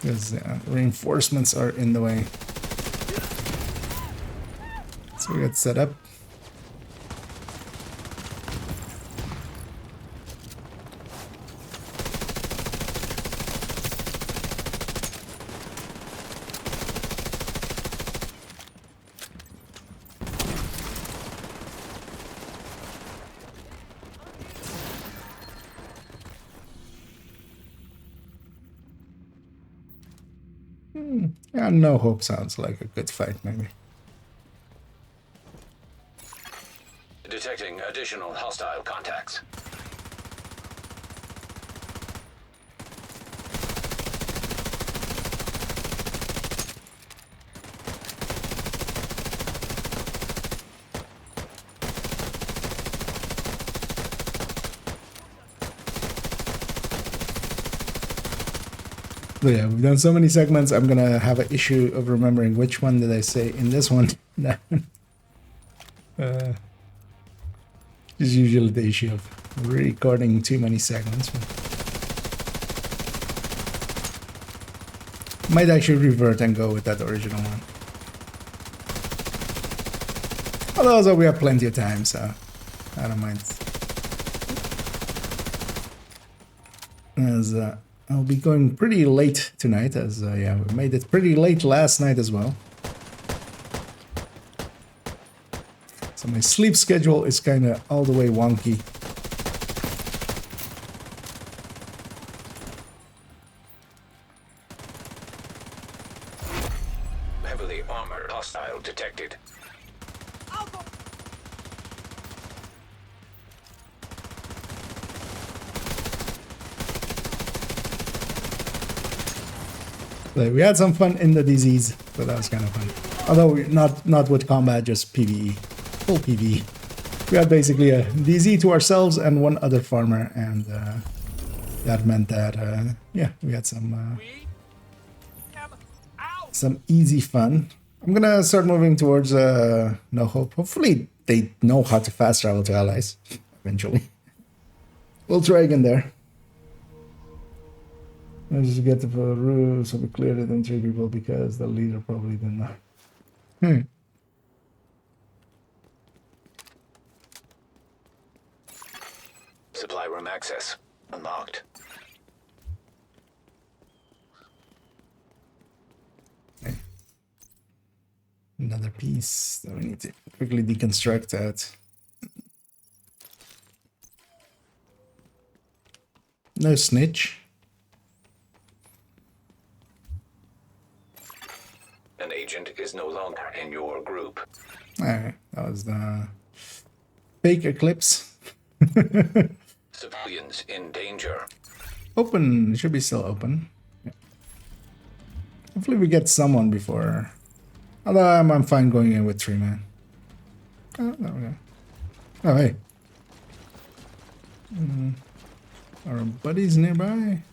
Because reinforcements are in the way. So we get set up. Yeah, no hope sounds like a good fight, maybe. Detecting additional hostile contacts. But yeah, we've done so many segments, I'm gonna have an issue of remembering which one did I say in this one. Is usually the issue of recording too many segments. Might actually revert and go with that original one. Although also we have plenty of time, so I don't mind. As I'll be going pretty late tonight, as yeah, we made it pretty late last night as well. So my sleep schedule is kind of all the way wonky. Heavily armored hostile detected. So we had some fun in the disease, so that was kind of fun. Although not with combat, just PvE, full PvE. We had basically a DZ to ourselves and one other farmer, and that meant that yeah, we had some easy fun. I'm gonna start moving towards No Hope. Hopefully they know how to fast travel to allies eventually. We'll try again there. Let's just get the roof so we cleared it in 3 people because the leader probably didn't know. Supply room access unlocked. Okay. Another piece that we need to quickly deconstruct that. No snitch. An agent is no longer in your group. Alright, that was the fake eclipse. Civilians in danger. Open, it should be still open. Yeah. Hopefully we get someone before. Although I'm fine going in with 3 man. Oh, there we go. Oh, hey. Our buddies nearby.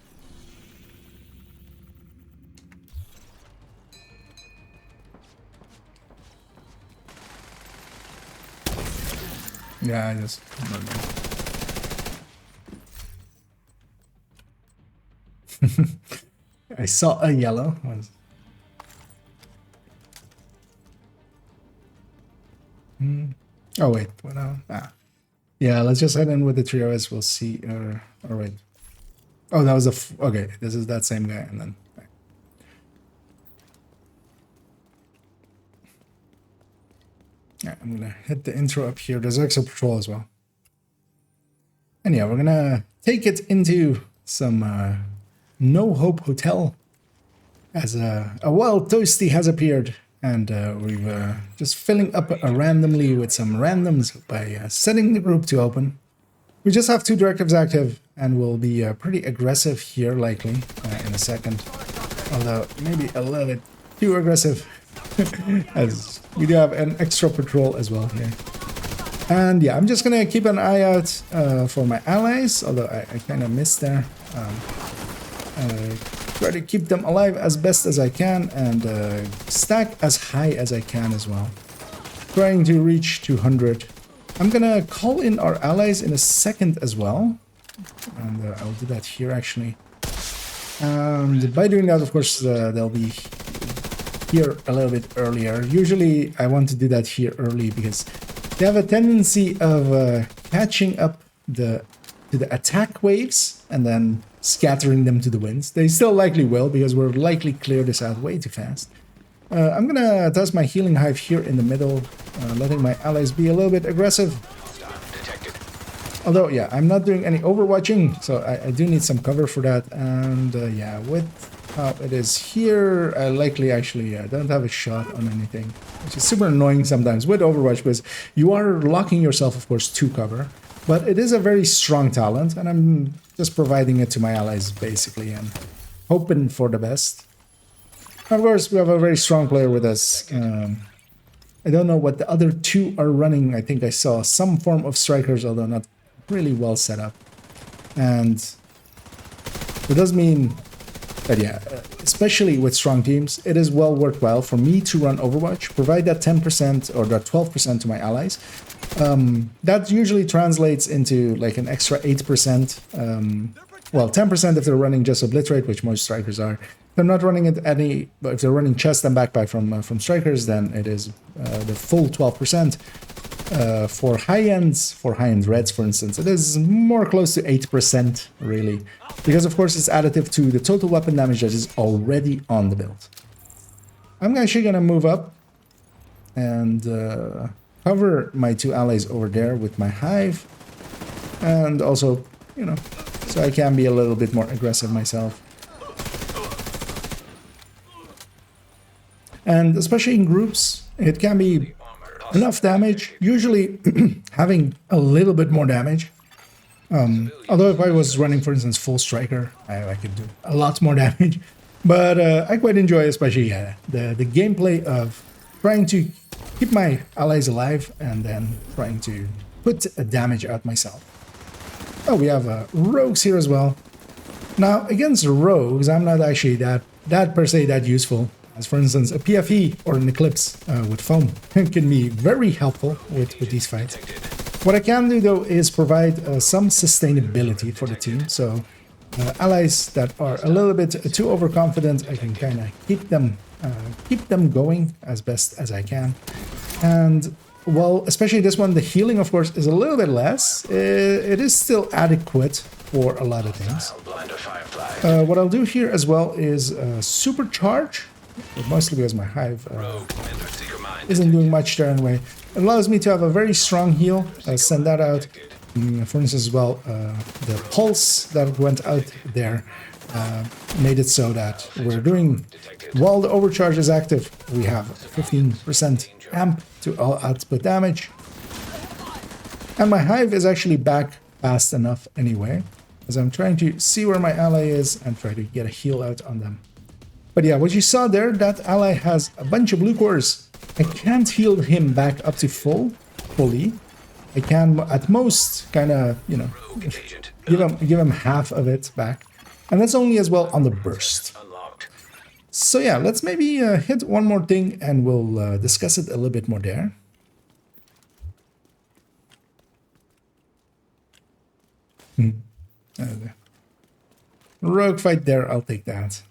Yeah, I just... I saw a yellow. Oh wait, what now? Yeah, let's just head in with the trios. We'll see. Or wait. Oh, that was okay. This is that same guy, and then. Yeah, I'm gonna hit the intro up here. There's extra patrol as well. And yeah, we're gonna take it into some No Hope Hotel, as a wild toasty has appeared, and we're just filling up randomly with some randoms by setting the group to open. We just have 2 directives active, and we'll be pretty aggressive here likely in a second, although maybe a little bit too aggressive, as we do have an extra patrol as well here. And yeah, I'm just gonna keep an eye out for my allies, although I kind of missed there. Try to keep them alive as best as I can, and stack as high as I can as well. Trying to reach 200. I'm gonna call in our allies in a second as well, and I'll do that here actually. And by doing that, of course, they'll be here a little bit earlier. Usually I want to do that here early because they have a tendency of catching up to the attack waves and then scattering them to the winds. They still likely will, because we're likely clear this out way too fast. I'm gonna toss my healing hive here in the middle, letting my allies be a little bit aggressive. Although, yeah, I'm not doing any overwatching, so I do need some cover for that. And yeah, with how it is here, I likely actually don't have a shot on anything, which is super annoying sometimes with Overwatch, because you are locking yourself, of course, to cover. But it is a very strong talent, and I'm just providing it to my allies, basically, and hoping for the best. Of course, we have a very strong player with us. I don't know what the other 2 are running. I think I saw some form of strikers, although not really well set up. And it does mean that, yeah, especially with strong teams, it is well worthwhile for me to run Overwatch, provide that 10% or that 12% to my allies, That usually translates into like an extra 8%, well, 10% if they're running just Obliterate, which most strikers are. If they're not running it any, but if they're running chest and backpack from strikers, then it is the full 12%. For high-end reds, for instance, it is more close to 8%, really. Because, of course, it's additive to the total weapon damage that is already on the build. I'm actually going to move up and cover my two allies over there with my hive. And also, you know, so I can be a little bit more aggressive myself. And especially in groups, it can be enough damage, usually having a little bit more damage. Although if I was running, for instance, full striker, I could do a lot more damage. But I quite enjoy, especially the gameplay of trying to keep my allies alive and then trying to put a damage out myself. Oh, we have rogues here as well. Now, against rogues, I'm not actually that per se that useful. As for instance, a PFE or an Eclipse with foam can be very helpful with these fights. What I can do though is provide some sustainability for the team. So allies that are a little bit too overconfident, I can kind of keep them going as best as I can. And well, especially this one, the healing of course is a little bit less. It is still adequate for a lot of things. What I'll do here as well is supercharge. Mostly because my hive isn't doing much there anyway. It allows me to have a very strong heal. Send that out. For instance, as well, the pulse that went out there made it so that we're doing, while the overcharge is active, we have 15% amp to all output damage. And my hive is actually back fast enough anyway, as I'm trying to see where my ally is and try to get a heal out on them. But yeah, what you saw there, that ally has a bunch of blue cores. I can't heal him back up to fully. I can at most kind of, you know, give him half of it back. And that's only as well on the burst. So yeah, let's maybe hit one more thing and we'll discuss it a little bit more there. Rogue fight there, I'll take that.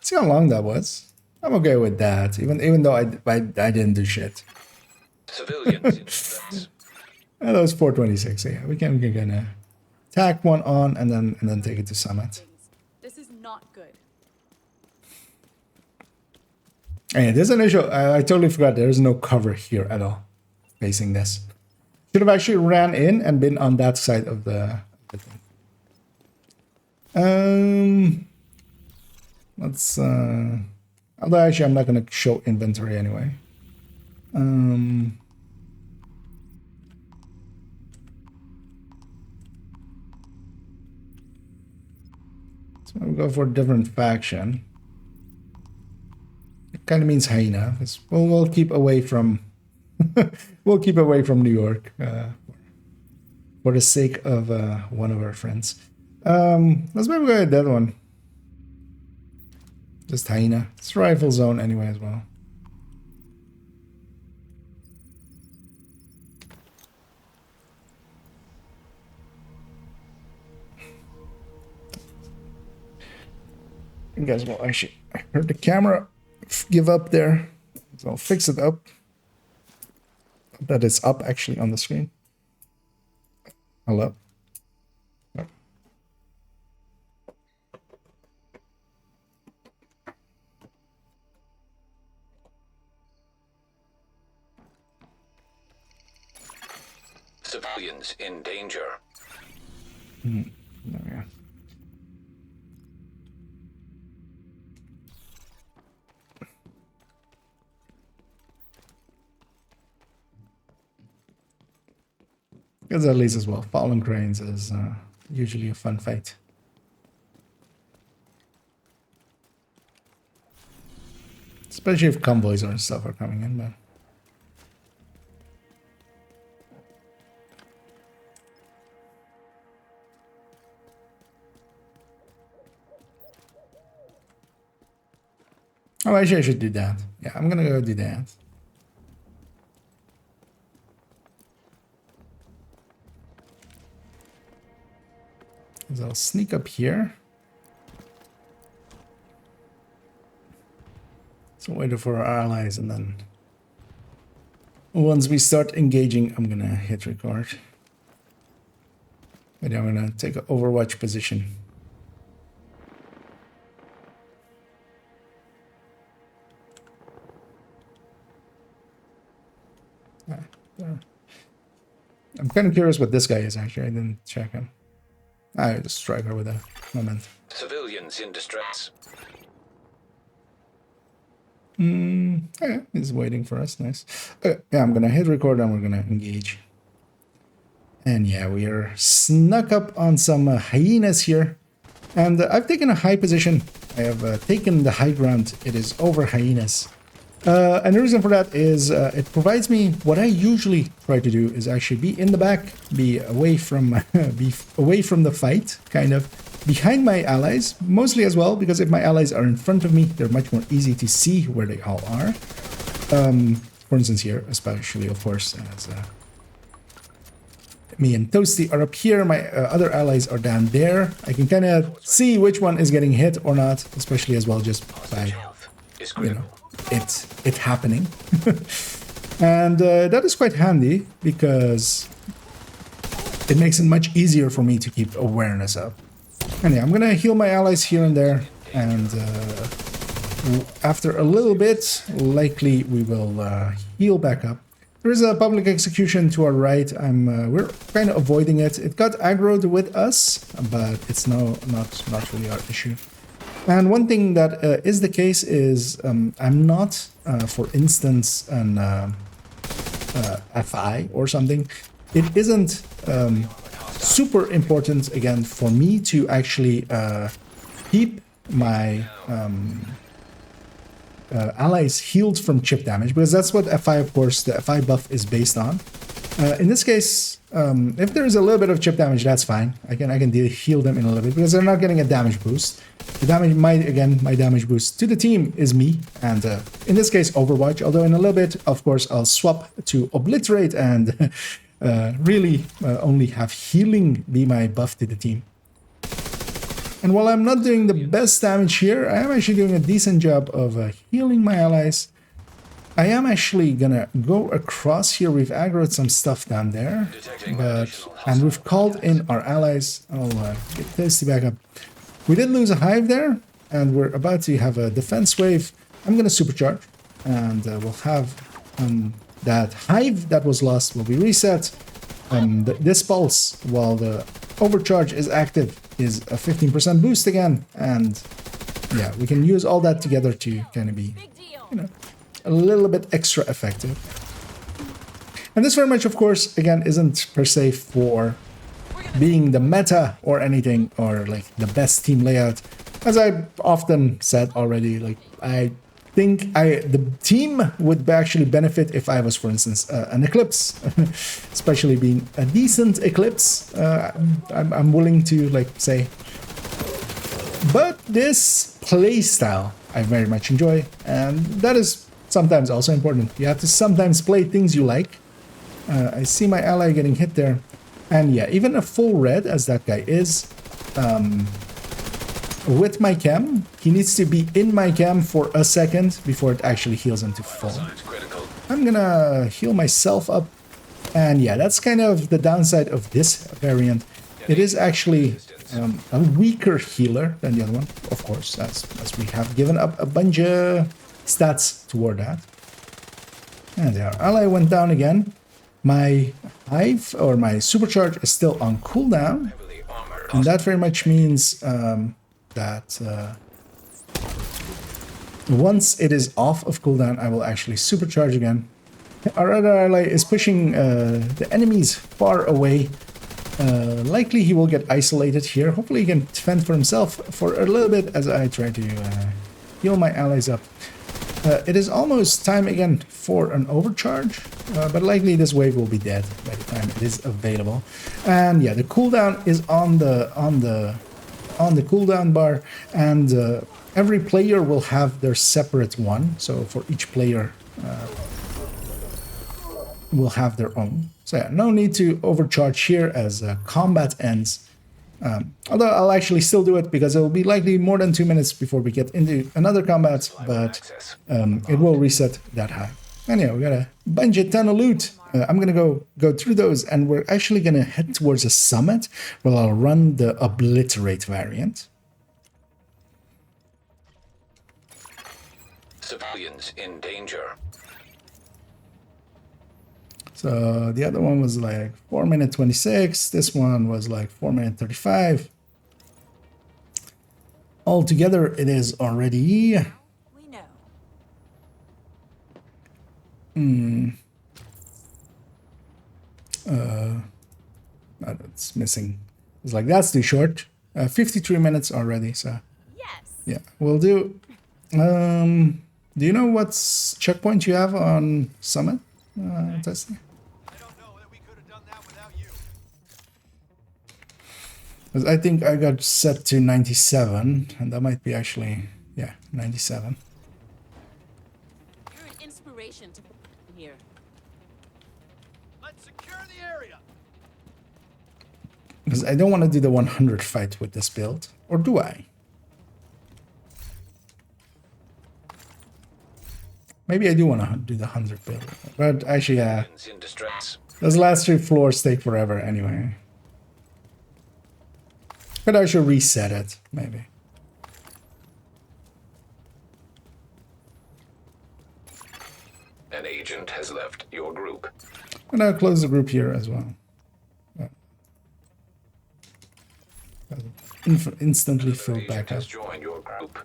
See how long that was. I'm okay with that, even though I didn't do shit. Civilians. That was 426. So yeah, we can gonna tack one on and then take it to summit. This is not good. And there's an issue. I totally forgot. There is no cover here at all, facing this. Should have actually ran in and been on that side of the thing. Let's although actually I'm not gonna show inventory anyway. So we'll go for a different faction. It kind of means hyena. We'll keep away from we'll keep away from New York for the sake of one of our friends. Let's maybe go with that one. Just hyena. It's rifle zone anyway as well. You guys will actually, I heard the camera give up there, so I'll fix it up. That it's up actually on the screen. Hello. Civilians in danger. There we go. Because at least as well, fallen cranes is usually a fun fight. Especially if convoys or stuff are coming in, but oh, actually, I should do that. Yeah, I'm gonna go do that. So I'll sneak up here. So wait for our allies, and then once we start engaging, I'm gonna hit record. Maybe I'm gonna take an overwatch position. I'm kind of curious what this guy is actually. I didn't check him. I just strike her with a moment. Civilians in distress. Okay, he's waiting for us. Nice. Okay, yeah, I'm gonna hit record and we're gonna engage. And yeah, we are snuck up on some hyenas here. And I've taken a high position. I have taken the high ground. It is over hyenas. And the reason for that is it provides me what I usually try to do is actually be in the back, be away from the fight, kind of behind my allies, mostly as well, because if my allies are in front of me, they're much more easy to see where they all are. For instance here, especially, of course, as me and Toasty are up here, my other allies are down there. I can kind of see which one is getting hit or not, especially as well just by, you know, it happening. And that is quite handy because it makes it much easier for me to keep awareness up. And yeah, I'm gonna heal my allies here and there, and after a little bit, likely we will heal back up. There is a public execution to our right. We're kind of avoiding it. It got aggroed with us, but it's not really our issue. And one thing that is the case is I'm not, for instance, an FI or something. It isn't super important, again, for me to actually keep my allies healed from chip damage, because that's what FI, of course, the FI buff is based on. In this case, if there's a little bit of chip damage, that's fine. I can heal them in a little bit because they're not getting a damage boost. The damage my damage boost to the team is me, and in this case, Overwatch. Although in a little bit, of course, I'll swap to Obliterate and really only have healing be my buff to the team. And while I'm not doing the best damage here, I am actually doing a decent job of healing my allies. I am actually gonna go across here. We've aggroed some stuff down there, and we've called in our allies. I'll get Tasty back up. We did lose a hive there, and we're about to have a defense wave. I'm gonna supercharge, and we'll have that hive that was lost will be reset. This pulse, while the overcharge is active, is a 15% boost again, and yeah, we can use all that together to kind of be, you know, a little bit extra effective. And this very much, of course, again, isn't per se for being the meta or anything, or like the best team layout. As I often said already, like I think the team would actually benefit if I was, for instance, an Eclipse, especially being a decent Eclipse. I'm willing to like say, but this play style I very much enjoy, and that is sometimes also important. You have to sometimes play things you like. I see my ally getting hit there, and yeah, even a full red as that guy is. With my chem, he needs to be in my chem for a second before it actually heals him to full. I'm gonna heal myself up, and yeah, that's kind of the downside of this variant. It is actually a weaker healer than the other one, of course, as we have given up a bunch of stats toward that. And our ally went down again. My hive, or my supercharge, is still on cooldown, and that very much means that once it is off of cooldown, I will actually supercharge again. Our other ally is pushing the enemies far away. Likely he will get isolated here. Hopefully he can fend for himself for a little bit as I try to heal my allies up. It is almost time again for an overcharge, but likely this wave will be dead by the time it is available. And yeah, the cooldown is on the cooldown bar, and every player will have their separate one. So for each player will have their own. So yeah, no need to overcharge here as combat ends. Although I'll actually still do it because it will be likely more than 2 minutes before we get into another combat, but it will reset that high. Anyhow, we got a bunch of ton of loot. I'm gonna go through those, and we're actually gonna head towards a summit where I'll run the obliterate variant. Civilians in danger. So the other one was like 4 minute 26. This one was like 4 minute 35. Altogether, it is already. We know. It's missing. It's like that's too short. 53 minutes already. So Yes. yeah, we'll do. Do you know what checkpoint you have on Summit? Testing. I don't know that we could have done that without you. 'Cause I think I got set to 97, and that might be actually, yeah, 97. You're an inspiration to here. Let's secure the area. Because I don't want to do the 100 fight with this build, or do I? Maybe I do want to do the 100 build, but actually, yeah, In distress. those last 3 floors take forever anyway. But I should reset it, maybe. An agent has left your group. And I'll close the group here as well. Instantly fill Agent back up. has joined your group.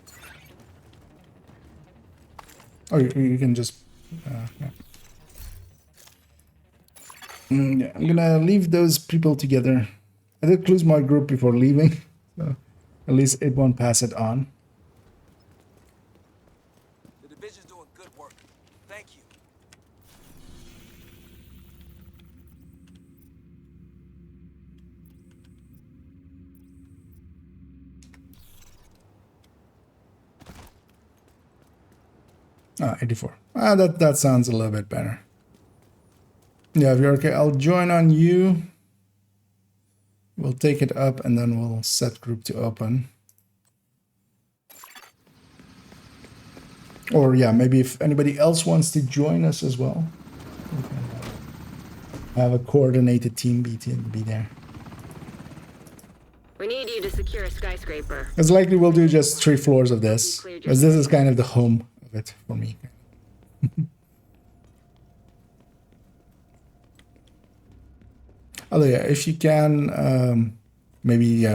Oh, you can just... yeah. Yeah, I'm gonna leave those people together. I did close my group before leaving, so at least it won't pass it on. The division's doing good work. Thank you. Ah, 84. Ah, that sounds a little bit better. Yeah, if you're okay, I'll join on you. We'll take it up and then we'll set group to open. Or yeah, maybe if anybody else wants to join us as well, we can have a coordinated team be there. We need you to secure a skyscraper. It's likely we'll do just 3 floors of this, because this is kind of the home of it for me. Although, yeah, if you can, maybe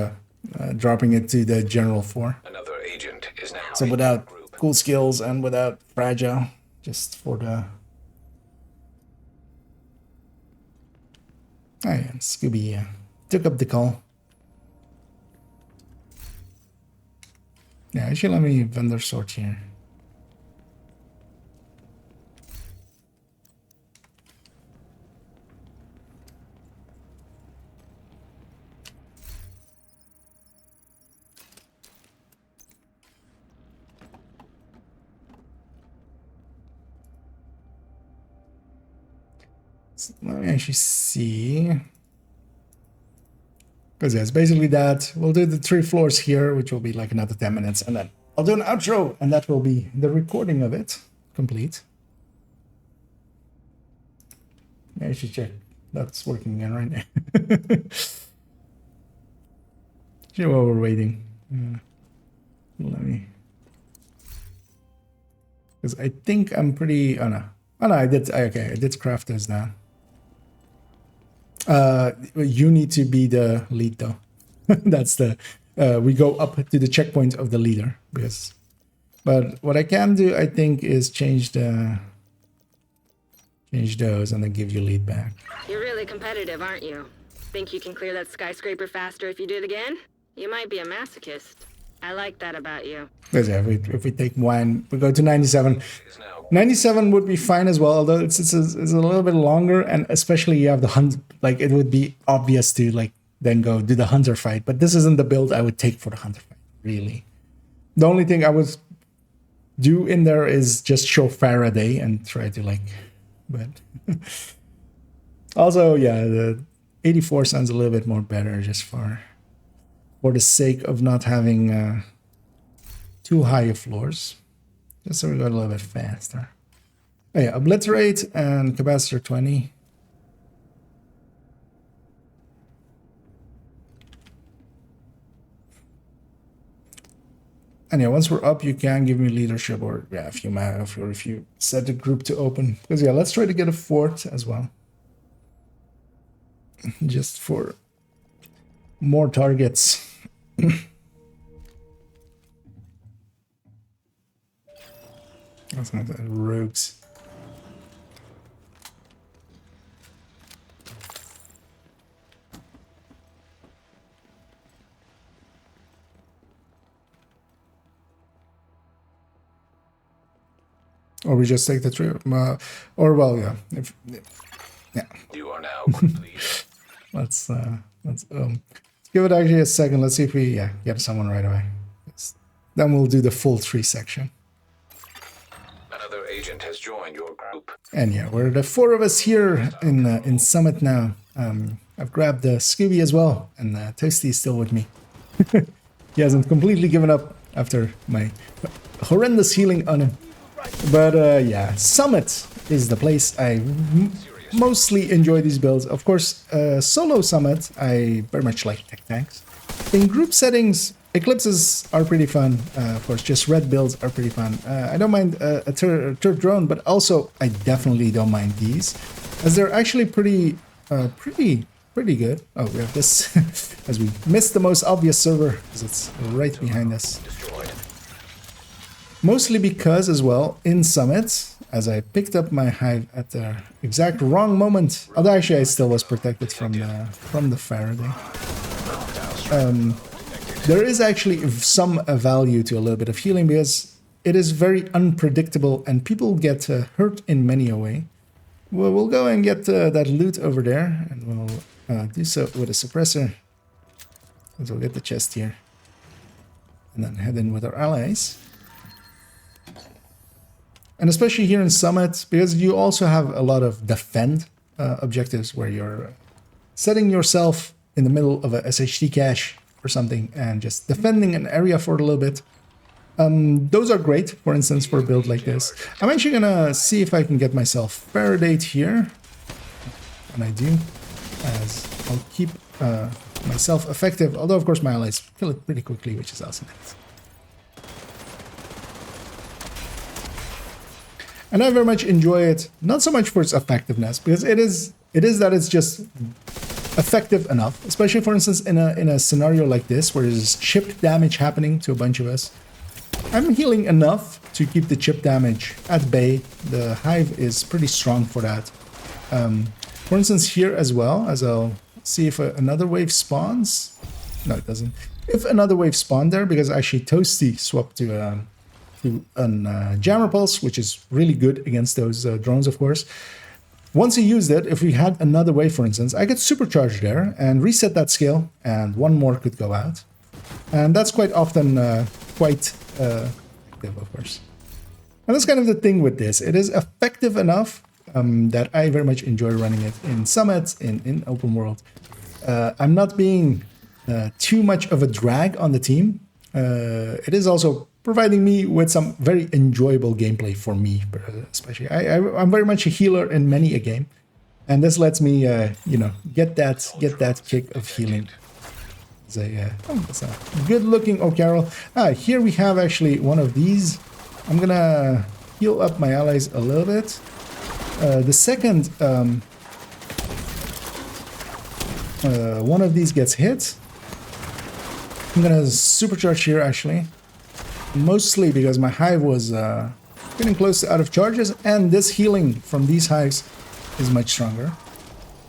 dropping it to the general 4. Another agent is now So in without your group. cool skills and without fragile, just for the... Oh yeah, Scooby took up the call. Yeah, actually let me vendor sort here. So let me actually see. Because yeah, it's basically that. We'll do the 3 floors here, which will be like another 10 minutes, and then I'll do an outro, and that will be the recording of it complete. Yeah, I should check. That's working again right now. See while we're waiting. Let me. Because I think I'm pretty. Oh no. Oh no, I did. Okay, I did craft those down. You need to be the lead though. That's the we go up to the checkpoint of the leader, because but what I can do, I think, is change those and then give you lead back. You're really competitive, aren't you? Think you can clear that skyscraper faster if you do it again? You might be a masochist. I like that about you. Because yeah, if we take one, we go to 97. 97 would be fine as well, although it's a little bit longer, and especially you have the hunt. Like it would be obvious to like then go do the hunter fight, but this isn't the build I would take for the hunter fight, really. The only thing I would do in there is just show Faraday and try to like, but also, yeah, the 84 sounds a little bit more better just for the sake of not having too high of floors. Just so we go a little bit faster. Oh yeah, obliterate and capacitor 20. And yeah, once we're up, you can give me leadership, or yeah, if you have, or if you set the group to open. Because yeah, let's try to get a fort as well, just for more targets. That's not the rogues. Or we just take the tree, or well, yeah. Yeah. You are now complete. Let's give it actually a second. Let's see if we get someone right away. Then we'll do the full tree section. Another agent has joined your group. And yeah, we're the 4 of us here in Summit now. I've grabbed Scooby as well, and Toasty is still with me. He hasn't completely given up after my horrendous healing on him. But yeah, Summit is the place I mostly enjoy these builds. Of course, solo Summit, I very much like tech tanks. In group settings, Eclipses are pretty fun. Of course, just red builds are pretty fun. I don't mind a turret drone, but also I definitely don't mind these, as they're actually pretty good. Oh, we have this as we missed the most obvious server because it's right behind us. Mostly because, as well, in Summit, as I picked up my hive at the exact wrong moment, although actually I still was protected from the Faraday. There is actually some value to a little bit of healing because it is very unpredictable and people get hurt in many a way. We'll go and get that loot over there, and we'll do so with a suppressor. And we'll get the chest here, and then head in with our allies. And especially here in Summit, because you also have a lot of defend objectives where you're setting yourself in the middle of a SHT cache or something and just defending an area for a little bit. Those are great, for instance, for a build like this. I'm actually gonna see if I can get myself Faraday here. And I do, as I'll keep myself effective, although of course my allies kill it pretty quickly, which is also nice. And I very much enjoy it, not so much for its effectiveness, because it is that it's just effective enough, especially for instance in a scenario like this where there's chip damage happening to a bunch of us. I'm healing enough to keep the chip damage at bay. The hive is pretty strong for that. For instance here as well, as I'll see if another wave spawns. No, it doesn't. If another wave spawned there, because actually Toasty swapped to a jammer pulse, which is really good against those drones, of course. Once you used it, if we had another wave, for instance, I could supercharge there and reset that skill, and one more could go out. And that's quite often quite effective, of course. And that's kind of the thing with this. It is effective enough that I very much enjoy running it in Summit, in open world. I'm not being too much of a drag on the team. It is also providing me with some very enjoyable gameplay for me, especially. I'm very much a healer in many a game, and this lets me, you know, get that kick of healing. That's a good-looking O'Carroll. Here we have actually one of these. I'm gonna heal up my allies a little bit. The second one of these gets hit, I'm gonna supercharge here actually. Mostly because my hive was getting close to out of charges, and this healing from these hives is much stronger.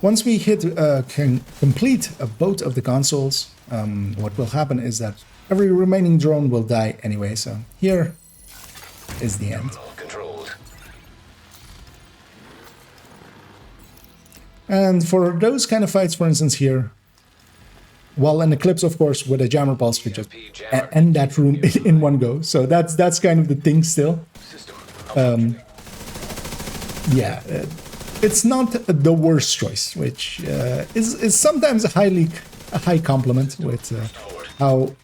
Once we can complete both of the consoles, what will happen is that every remaining drone will die anyway, so here is the end. Controlled. And for those kind of fights, for instance here, while an Eclipse, of course, with a Jammer Pulse could just end that room in one go. So that's kind of the thing still. Yeah, it's not the worst choice, which is sometimes a high compliment with how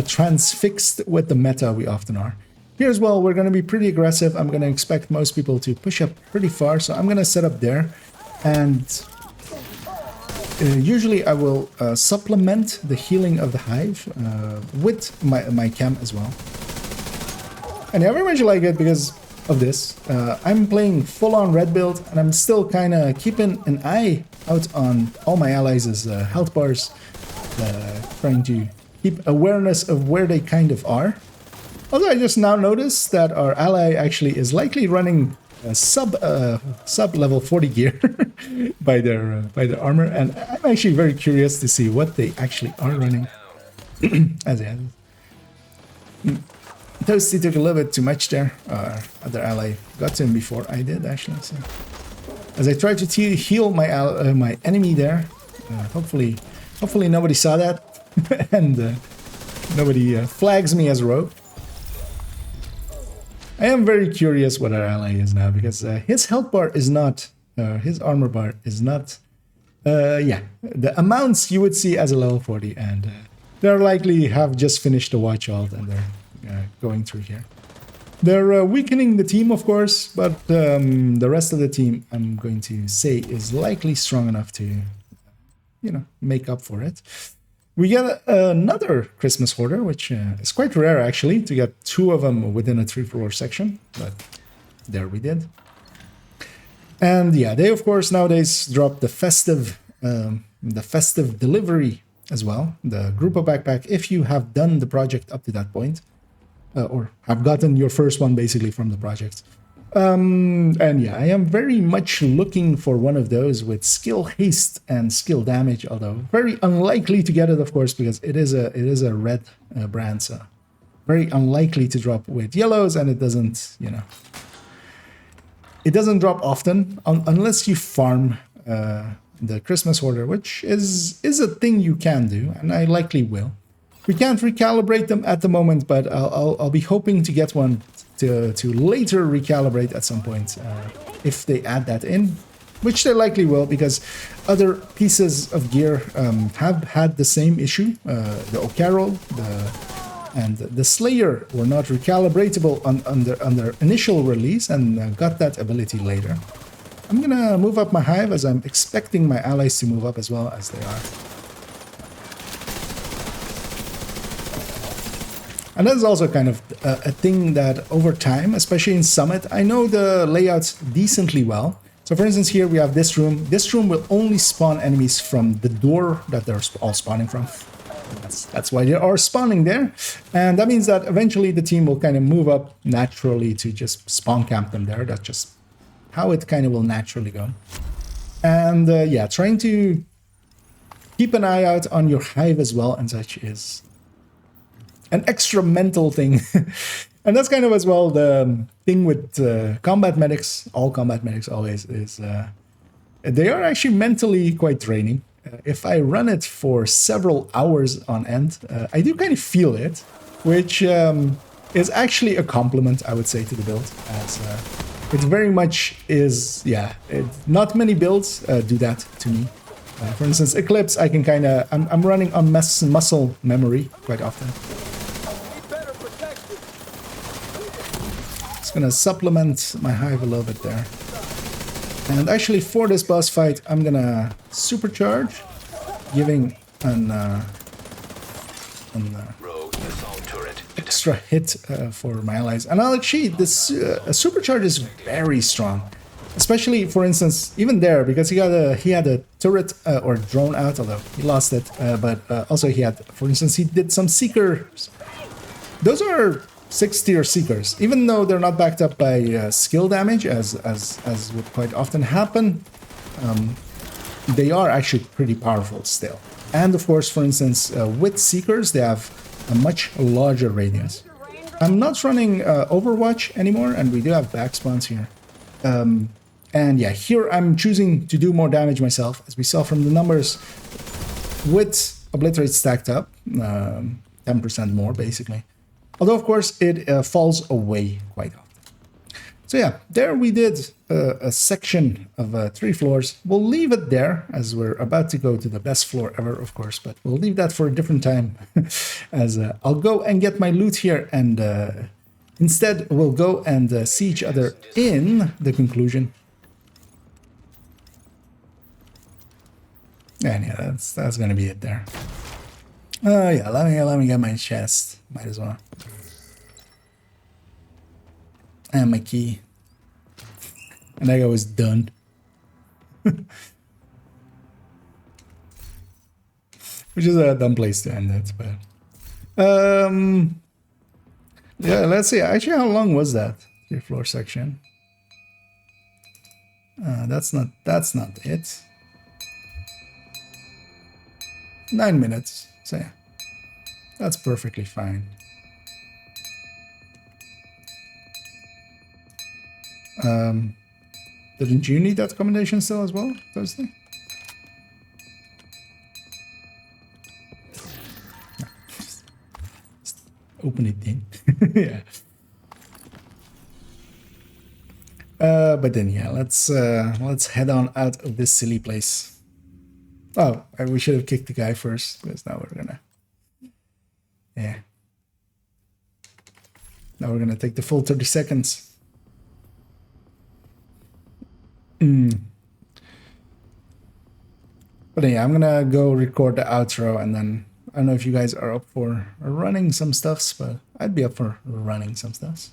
transfixed with the meta we often are. Here as well, we're going to be pretty aggressive. I'm going to expect most people to push up pretty far, so I'm going to set up there. And usually I will supplement the healing of the hive with my chem as well. And I very much like it because of this. I'm playing full-on red build, and I'm still kind of keeping an eye out on all my allies' health bars, trying to keep awareness of where they kind of are. Although I just now noticed that our ally actually is likely running sub level 40 gear by their armor, and I'm actually very curious to see what they actually are running. As I Toasty took a little bit too much there. Other ally got to him before I did actually. So as I tried to heal my enemy there, hopefully nobody saw that and nobody flags me as a rogue. I am very curious what our ally is now, because his health bar is not, his armor bar is not, yeah, the amounts you would see as a level 40, and they're likely have just finished the watch alt and they're going through here. They're weakening the team, of course, but the rest of the team, I'm going to say, is likely strong enough to, you know, make up for it. We get another Christmas Hoarder, which is quite rare, actually, to get 2 of them within a 3-floor section, but there we did. And yeah, they, of course, nowadays drop the festive delivery as well, the Grupo backpack, if you have done the project up to that point, or have gotten your first one, basically, from the project. And yeah, I am very much looking for one of those with skill haste and skill damage, although very unlikely to get it, of course, because it is a red brand, so very unlikely to drop with yellows, and it doesn't, you know, it doesn't drop often unless you farm the Christmas Hoarder, which is a thing you can do, and I likely will. We can't recalibrate them at the moment, but I'll be hoping to get one to later recalibrate at some point if they add that in, which they likely will, because other pieces of gear have had the same issue. The O'Carroll and the Slayer were not recalibratable on their initial release, and got that ability later. I'm gonna move up my hive, as I'm expecting my allies to move up as well, as they are. And that's also kind of a thing that over time, especially in Summit, I know the layouts decently well. So for instance, here we have this room. This room will only spawn enemies from the door that they're all spawning from. That's why they are spawning there. And that means that eventually the team will kind of move up naturally to just spawn camp them there. That's just how it kind of will naturally go. And yeah, trying to keep an eye out on your hive as well and such is an extra mental thing. And that's kind of as well the thing with combat medics, all combat medics always, is they are actually mentally quite draining. If I run it for several hours on end, I do kind of feel it, which is actually a compliment, I would say, to the build, as it very much is, yeah, not many builds do that to me. For instance, Eclipse, I can kind of, I'm running on muscle memory quite often. Gonna supplement my hive a little bit there. And actually for this boss fight, I'm gonna supercharge, giving an extra hit for my allies. And actually, this supercharge is very strong, especially for instance, even there, because he had a turret or drone out, although he lost it. But also he had, for instance, he did some seekers. Those are 6-tier seekers, even though they're not backed up by skill damage, as would quite often happen. They are actually pretty powerful still. And of course, for instance, with seekers, they have a much larger radius. I'm not running Overwatch anymore, and we do have back spawns here. And yeah, here I'm choosing to do more damage myself, as we saw from the numbers. With obliterate stacked up, 10% more basically. Although of course it falls away quite often. So yeah, there we did a section of 3 floors. We'll leave it there as we're about to go to the best floor ever, of course, but we'll leave that for a different time as I'll go and get my loot here and instead we'll go and see each other in the conclusion. And yeah, that's gonna be it there. Oh yeah, let me get my chest. Might as well. And my key. And that guy was done. Which is a dumb place to end it, but yeah, let's see. Actually, how long was that? 3-floor section. That's not it. 9 minutes. So yeah. That's perfectly fine. Didn't you need that accommodation still as well, Thursday? No, just open it then. Yeah. But then yeah, let's head on out of this silly place. Oh, we should have kicked the guy first, because now we're gonna. Yeah. Now we're gonna take the full 30 seconds. But yeah, I'm gonna go record the outro and then I don't know if you guys are up for running some stuffs, but I'd be up for running some stuffs.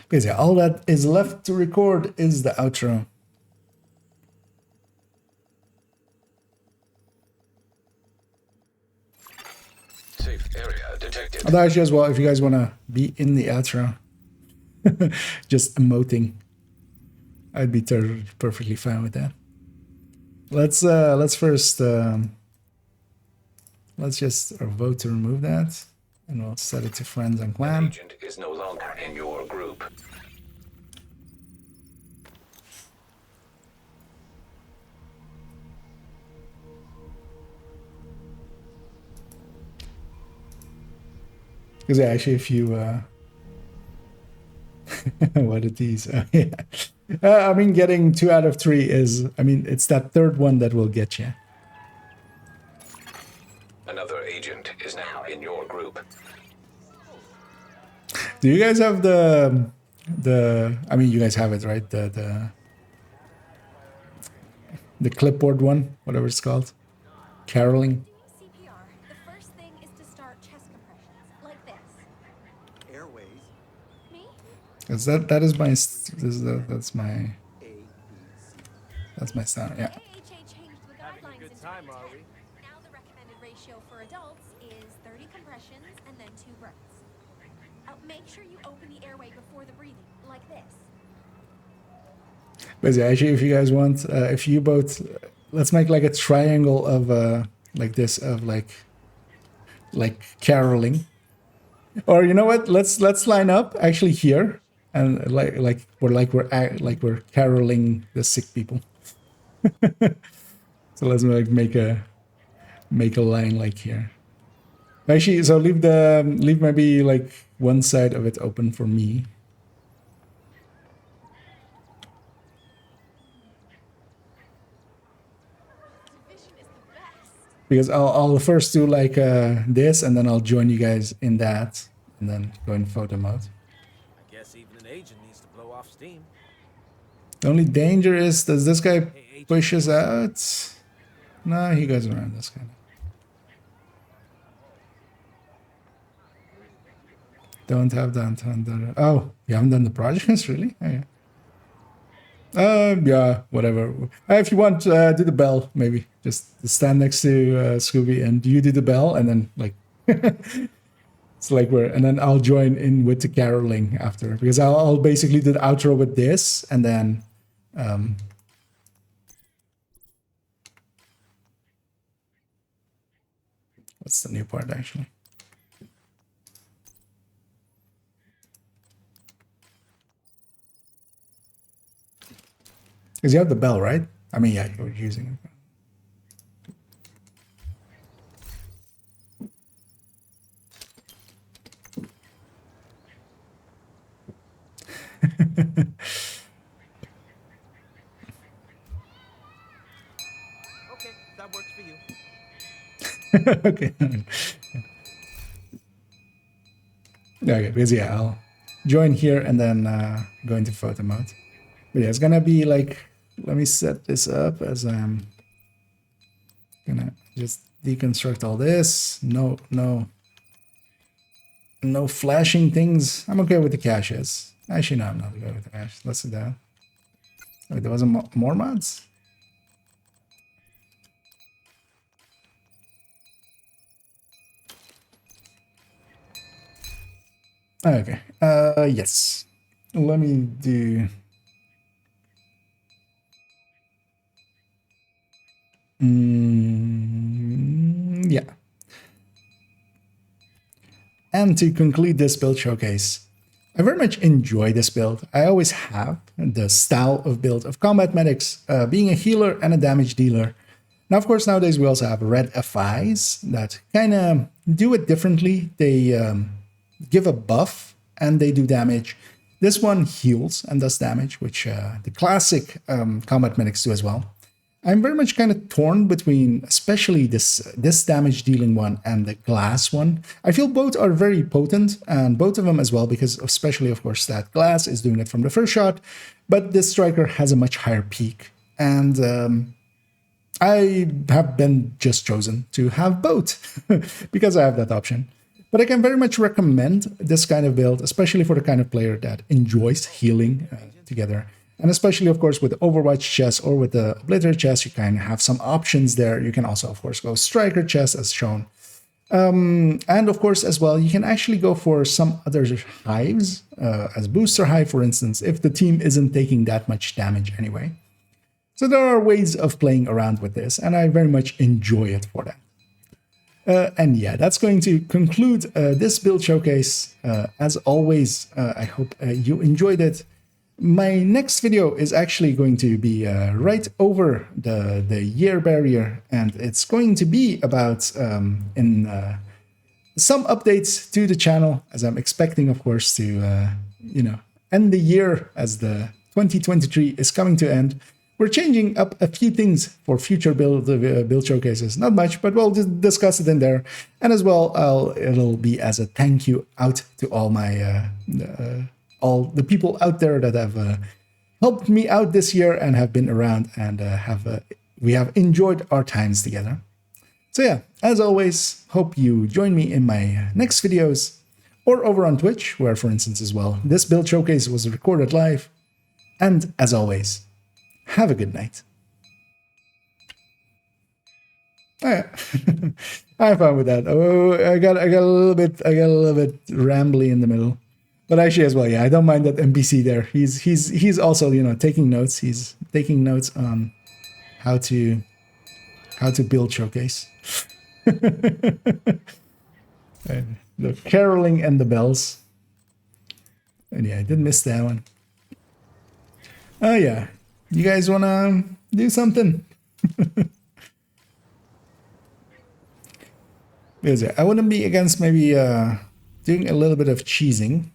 Because yeah, all that is left to record is the outro. Safe area detected. Although actually as well, if you guys want to be in the outro, just emoting, I'd be perfectly fine with that. Let's first let's just vote to remove that, and we'll set it to friends and An clan. agent is no longer in your group. Because yeah, actually, if you what are these? Yeah. I mean, getting 2 out of 3 is, I mean, it's that third one that will get you. Another agent is now in your group. Do you guys have the I mean, you guys have it, right? The clipboard one, whatever it's called, caroling. CPR, the first thing is to start chest compressions, like this. Airways. Me? Because that is my that's my sound. Yeah. AHA changed the guidelines in 2010. Now the recommended ratio for adults is 30 compressions and then 2 breaths. Make sure you open the airway before the breathing, like this. But yeah, actually, if you guys want, if you both, let's make like a triangle of like this of like caroling, or you know what? Let's line up actually here and we're caroling the sick people. So let's like make a line like here. Actually, so leave maybe like one side of it open for me. Because I'll first do like this, and then I'll join you guys in that, and then go in photo mode. I guess even an agent needs to blow off steam. The only danger is, does this guy push us out? No, he goes around this kind of. Don't have that. Oh, you haven't done the projects, really? Oh, yeah. Yeah, whatever. If you want, do the bell, maybe. Just stand next to Scooby and you do the bell, and then, like, it's like and then I'll join in with the caroling after. Because I'll basically do the outro with this, and then, what's the new part, actually? Because you have the bell, right? I mean, yeah, you're using it. Okay, that works for you. Okay. Okay, because yeah, I'll join here and then go into photo mode. But yeah, it's gonna be like, let me set this up as I'm gonna just deconstruct all this. No flashing things. I'm okay with the caches. Actually, no, I'm not okay with the cache. Let's do that. Wait, there wasn't more mods? Okay. Yes. Let me do. Yeah. And to conclude this build showcase, I very much enjoy this build. I always have the style of build of combat medics, being a healer and a damage dealer. Now, of course, nowadays we also have red FIs that kind of do it differently. They give a buff and they do damage. This one heals and does damage, which the classic combat medics do as well. I'm very much kind of torn between especially this damage dealing one and the glass one. I feel both are very potent, and both of them as well, because especially, of course, that glass is doing it from the first shot, but this striker has a much higher peak. And I have been just chosen to have both because I have that option. But I can very much recommend this kind of build, especially for the kind of player that enjoys healing together. And especially, of course, with Overwatch chess or with the Obliterate chess, you kind of have some options there. You can also, of course, go Striker chess as shown. And of course, as well, you can actually go for some other hives, as Booster Hive, for instance, if the team isn't taking that much damage anyway. So there are ways of playing around with this, and I very much enjoy it for that. And yeah, that's going to conclude this build showcase. As always, I hope you enjoyed it. My next video is actually going to be right over the year barrier, and it's going to be about some updates to the channel, as I'm expecting, of course, to end the year as the 2023 is coming to end. We're changing up a few things for future build showcases. Not much, but we'll just discuss it in there. And as well, it'll be as a thank you out to all my all the people out there that have helped me out this year and have been around and we have enjoyed our times together. So yeah, as always, hope you join me in my next videos or over on Twitch, where, for instance, as well, this build showcase was recorded live. And as always, have a good night. Oh, yeah. I'm fine with that. Oh, I got a little bit rambly in the middle. But actually, as well, yeah, I don't mind that NPC there. He's also, taking notes. He's taking notes on how to build showcase. And the caroling and the bells. And yeah, I did miss that one. Oh yeah, you guys wanna do something? Because I wouldn't be against maybe doing a little bit of cheesing.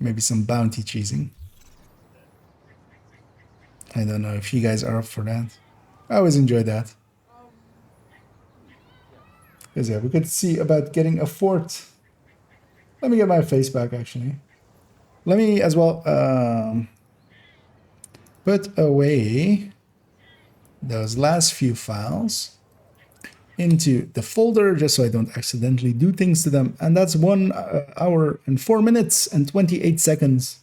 Maybe some bounty cheesing. I don't know if you guys are up for that. I always enjoy that. Because yeah, we could see about getting a fort. Let me get my face back, actually. Let me as well put away those last few files into the folder, just so I don't accidentally do things to them. And that's 1 hour and 4 minutes and 28 seconds.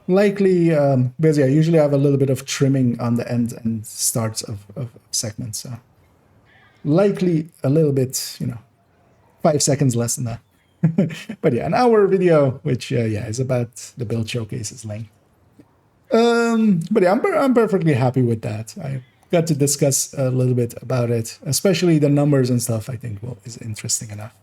Likely, because yeah, usually I have a little bit of trimming on the end and starts of segments. So likely a little bit, 5 seconds less than that. But yeah, an hour video, which yeah, is about the build showcase's length. But yeah, I'm perfectly happy with that. I got to discuss a little bit about it, especially the numbers and stuff. I think is interesting enough.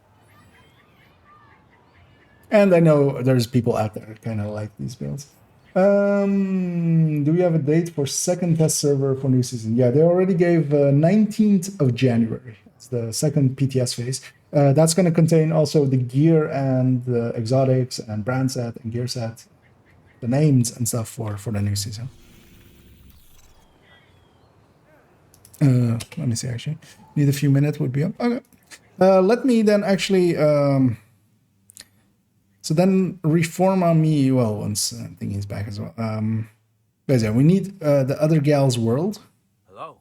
And I know there's people out there kind of like these builds. Do we have a date for second test server for new season? Yeah, they already gave 19th of January. It's the second PTS phase. That's going to contain also the gear and the exotics and brand set and gear set, the names and stuff for the new season. Let me see, actually. Need a few minutes would be up. Okay. Let me then actually... so then reform on me, well, once I think he's back as well. But yeah, we need the other gal's world. Hello.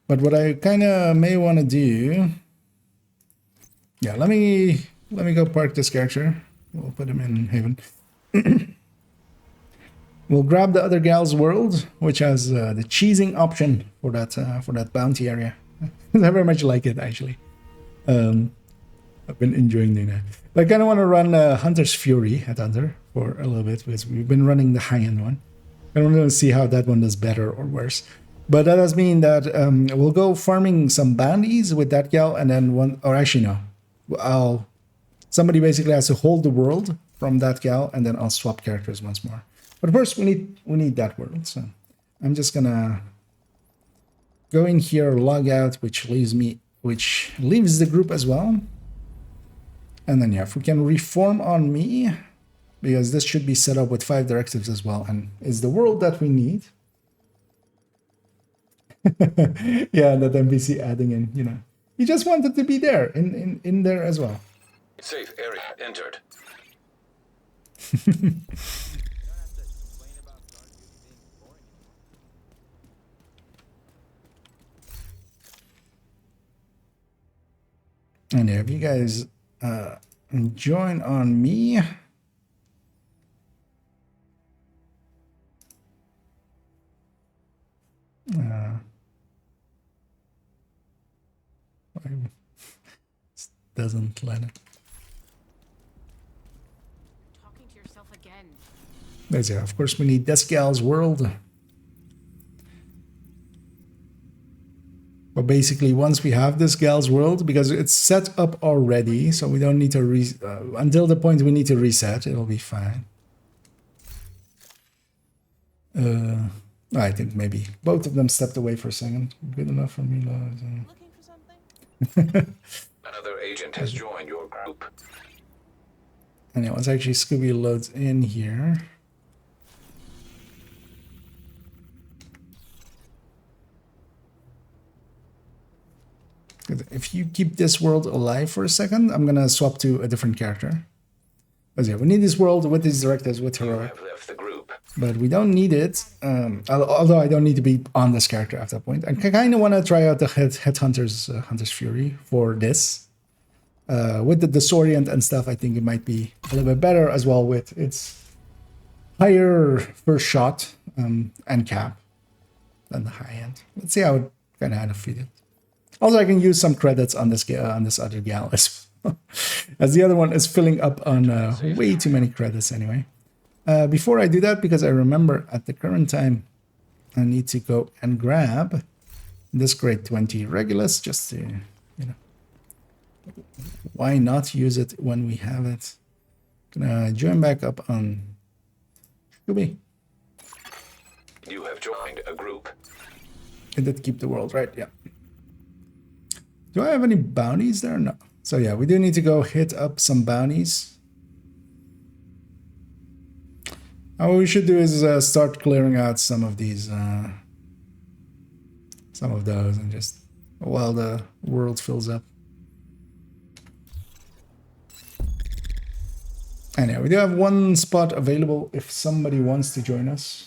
But what I kind of may want to do... Yeah, let me go park this character. We'll put him in Haven. We'll grab the other gal's world, which has the cheesing option for that bounty area. I very much like it, actually. I've been enjoying doing that. But I kind of want to run Hunter's Fury at Hunter for a little bit, because we've been running the high-end one. I want to see how that one does better or worse. But that does mean that we'll go farming some bounties with that gal, and then one, or actually no, somebody basically has to hold the world from that gal, and then I'll swap characters once more. But first, we need that world. So I'm just gonna go in here, log out, which leaves the group as well. And then yeah, if we can reform on me, because this should be set up with 5 directives as well, and is the world that we need. Yeah, that NPC adding in, you know, he just wanted to be there in there as well. Safe area entered. And yeah, if you guys join on me. Doesn't let it. Talking to yourself again. There's yeah, of course we need this gal's world. But basically, once we have this gal's world, because it's set up already, so we don't need to until the point we need to reset, it'll be fine. I think maybe both of them stepped away for a second. Good enough for me. Looking for something? Another agent has joined your group. And yeah, once actually Scooby loads in here. If you keep this world alive for a second, I'm gonna swap to a different character. But yeah, we need this world with these directives, with You heroic. have left the group. But we don't need it. Although I don't need to be on this character at that point. I kind of want to try out the Headhunter's Hunter's Fury for this. With the disorient and stuff, I think it might be a little bit better as well with its higher first shot and cap than the high end. Let's see how it kind of defeated. Also, I can use some credits on this other gal as well, as the other one is filling up on way too many credits anyway. Before I do that, because I remember at the current time, I need to go and grab this grade 20 Regulus just to, you know, why not use it when we have it? Gonna join back up on Scooby. You have joined a group. I did keep the world, right? Yeah. Do I have any bounties there? No. So yeah, we do need to go hit up some bounties. What we should do is start clearing out some of these, some of those, and just while the world fills up. And yeah, we do have one spot available if somebody wants to join us.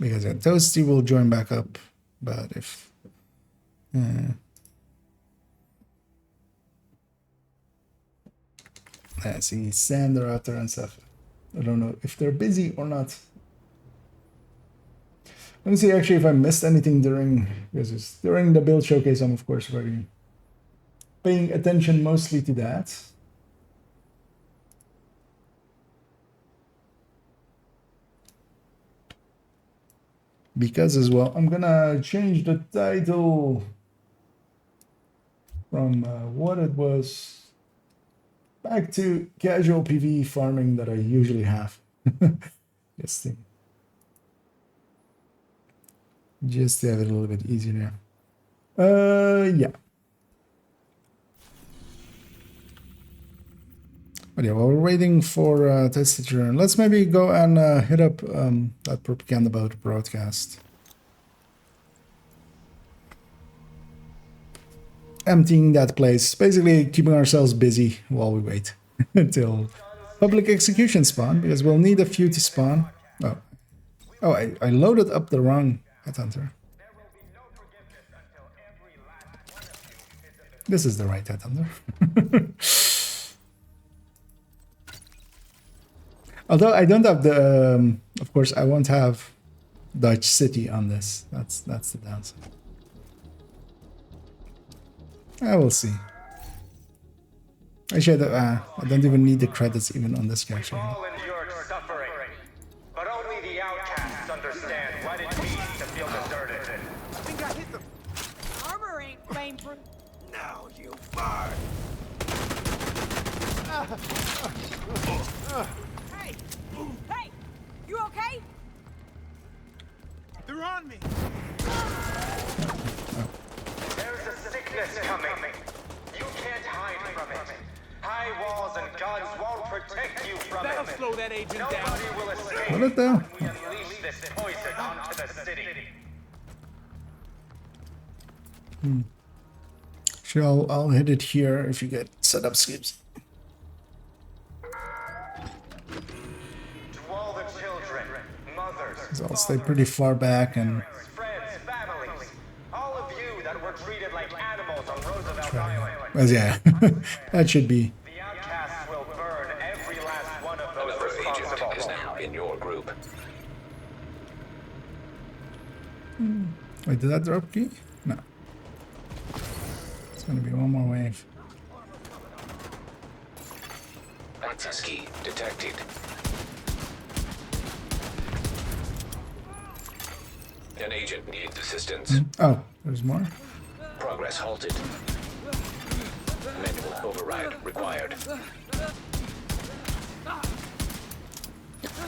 Because Toasty will join back up, but if I see Sander out there and stuff. I don't know if they're busy or not. Let me see actually if I missed anything during, because it's during the build showcase. I'm of course very paying attention mostly to that. Because as well, I'm gonna change the title from what it was back to casual PvE farming that I usually have. Just to have it a little bit easier now. Yeah. But yeah, while we're waiting for Test to turn, let's maybe go and hit up that propaganda boat broadcast. Emptying that place, basically keeping ourselves busy while we wait until public execution spawn, because we'll need a few to spawn. Oh, I loaded up the wrong headhunter. This is the right headhunter. Although I don't have the, of course, I won't have Dutch City on this. That's the downside. I will see. Actually, I don't even need the credits even on this character. All endured suffering, but only the outcasts understand what it means to feel deserted. I think I hit the armor ain't flame-proof. Now you burn. Hey! Hey! You okay? They're on me. There's a sickness coming. You can't hide from it. High walls and guns won't protect you from That'll it. slow that agent down. Nobody will escape What is that? when we unleash this poison onto the city. Sure, I'll hit it here if you get setup skips. To all the children, mothers, So I'll stay pretty far back and friends, families, all of you that were treated like animals on Roosevelt Island. well, yeah, that should be. The outcasts will burn every last one of those Another agent responsible. is now in your group. Wait, did that drop key? No. It's gonna be one more wave. Access key detected. An agent needs assistance. Oh, there's more. Progress halted. Manual override required.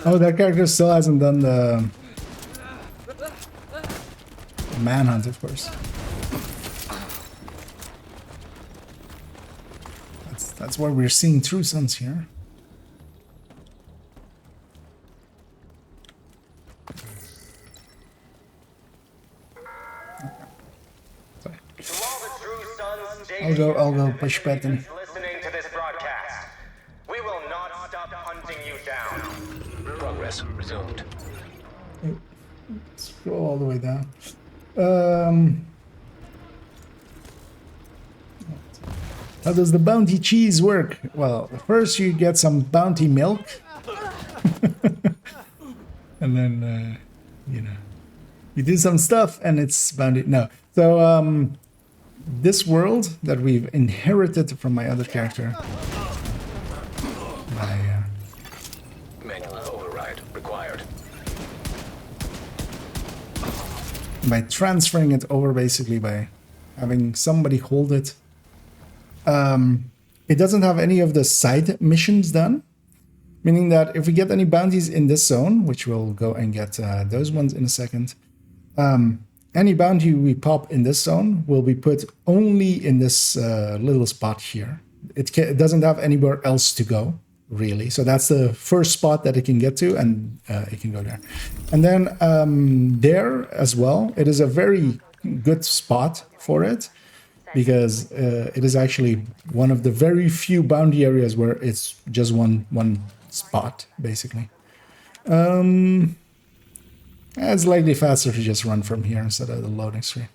Oh, that character still hasn't done the manhunt, of course. That's why we're seeing True Sons here. Sorry. To all the true sons, I'll go push button. listening to this broadcast, we will not stop hunting you down. Progress resumed. Scroll all the way down. How does the bounty cheese work? Well, first you get some bounty milk. And then, you know, you do some stuff and it's bounty. No. So, this world that we've inherited from my other character. Manual override required. By transferring it over, basically by having somebody hold it. It doesn't have any of the side missions done, meaning that if we get any bounties in this zone, which we'll go and get those ones in a second, any bounty we pop in this zone will be put only in this little spot here. It doesn't have anywhere else to go, really. So that's the first spot that it can get to, and it can go there. And then there as well, it is a very good spot for it, because it is actually one of the very few bounty areas where it's just one spot, basically. It's likely faster to just run from here instead of the loading screen.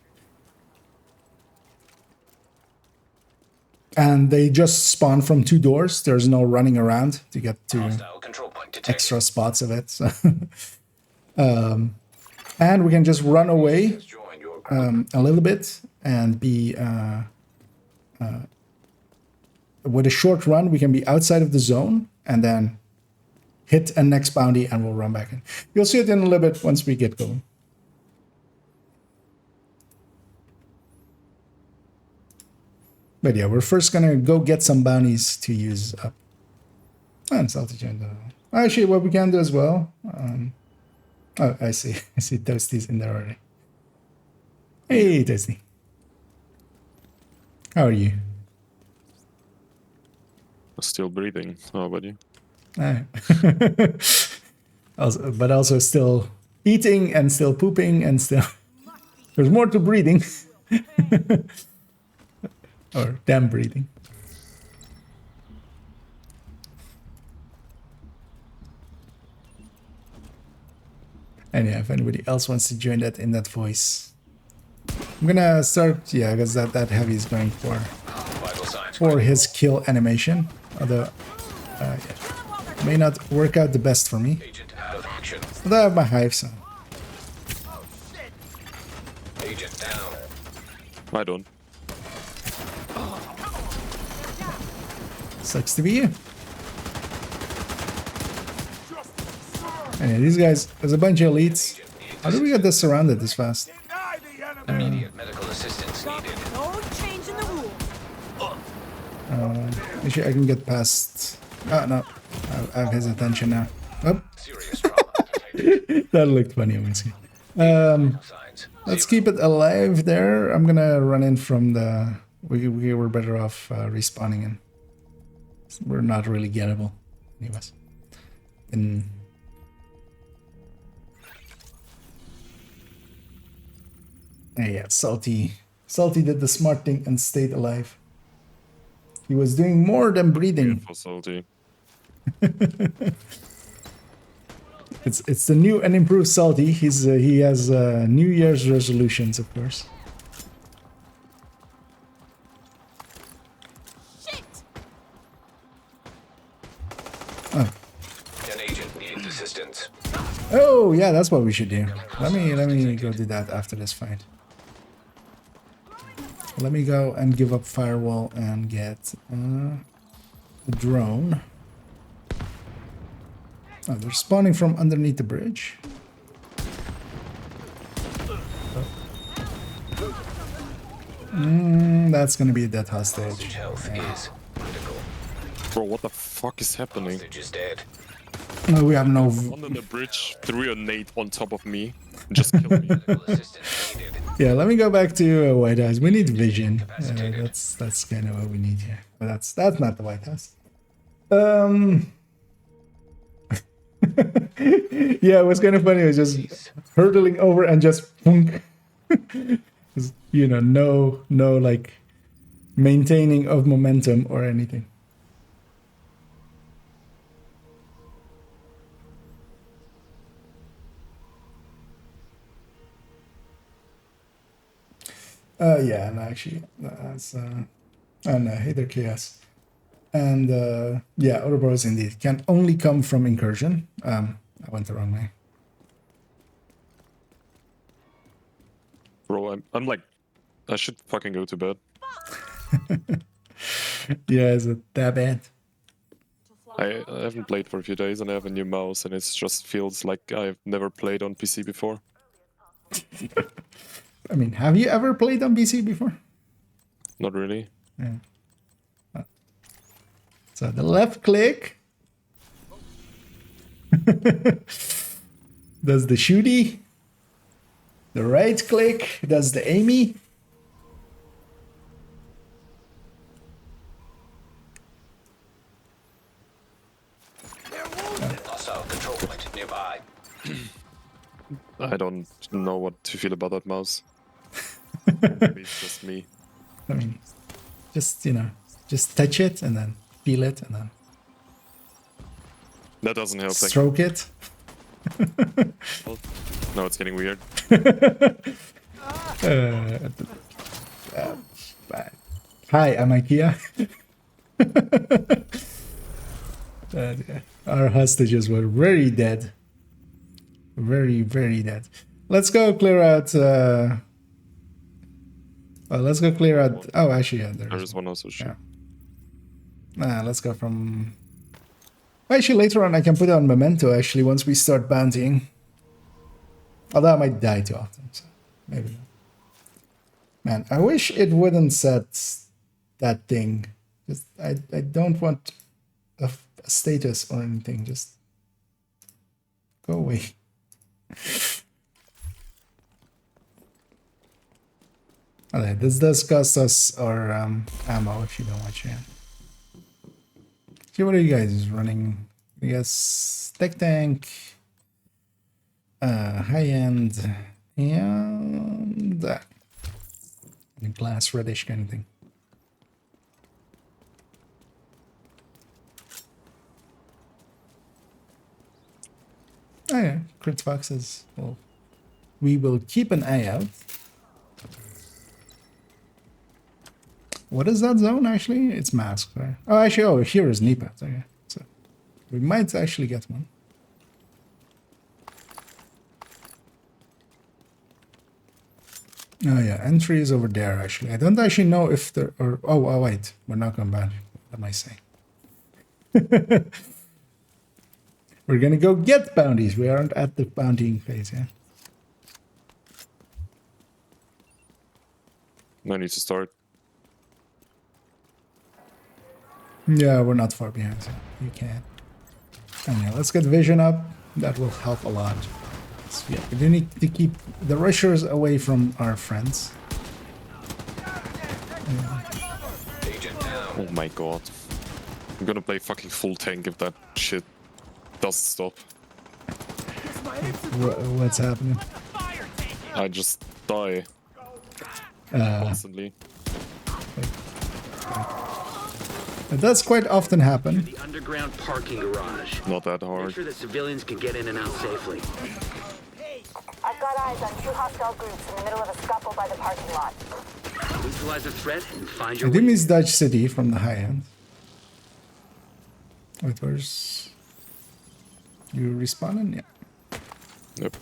And they just spawn from 2 doors. There's no running around to get to Hostile control point detected. extra spots of it. So and we can just run away Join your group. a little bit and be with a short run. We can be outside of the zone and then hit a next bounty and we'll run back in. You'll see it in a little bit once we get going. But yeah, we're first gonna go get some bounties to use up. And salty joined. Actually, what we can do as well. Oh, I see. I see Toasty's in there already. Hey, Toasty. How are you? Still breathing. How about you? Ah. But also still eating and still pooping and still. There's more to breathing. Or damn breathing. And yeah, if anybody else wants to join that in that voice. I'm gonna start, yeah, because that heavy is going for his kill animation. Although, yeah, may not work out the best for me. Agent out of action. But I have my hive, so. Agent down. I don't. Sucks to be you. And yeah, these guys, there's a bunch of elites. How do we get this surrounded this fast? Immediate medical assistance needed. No change in the rules. Actually, I can get past. Oh, no. I have his attention now. Oh. Serious trauma. That looked funny on my screen. Signs. Let's keep it alive there. I'm gonna run in from the... We were better off respawning in. We're not really gettable. Anyways. And... yeah, Salty did the smart thing and stayed alive. He was doing more than breathing. Beautiful, Salty. It's the new and improved Salty. He has New Year's resolutions, of course. Shit! Oh. An agent needs assistance. Oh yeah, that's what we should do. Let me go do that after this fight. Let me go and give up firewall and get a drone. Oh, they're spawning from underneath the bridge. That's gonna be a dead hostage. Hostage health is critical. Bro, what the fuck is happening? Hostage is dead. No, we have no. Under the bridge, threw a nade on top of me, and just killed me. Medical assistance needed. Yeah, let me go back to White House. We need vision. That's kind of what we need here. But that's not the White House. Yeah, it was kind of funny. It was just hurtling over and just, you know, no like maintaining of momentum or anything. Yeah, no, actually, that's oh no, hey there, Chaos. And yeah, Ouroboros indeed can only come from incursion. I went the wrong way. Bro, I'm like, I should fucking go to bed. Yeah, is it that bad? I haven't played for a few days and I have a new mouse and it just feels like I've never played on PC before. I mean, have you ever played on PC before? Not really. Yeah. So the left click does the shooty. The right click does the aimy. Hostile control point nearby. I don't know what to feel about that mouse. Maybe it's just me. I mean, just, you know, just touch it and then feel it and then That doesn't help. stroke it. No, it's getting weird. Hi, I'm IKEA. Our hostages were very dead. Very, very dead. Let's go clear out. Let's go clear out. Oh, actually, yeah, There's one also. Yeah. Let's go from. Actually, later on, I can put on Memento. Actually, once we start bountying. Although I might die too often, so maybe not. Man, I wish it wouldn't set that thing. Just I don't want a status or anything. Just go away. Alright, this does cost us our ammo if you don't watch it. See, what are you guys running? I guess tech tank, high end, and glass reddish kind of thing. Oh yeah, crit boxes. Well, we will keep an eye out. What is that zone actually? It's masked, right? Oh, actually, oh, here is Nipa. Okay, so we might actually get one. Oh yeah, entry is over there actually. I don't actually know if there or oh wait, we're not going back. What am I saying? We're gonna go get bounties. We aren't at the bountying phase yet. I need to start. Yeah, we're not far behind, so you can. And yeah, let's get vision up. That will help a lot. So yeah, we do need to keep the rushers away from our friends. Oh my god. I'm gonna play fucking full tank if that shit doesn't stop. What's happening? I just die constantly. It does quite often happen. The underground parking garage. Not that Make hard. sure that civilians can get in and out safely. I've got eyes on 2 hostile groups in the middle of a scuffle by the parking lot. Neutralize the threat and find I your do way. miss Dutch City from the high end. Wait, where's... You respawning? Yeah. Yep.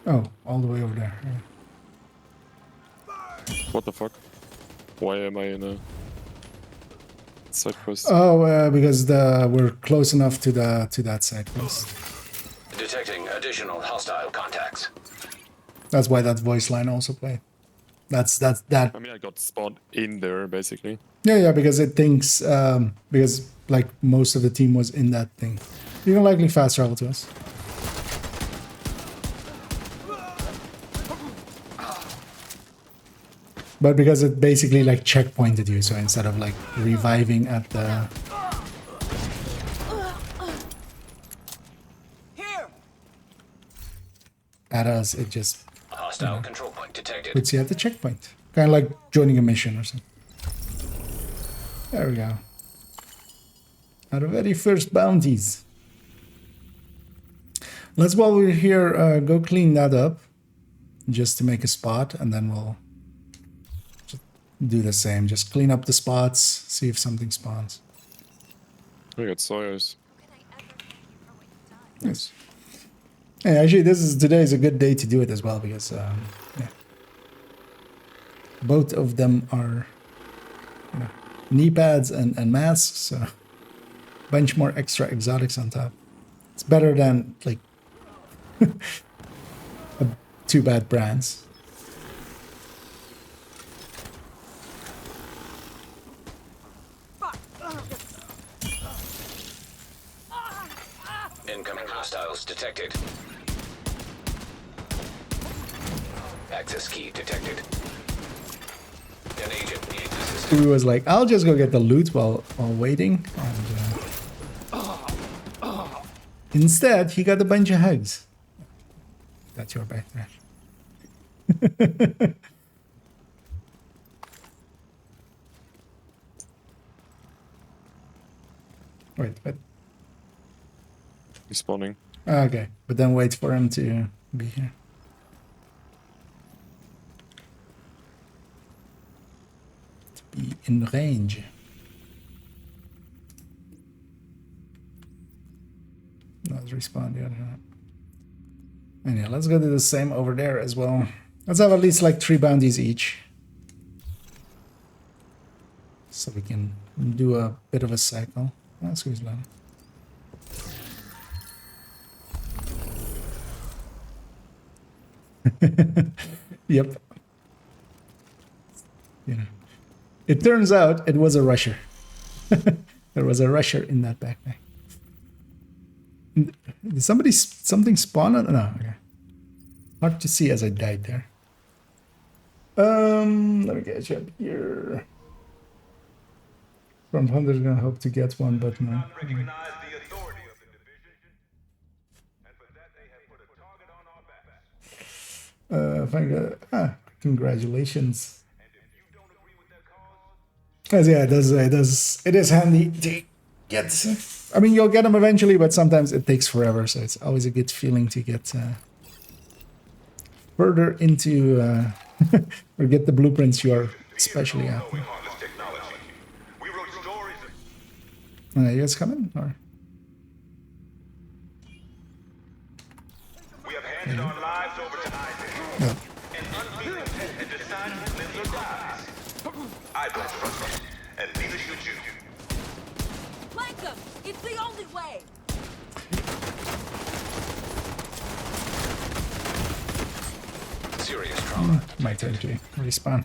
Oh, all the way over there. Yeah. What the fuck? Why am I in a side quest? Oh, because we're close enough to that side quest. Detecting additional hostile contacts. That's why that voice line also played. That. I mean, I got spawned in there, basically. Yeah, because it thinks because like most of the team was in that thing. You can likely fast travel to us. But because it basically like checkpointed you, so instead of like reviving at the... At us, it just Hostile control point detected. puts you at the checkpoint. Kind of like joining a mission or something. There we go. Our very first bounties. Let's, while we're here, go clean that up. Just to make a spot, and then we'll just do the same. Just clean up the spots, see if something spawns. I got Sawyers. Yes. Hey, actually, today is a good day to do it as well, because yeah, both of them are, you know, knee pads and masks, so a bunch more extra exotics on top. It's better than like 2 bad brands. Incoming hostiles detected. Access key detected. An agent needs assistance. He was like, I'll just go get the loot while waiting. And, instead, he got a bunch of hugs. That's your backtrash. Wait, what? He's spawning. Okay, but then wait for him to be here. To be in range. Let's respawn the other one. And yeah, let's go do the same over there as well. Let's have at least like 3 bounties each. So we can do a bit of a cycle. Let's squeeze low. Yep. Yeah. It turns out it was a rusher. There was a rusher in that backpack. Did something spawn on? No. Okay. Hard to see as I died there. Let me get you up here. From Hunter's gonna hope to get one, but no. Congratulations. As yeah, it is handy to get. I mean, you'll get them eventually, but sometimes it takes forever, so it's always a good feeling to get further into or get the blueprints you are especially after. You guys coming? Or? We have handed our lives over to Isaac. No. An unfeeling pet had decided who lives or dies. I don't trust him, and neither should you. Flank them! It's the only way! Serious trauma. My turn to respawn.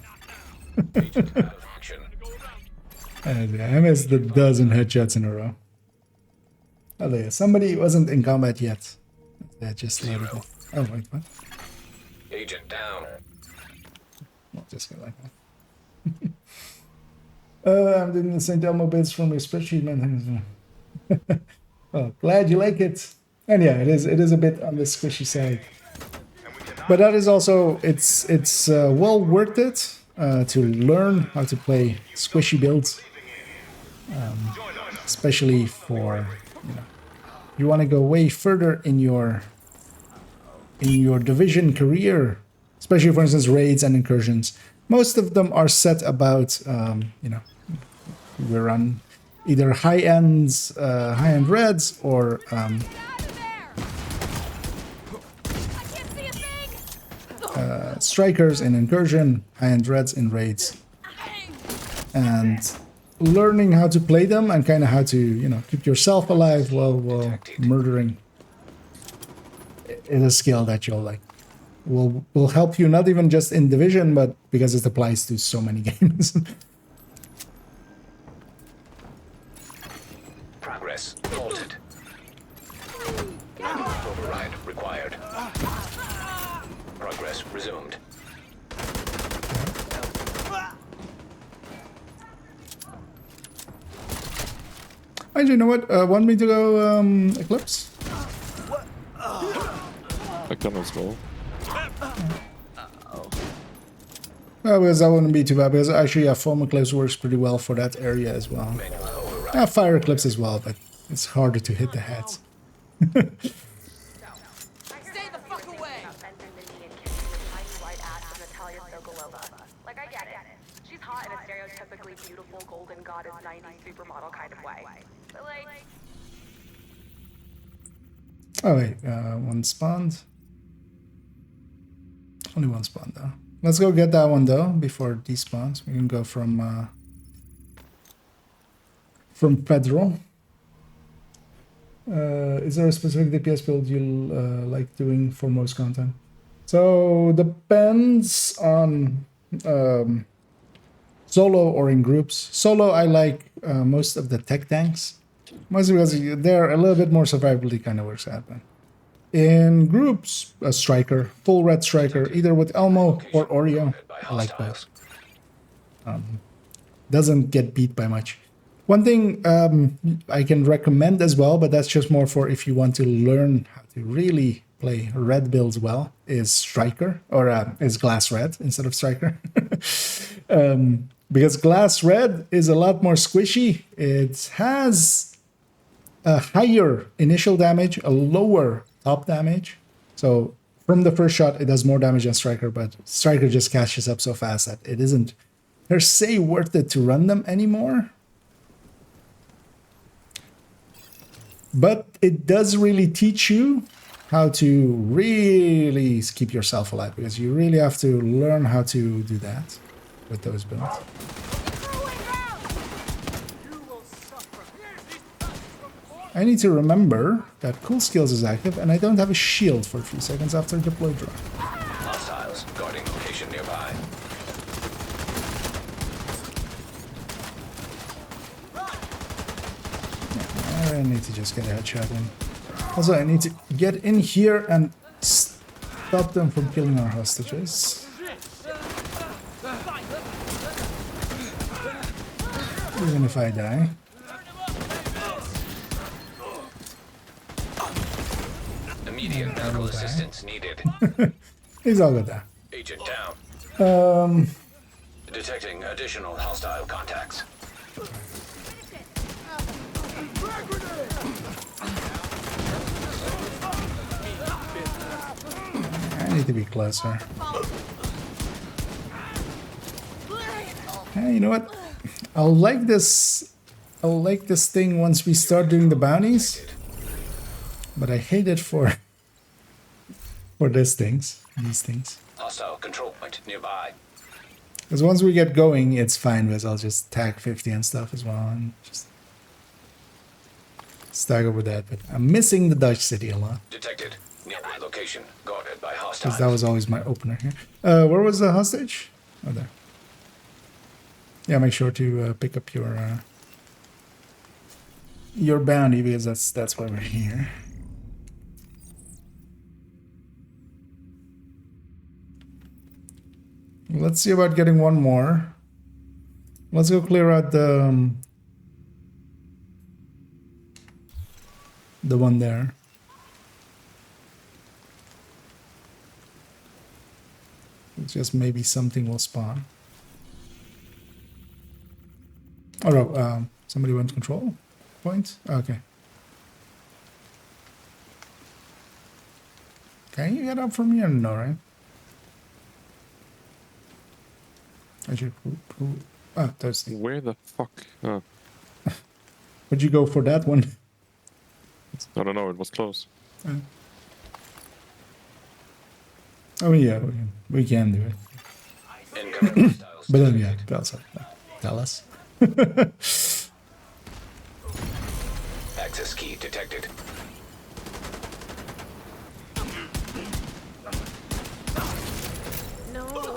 Agent out of action. I missed a dozen headshots in a row. Oh, yeah. Somebody wasn't in combat yet. That just loaded it. Oh, wait, what? Agent down. I'll just go like that. I'm doing the St. Elmo bits from a spreadsheet, man. Well, glad you like it. And yeah, it is a bit on the squishy side. But that is also, it's well worth it to learn how to play squishy builds. Especially for, you want to go way further in your division career, especially for instance raids and incursions. Most of them are set about we're on either high-end raids or strikers in incursion, high-end raids in raids, and learning how to play them and kind of how to keep yourself alive while murdering is a skill that you'll like will help you not even just in division, but because it applies to so many games. Progress halted. Override required. Progress resumed. And you know what? Want me to go Eclipse? I can as well. Because that wouldn't be too bad, because actually Foam Eclipse works pretty well for that area as well. Fire Eclipse as well, but it's harder to hit the heads. Stay the fuck away! Like, I get it. She's hot in a stereotypically beautiful golden goddess 90s supermodel kind of way. But like... Oh wait, one spawned. Only one spawn though. Let's go get that one though before it despawns. We can go from Pedro. Is there a specific DPS build you like doing for most content? So depends on solo or in groups. Solo, I like most of the tech tanks, mostly because they're a little bit more survivability kind of works out. But in groups, a striker, full red striker, either with Elmo or Oreo. I like both. Doesn't get beat by much. One thing I can recommend as well, but that's just more for if you want to learn how to really play red builds well, is Striker, or is Glass Red instead of Striker. Because Glass Red is a lot more squishy. It has a higher initial damage, a lower top damage. So from the first shot, it does more damage than Striker, but Striker just catches up so fast that it isn't per se worth it to run them anymore. But it does really teach you how to really keep yourself alive, because you really have to learn how to do that with those builds. I need to remember that Cool Skills is active and I don't have a shield for a few seconds after deploy drop. I need to just get a headshot in. Also, I need to get in here and stop them from killing our hostages. Even if I die. Immediate medical assistance needed. He's all good there. Agent down. Um, Detecting additional hostile contacts. I need to be closer. Hey, you know what? I'll like this thing once we start doing the bounties. But I hate it for these things. Hostile control point nearby. Because once we get going, it's fine with I'll just tag 50 and stuff as well and just stagger with that. But I'm missing the Dutch city a lot. Detected. Nearby location. Guarded by Because hostiles. that was always my opener here. Where was the hostage? Oh, there. Yeah, make sure to pick up your bounty because that's why we're here. Let's see about getting one more. Let's go clear out the one there. It's just maybe something will spawn. Oh no, somebody wants control point? Okay. Can you get up from here? No, right? I should. Ah, there's the. Where the fuck? Oh. Would you go for that one? I don't know, it was close. Oh yeah, we can do it. Incoming hostiles. But then yeah, also tell us. Access key detected. No.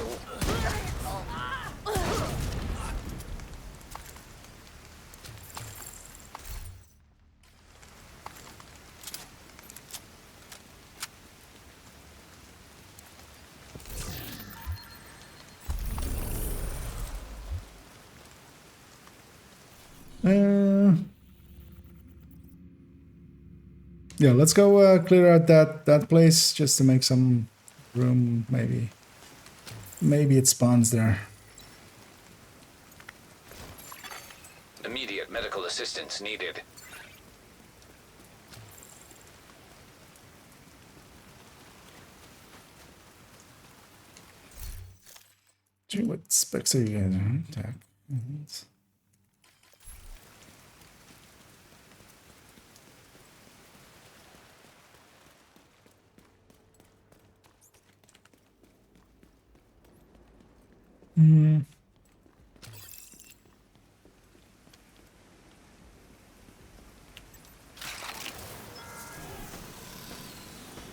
Yeah, let's go clear out that place just to make some room. Maybe it spawns there. Immediate medical assistance needed. Gee, what specs are you guys? Attack.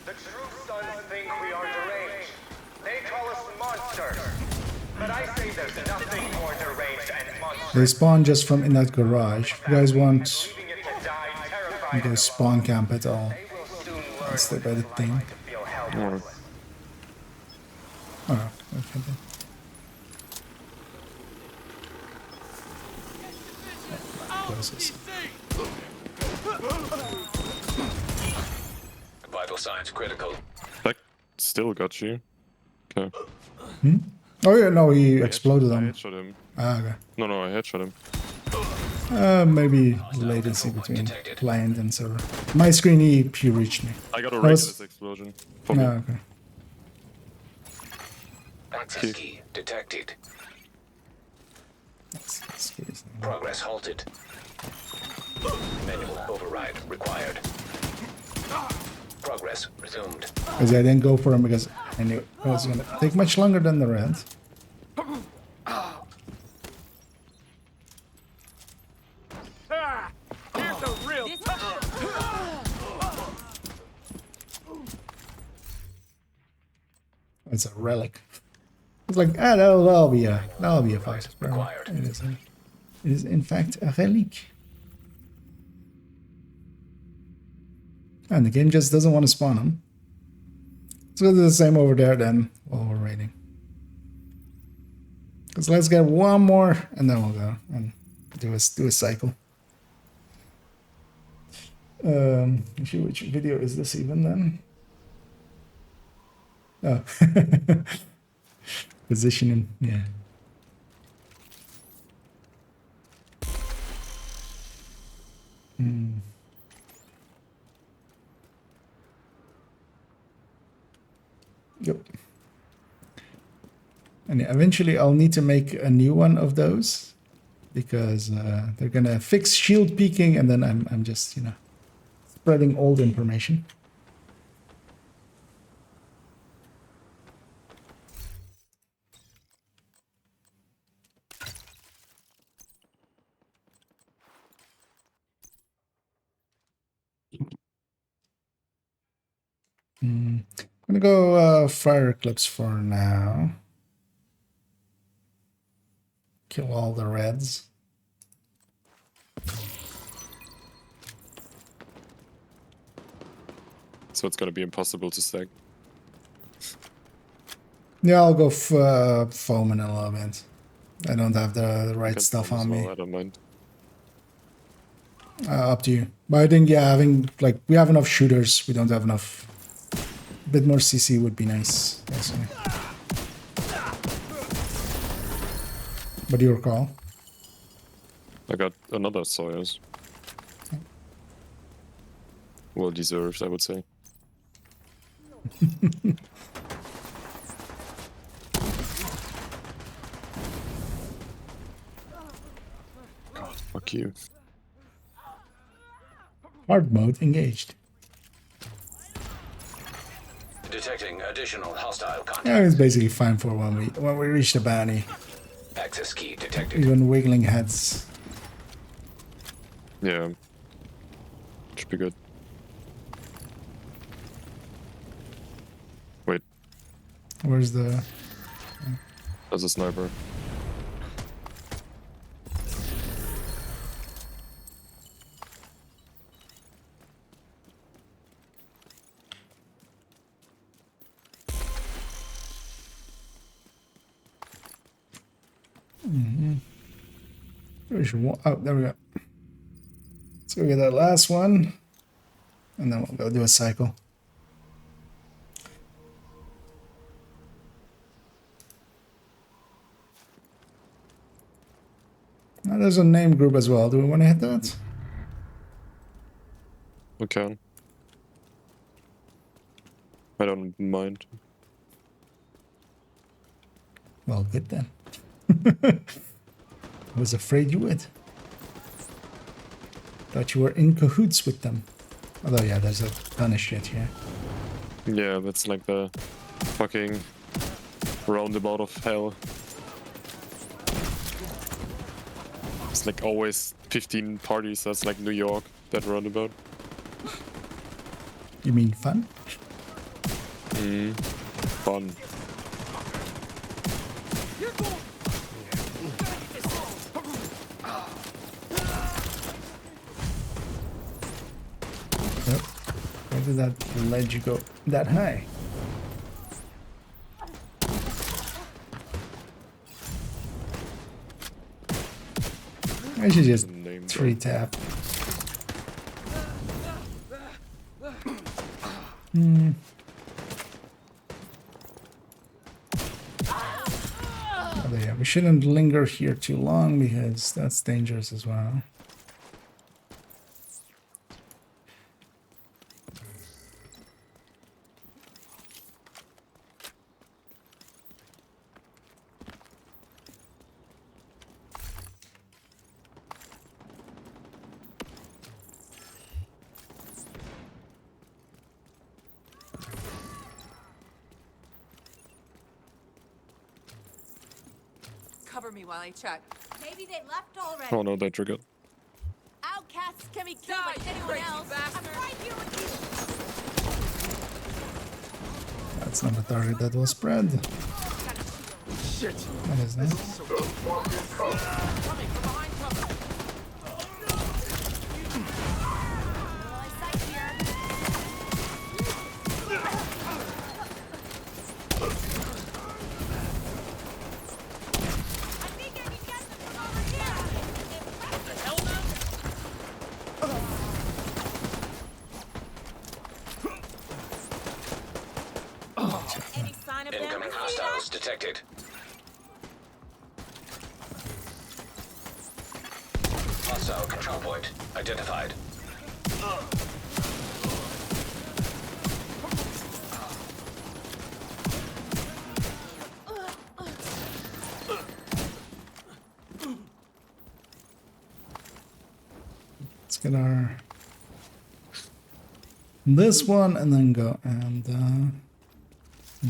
The true sons think we are deranged. They call us monsters. But I say there's nothing more deranged and monstrous. They spawn just from in that garage. If you guys want Leaving it to die to terrified go spawn camp at all, they will soon learn that's the what better it's thing. like to feel helpless. Oh, okay then. Closes. Vital signs critical. That still got you. Okay. Oh yeah, no, he exploded I on. headshot him. Ah, okay. No, I headshot him. Maybe latency between client and server. My screen, he reached me. I got a That was- radius explosion. For me. Ah, okay. Access key detected. That's good. Progress halted. Manual override required. Progress resumed. Because I didn't go for him because I knew it was gonna take much longer than the red. Here's a real It's a relic. It's like that'll be a fast experiment. Required. It is in fact a relic. And the game just doesn't want to spawn them. Let's go do the same over there then while we're waiting. Because let's get one more and then we'll go and do a cycle. Actually, which video is this even then? Oh. Positioning, yeah. Yep. And eventually I'll need to make a new one of those because they're gonna fix shield peeking, and then I'm just, you know, spreading old information. I'm gonna go fire eclipse for now. Kill all the reds. So it's gonna be impossible to stack. Yeah, I'll go foam in a little bit. I don't have the right stuff on me. I don't mind. Up to you. But I think, yeah, having, like, we have enough shooters. We don't have enough. A bit more CC would be nice. Basically. What do you recall? I got another Sawyers. Well deserved, I would say. God, fuck you. Hard mode engaged. Detecting additional hostile contact. Yeah, it's basically fine for when we reach the bounty. Access key detected. Even wiggling heads. Yeah. Should be good. Wait, Where's the... there's a sniper. Oh, there we go. Let's go get that last one. And then we'll go do a cycle. Now there's a name group as well. Do we want to hit that? We can. I don't mind. Well, good then. I was afraid you would. Thought you were in cahoots with them. Although, yeah, there's a ton of shit here. Yeah, that's like the fucking roundabout of hell. It's like always 15 parties, that's like New York, that roundabout. You mean fun? Fun. Yep. Why did that ledge go that high? I should just three tap. Oh, yeah, we shouldn't linger here too long because that's dangerous as well. Cover me while I check. Maybe they left already. Oh no, they triggered. Outcasts can be killed like anyone else. I'm right here with you. That's not a target that was spread. Shit. What is that? Coming from behind cover. Well, I sight here. sign of them. Incoming hostiles detected. Hostile control point identified. Let's get our this one and then go and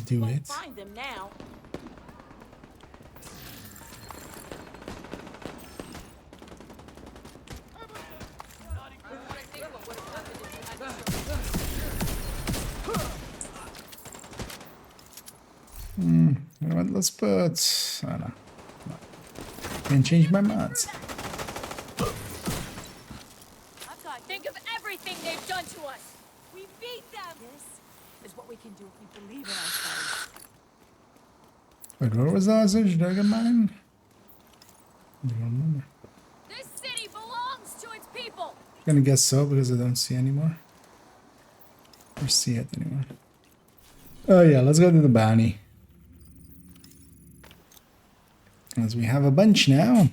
do Won't it. find them now. You know what? Let's put. I don't know. Can't change my mods. Think of everything they've done to us. We beat them. This is what we can do if we believe in ourselves. Wait, where was the hostage? Dragon Mine? I don't remember. This city belongs to its people. Gonna guess so because I don't see anymore. Or see it anymore. Oh yeah, let's go to the bounty. As we have a bunch now.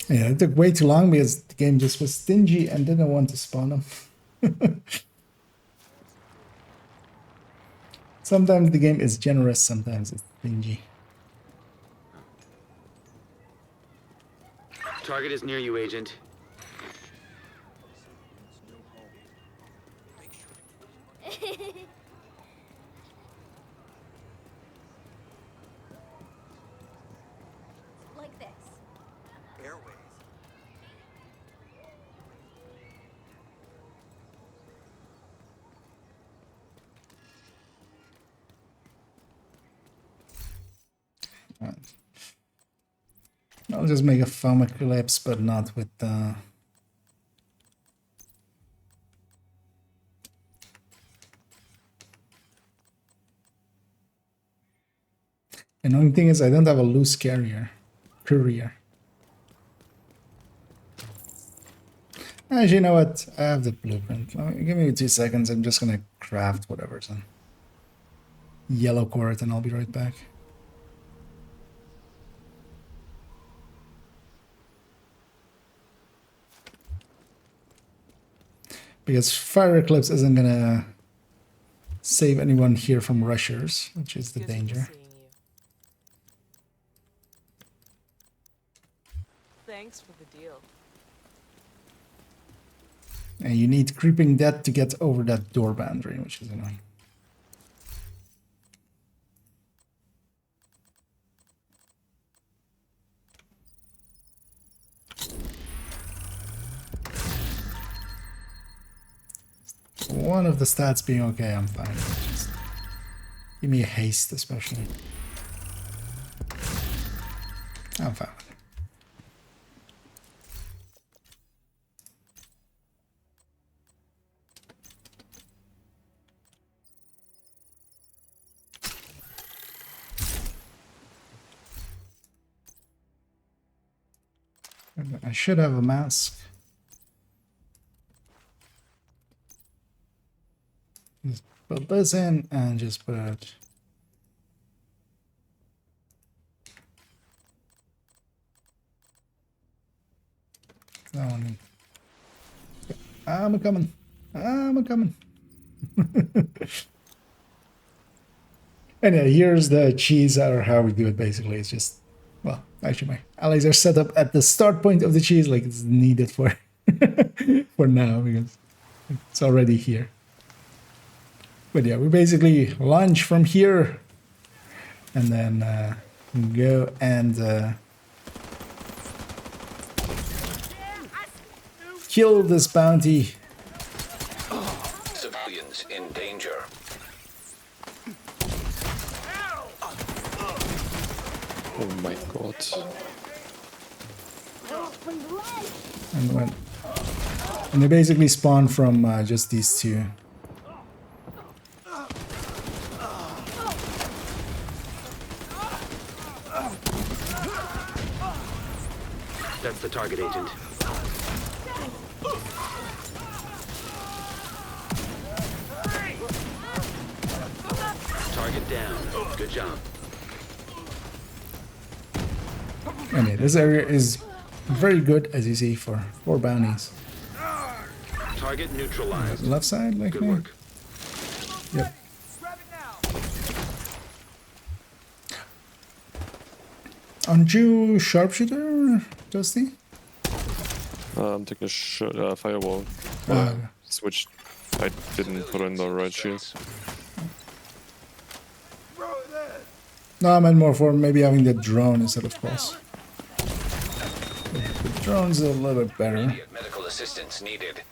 Yeah, it took way too long because the game just was stingy and didn't want to spawn them. Sometimes the game is generous, sometimes it's stingy. Target is near you, Agent. Like this. Airways. I'll just make a foam eclipse, but not with the... And the only thing is I don't have a loose courier. Actually, you know what? I have the blueprint. Give me 2 seconds. I'm just gonna craft whatever's on yellow cord and I'll be right back. Because Fire Eclipse isn't gonna save anyone here from rushers, which is the danger. Thanks for the deal. And you need Creeping Death to get over that door boundary, which is annoying. One of the stats being okay, I'm fine. Just give me a haste, especially. I'm fine with it. I should have a mask. Just put this in and just put that one in. I'm coming. Anyway, here's the cheese, or how we do it basically. It's just, well, actually my allies are set up at the start point of the cheese, like it's needed for for now because it's already here. But yeah, we basically launch from here and then go and kill this bounty. Civilians in danger. Oh my god. And they basically spawn from just these two. That's the target, Agent. Target down. Good job. And yeah, this area is very good, as you see, for 4 bounties. Target neutralized. Left side, like Good me. work. Yep. Aren't you sharpshooter, Dusty? I'm taking a firewall. Ah, Switch. I didn't put in the right shield. no, I meant more for maybe having the drone instead of cross. Yeah, the drone's a little bit better. Immediate medical assistance needed.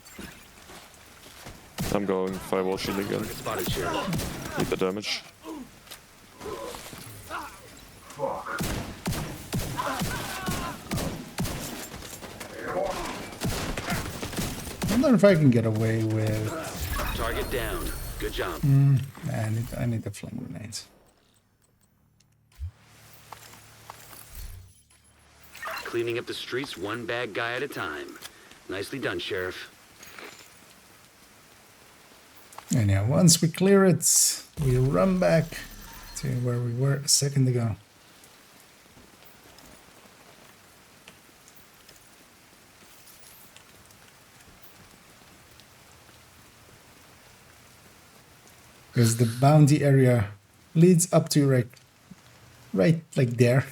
I'm going firewall shield again. Spotted Sheriff. Need the damage. I wonder if I can get away with... Target down. Good job. I need the flame grenades. Cleaning up the streets one bad guy at a time. Nicely done, Sheriff. And yeah, once we clear it, we run back to where we were a second ago. Because the bounty area leads up to right like there.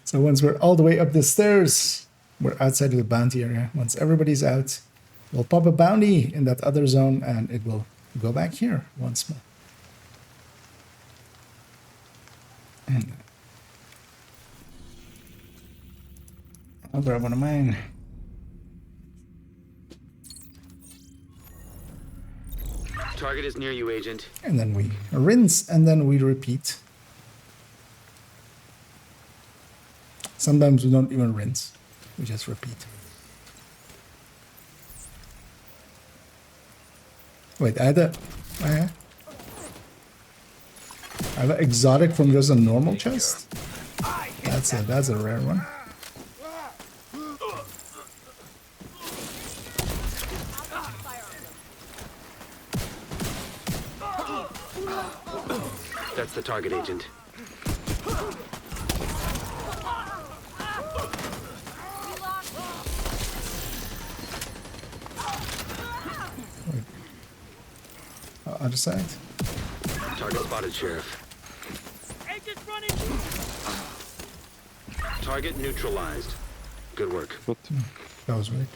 So once we're all the way up the stairs, we're outside of the bounty area. Once everybody's out, we'll pop a bounty in that other zone and it will go back here once more. And I'll grab one of mine. Target is near you, Agent. And then we rinse and then we repeat. Sometimes we don't even rinse, we just repeat. Wait, I had an exotic from just a normal chest? That's a rare one. That's the target, Agent. Other side? Target spotted, Sheriff. Target neutralized. Good work. What? That was weird.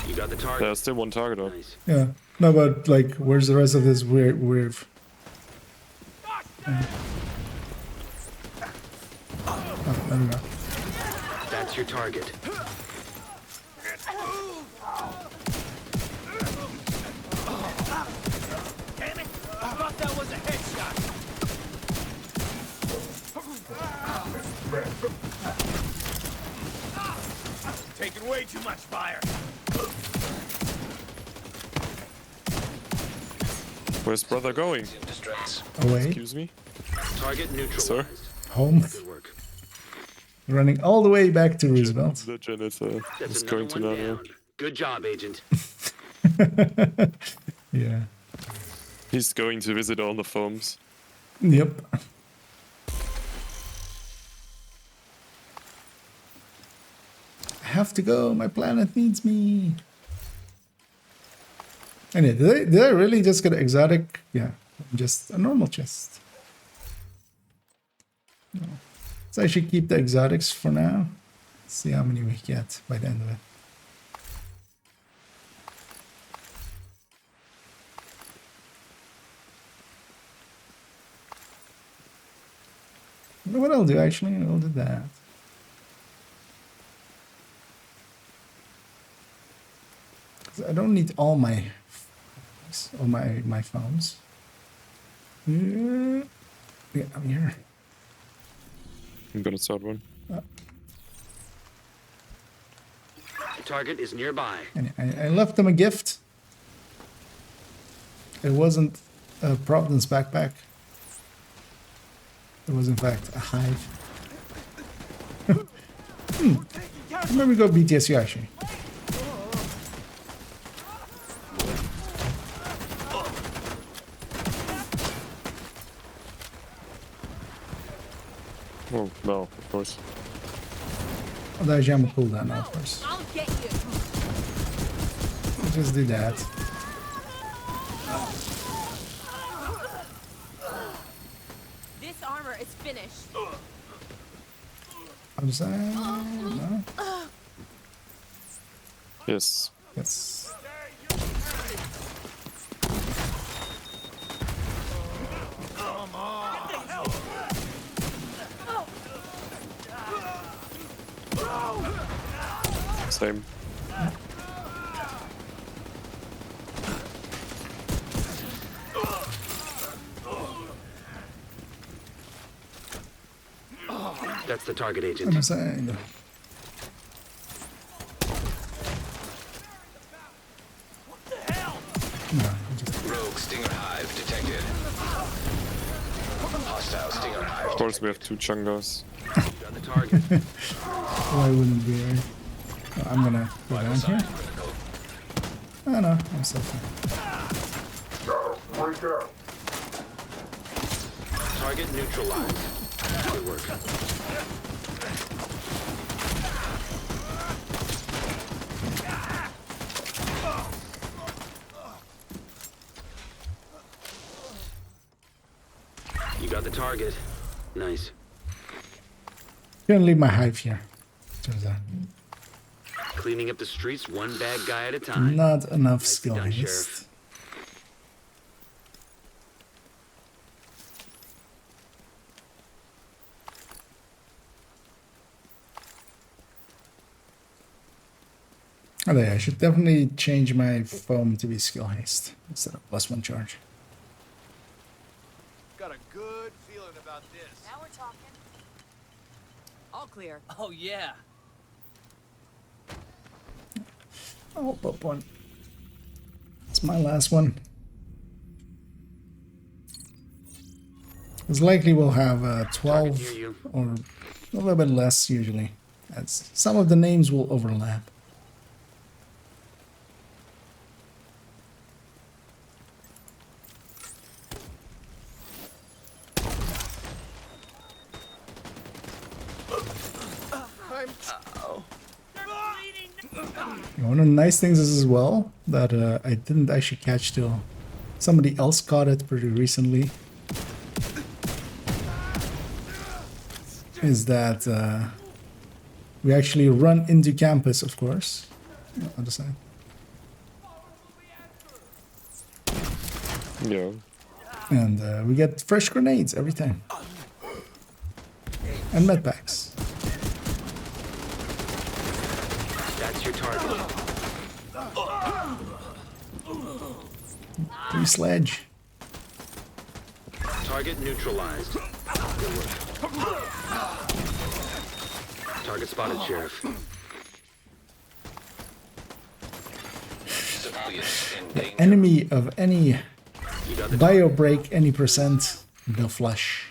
You got the target. There's still one target up. Nice. Yeah. No, but like, where's the rest of this weird? Oh, there we go. That's your target. Damn it! I thought that was a headshot. Taking way too much fire. Where's brother going? In distress. Away. Excuse me? Target neutralized. Sir? Home. Good work. Running all the way back to Roosevelt. The janitor That's is another going to one Nano. down. Good job, Agent. Yeah. He's going to visit all the foams. Yep. I have to go. My planet needs me. And yeah, did I really just get exotic? Yeah, just a normal chest. No. So I should keep the exotics for now. See how many we get by the end of it. You know what I'll do actually? I'll do that. I don't need all my phones. Yeah, I'm here. I'm gonna start one. Target is nearby. And I left them a gift. It wasn't a Providence backpack. It was in fact a hive. Maybe go BTSU actually. Oh, well, of course. Although I'm a cooldown now, of course. I'll get you. We'll just do that. This armor is finished. Outside? No? Yes. Yes. Same. That's the target agent. I'm saying. No, just Rogue Stinger Hive detected. Hostile Stinger Hive. Of course, we have 2 Chungas. Got the target. why wouldn't be right? Oh, I'm gonna go down here. Oh no, I'm still fine. Target neutralized. Good work. You got the target. Nice. Gonna leave my hive here. Turns out. Cleaning up the streets one bad guy at a time. Not enough Nicely skill done, haste. Sheriff. Oh, yeah, I should definitely change my foam to be skill haste instead of +1 charge. Got a good feeling about this. Now we're talking. All clear. Oh, yeah. I'll put one. It's my last one. It's likely we'll have 12 near you. or a little bit less usually, as some of the names will overlap. One of the nice things is as well that I didn't actually catch till somebody else caught it pretty recently is that we actually run into campus, of course. Other side. Yeah. And we get fresh grenades every time. And med packs. That's your target. 3 sledge. Target neutralized. Good work. Target spotted, Sheriff. Civilians in The danger. enemy of any You got the bio break any percent, they'll flush.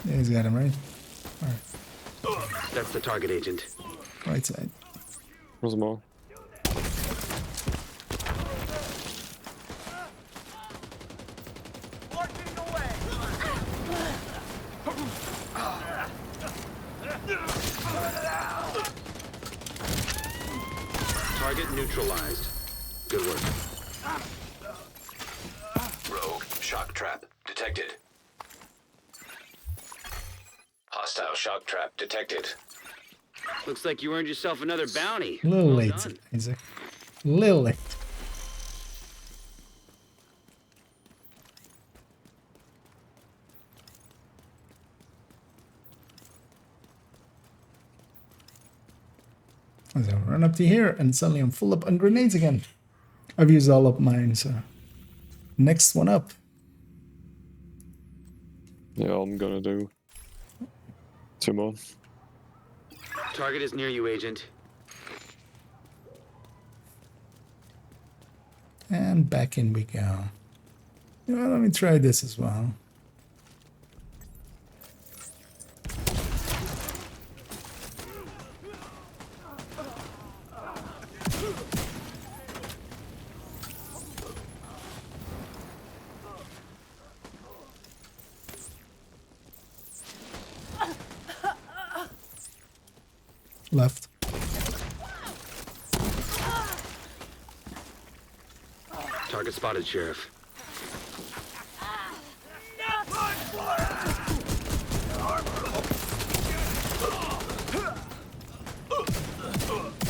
Yeah, he's got him right. That's the target agent. Right side. There's more. Marching away. Target neutralized. Good work. Rogue shock trap detected. Hostile shock trap detected. Looks like you earned yourself another bounty. A little Well late, done. Isaac. A little late. So run up to here and suddenly I'm full up on grenades again. I've used all of mine, so next one up. Yeah, I'm gonna do 2 more. Target is near you, agent. And back in we go. You know, let me try this as well. left. Target spotted, Sheriff.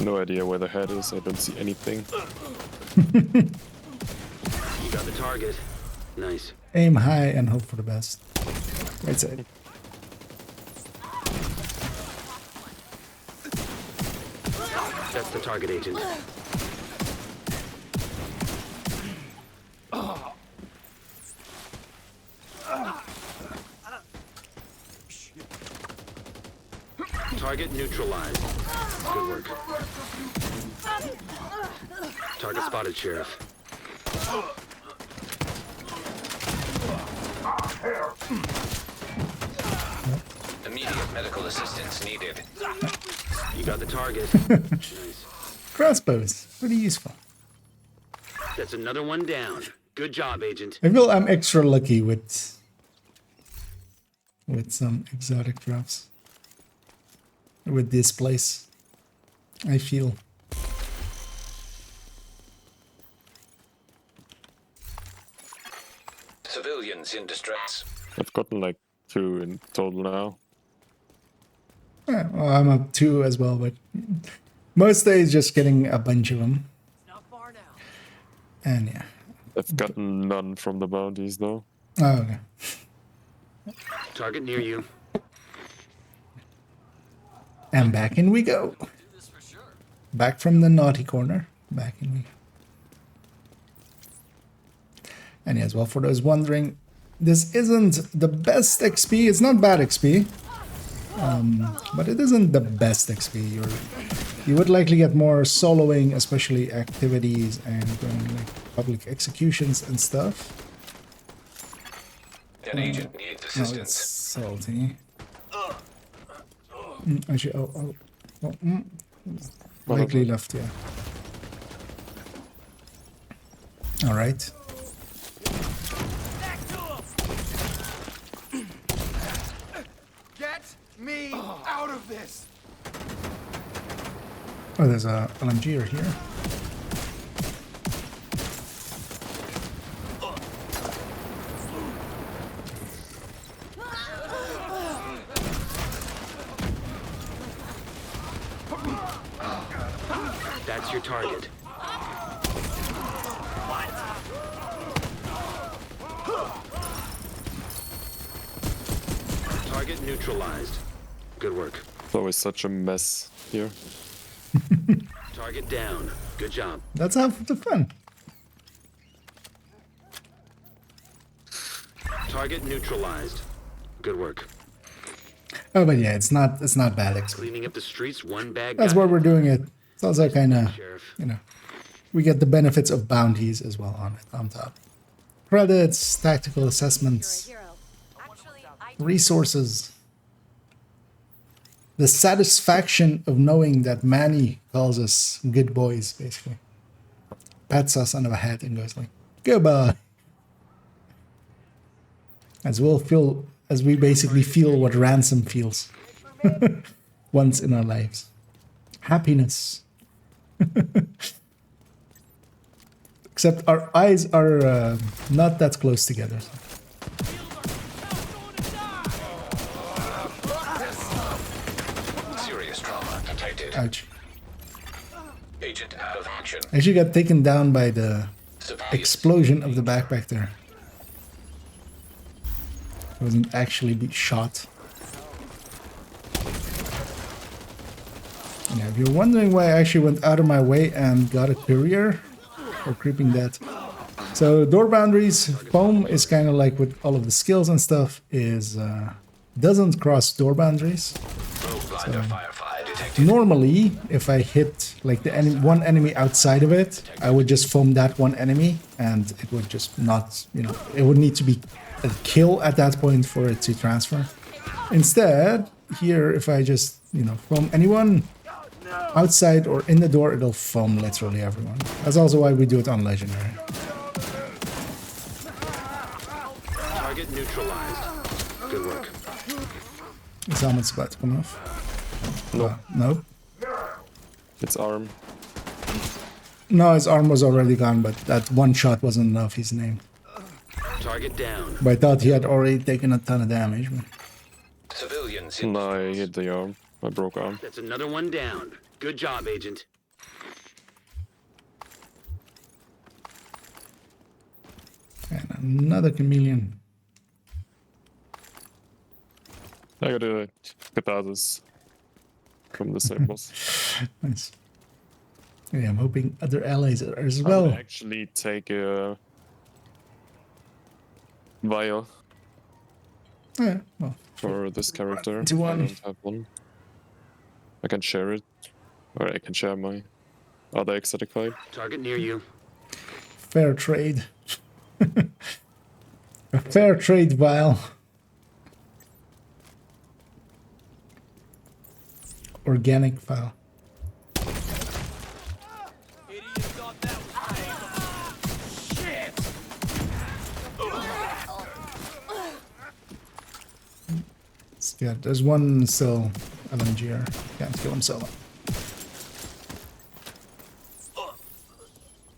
No idea where the head is. I don't see anything. You got the target. Nice. Aim high and hope for the best. Right side. That's the target, Agent. Target neutralized. Good work. Target spotted, Sheriff. Immediate medical assistance needed. You got the target. Nice. Crossbows, pretty useful. That's another one down. Good job, Agent. I feel I'm extra lucky with some exotic drops. With this place, I feel. Civilians in distress. I've gotten like 2 in total now. Yeah, well, I'm up 2 as well, but most days just getting a bunch of them. And yeah. I've gotten none from the bounties though. Oh, okay. Target near you. And back in we go. Back from the naughty corner. Back in we go. And as well, for those wondering, this isn't the best XP. It's not bad XP. But it isn't the best XP. You would likely get more soloing, especially activities and like public executions and stuff. An agent needs No, assistance. it's salty. Actually, likely left, yeah. All right. Get me out of this! Oh, there's a LMGer here. That's your target. Target neutralized. Good work. It's always such a mess here. Target down. Good job. That's half the fun. Target neutralized. Good work. Oh, but yeah, it's not bad XP. Cleaning up the streets, one bag. That's guy. why we're doing it. It's also kind of, Sheriff. you know, we get the benefits of bounties as well on it, on top. Credits, tactical assessments, resources. The satisfaction of knowing that Manny calls us good boys, basically. Pats us on the head and goes like, goodbye. As we basically feel what ransom feels once in our lives. Happiness. Except our eyes are not that close together. Serious trauma detected. Ouch. Agent out of action. I actually got taken down by the Civilians. explosion of the backpack there. I wasn't actually shot. Yeah, if you're wondering why I actually went out of my way and got a courier for creeping that. So door boundaries, foam is kind of like with all of the skills and stuff is doesn't cross door boundaries. Rogue blinder firefly detected. Normally, if I hit like the one enemy outside of it, I would just foam that one enemy and it would just not, you know, it would need to be a kill at that point for it to transfer. Instead, here, if I just, you know, foam anyone outside or in the door, it'll foam literally everyone. That's also why we do it on Legendary. Target neutralized. Good work. His helmet's about to come off. No. Nope. Its arm. No, his arm was already gone, but that one shot wasn't enough. He's named. Target down. But I thought he had already taken a ton of damage. Man. Civilians in No, I distress. hit the arm. I broke arm. That's another one down. Good job, Agent. And another chameleon. I got a catharsis from the same boss. Nice. Yeah, I'm hoping other allies are as I well. would actually take a vial Yeah, well, for this character. to one. I don't have one. I can share it, or I can share my other exotic vial. Target near you. fair trade. A fair trade vial. Organic file. It's good. There's one still LMGR. Can't kill him solo.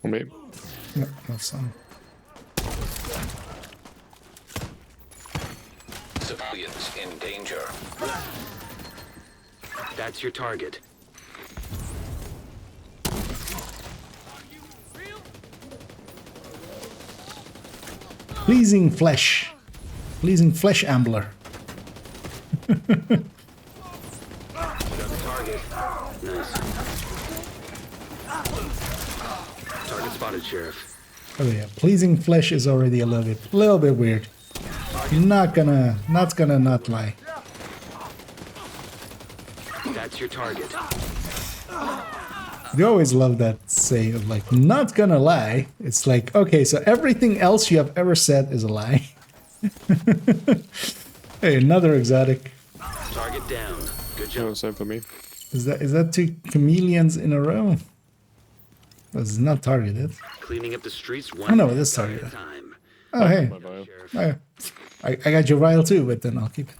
Or maybe. No, that's Civilians in danger. That's your target. Pleasing flesh. Pleasing flesh ambler. Got the target. Nice. Target spotted, Sheriff. Oh yeah, pleasing flesh is already a little bit weird. Not gonna not lie. That's your target. You always love that saying of like, not gonna lie. It's like, okay, so everything else you have ever said is a lie. Hey, another exotic. Target down. Good No, job. same for me. Is that two chameleons in a row? This is not targeted. Cleaning up the streets Oh one no, it is guy at a targeted. time. Oh hey. My vial. Sheriff. Oh, yeah. I got your vial too, but then I'll keep it.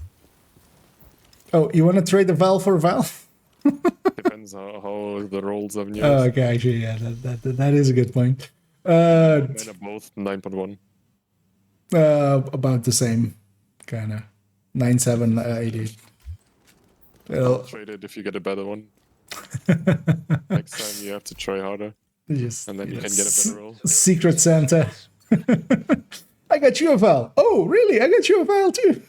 Oh, you want to trade the vial for a vial? Depends how the rolls have used. Oh, okay, actually, yeah, that is a good point. Mine are both 9.1. About the same, kind of 9.7, 88. I'll Well, trade it if you get a better one. Next time you have to try harder, just and then you can get a better roll. Secret Santa. I got you a vial. Oh, really? I got you a vial too.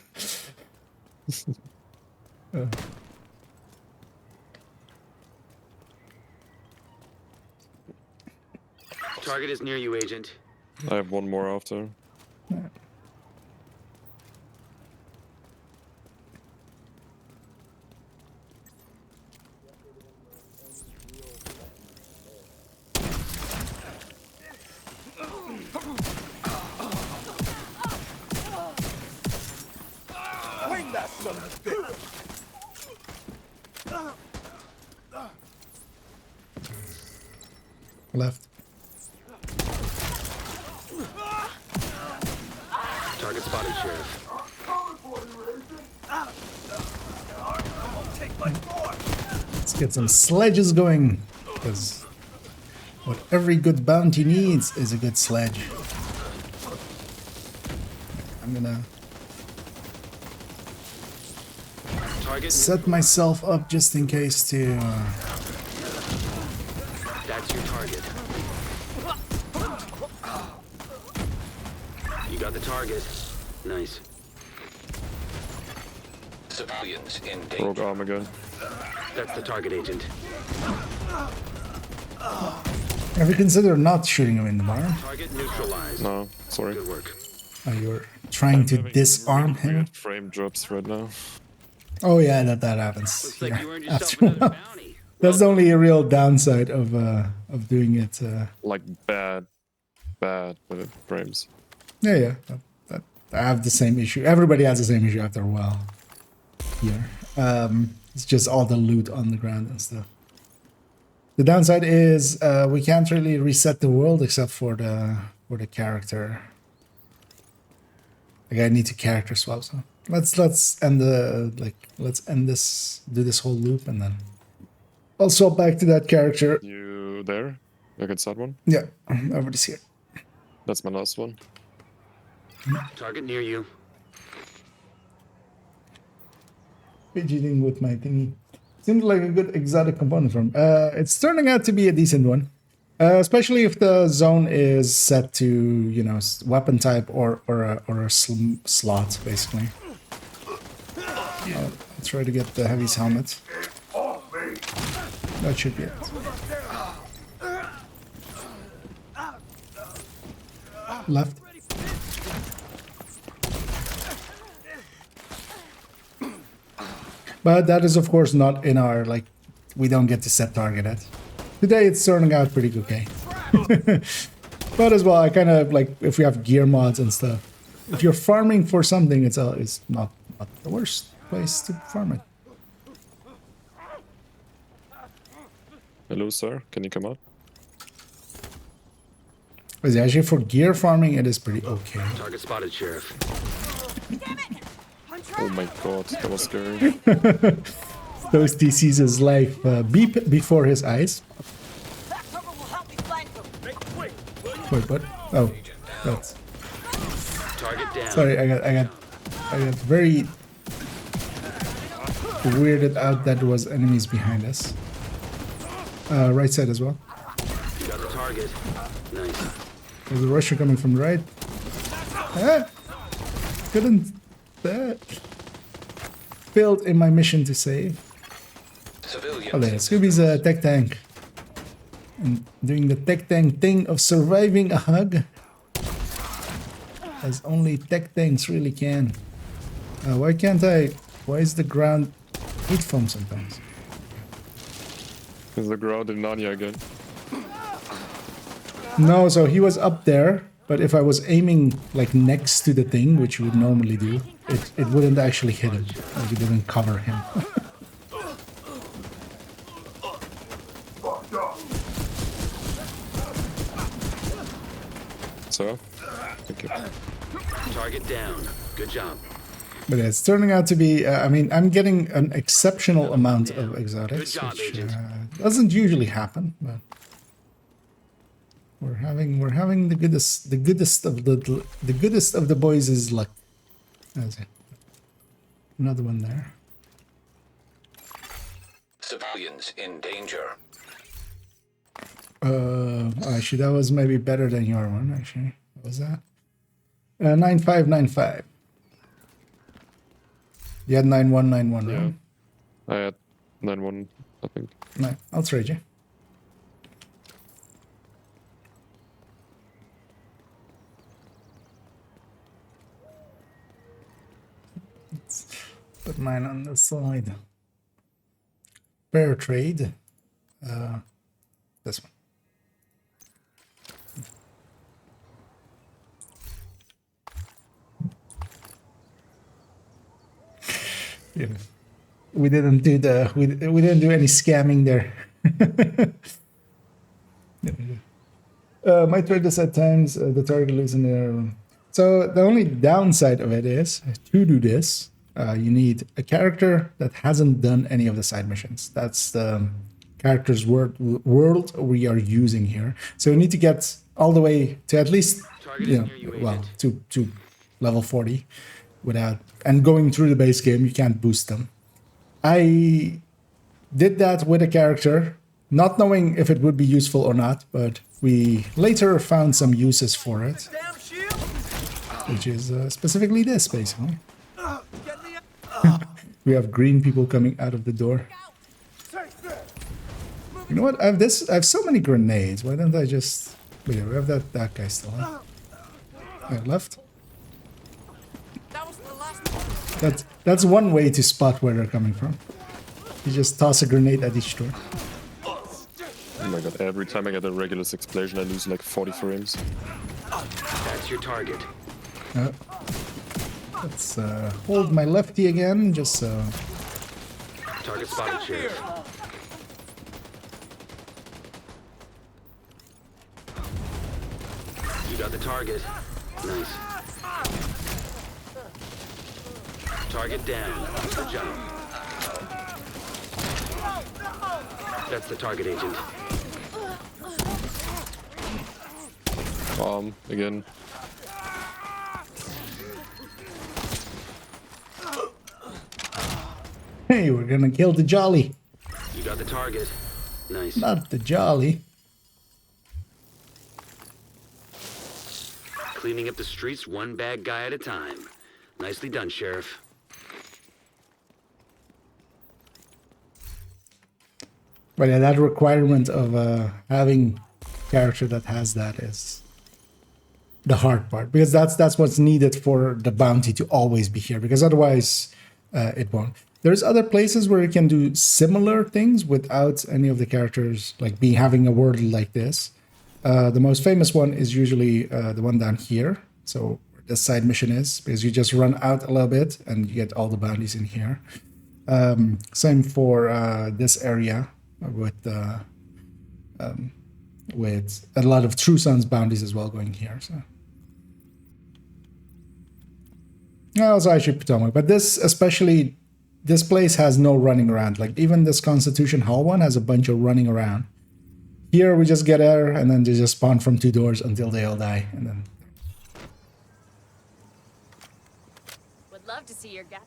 Target is near you, Agent. I have one more after. Bring that son of a bitch! Left. Target spotted, Sheriff. Let's get some sledges going, because what every good bounty needs is a good sledge. I'm gonna Target. set myself up just in case to. That's your target. You got the target. Nice. Civilians in Broke danger. arm again. That's the target, Agent. Have you considered not shooting him in the arm? Target neutralized. No, sorry. Good work. Oh, you're trying to Having disarm really him? weird frame drops right now. Oh yeah, that happens. Looks like Yeah, you earned yourself after a another while. bounty. That's the only real downside of doing it. Like bad with the frames. Yeah. I have the same issue. Everybody has the same issue after a while. Here, it's just all the loot on the ground and stuff. The downside is we can't really reset the world except for the character. Like I need to character swap. So let's end the let's end this, do this whole loop, and then I'll swap back to that character. You there? I can start one. Yeah, everybody's here. That's my last one. Target near you. Fidgeting with my thingy. Seems like a good exotic component from. It's turning out to be a decent one. Especially if the zone is set to, you know, weapon type or a slot, basically. I'll try to get the heavy's helmet. That should be it. Left. But that is, of course, not in our, like, we don't get to set target it. Today it's turning out pretty okay. But as well, I kind of like, if we have gear mods and stuff, if you're farming for something, it's not the worst place to farm it. Hello, sir. Can you come out? But actually, for gear farming, it is pretty okay. Target spotted, Sheriff. Oh my god, that was scary. Toasty sees his life beep before his eyes. Wait, what? Oh, that's. Target down. Sorry, I got very weirded out that there was enemies behind us. Right side as well. You got the target. Nice. There's a rusher coming from the right. Ah! Couldn't. That failed in my mission to save. Civilians. Oh, there. Scooby's a tech tank. And doing the tech tank thing of surviving a hug. As only tech tanks really can. Why can't I? Why is the ground heat foam sometimes? Is the ground in Narnia again? No, so he was up there, but if I was aiming like next to the thing, which you would normally do, it wouldn't actually hit him. Like it didn't cover him. So, thank you. Target down. Good job. But it's turning out to be, I mean, I'm getting an exceptional amount of exotics, Good job, which Agent. doesn't usually happen, but we're having the goodest of the boys is luck. That's it. Another one there. Civilians in danger. Actually, that was maybe better than your one. Actually, what was that? 9595. You had 9191, Yeah. right? I had 9-1, I think. No, I'll trade you. Let's put mine on the side. Fair trade. This one. Yeah. We didn't do we didn't do any scamming there. My trade is at times the target lives in there. So the only downside of it is to do this, you need a character that hasn't done any of the side missions. That's the character's world we are using here. So we need to get all the way to at least, well, to level 40 without, and going through the base game, you can't boost them. I did that with a character, not knowing if it would be useful or not, but we later found some uses for it, which is specifically this, basically. We have green people coming out of the door. You know what? I have so many grenades. Why don't I just? Wait, we have that guy still. Huh? Right, left. That's one way to spot where they're coming from. You just toss a grenade at each door. Oh my god, every time I get a regular explosion, I lose like 40 frames. That's your target. Let's hold my lefty again, just so. Target spotted, Sheriff. You got the target. Nice. Target down. Good job. That's the target, Agent. Again. Hey, we're gonna kill the Jolly. You got the target. Nice. Not the Jolly. Cleaning up the streets one bad guy at a time. Nicely done, Sheriff. But yeah, that requirement of having a character that has that is the hard part, because that's what's needed for the bounty to always be here, because otherwise it won't. There's other places where you can do similar things without any of the characters like having a word like this. The most famous one is usually the one down here. So the side mission is, because you just run out a little bit and you get all the bounties in here. Same for this area with a lot of True Sons bounties as well going here. So. Also, I should Potomac, but this especially. This place has no running around. Like even this Constitution Hall one has a bunch of running around. Here we just get air and then they just spawn from 2 doors until they all die. And then. Would love to see your guy.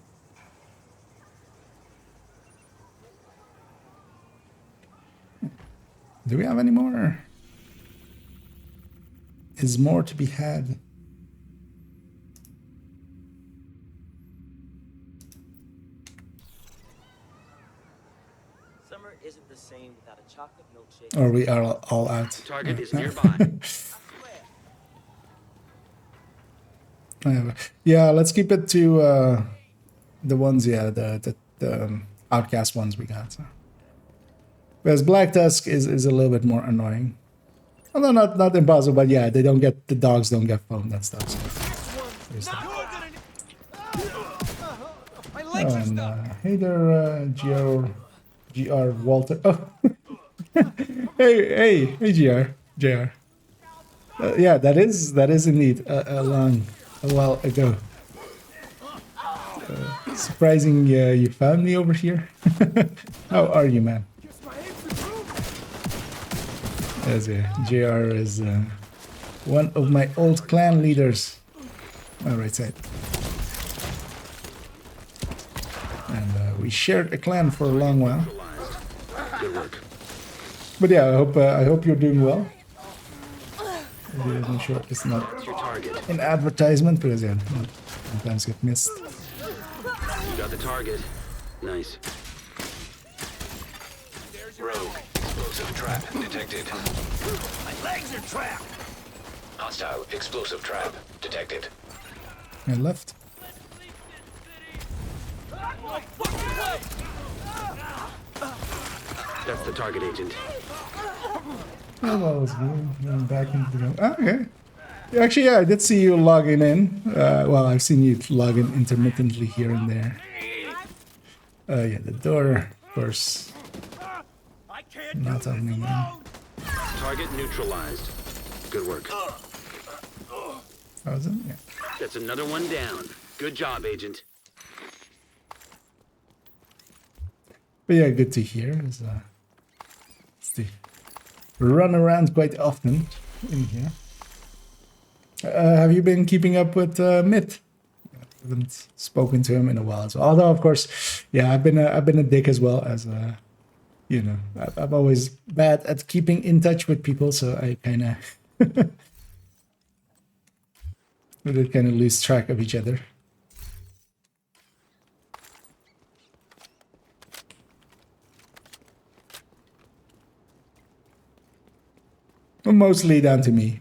Do we have any more? Is more to be had? Isn't the same without a chocolate milkshake. Or we are all out. Target is nearby. Yeah, let's keep it to the ones, yeah, the outcast ones we got. So. Whereas Black Tusk is a little bit more annoying. Although not impossible, but yeah, the dogs don't get foamed and stuff. So. And hey there, GR Walter. Oh, hey, JR. Yeah, that is indeed a while ago. Surprising you found me over here. How are you, man? Yes, yeah, JR is one of my old clan leaders. My right side. And we shared a clan for a long while. Good work. But yeah, I hope you're doing well. I'm sure it's not an advertisement, because yeah, sometimes get missed. You got the target. Nice. Rogue, explosive trap detected. My legs are trapped. Hostile explosive trap detected. And left. That's the target, Agent. Oh, well, I was going back into the game. Oh, okay. Actually, yeah, I did see you logging in. Well, I've seen you log in intermittently here and there. Yeah, the door, of course. Not happening. Target neutralized. Good work. Oh, is it? Yeah. That's another one down. Good job, Agent. But yeah, good to hear. It's the run around quite often in here. Have you been keeping up with Myth? I haven't spoken to him in a while. So, although, of course, yeah, I've been a dick as well as you know, I'm always bad at keeping in touch with people, so I kind of we did kind of lose track of each other. Well, mostly down to me.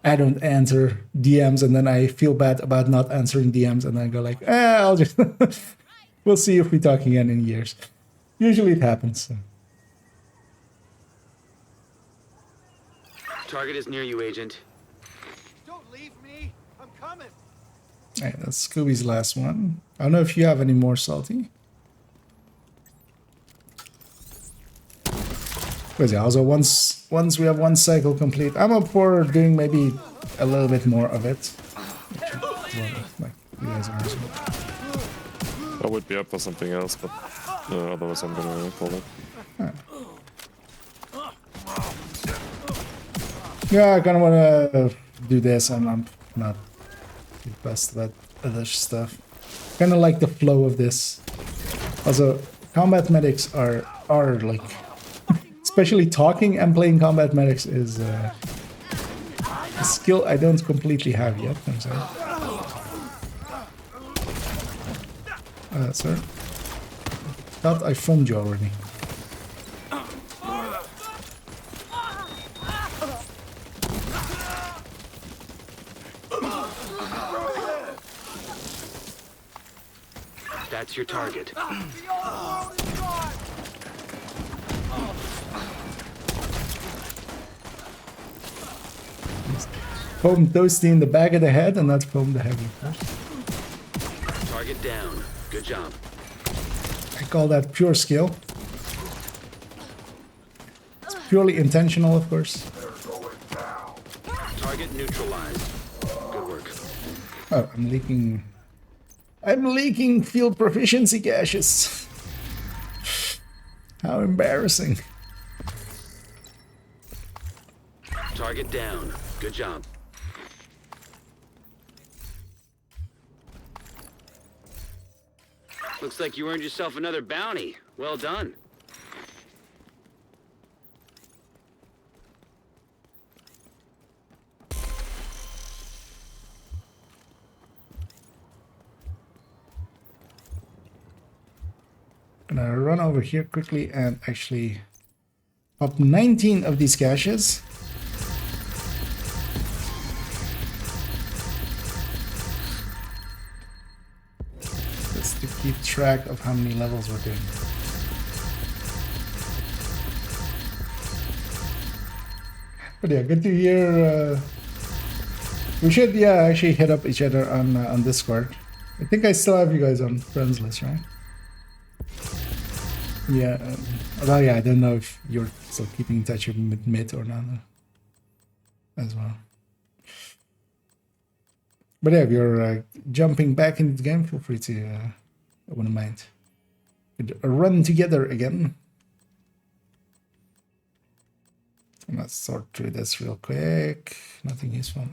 I don't answer DMs, and then I feel bad about not answering DMs, and then I go like, I'll just we'll see if we talk again in years. Usually it happens. So. Target is near you, Agent. Don't leave me. I'm coming. Alright, that's Scooby's last one. I don't know if you have any more, Salty. But yeah, also once we have one cycle complete, I'm up for doing maybe a little bit more of it. Like you guys are. I would be up for something else, but otherwise I'm gonna call it. Yeah, I kind of want to do this, and I'm not too fussed about other stuff. Kind of like the flow of this. Also, combat medics are like, especially talking and playing combat medics is a skill I don't completely have yet. I'm sorry. Sir, thought I filmed you already. That's your target. Foam Toasty in the back of the head, and that's Foam the Heavy. Target down. Good job. I call that pure skill. It's purely intentional, of course. Target neutralized. Good work. Oh, I'm leaking field proficiency caches. How embarrassing. Target down. Good job. Looks like you earned yourself another bounty. Well done. Gonna run over here quickly and actually pop 19 of these caches. Just to keep track of how many levels we're doing. But yeah, good to hear. We should, yeah, actually hit up each other on Discord. I think I still have you guys on friends list, right? Yeah. Although, yeah, I don't know if you're still keeping in touch with Mid or not as well. But yeah, if you're jumping back into the game, feel free to. I wouldn't mind. Could run together again. Let's sort through this real quick. Nothing useful.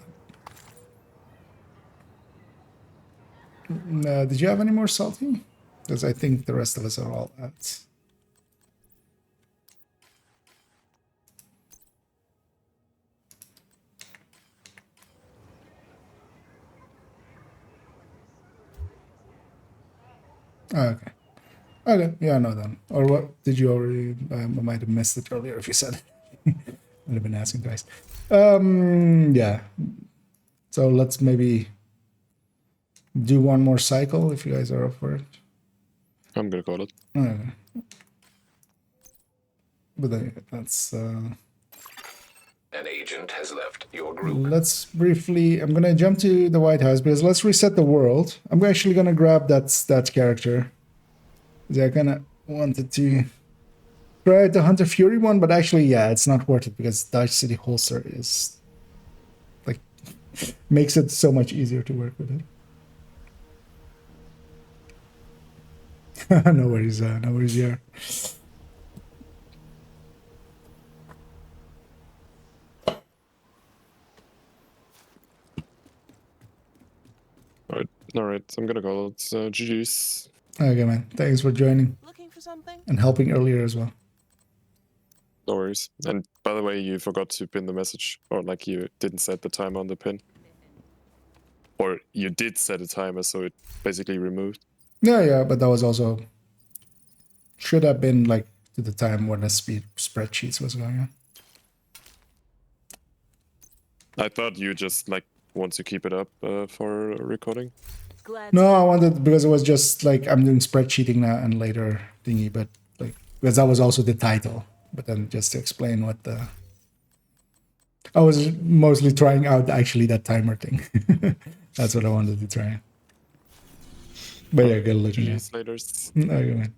Did you have any more salty? Because I think the rest of us are all out. Okay. Okay, yeah, I know then. Or what did you already? I might have missed it earlier if you said. I'd have been asking guys. Yeah. So let's maybe do one more cycle if you guys are up for it. I'm gonna call it. Okay. But then that's. An agent has left your group. Let's briefly. I'm gonna jump to the White House because let's reset the world. I'm actually gonna grab that character. I kind of wanted to try the Hunter Fury one, but actually, yeah, it's not worth it because Dodge City Holster is like makes it so much easier to work with it. No worries here. All right. I'm gonna call it. GG's. Okay, man. Thanks for joining and helping earlier as well. No worries. And by the way, you forgot to pin the message, or like you didn't set the timer on the pin, or you did set a timer, so it basically removed. Yeah, but that was also should have been like to the time when the spreadsheets was going on. I thought you just like want to keep it up for recording. No, I wanted because it was just like I'm doing spreadsheeting now and later thingy, but like because that was also the title. But then just to explain what the I was mostly trying out actually that timer thing. That's what I wanted to try. But yeah, good looking. GG's later. Okay, man.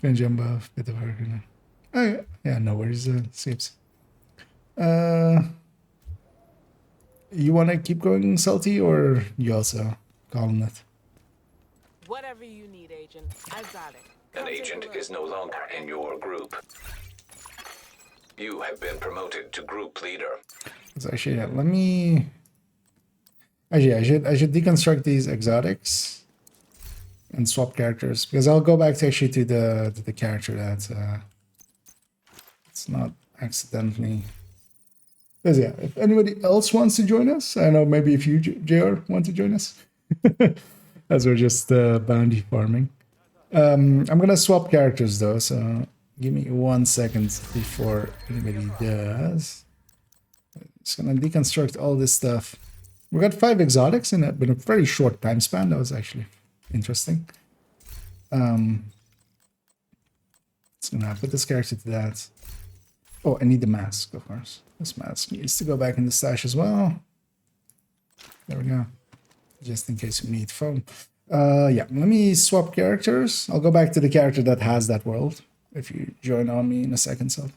Gonna jump off, bit of hurricane. Oh, yeah, yeah, no worries, Seeps. You want to keep going, Salty, or you also calling it? Whatever you need, Agent. I've got it. An agent is no longer in your group. You have been promoted to group leader. So actually, yeah, let me. Actually, I should deconstruct these exotics and swap characters because I'll go back to actually to the character that it's not accidentally. Because yeah, if anybody else wants to join us, I know maybe if you JR want to join us, as we're just bounty farming. I'm gonna swap characters though, so give me 1 second before anybody does. Just gonna deconstruct all this stuff. We got 5 exotics in it, but a very short time span. That was actually interesting. It's gonna put this character to that. Oh, I need the mask, of course. This mask needs to go back in the stash as well. There we go. Just in case we need foam. Yeah, let me swap characters. I'll go back to the character that has that world. If you join on me in a second, so.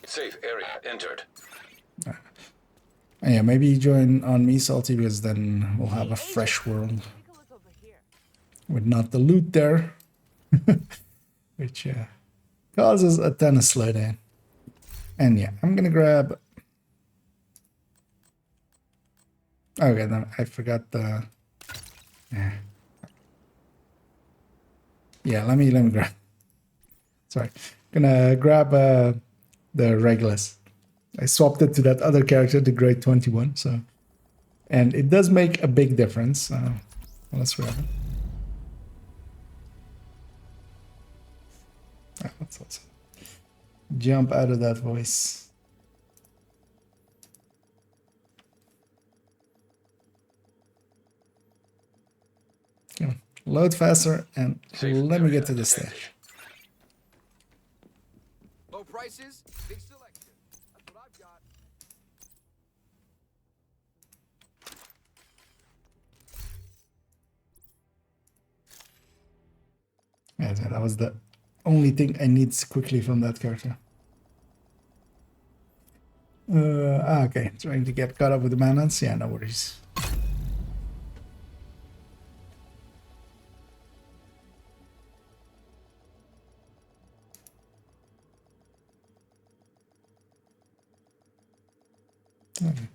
Safe area entered. Yeah, maybe join on me, Salty, because then we'll have a fresh world. With not the loot there. Which causes a ton of slowdown. And yeah, I'm gonna grab... Okay, then I forgot the... Yeah, let me grab... Sorry. Gonna grab the Regulus. I swapped it to that other character, the grade 21, so... And it does make a big difference. Let's grab it. Let's jump out of that voice. Come on, load faster and let me get to the stage. Low prices, big selection. That's what I've got. Yeah, that was the only thing I need quickly from that character. Okay, trying to get caught up with the manhunt. Yeah, no worries. Okay.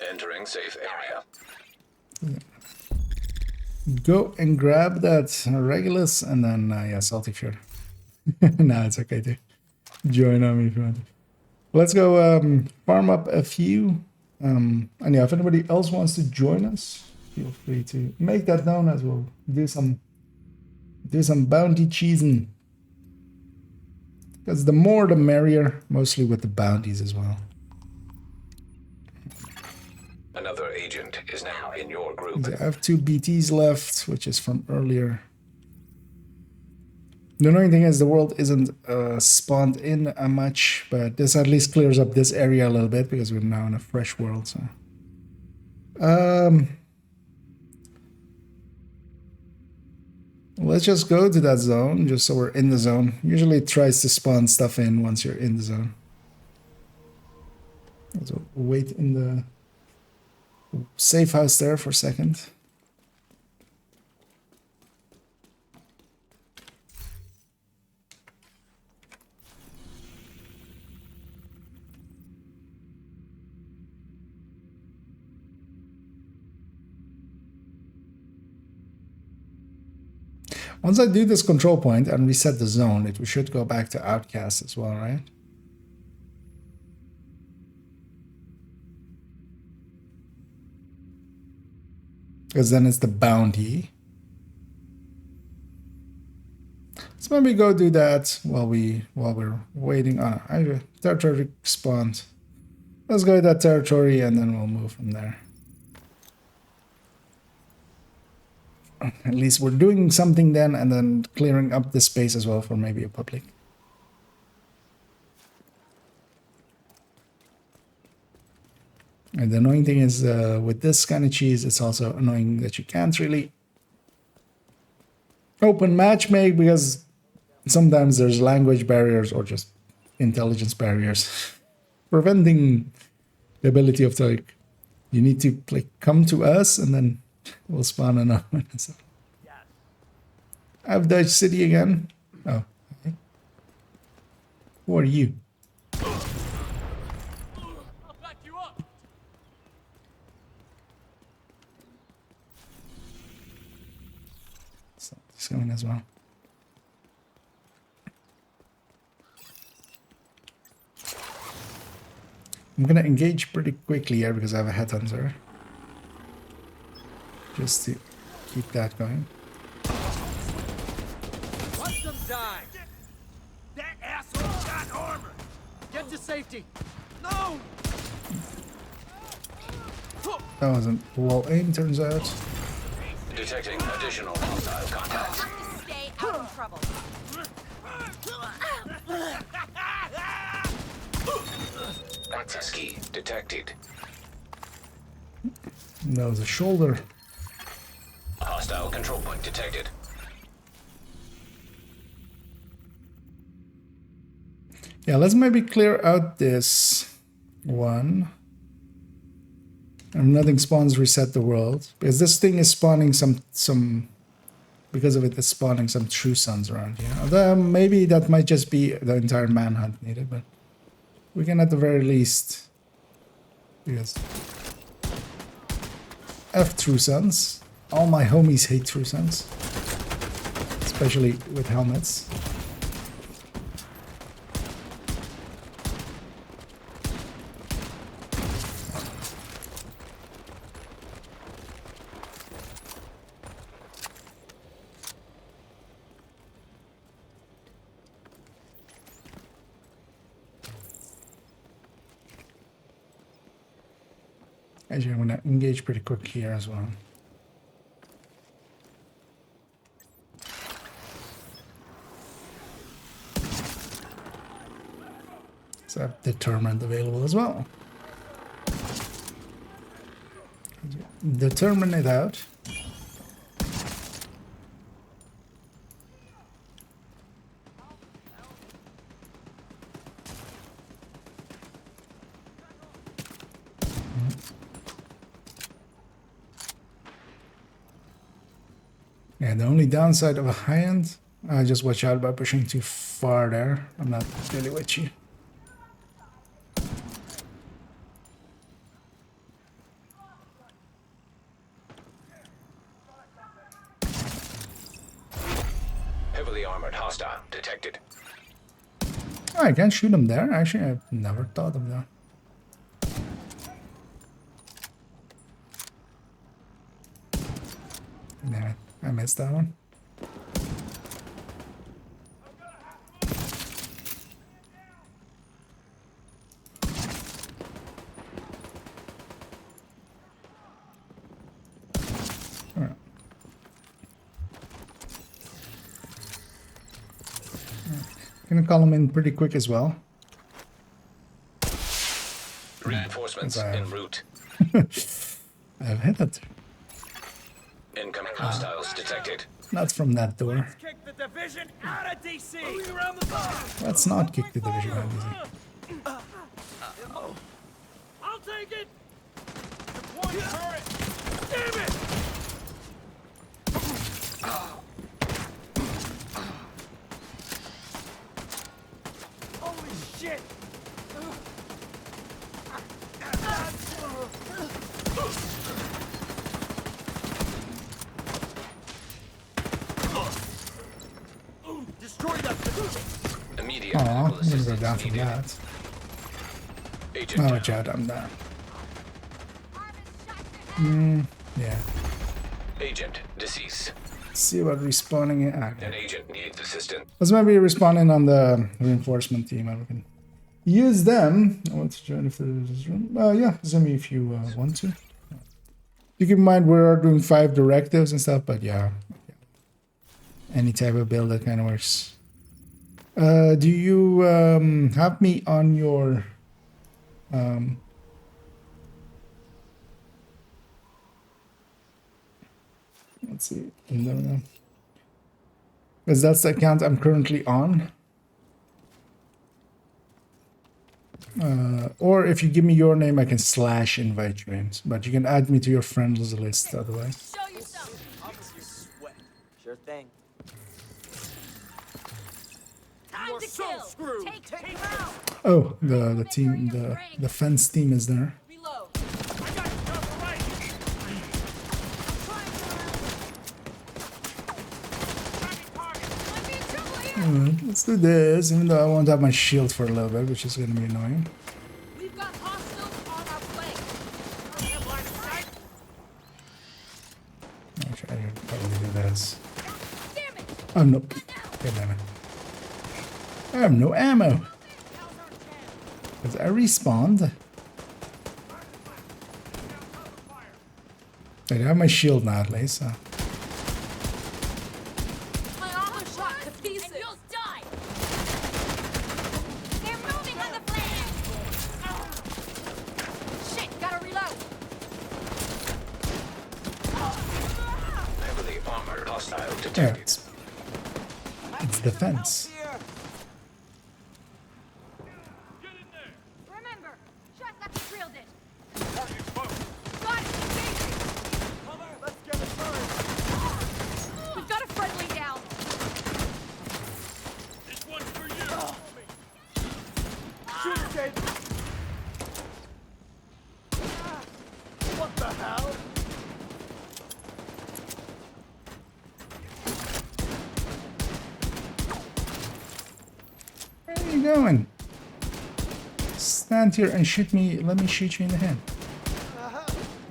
Entering safe area. Yeah. Go and grab that Regulus and then, yeah, Salty Fury. No, it's okay to join on me if you want to. Let's go farm up a few. And yeah, if anybody else wants to join us, feel free to make that known as we'll do some bounty cheesing. Because the more the merrier, mostly with the bounties as well. Another agent is now in your group. I have 2 BTs left, which is from earlier. The annoying thing is the world isn't spawned in much, but this at least clears up this area a little bit because we're now in a fresh world. So, let's just go to that zone, just so we're in the zone. Usually it tries to spawn stuff in once you're in the zone. So wait in the safe house there for a second. Once I do this control point and reset the zone, it should go back to Outcast as well, right? Because then it's the bounty. So maybe go do that while we're waiting on territory spawned. Let's go to that territory and then we'll move from there. at least we're doing something then, and then clearing up the space as well for maybe a public. And the annoying thing is with this kind of cheese, it's also annoying that you can't really open matchmake because sometimes there's language barriers or just intelligence barriers preventing the ability of like, you need to like come to us and then we'll spawn another one. So, I have Dutch City again. Oh, okay. Who are you? So he's coming as well. I'm gonna engage pretty quickly here because I have a headhunter. Just to keep that going. Watch them die! That asshole got armor! Get to safety! No! That wasn't well aimed, turns out. Detecting additional hostile contacts. Stay out of trouble. Access key detected. That was a shoulder. Hostile control point detected. Yeah, let's maybe clear out this one. And nothing spawns, reset the world. Because this thing is spawning some because of it, it's spawning some true suns around here. Although maybe that might just be the entire manhunt needed, but we can at the very least, because F true suns. All my homies hate true suns, especially with helmets. Actually, I'm going to engage pretty quick here as well. So I have determined available as well. Determine it out. Yeah, the only downside of a high end, just watch out by pushing too far there. I'm not really with you. Heavily armored hostile detected. Oh, I can't shoot him there. Actually, I've never thought of that. Yeah, I missed that one. Alright. Gonna call him in pretty quick as well. Reinforcements en route. I've hit it. Incoming hostiles detected. Not from that door. Kick the division out of DC! Moving around the box! Let's not kick the division out easy. I'll take it! Deploy turret! Damn it! Holy shit! Destroy that! Immediate Aw, medical I'm gonna go assistance down from needed. that. Agent Oh, down. Jad, I'm down. Yeah. Agent deceased. See about respawning it. Okay. An agent needs assistance. Let's maybe respawning on the reinforcement team and we can use them. I want to join if there's room. Yeah, Zimmy if you want to. You keep in mind we are doing 5 directives and stuff, but yeah. Any type of build that kind of works. Do you have me on your let's see, because that's the account I'm currently on. Or if you give me your name, I can / invite you in. But you can add me to your friends list otherwise. Show yourself. Sure thing. Time to kill. Take him out. Oh, the team, the fence team is there. Reload. Let's do this, even though I won't have my shield for a little bit, which is going to be annoying. We've got hostiles on our flank. Actually, I should probably do this. Damn it. Oh, no. God damn it. I have no ammo. Because I respawned. I have my shield now, at least. So. My armor shot to pieces. And you'll die. They're moving on the flank. Shit, gotta reload. Heavily armored hostile Yeah, detected. it's defense. Remember, shot got the drilled it. Got it. Let's get it burned. We've got a friendly down. This one's for you. Shoot it, Dave. What the hell? Where are you going? Stand here and shoot me. Let me shoot you in the head.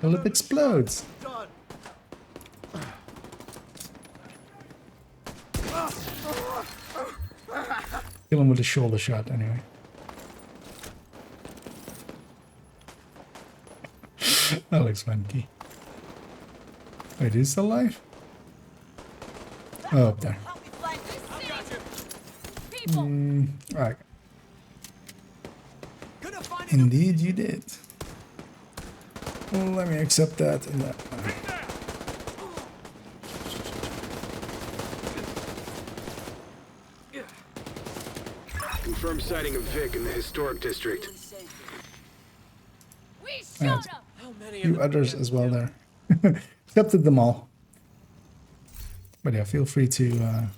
Till it explodes. Done. Kill him with a shoulder shot, anyway. That looks funky. Wait, is he alive? Oh, up there. Alright. Indeed, you did. Well, let me accept that and that. Confirmed sighting of Vic in the historic district. We Yeah, shot him. a few others as well there. Accepted them all. But yeah, feel free to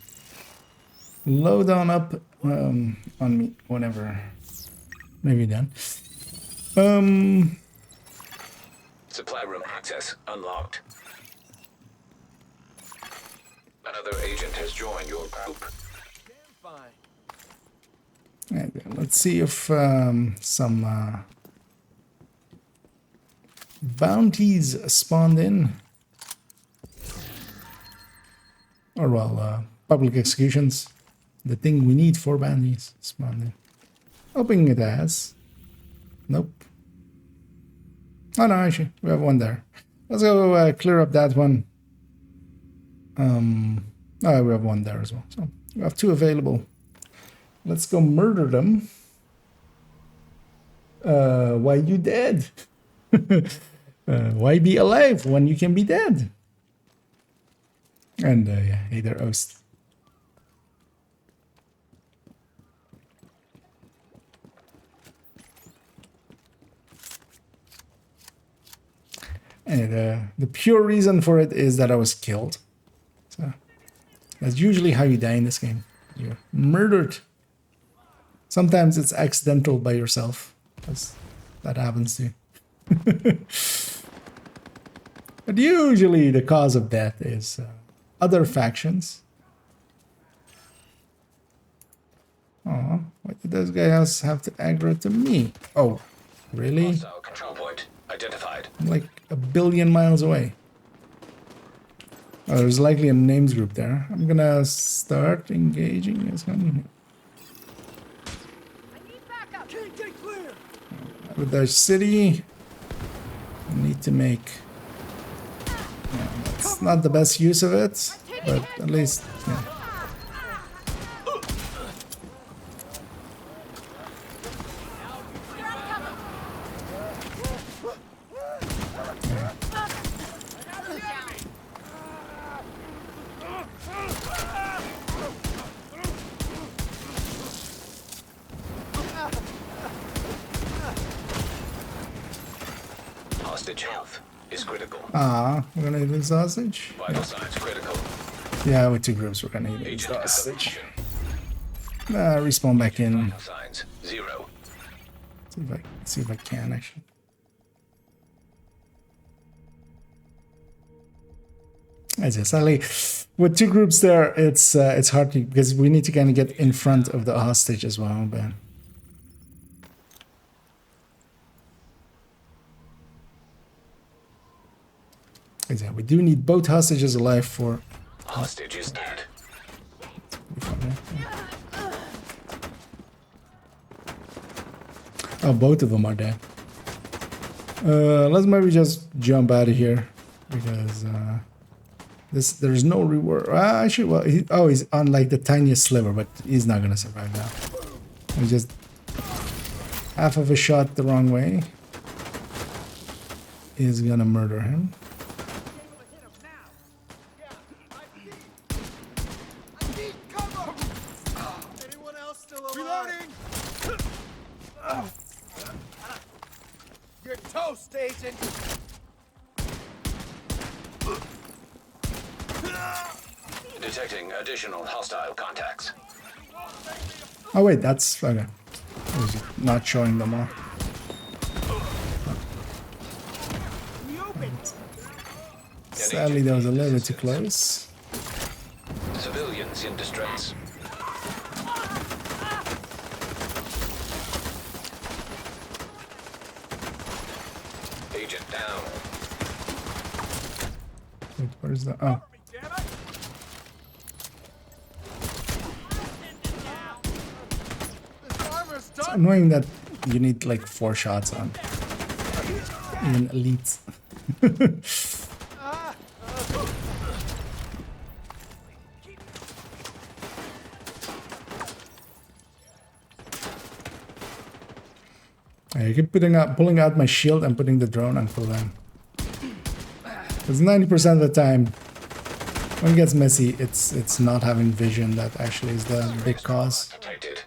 load on up on me whenever. Maybe then. Supply room access unlocked. Another agent has joined your group. Okay, let's see if some bounties spawned in. Or well, public executions. The thing we need for bounties spawned in. Hoping it has. Nope. Oh no, actually, we have one there. Let's go clear up that one. Oh, we have one there as well. So we have 2 available. Let's go murder them. Why you dead? Why be alive when you can be dead? And yeah, hey there, Oast. And the pure reason for it is that I was killed. So that's usually how you die in this game. You're murdered. Sometimes it's accidental by yourself. That happens too. But usually the cause of death is other factions. Oh, what did those guys have to aggro to me? Oh, really? Hostile control point identified. I'm like a billion miles away. Oh, there's likely a names group there. I'm gonna start engaging. With their city, I need to make It's not the best use of it, but at least, yeah. Hostage health is critical. We're gonna eat this hostage? Vital signs critical. Yeah, with 2 groups, we're gonna eat this hostage. Respawn back in. Vital signs 0. See if I can actually. As I sadly, with 2 groups there, it's hard to, because we need to kind of get in front of the hostage as well, but. Yeah, we do need both hostages alive for. Hostage is dead. Oh, both of them are dead. Let's maybe just jump out of here because there's no reward. Actually, well, he's on like the tiniest sliver, but he's not gonna survive now. We just half of a shot the wrong way is gonna murder him. You're toast, Agent! Detecting additional hostile contacts. Oh wait, that's okay. I was not showing them all. Sadly, that was a little bit too close. Civilians in distress. Agent down. Wait, where's the? Oh. It's annoying that you need like 4 shots on even elites. I keep pulling out my shield and putting the drone until then. Because 90% of the time, when it gets messy, it's not having vision that actually is the big cause. Detected.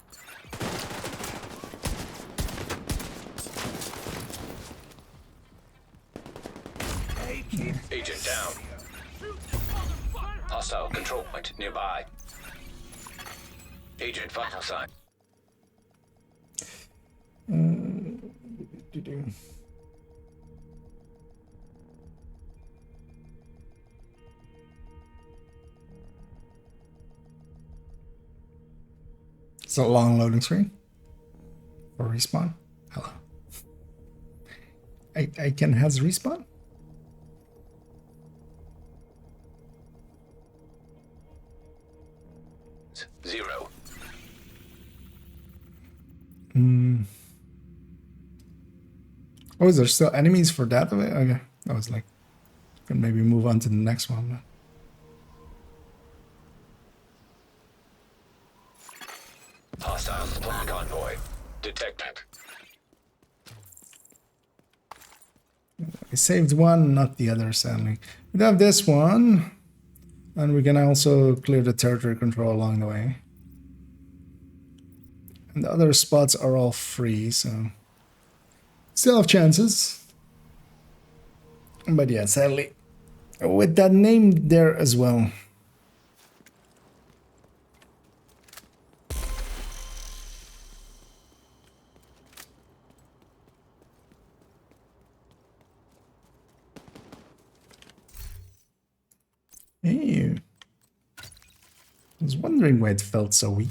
Agent down. Hostile control point nearby. Agent vital sign. It's a long loading screen for respawn. Hello. I can has respawn? Zero. Oh, is there still enemies for that? Okay. I was like, can maybe move on to the next one. Hostile supply convoy detected. I saved one, not the other, sadly. We have this one, and we can also clear the territory control along the way. And the other spots are all free, so still have chances. But yeah, sadly, with that name there as well. Hey, I was wondering why it felt so weak.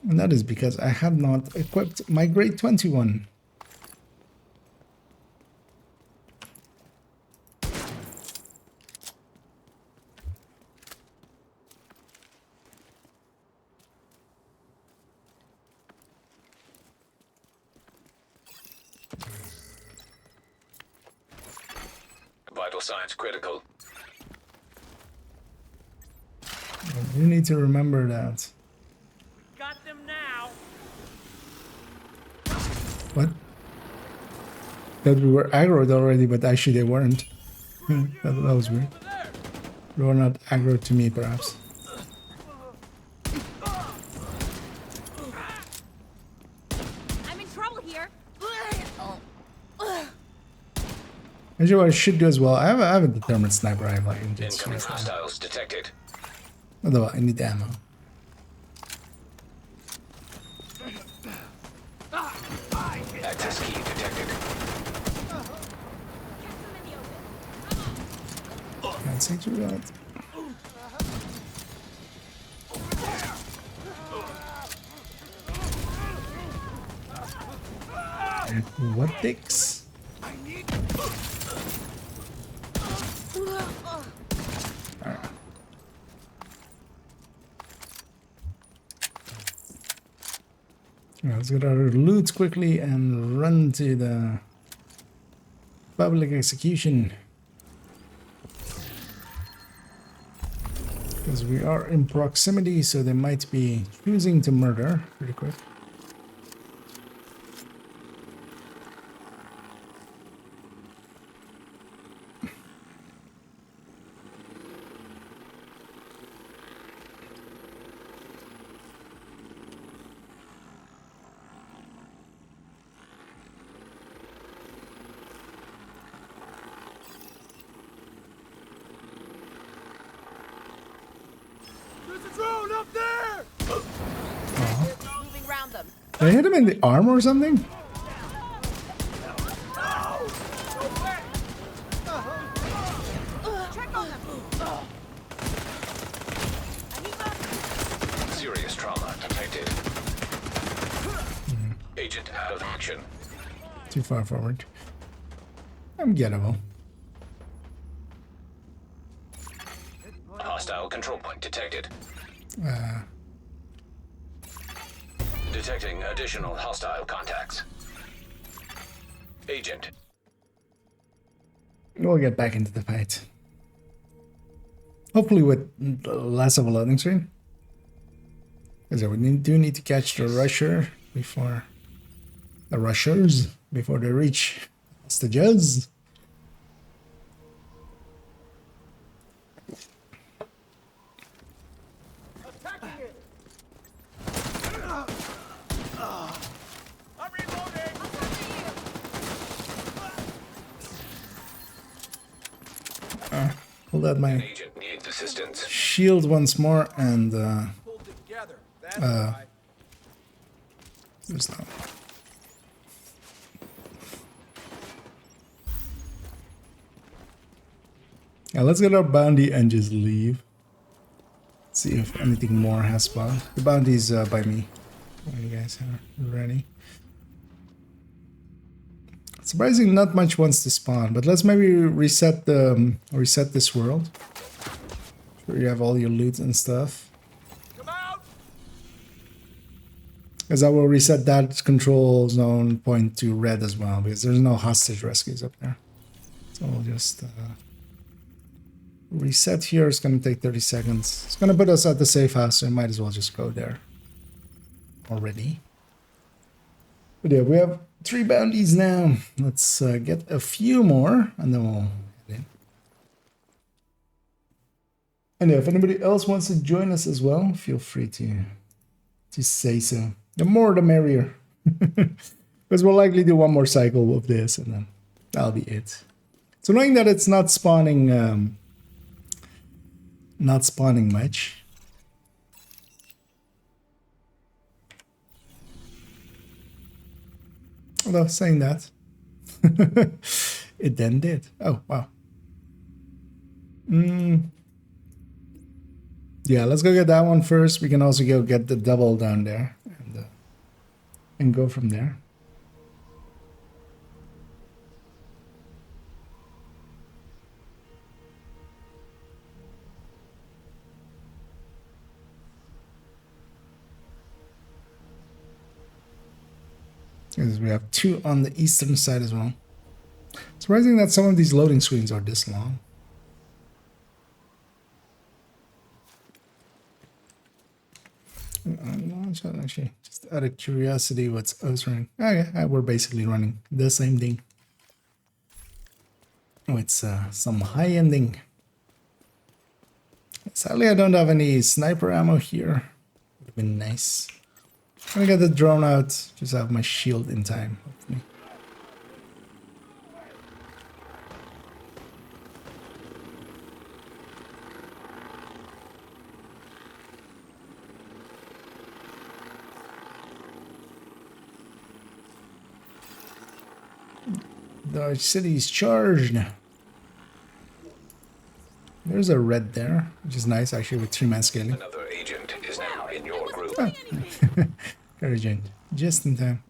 And that is because I had not equipped my grade 21. signs critical. You need to remember that. Got them now. What? That we were aggroed already, but actually they weren't. that was weird. They were not aggroed to me, perhaps. I'm in trouble here. Actually, what I should do as well, I have a determined sniper rifle. I can just Incoming hostiles detected. although I need ammo. Access key detected. Can't see through that. What dicks? Let's get our loot quickly and run to the public execution. Because we are in proximity, so they might be choosing to murder pretty quick. There's a drone up there. Moving around them. Did I hit him in the arm or something? Check on them. Serious trauma detected. Agent out of action. Too far forward. I'm gettable. Hostile control point detected. Detecting additional hostile contacts. Agent. We'll get back into the fight. Hopefully with less of a loading screen. Because we do need to catch the rusher before... the rushers before they reach hostages. Pull out my Agent needs assistance. shield once more and Pulled together. That's right. there's no. Yeah, let's get our bounty and just leave. See if anything more has spawned. The bounty's by me. When you guys are ready. Surprisingly, not much wants to spawn, but let's maybe reset this world. Sure, you have all your loot and stuff. Because I will reset that control zone point to red as well, because there's no hostage rescues up there. So we'll just reset here. It's going to take 30 seconds. It's going to put us at the safe house, so we might as well just go there already. But yeah, we have 3 bounties now. Let's get a few more, and then we'll head in. And yeah, if anybody else wants to join us as well, feel free to say so. The more the merrier. Because we'll likely do one more cycle of this, and then that'll be it. So knowing that it's not spawning much. Although saying that, it then did. Oh wow. Yeah, let's go get that one first. We can also go get the double down there and go from there. Because we have 2 on the eastern side as well. Surprising that some of these loading screens are this long. Actually, just out of curiosity, what's us running? Okay, we're basically running the same thing. Oh, it's some high ending. Sadly, I don't have any sniper ammo here. Would have been nice. I'm gonna get the drone out, just have my shield in time, hopefully. The city is charged. There's a red there, which is nice actually with 3-man scaling. Another agent is now in your group. Oh. Agent, just in time.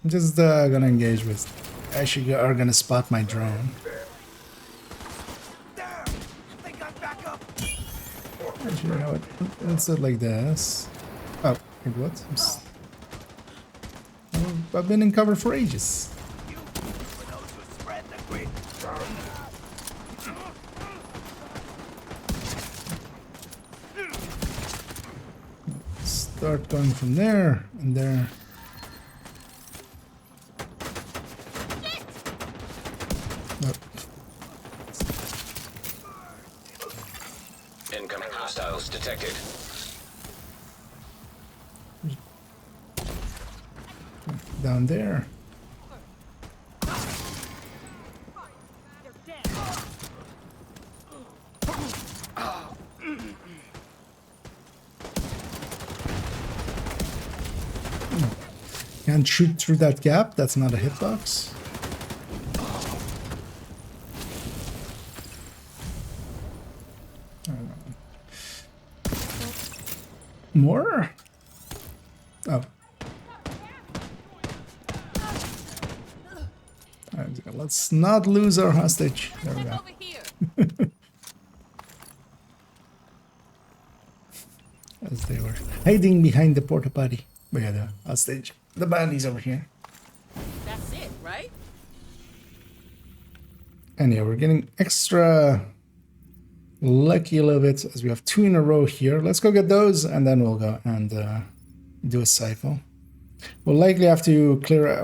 I'm just gonna engage with. Actually, are gonna spot my drone. Actually, you know what? Let's do it like this. Oh, wait, what? I've been in cover for ages. Start going from there and there. Oh. Incoming hostiles detected. Down there. Can't shoot through that gap. That's not a hitbox. More? Oh. Let's not lose our hostage. There we go. As they were hiding behind the porta potty. But yeah, the hostage. The body's over here. That's it, right? And yeah, we're getting extra lucky a little bit as we have 2 in a row here. Let's go get those and then we'll go and do a cycle. We'll likely have to clear.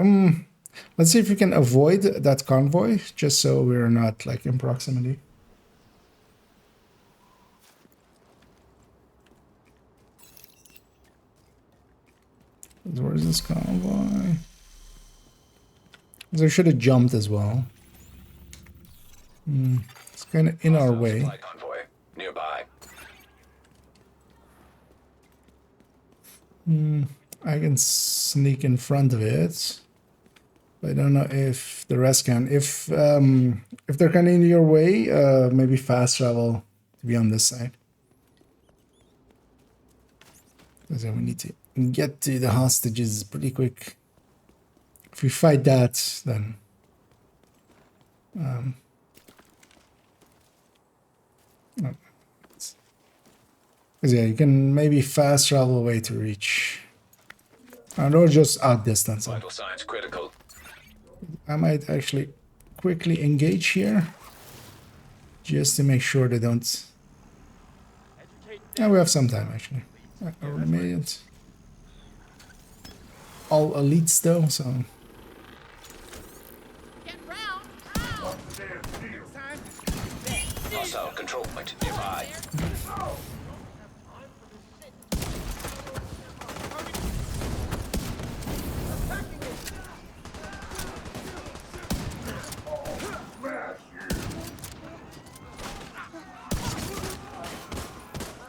Let's see if we can avoid that convoy just so we're not like in proximity. Where's this convoy? They should have jumped as well. It's kind of in our way. Convoy nearby. I can sneak in front of it. But I don't know if the rest can. If they're kind of in your way, maybe fast travel to be on this side. Because we need to get to the hostages pretty quick. If we fight that, then because yeah, you can maybe fast travel away to reach, or just outdistance. Vital signs critical. I might actually quickly engage here, just to make sure they don't. And we have some time actually. A minute. All elites though, so. Hostile control point nearby.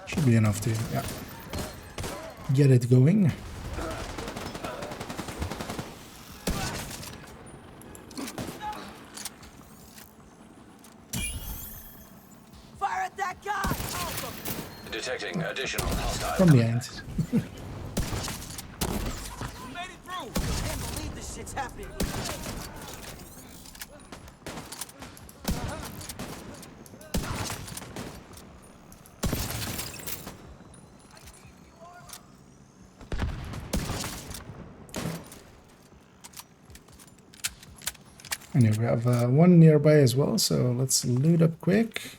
Should be enough to, yeah, get it going. Fire at that guy! Detecting additional hostile. From the end. We made it through! I can't believe this shit's happening. And here we have one nearby as well, so let's loot up quick.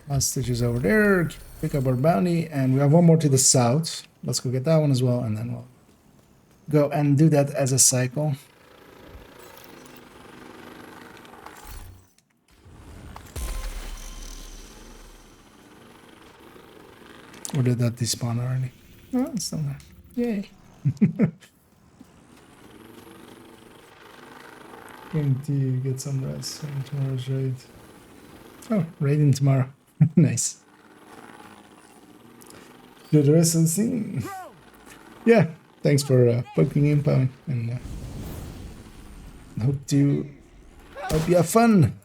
Hostages over there, pick up our bounty, and we have one more to the south. Let's go get that one as well, and then we'll go and do that as a cycle. Or did that despawn already? Oh, it's still there. Yay. Going to get some rest. Tomorrow's raid. Oh, raiding tomorrow. Nice. Do the rest of the scene. Yeah, thanks for poking in, Pwn, and hope you have fun.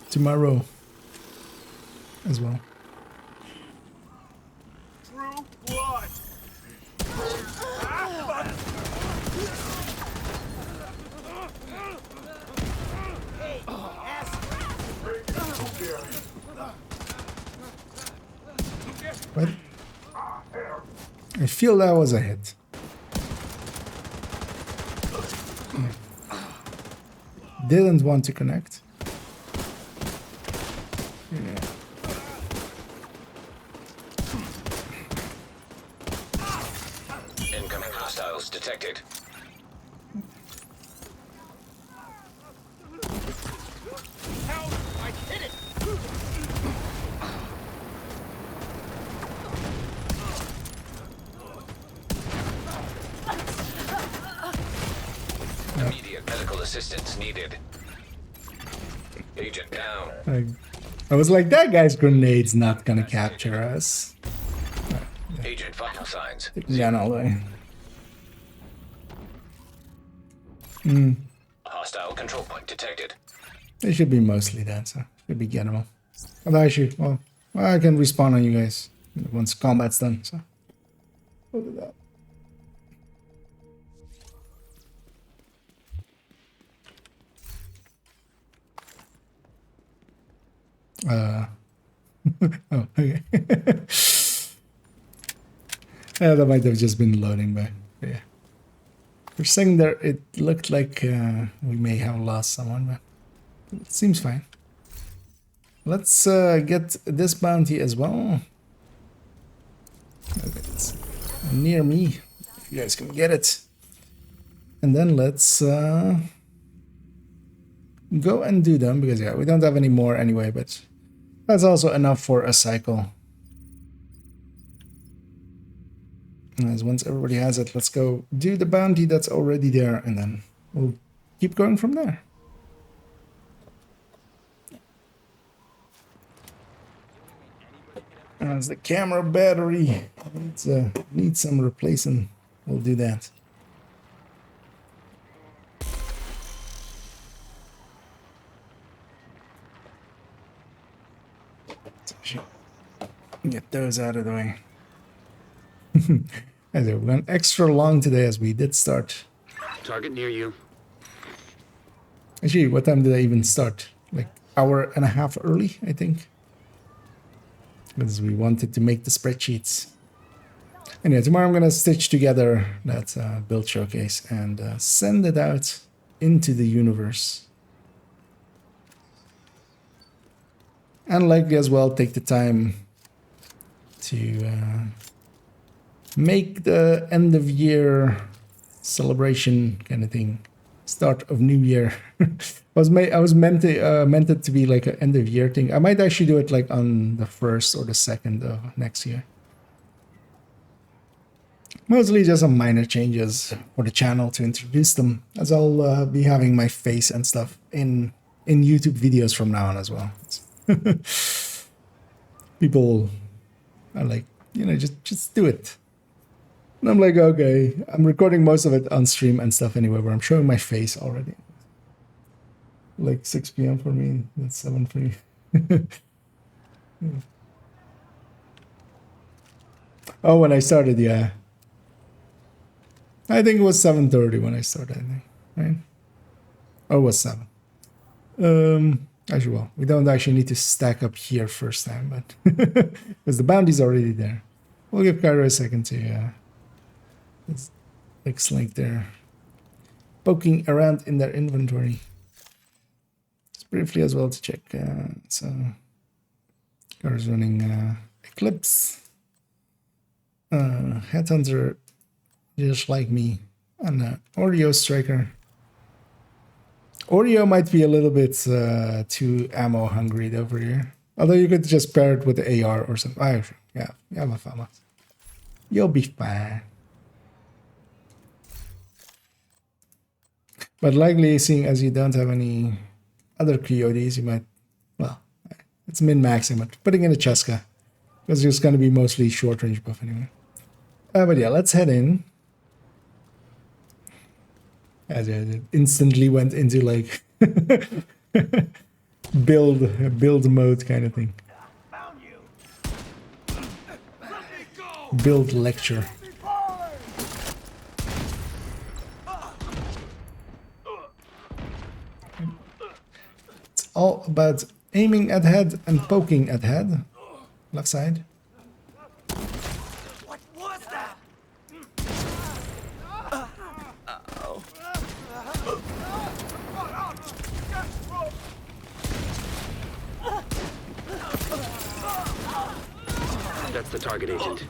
Tomorrow as well. True blood. What? I feel that was a hit. Didn't want to connect. Yeah. Incoming hostiles detected. How? I hit it. Immediate medical assistance needed. Agent down. I was like, that guy's grenade's not gonna capture us. Agent vital signs. Yeah, no way. Hostile control point detected. They should be mostly dead, so should be gettable. Although I should, well, I can respawn on you guys once combat's done, so we'll do that. Oh, okay. Yeah, that might have just been loading back. Yeah. For a second there, it looked like we may have lost someone, but it seems fine. Let's get this bounty as well. Okay, it's near me. If you guys can get it. And then let's go and do them, because yeah, we don't have any more anyway, but that's also enough for a cycle. As once everybody has it, let's go do the bounty that's already there, and then we'll keep going from there. As the camera battery needs some replacing, we'll do that. Get those out of the way. We went extra long today as we did start. Target near you. Actually, what time did I even start? Like hour and a half early, I think. Because we wanted to make the spreadsheets. Anyway, tomorrow I'm going to stitch together that build showcase and send it out into the universe. And likely as well take the time to make the end of year celebration kind of thing, start of new year. I was meant it to be like an end of year thing. I might actually do it like on the 1st or the 2nd of next year. Mostly just some minor changes for the channel to introduce them, as I'll be having my face and stuff in YouTube videos from now on as well. People are like, you know, just do it. And I'm like, okay, I'm recording most of it on stream and stuff anyway, where I'm showing my face already. Like 6 p.m. for me, that's 7 for you. Yeah. Oh, when I started, yeah. I think it was 7:30 when I started, I think, right? Or it was 7. Actually, well, we don't actually need to stack up here first time, but because the bounty's already there. We'll give Cairo a second to It looks like they're poking around in their inventory. Just briefly as well to check. So, car's running Eclipse. Headhunter, just like me, and Oreo Striker. Oreo might be a little bit too ammo hungry over here. Although you could just pair it with the AR or something. Oh, yeah, have a fun. You'll be fine. But likely, seeing as you don't have any other coyotes, you might, well, it's min-maxing, but putting in a Cheska. Because it's going to be mostly short-range buff anyway. But yeah, let's head in. As it instantly went into like build mode kind of thing. Build lecture. It's all about aiming at head and poking at head. Left side. What was that? That's the target, Agent.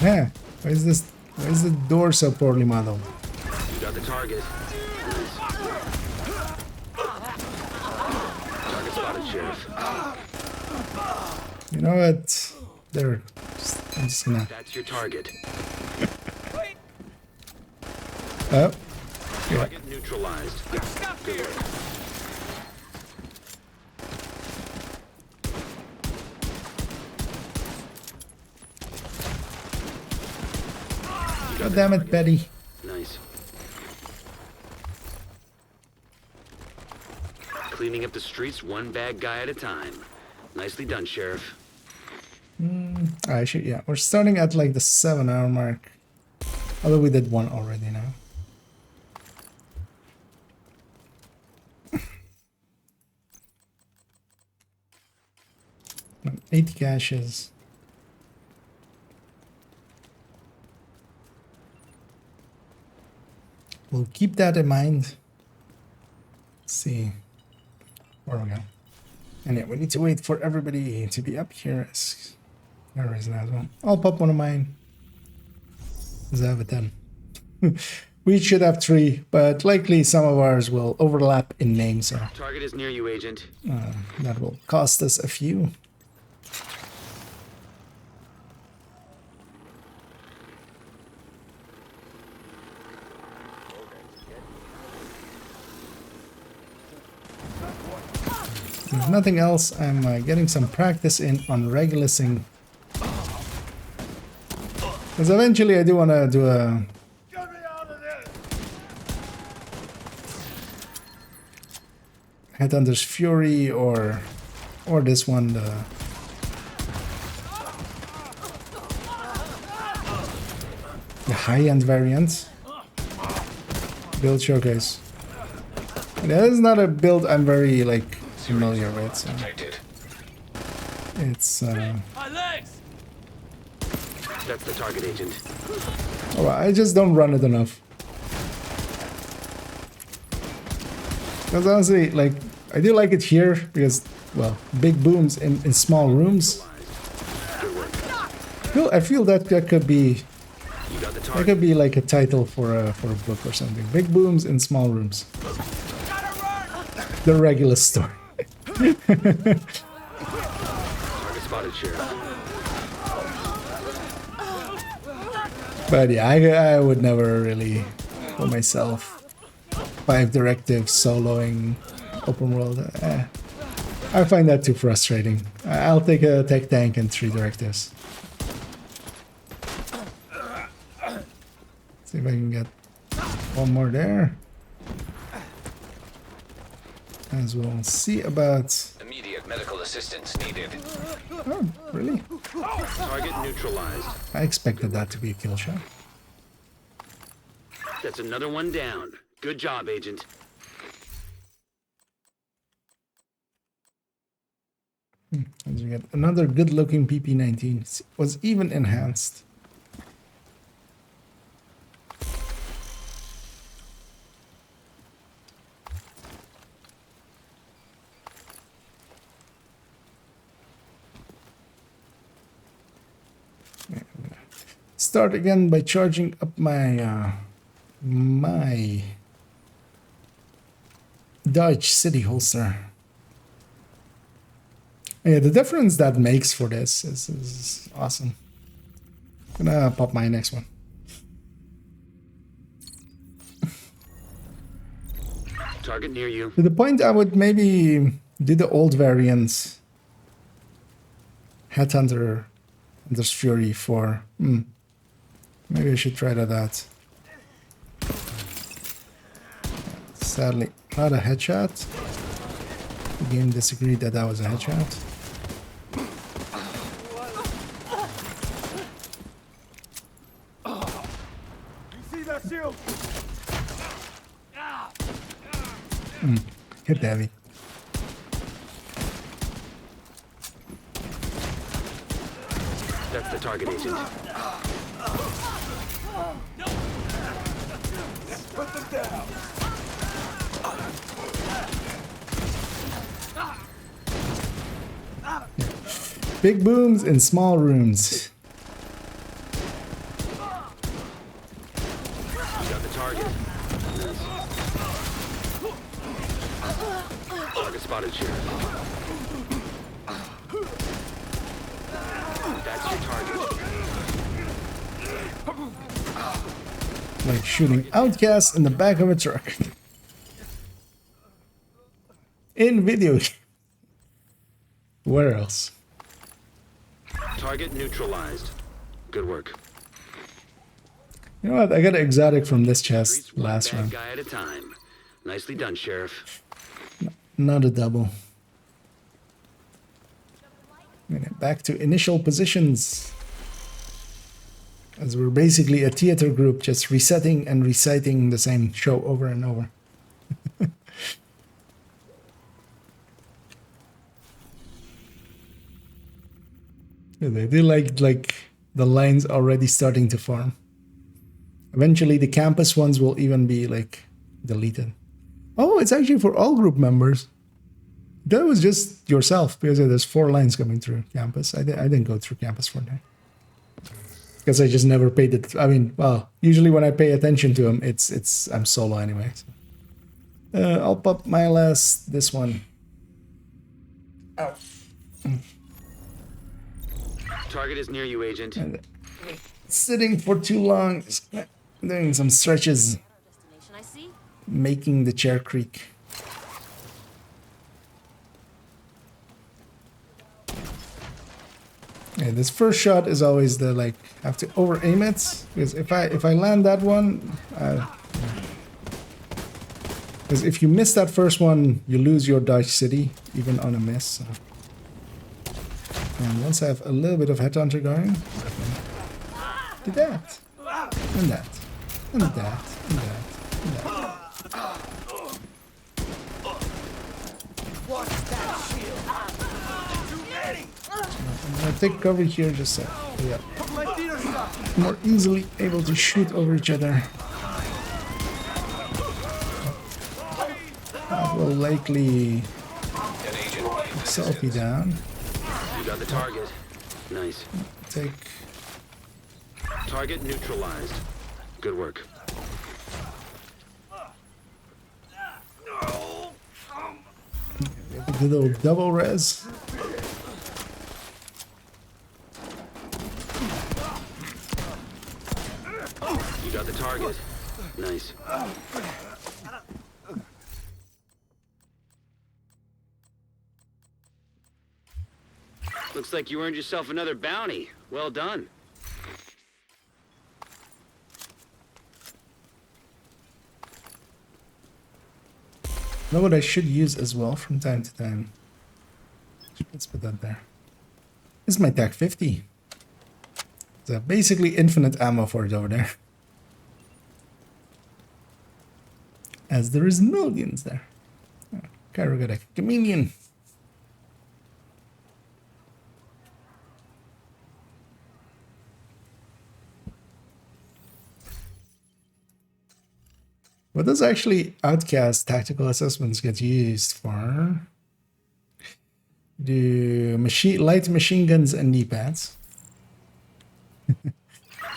Yeah, why is the door so poorly modeled? You got the target. Target spotted, Sheriff. You know what? There. I'm just gonna. That's your target. Oh. Target neutralized. Good work. God damn it, Betty. Nice. Cleaning up the streets one bad guy at a time. Nicely done, Sheriff. I should, yeah. We're starting at like the 7-hour mark. Although we did one already now. 80 caches. We'll keep that in mind. Let's see where we go. And yeah, we need to wait for everybody to be up here. There is that as well. I'll pop one of mine. Does I have it then? We should have 3, but likely some of ours will overlap in name, so Target is near you, Agent. that will cost us a few. If nothing else, I'm getting some practice in on regulusing. Because eventually I do want to do a... Headhunter's Fury or this one, the high-end variant. Build showcase. And that is not a build I'm very like familiar with. So. It's That's the target, Agent. oh, I just don't run it enough. Because honestly, like, I do like it here because, well, big booms in small rooms. I feel that could be like a title for a book or something. Big booms in small rooms. The regular story. Target spotted, Sheriff. But yeah, I would never really, for myself, 5 directives soloing open world. I find that too frustrating. I'll take a tech tank and 3 directives. See if I can get one more there. As we'll see about... Immediate medical assistance needed. Oh, really? Target neutralized. I expected that to be a kill shot. That's another one down. Good job, Agent. We got another good-looking PP-19. It was even enhanced. Start again by charging up my my Dodge City holster. Yeah, the difference that makes for this is awesome. I'm gonna pop my next one. Target near you. To the point, I would maybe do the old variant Headhunter and there's Fury for. Maybe I should try that out. Sadly, not a headshot. The game disagreed that that was a headshot. You see that shield? Hit heavy. That's the target, Agent. Put them down. Big booms in small rooms. You got the target. Target spotted, Sheriff. That's your target. Like shooting outcasts in the back of a truck. In video. Where else? Target neutralized. Good work. You know what? I got an exotic from this chest One last bad round. guy at a time. Nicely done, Sheriff. Not a double. Back to initial positions. As we're basically a theater group just resetting and reciting the same show over and over. They do like the lines already starting to form. Eventually the campus ones will even be like deleted. Oh, it's actually for all group members. That was just yourself because there's 4 lines coming through campus. I didn't go through campus for that. Because I just never paid it. I mean, well, usually when I pay attention to them, I'm solo anyway. So. I'll pop my last, this one. Ow. Target is near you, Agent. And sitting for too long, just doing some stretches, making the chair creak. Yeah, this first shot is always the I have to over aim it because if I land that one, because if you miss that first one, you lose your Dodge City even on a miss. So. And once I have a little bit of Headhunter going, do that, and that, and that, and that, and that. Watch that shield. Too many. I'm gonna take cover here just so more easily able to shoot over each other. That will likely selfie down. You got the target. Nice. Take. Target neutralized. Good work. The little double res. You got the target. Nice. Looks like you earned yourself another bounty. Well done. You know what I should use as well from time to time? Let's put that there. This is my TAC 50. So basically infinite ammo for it over there. As there is millions there. Carragodic Chameleon. What does actually Outcast tactical assessments get used for? Do light machine guns and knee pads.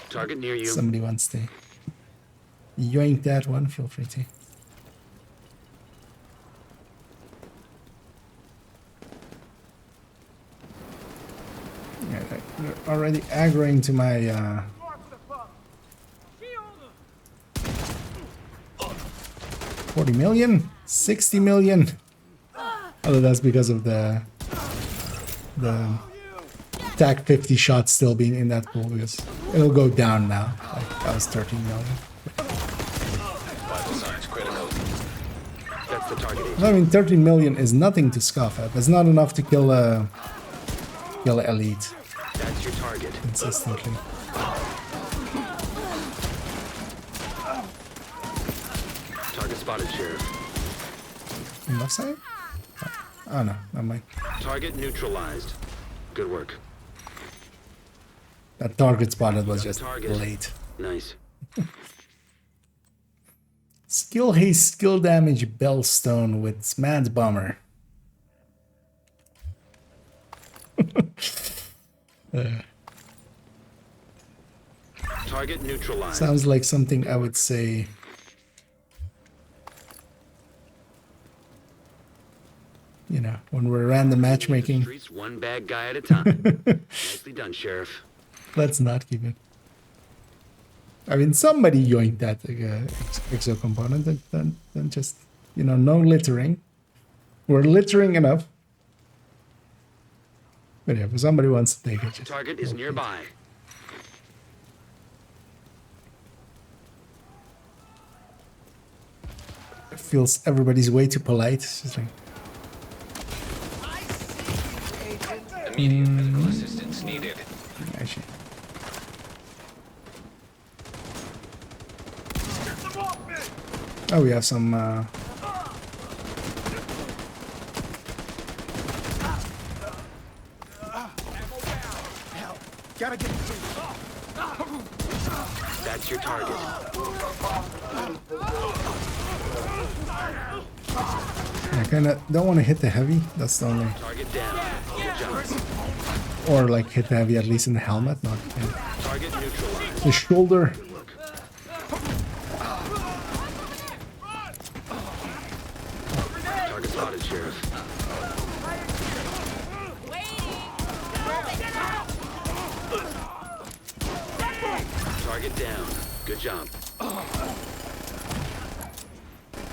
Target near you. Somebody wants to yoink that one, feel free to. Yeah, they're already aggroing to my 40 million, 60 million. Oh, that's because of the TAC 50 shots still being in that pool, because it'll go down now. Like that was 13 million. Vital signs critical. That's the target. I mean, 13 million is nothing to scoff at. It's not enough to kill a elite That's your target. consistently. Target spotted, Sheriff. On left side? Oh no, not mine. Target neutralized. Good work. That target spotted was just Target. late. Nice. Skill haste, skill damage, Bellstone with Mad Bomber. Target neutralized. Sounds like something I would say. You know, when we're random matchmaking. Streets one bad guy at a time. Nicely done, Sheriff. Let's not keep it. I mean, somebody yoinked that exo component, then just, you know, no littering. We're littering enough. But yeah, if somebody wants to take it, just Target is nearby. it feels everybody's way too polite. It's just like, Immediate medical assistance needed. actually. Oh, we have some. Gotta get That's your target. I kind of don't want to hit the heavy. That's the only. Target down. Good job. Or like hit the heavy at least in the helmet, not in Target neutralized. the shoulder. Target spotted, Sheriff. Target down. Good job.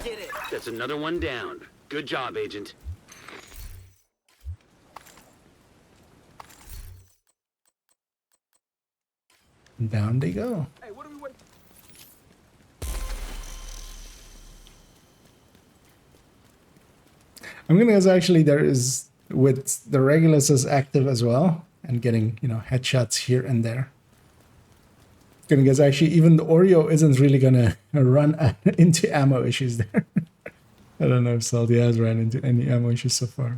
Get it. That's another one down. Good job, Agent. Down they go. Hey, what are we waiting? I'm gonna guess actually there is with the Regulus as active as well and getting, you know, headshots here and there. Gonna guess actually even the Oreo isn't really gonna run into ammo issues there. I don't know if Salty has ran into any ammo issues so far.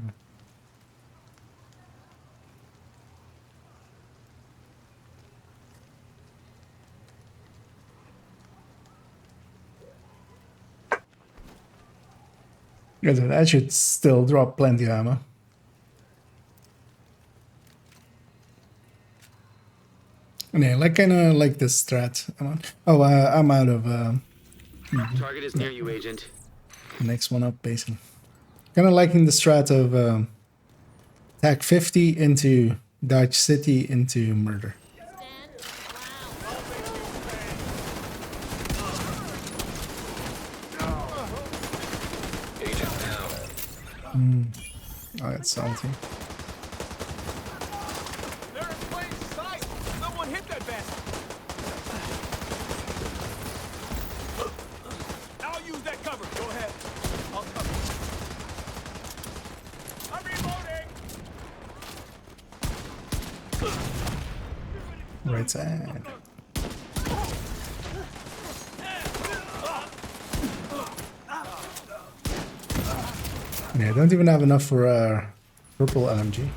Because that should still drop plenty of ammo. And yeah, like kind of like this strat. I'm out of Target is near you, Agent. the next one up, basically. Kind of liking the strat of TAC 50 into Dodge City into murder. Agent down. Oh, that's salty. They're in plain sight. Someone hit that bastard. I'll use that cover. Go ahead. I'll cover. I'm reloading. Right side. Yeah, I don't even have enough for a purple LMG.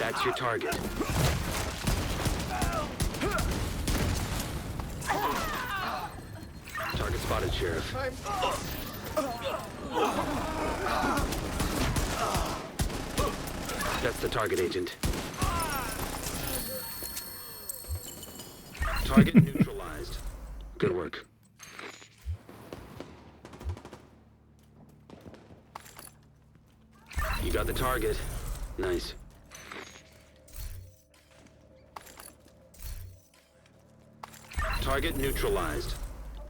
That's your target. Target spotted, Sheriff. That's the target, Agent. Target neutralized. Good work. You got the target. Nice. Target neutralized.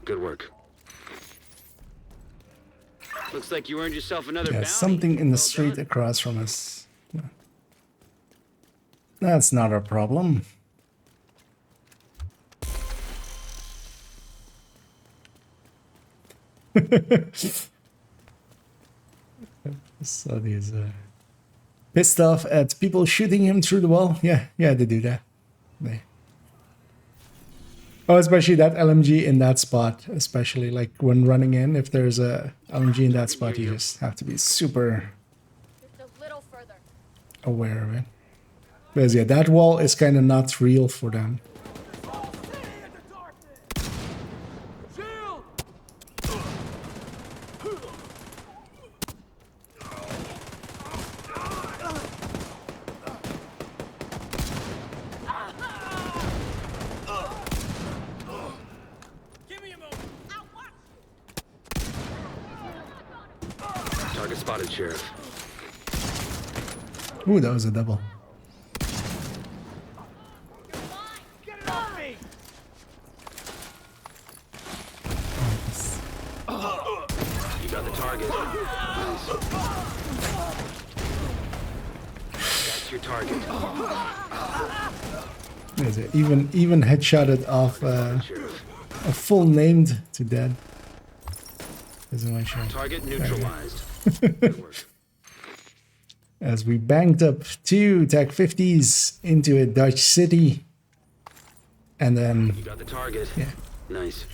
Good work. Looks like you earned yourself another Yeah, bounty. something in the street across from us. That's not a problem. So he's pissed off at people shooting him through the wall. Yeah, they do that. Oh, especially that LMG in that spot, especially like when running in, if there's a LMG in that spot, you just have to be super aware of it. Because yeah, that wall is kind of not real for them. Target spotted, Sheriff. Ooh, that was a double. You got the target. Nice. That's your target. There's it. Even headshotted off a full named to dead. Isn't my shot. Target neutralized. As we banked up 2 TAC 50s into a Dutch city. And then... You got the target. Yeah. Nice.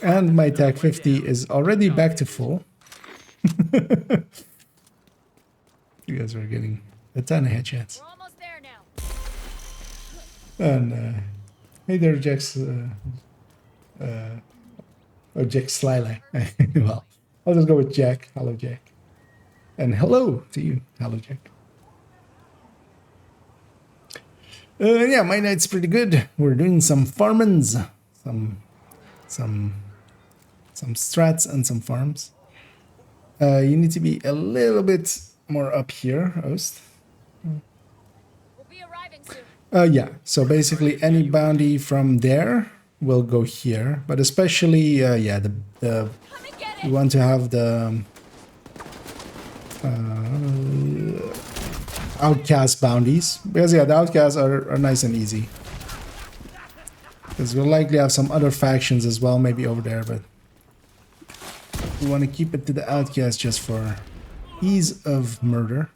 And my TAC 50 is already back to full. You guys are getting a ton of headshots. We're almost there now. And hey there, Jax. Or Jack Slyly. Well, I'll just go with Jack. Hello, Jack. And hello to you. Hello, Jack. Yeah, my night's pretty good. We're doing some farmings, some strats and some farms. You need to be a little bit more up here, Ost. We'll be arriving soon. Yeah, so basically any bounty from there will go here, but especially yeah, the you want to have the outcast bounties, because yeah, the outcasts are nice and easy, because we'll likely have some other factions as well, maybe over there, but we want to keep it to the outcast just for ease of murder.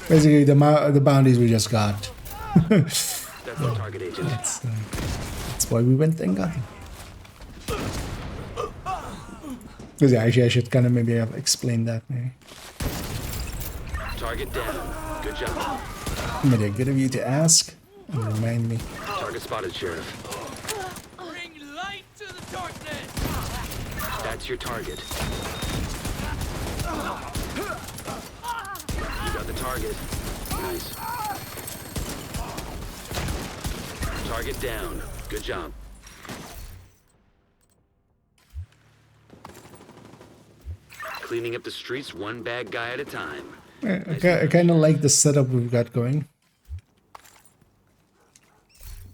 Basically the bounties we just got. That's the target, Agent. That's why we went and got him. Because yeah, actually I should kind of maybe have explained that. Maybe. Target down. Good job. Maybe good of you to ask and remind me. Target spotted, Sheriff. Bring light to the darkness. That's your target. You got the target. Nice. Target down. Good job. Cleaning up the streets one bad guy at a time. I kind of like the setup we've got going.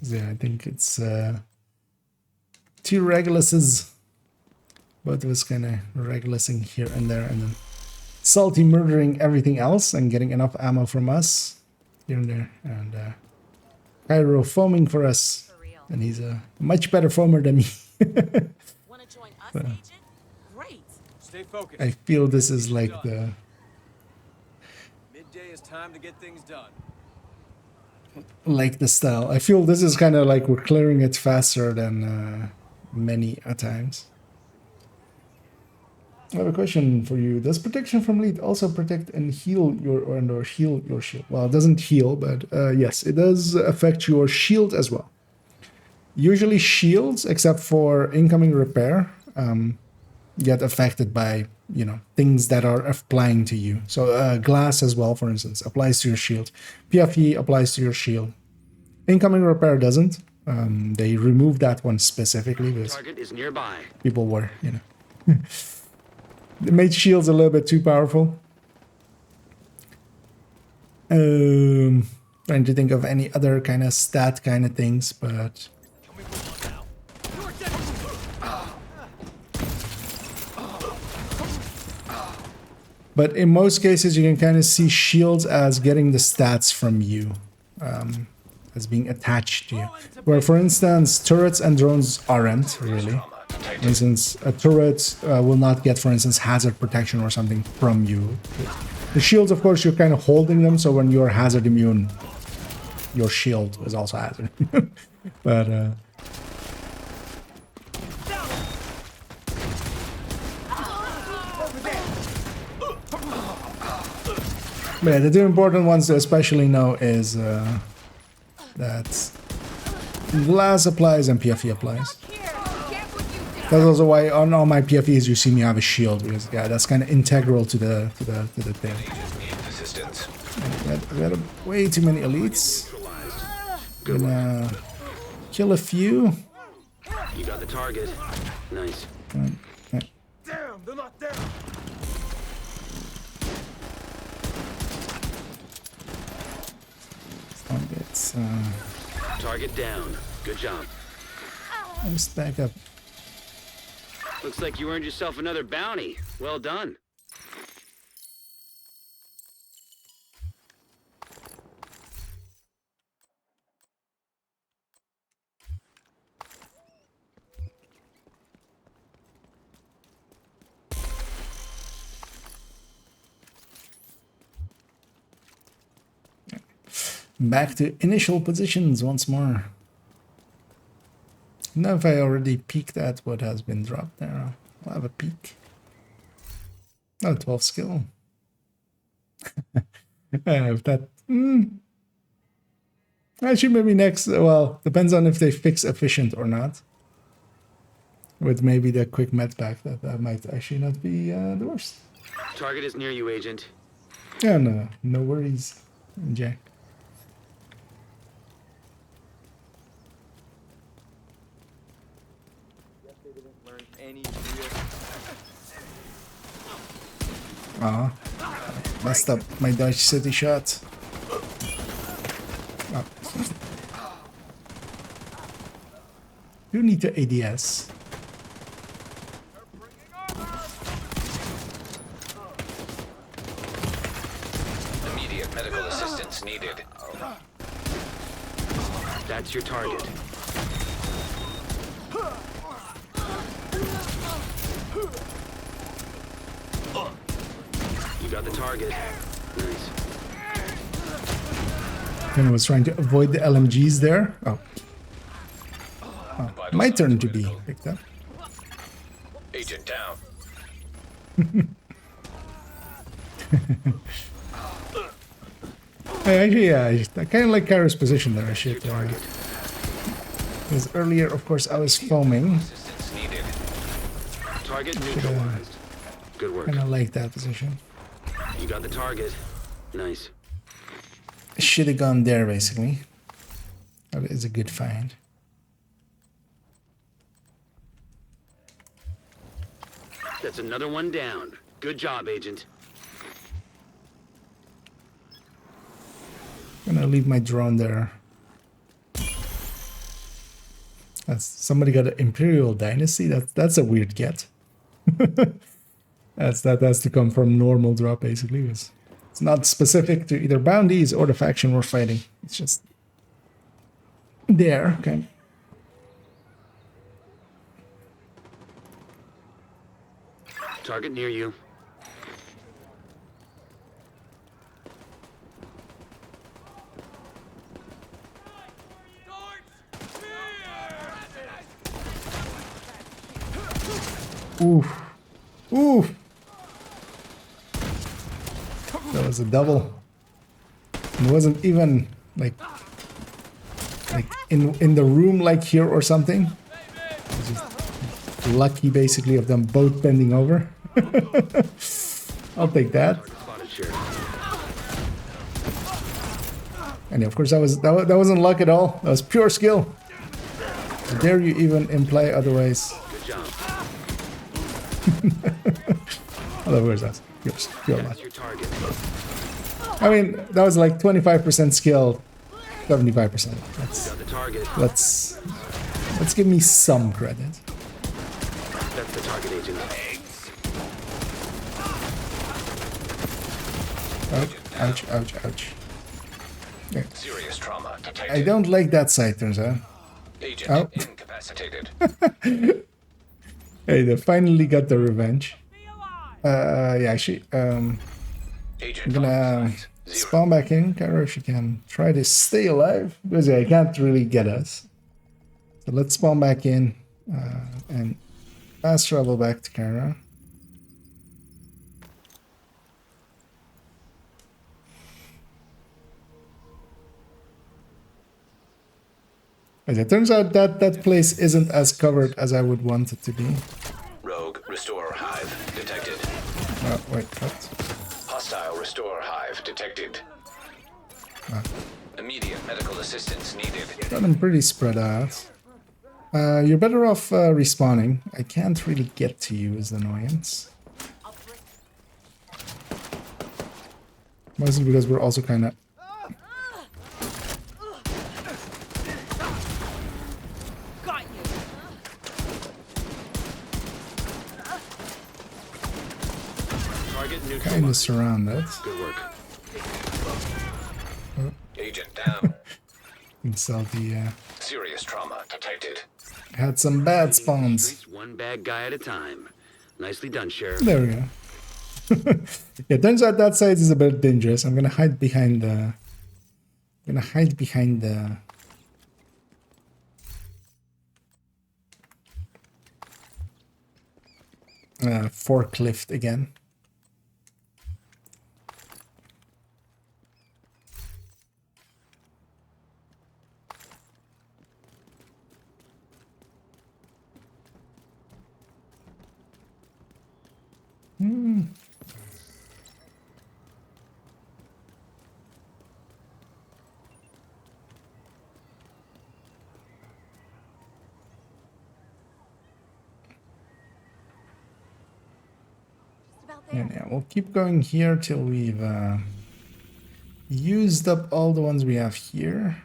Yeah, I think it's 2 Reguluses. Both of us kind of Regulusing here and there, and then Salty murdering everything else and getting enough ammo from us here and there, and Cairo foaming for us, and he's a much better foamer than me. Want to join us, Agent? Great. Stay focused. I feel this is like the Midday is time to get things done. style. I feel this is kind of like we're clearing it faster than many a times. I have a question for you. Does protection from lead also protect and heal your or heal your shield? Well, it doesn't heal, but yes, it does affect your shield as well. Usually shields, except for incoming repair, get affected by, you know, things that are applying to you. So glass as well, for instance, applies to your shield. PFE applies to your shield. Incoming repair doesn't. They removed that one specifically because Target is nearby. people were, you know, they made shields a little bit too powerful. Trying to think of any other kind of stat kind of things, but in most cases you can kind of see shields as getting the stats from you, as being attached to you. Where, for instance, turrets and drones aren't really. For instance, a turret will not get, for instance, hazard protection or something from you. The shields, of course, you're kind of holding them, so when you're hazard immune, your shield is also hazard. But yeah, the two important ones to especially know is that glass applies and PFE applies. That's also why on all my PFEs you see me have a shield, because yeah, that's kind of integral to the thing. We got way too many elites. Gonna kill a few. You got the target. Nice. Damn, they're not there. Targets. Target down. Good job. Let's back up. Looks like you earned yourself another bounty. Well done. Back to initial positions once more. Now if I already peeked at what has been dropped there, I'll have a peek. Oh, 12 skill. If that... Actually, maybe next... Well, depends on if they fix efficient or not. With maybe the quick med pack, that might actually not be the worst. Target is near you, Agent. Yeah, no worries, Jack. Ah, messed up my Dodge City shot. Oh. You need to ADS. Immediate medical assistance needed. That's your target. You got the target. Nice. I was trying to avoid the LMGs there. Oh. My turn to be picked up. Agent down. Actually, yeah, I kind of like Kara's position there. I should. Because earlier, of course, I was foaming. Target neutralized. Good work. Kind of like that position. You got the target. Nice. Should have gone there, basically. That is a good find. That's another one down. Good job, Agent. I'm gonna leave my drone there. Somebody got an Imperial Dynasty. That's a weird get. That has to come from normal drop, basically. It's not specific to either bounties or the faction we're fighting. It's just there. Okay. Target near you. Oof. Ooh! That was a double. It wasn't even like in the room like here or something. It's just lucky basically of them both bending over. I'll take that. And of course that wasn't luck at all. That was pure skill. How dare you even imply otherwise? Good job. Although where's that? Pure luck. That's your target. I mean, that was like 25% skill, 75%. Got the target. Let's give me some credit. That's the target, Agent. Ouch, ouch, ouch. Okay. Serious trauma detected. I don't like that side, turns out. Agent incapacitated. Hey, they finally got the revenge. Yeah, actually, I'm gonna spawn back in. Kara, if you can try to stay alive, because yeah, I can't really get us. So let's spawn back in and fast travel back to Kara. As it turns out that that place isn't as covered as I would want it to be. Rogue Restorer Hive detected. Oh, wait, what? Hostile Restorer Hive detected. Immediate medical assistance needed. Got them pretty spread out. You're better off respawning. I can't really get to you is the annoyance. Mostly because we're also kind of... kind of surrounded. Good work. Oh. Agent down. So the Serious trauma detected. had some bad spawns. One bad guy at a time. Nicely done, Sheriff. There we go. Yeah, turns out that side is a bit dangerous. I'm gonna hide behind the. Forklift again. And yeah, we'll keep going here till we've used up all the ones we have here.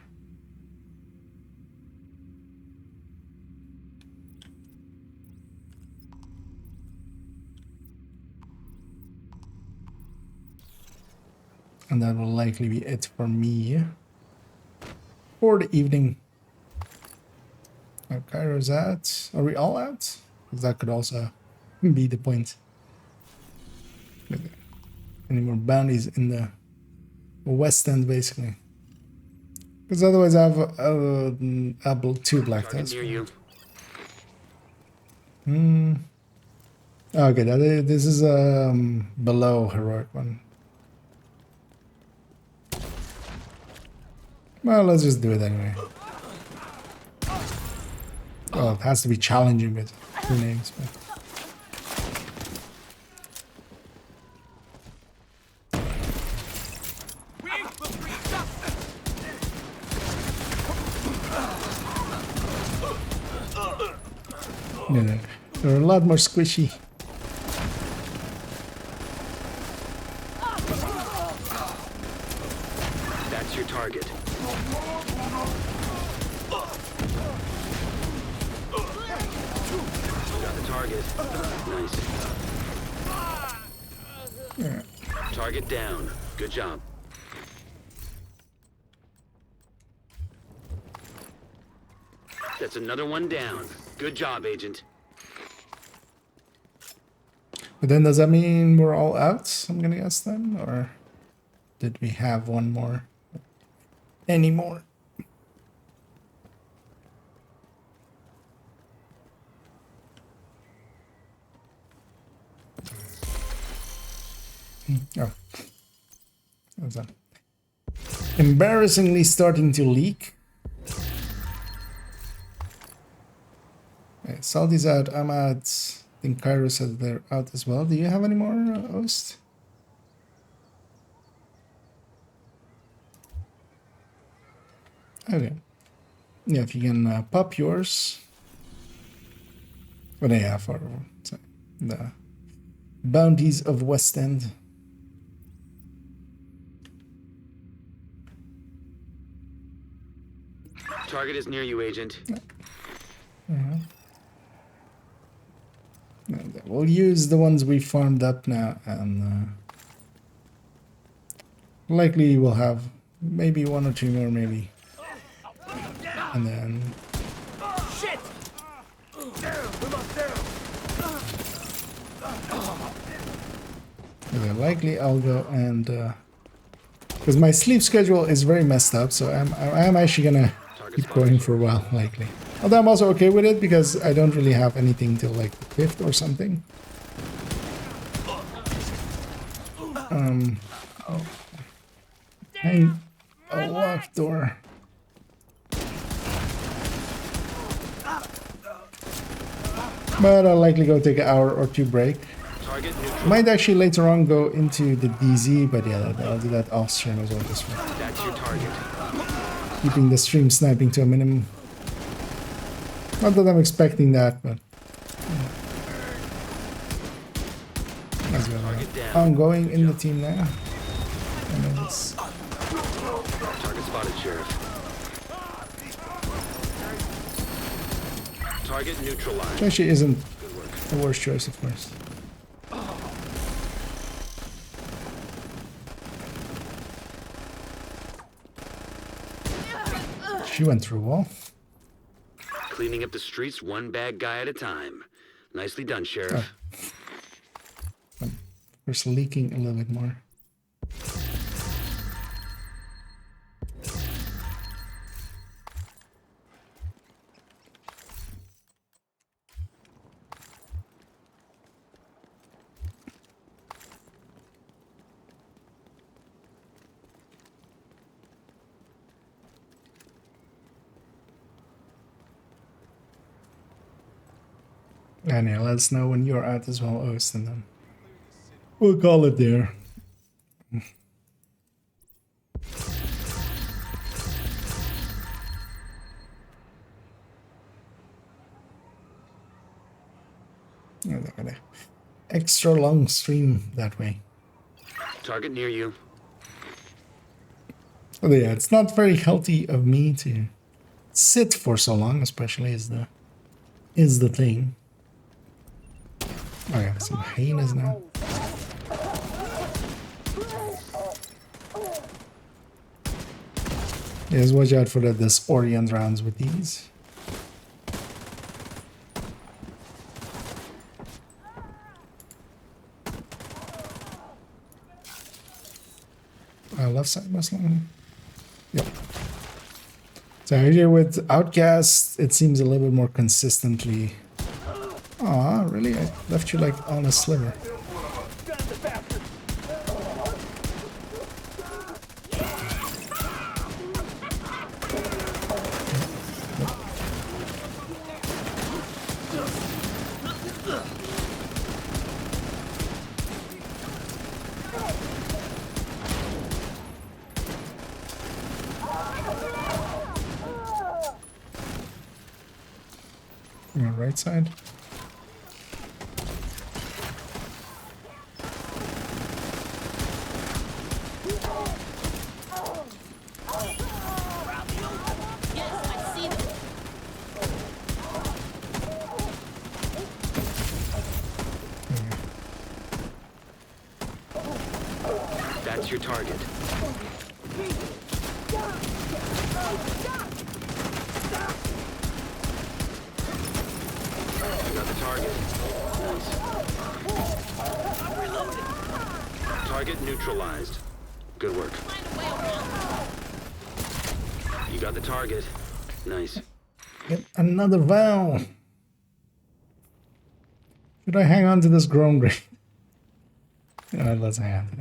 And that will likely be it for me for the evening. Cairo's out. Are we all out? Because that could also be the point. Any more bounties in the west end, basically. Because otherwise I have two black tests. Okay, this is below heroic one. Well, let's just do it anyway. Well, it has to be challenging with two names, but... No, they're a lot more squishy. That's your target. Got the target. Nice. Yeah. Target down. Good job. That's another one down. Good job, Agent. But then does that mean we're all out? I'm gonna guess then, or did we have one more? Any more? Oh, what's that? Embarrassingly starting to leak. Okay, Salty's out. I'm out. I think Cairo said they're out as well. Do you have any more, Ost? Okay. Yeah, if you can pop yours. What do you have for the bounties of West End? Target is near you, Agent. We'll use the ones we farmed up now, and likely we'll have maybe one or two more, maybe. And then... Shit! Okay, likely I'll go and... because my sleep schedule is very messed up, so I'm actually gonna keep going for a while, likely. Although I'm also okay with it, because I don't really have anything till like the 5th or something. Hang a locked door. But I'll likely go take an hour or two break. Might actually later on go into the DZ, but yeah, I'll do that off stream as well. This one. That's your target. Keeping the stream sniping to a minimum. Not that I'm expecting that, but let's go. Ongoing in the team now. And then it's... Target spotted, Sheriff. Target neutralized. Which actually isn't the worst choice, of course. She went through a wall. Cleaning up the streets one bad guy at a time. Nicely done, Sheriff. Oh. There's leaking a little bit more. And yeah, let us know when you're out as well, Ost, and then we'll call it there. Extra long stream that way. Target near you. Oh yeah, it's not very healthy of me to sit for so long, especially is the thing. Oh yeah, some hyenas now. Yeah, just watch out for the disorient rounds with these. Left side Muslim. Yep. So here with Outcast, it seems a little bit more consistently. Aw, really? I left you like on a sliver. Right side. That's your target. Target. Nice. Target neutralized. Good work. You got the target. Nice. Get another Val. Should I hang on to this grown grade? Let's have it.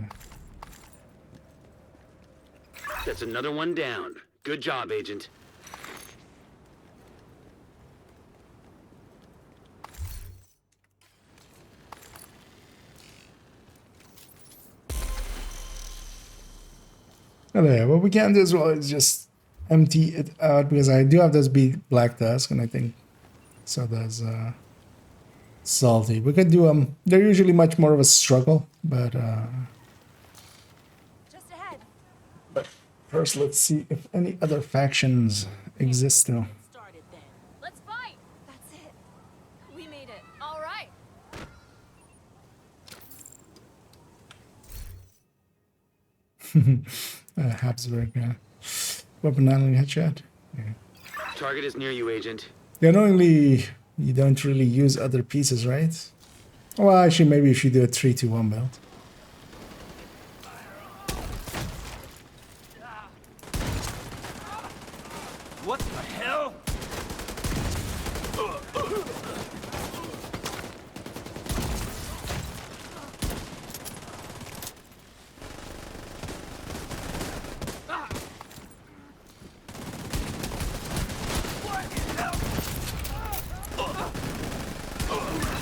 That's another one down. Good job, Agent. Oh, yeah, what we can do as well is just empty it out because I do have those black dust, and I think so does salty. We could do they're usually much more of a struggle, but Just ahead. first let's see if any other factions exist though. Let's fight. That's it. We made it. All right. Habsburg weapon handling headshot. Yeah. Target is near you, Agent. Yeah, knowingly you don't really use other pieces, right? Well, actually, maybe if you do a 3-2-1 build. What the hell?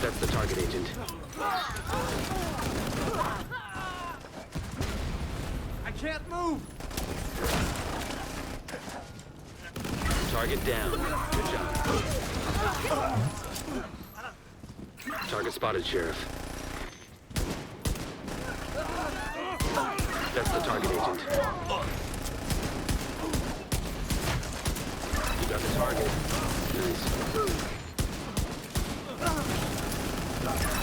That's the target, Agent. I can't move. Target down. Good job. Target spotted, Sheriff. That's the target, Agent. You got the target. Nice.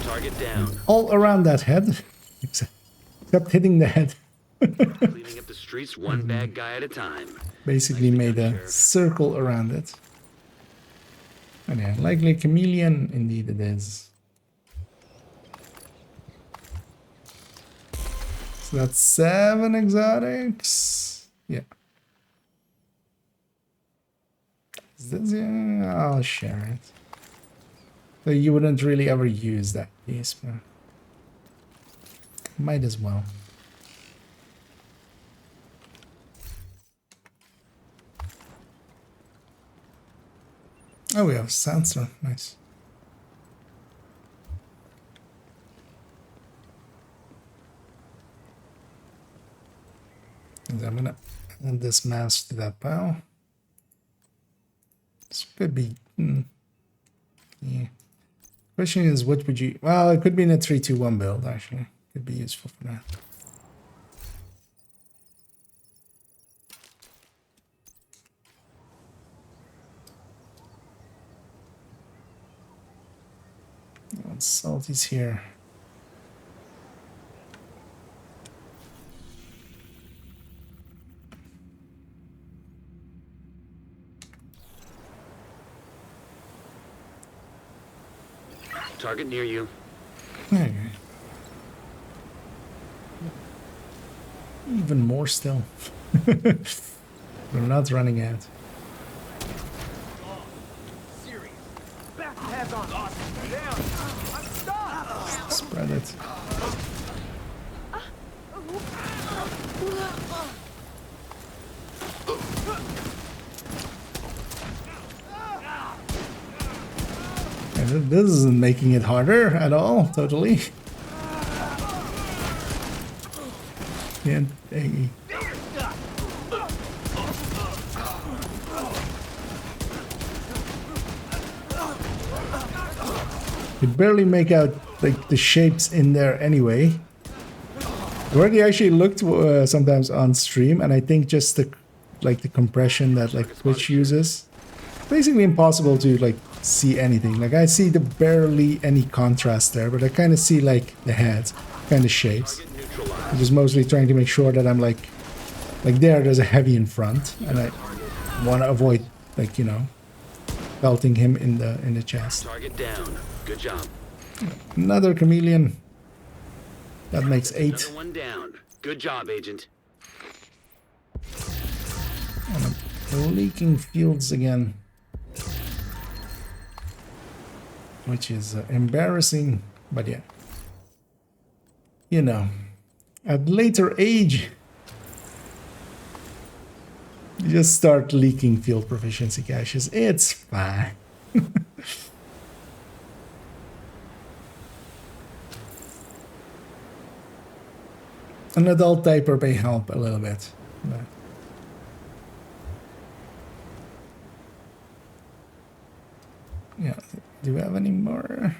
Target down. All around that head, except hitting the head. Cleaning up the streets one bad guy at a time. Basically made a circle around it. And yeah, likely chameleon, indeed it is. So that's 7 exotics. Yeah. Is this, yeah, I'll share it. So you wouldn't really ever use that piece, but might as well. Oh, we have sensor. Nice. And I'm gonna add this mask to that pile. This could be. Yeah. Question is, what would you? Well, it could be in a 3-2-1 build. Actually, could be useful for that. Salty's here. Target near you. Okay. Even more still. We're not running out. Hands on. Down. I'm stuck. Spread it. And this isn't making it harder at all, totally. Can't. You barely make out like the shapes in there anyway. I already actually looked sometimes on stream, and I think just the compression that like Twitch uses, basically impossible to like see anything. Like I see the barely any contrast there, but I kind of see like the head, kind of shapes. I'm just mostly trying to make sure that I'm like there's a heavy in front, and I want to avoid like, you know, belting him in the chest. Target down. Good job. Another chameleon. That makes 8. Another one down. Good job, Agent. And I'm leaking fields again, which is embarrassing, but yeah. you know, at later age, you just start leaking field proficiency caches. It's fine. An adult diaper may help a little bit. But yeah, do we have any more?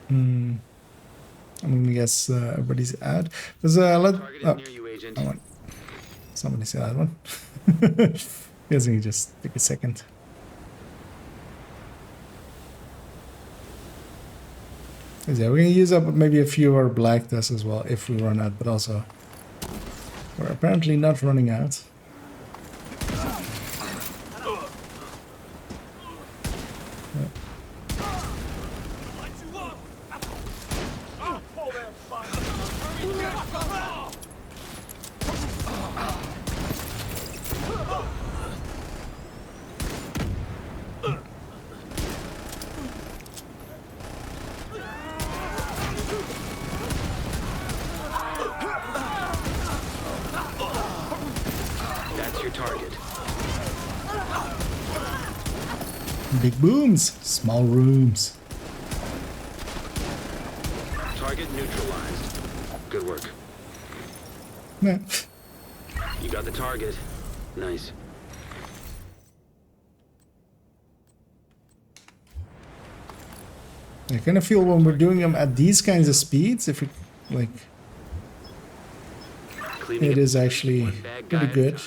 I'm gonna guess everybody's out. There's I want somebody say that one. Guessing you just take a second. Yeah, we're gonna use up maybe a few of our black dust as well if we run out, but also we're apparently not running out. Big booms, small rooms. Target neutralized. Good work. Yeah. You got the target. Nice. I kind of feel when we're doing them at these kinds of speeds, if it like, it is actually pretty good.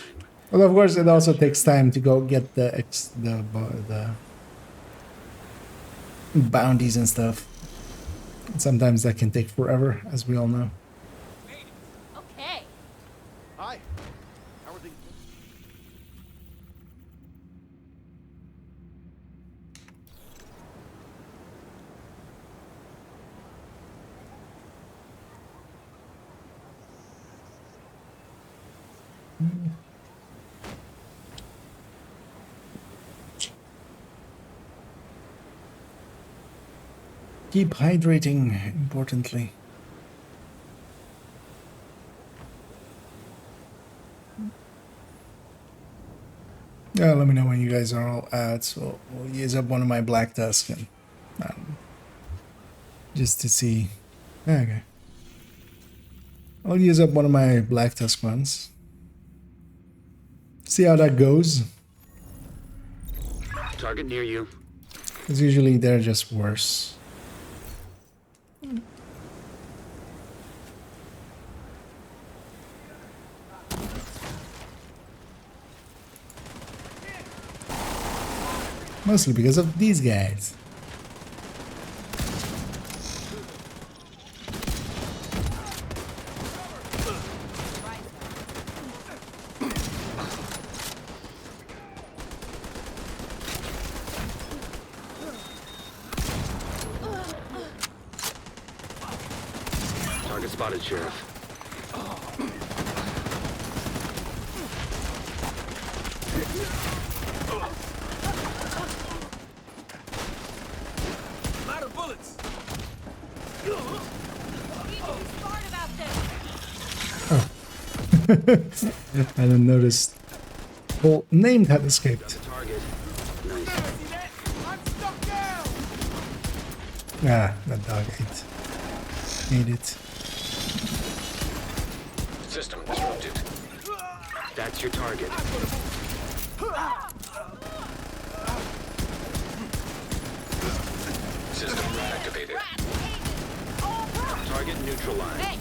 Well, of course, it also takes time to go get the bounties and stuff. And sometimes that can take forever, as we all know. Okay. Hi. How are things? Keep hydrating, importantly. Yeah, let me know when you guys are all out, so we'll use up one of my black tusk and just to see. Okay. I'll use up one of my black tusk ones. See how that goes. Target near you. Because usually they're just worse. Mostly because of these guys. Target spotted, Sheriff. I'm out of bullets. I didn't notice. Well, named had escaped. Ah, that dog ate it. System disrupted. That's your target. System reactivated. Target neutralized.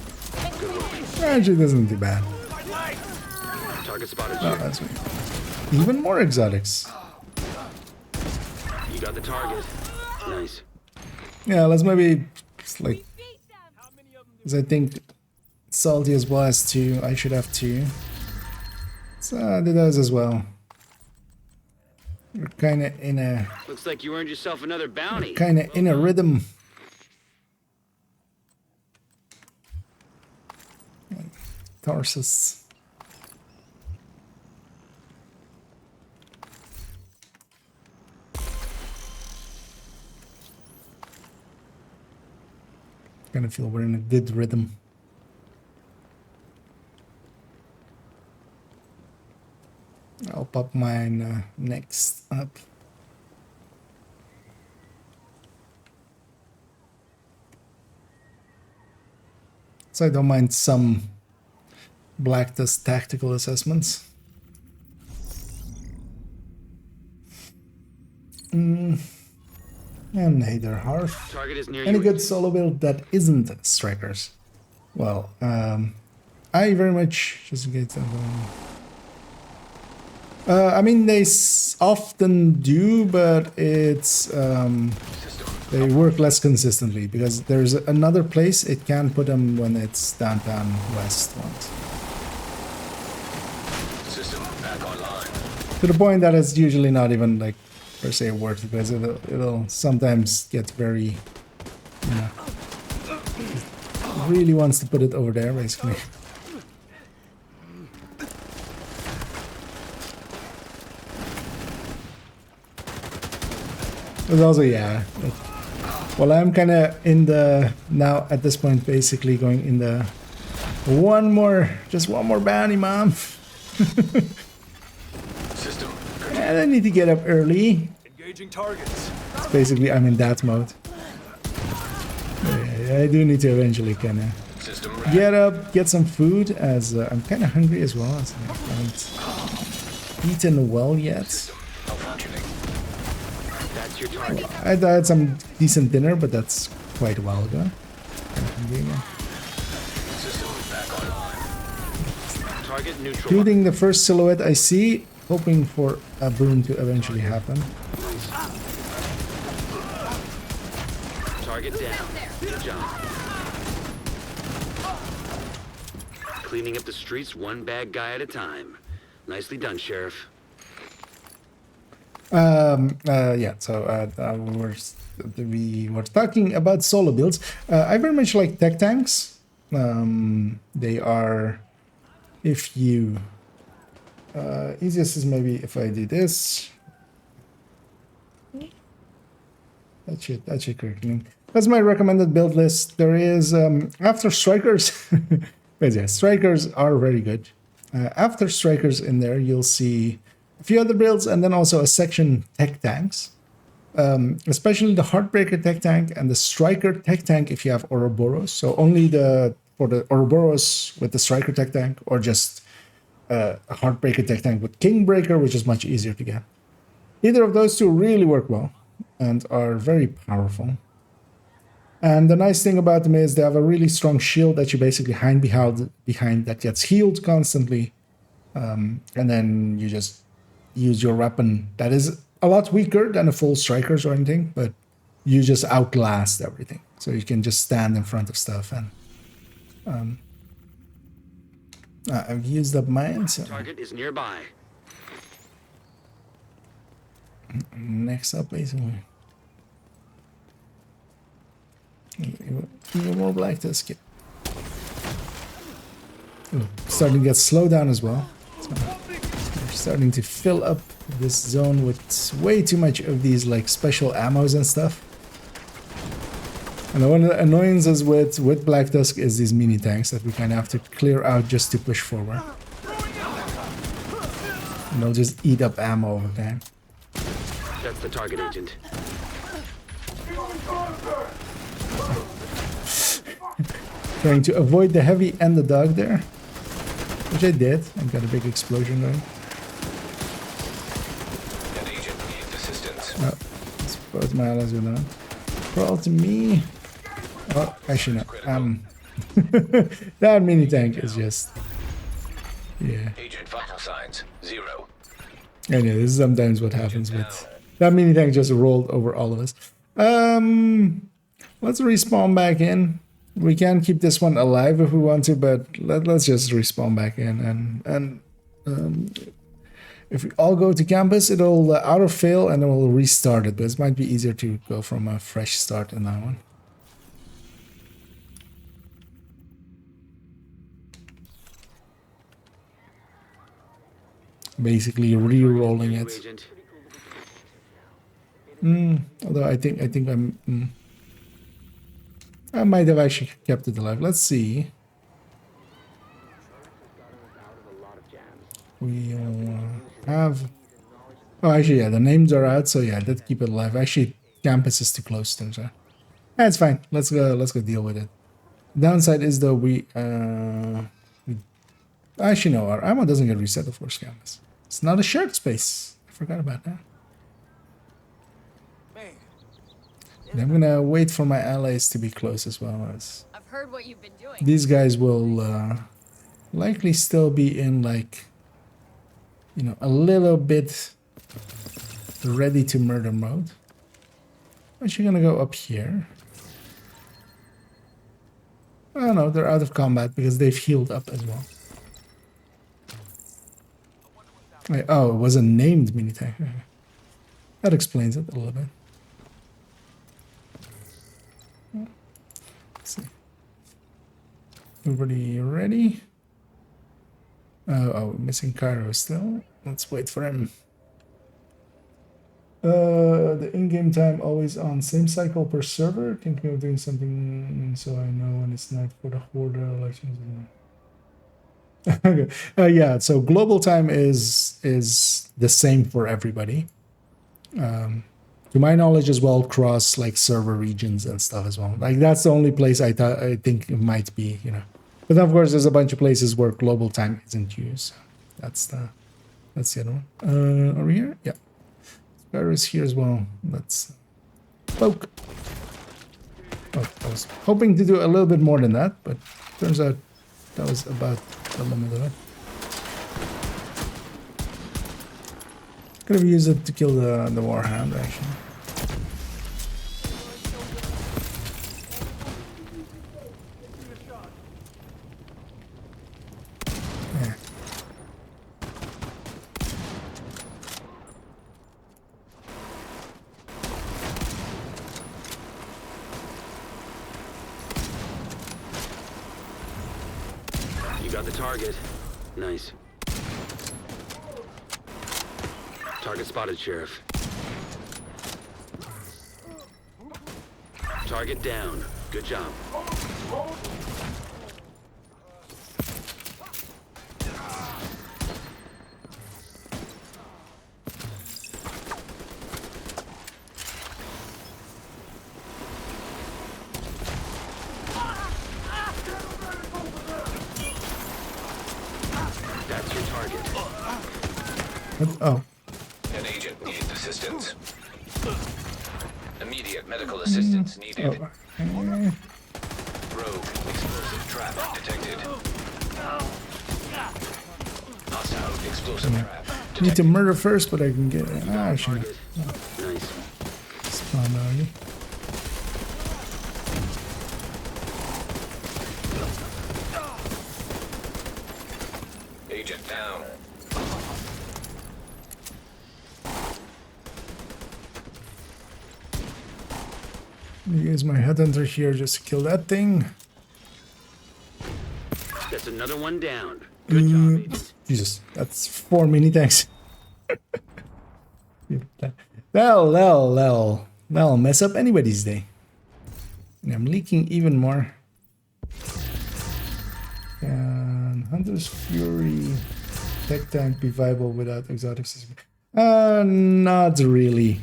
Good work. Actually, doesn't do bad. Target spotted. Oh, that's me. Even more exotics. You got the target. Nice. Yeah, let's maybe like, because I think Salty as well as 2. I should have 2. So do those as well. We're kind of in a. Looks like you earned yourself another bounty. Kind of in a rhythm. Tarsus. kind of feel we're in a good rhythm. I'll pop mine next up. So I don't mind some Black Dust tactical assessments. And neither harsh. Target is near Any you. good solo build that isn't strikers? Well, I very much just in case I mean, they often do, but it's they work less consistently because there's another place it can put them when it's downtown west once. System back online. To the point that it's usually not even like per se worth it because it'll sometimes get very, you know, really wants to put it over there basically. But also, yeah. Well, I'm kind of in the now at this point, basically going in the just one more bounty, mom. System. And I need to get up early. Engaging targets. It's basically I'm in that mode. Yeah, I do need to eventually kind of get up, get some food, as I'm kind of hungry as well. As I haven't eaten well yet. I had some decent dinner, but that's quite a while ago. Target neutral. Shooting the first silhouette I see, hoping for a boon to eventually happen. Target down. Good job. Cleaning up the streets one bad guy at a time. Nicely done, Sheriff. Yeah, so we were talking about solo builds. I very much like tech tanks. They are, if you easiest is maybe if I do this. That should correct me. That's my recommended build list. There is after strikers. But yeah, strikers are very good. After strikers in there, you'll see a few other builds, and then also a section tech tanks, especially the Heartbreaker tech tank and the Striker tech tank if you have Ouroboros. So only for the Ouroboros with the Striker tech tank, or just a Heartbreaker tech tank with Kingbreaker, which is much easier to get. Either of those two really work well and are very powerful. And the nice thing about them is they have a really strong shield that you basically hide behind that gets healed constantly, and then you just use your weapon that is a lot weaker than a full strikers or anything, but you just outlast everything. So you can just stand in front of stuff. And I've used up mine. So Target is nearby. next up, basically, even more Black Tusk. Starting to get slowed down as well. So we're starting to fill up this zone with way too much of these like special ammos and stuff. And one of the annoyances with Black Tusk is these mini tanks that we kind of have to clear out just to push forward. And they'll just eat up ammo over time. That's the target, Agent. Trying to avoid the heavy and the dog there, which I did. I got a big explosion going. An agent needs assistance. Oh, I suppose my allies will not crawl to me. Oh, actually no. That mini tank is just, yeah. Agent vital signs 0. I know this is sometimes what happens with that mini tank. Just rolled over all of us. Let's respawn back in. We can keep this one alive if we want to, but let's just respawn back in. And if we all go to campus, it'll auto fail and then we'll restart it. But it might be easier to go from a fresh start in that one. Basically re-rolling it. Although I think I'm. I might have actually kept it alive. Let's see. We'll have... Oh, actually, yeah, the names are out, so yeah, let's keep it alive. Actually, campus is too close to them, so... That's fine. Let's go deal with it. Downside is though we actually no, our ammo doesn't get reset, of course, campus. It's not a shared space. I forgot about that. And I'm gonna wait for my allies to be close as well, as I've heard what you've been doing. these guys will likely still be in, like, you know, a little bit ready to murder mode. I'm actually gonna go up here. Oh no, they're out of combat because they've healed up as well. Wait, oh, it was a named mini tank. That explains it a little bit. Let's see. Everybody ready? Oh, missing Cairo still. Let's wait for him. The in-game time always on, same cycle per server. Thinking of doing something so I know when it's not for the Horde elections. Okay. Yeah, so global time is the same for everybody. To my knowledge as well, cross like server regions and stuff as well. Like that's the only place I think it might be, you know. But of course, there's a bunch of places where global time isn't used. That's the other one. Are we here? Yeah. Sparrow is here as well. Let's poke. Oh, I was hoping to do a little bit more than that, but turns out that was about the limit of it. Could have used it to kill the Warhound, actually. Yeah. You got the target. Nice. Target spotted, Sheriff. Target down. Good job. That's your target. What? Oh. An agent needs assistance. Immediate medical assistance needed. Oh. Rogue explosive trap detected. Hostile explosive trap detected. Need to murder first, but I can get it. Ah, actually. Nice. Spawn already. Agent down. Use my headhunter here just to kill that thing. That's another one down. Good job, Agent. Jesus, that's 4 mini tanks. That'll mess up anybody's day. And I'm leaking even more. Can Hunter's Fury tech tank be viable without exotic system? Not really.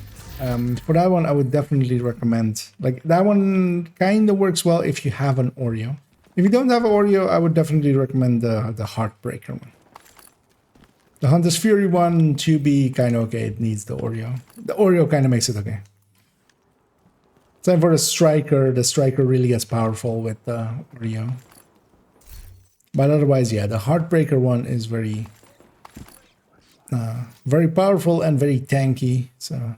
For that one, I would definitely recommend. Like that one kind of works well if you have an Oreo. If you don't have an Oreo, I would definitely recommend the Heartbreaker one. The Hunter's Fury one to be kind of okay. It needs the Oreo. The Oreo kind of makes it okay. Same for the Striker. The Striker really gets powerful with the Oreo. But otherwise, yeah, the Heartbreaker one is very, very powerful and very tanky. So.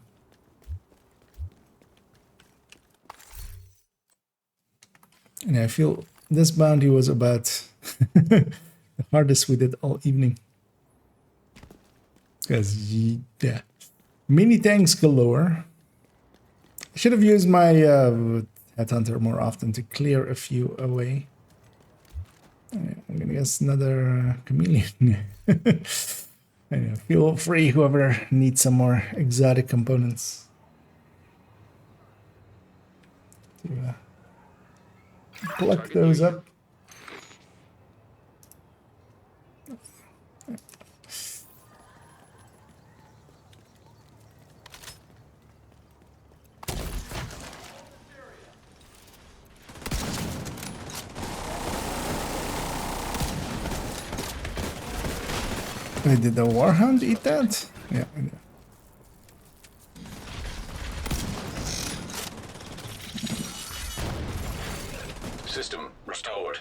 And I feel this bounty was about the hardest we did all evening. Because, yeah, mini tanks galore. I should have used my headhunter more often to clear a few away. I'm gonna guess another chameleon. Anyway, feel free, whoever needs some more exotic components. To pluck those up. Wait, did the Warhound eat that? Yeah, I did. System restored.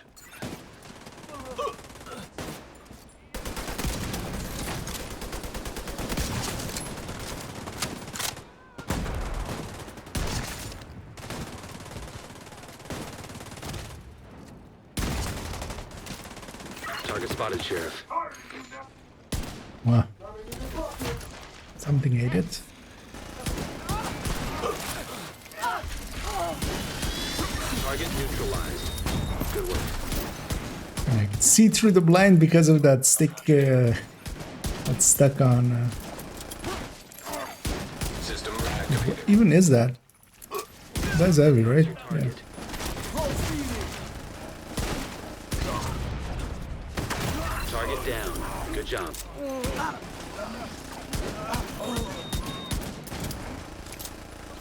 Target spotted, Sheriff. Wow. Something ate it. Target neutralized. Good work. I can see through the blind because of that stick that's stuck on. System reactivated. What even is that? That's heavy, right? Yeah. Target down. Good job.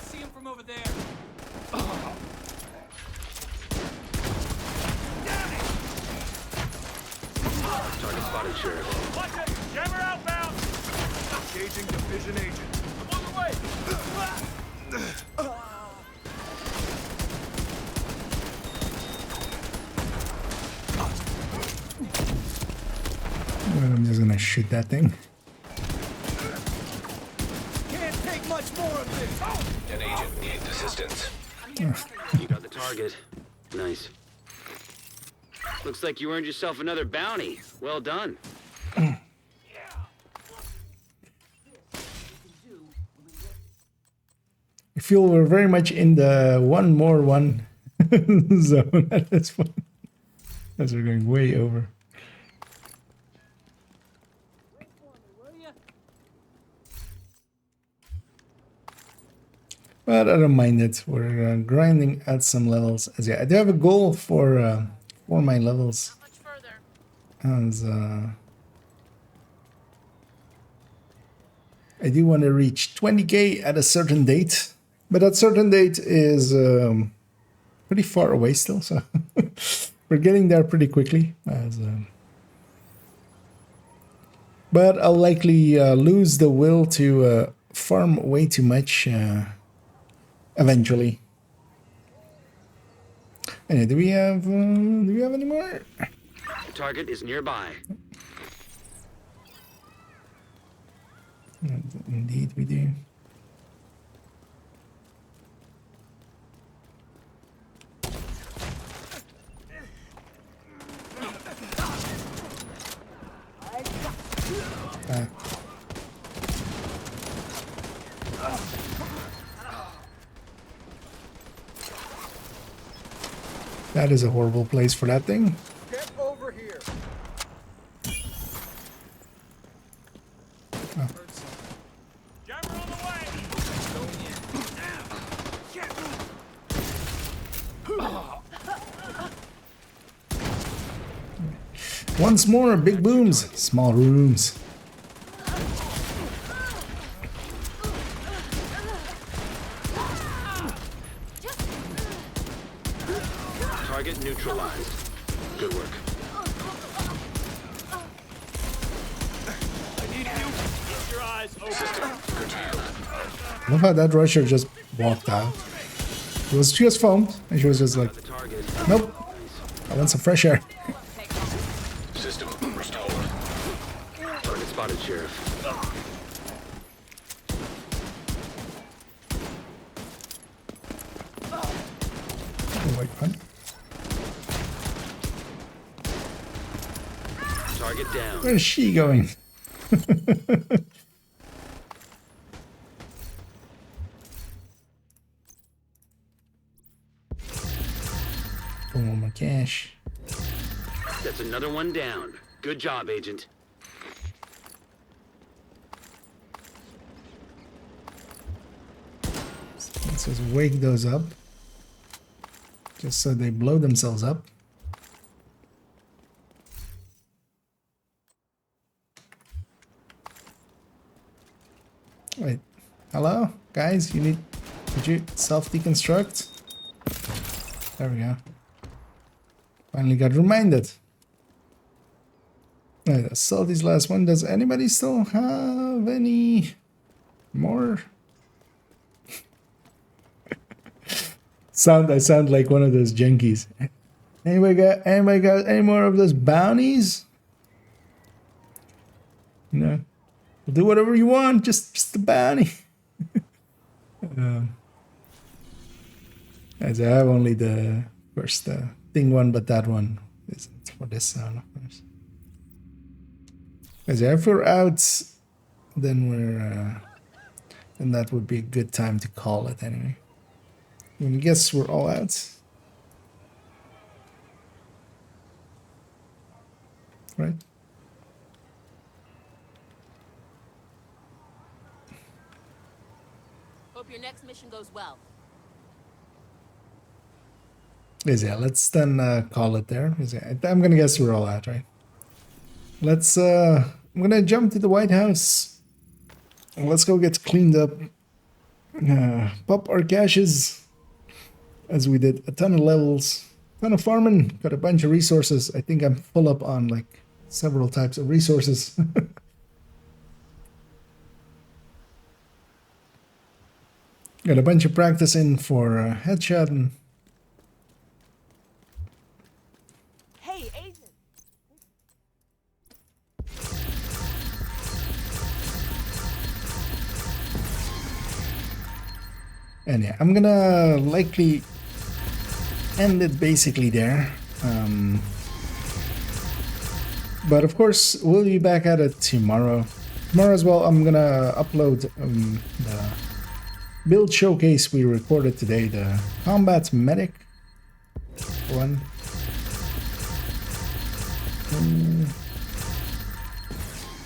See him from over there. Target spotted, Sheriff. Watch it! Jammer outbound! Engaging division agent. I'm on the way! I'm just gonna shoot that thing. Can't take much more of this! An agent needs assistance. You got the target. Nice. Looks like you earned yourself another bounty. Well done. I feel we're very much in the one more one zone at this point. As we're going way over. But I don't mind it. We're grinding at some levels. As yeah, I do have a goal for my levels. As I do want to reach 20k at a certain date, but that certain date is pretty far away still. So we're getting there pretty quickly. As but I'll likely lose the will to farm way too much. Eventually. Anyway, do we have any more? Target is nearby. Indeed, we do. That is a horrible place for that thing. Get over here! Oh. Jammer on the way! Once more, big booms, small rooms. Target neutralized. Good work. I need you. Keep your eyes open. I love how that rusher just walked out. She was foamed, and she was just like, nope, I want some fresh air. System restored. Target spotted, Sheriff. Oh, wait, what? Target down. Where is she going? One more cash. That's another one down. Good job, Agent. Let's just wake those up. just so they blow themselves up. Wait, hello? Guys, could you self-deconstruct? There we go. Finally got reminded. Right, Salty's last one. Does anybody still have any more? I sound like one of those junkies. Anybody got any more of those bounties? You know, we'll do whatever you want, just the bounty. As I have only the first thing one, but that one isn't for this sound, of course. As if we're out, then then that would be a good time to call it anyway. I guess we're all out, right? Hope your next mission goes well. Yeah, let's then call it there. I'm gonna guess we're all out, right? Let's I'm gonna jump to the White House. Let's go get cleaned up. Pop our caches, as we did a ton of levels, ton of farming, got a bunch of resources. I think I'm full up on like several types of resources. Got a bunch of practice in for headshot and Hey, Agent. and yeah, I'm gonna likely end it basically there. But of course, we'll be back at it tomorrow. Tomorrow as well, I'm gonna upload the build showcase we recorded today, the combat medic one.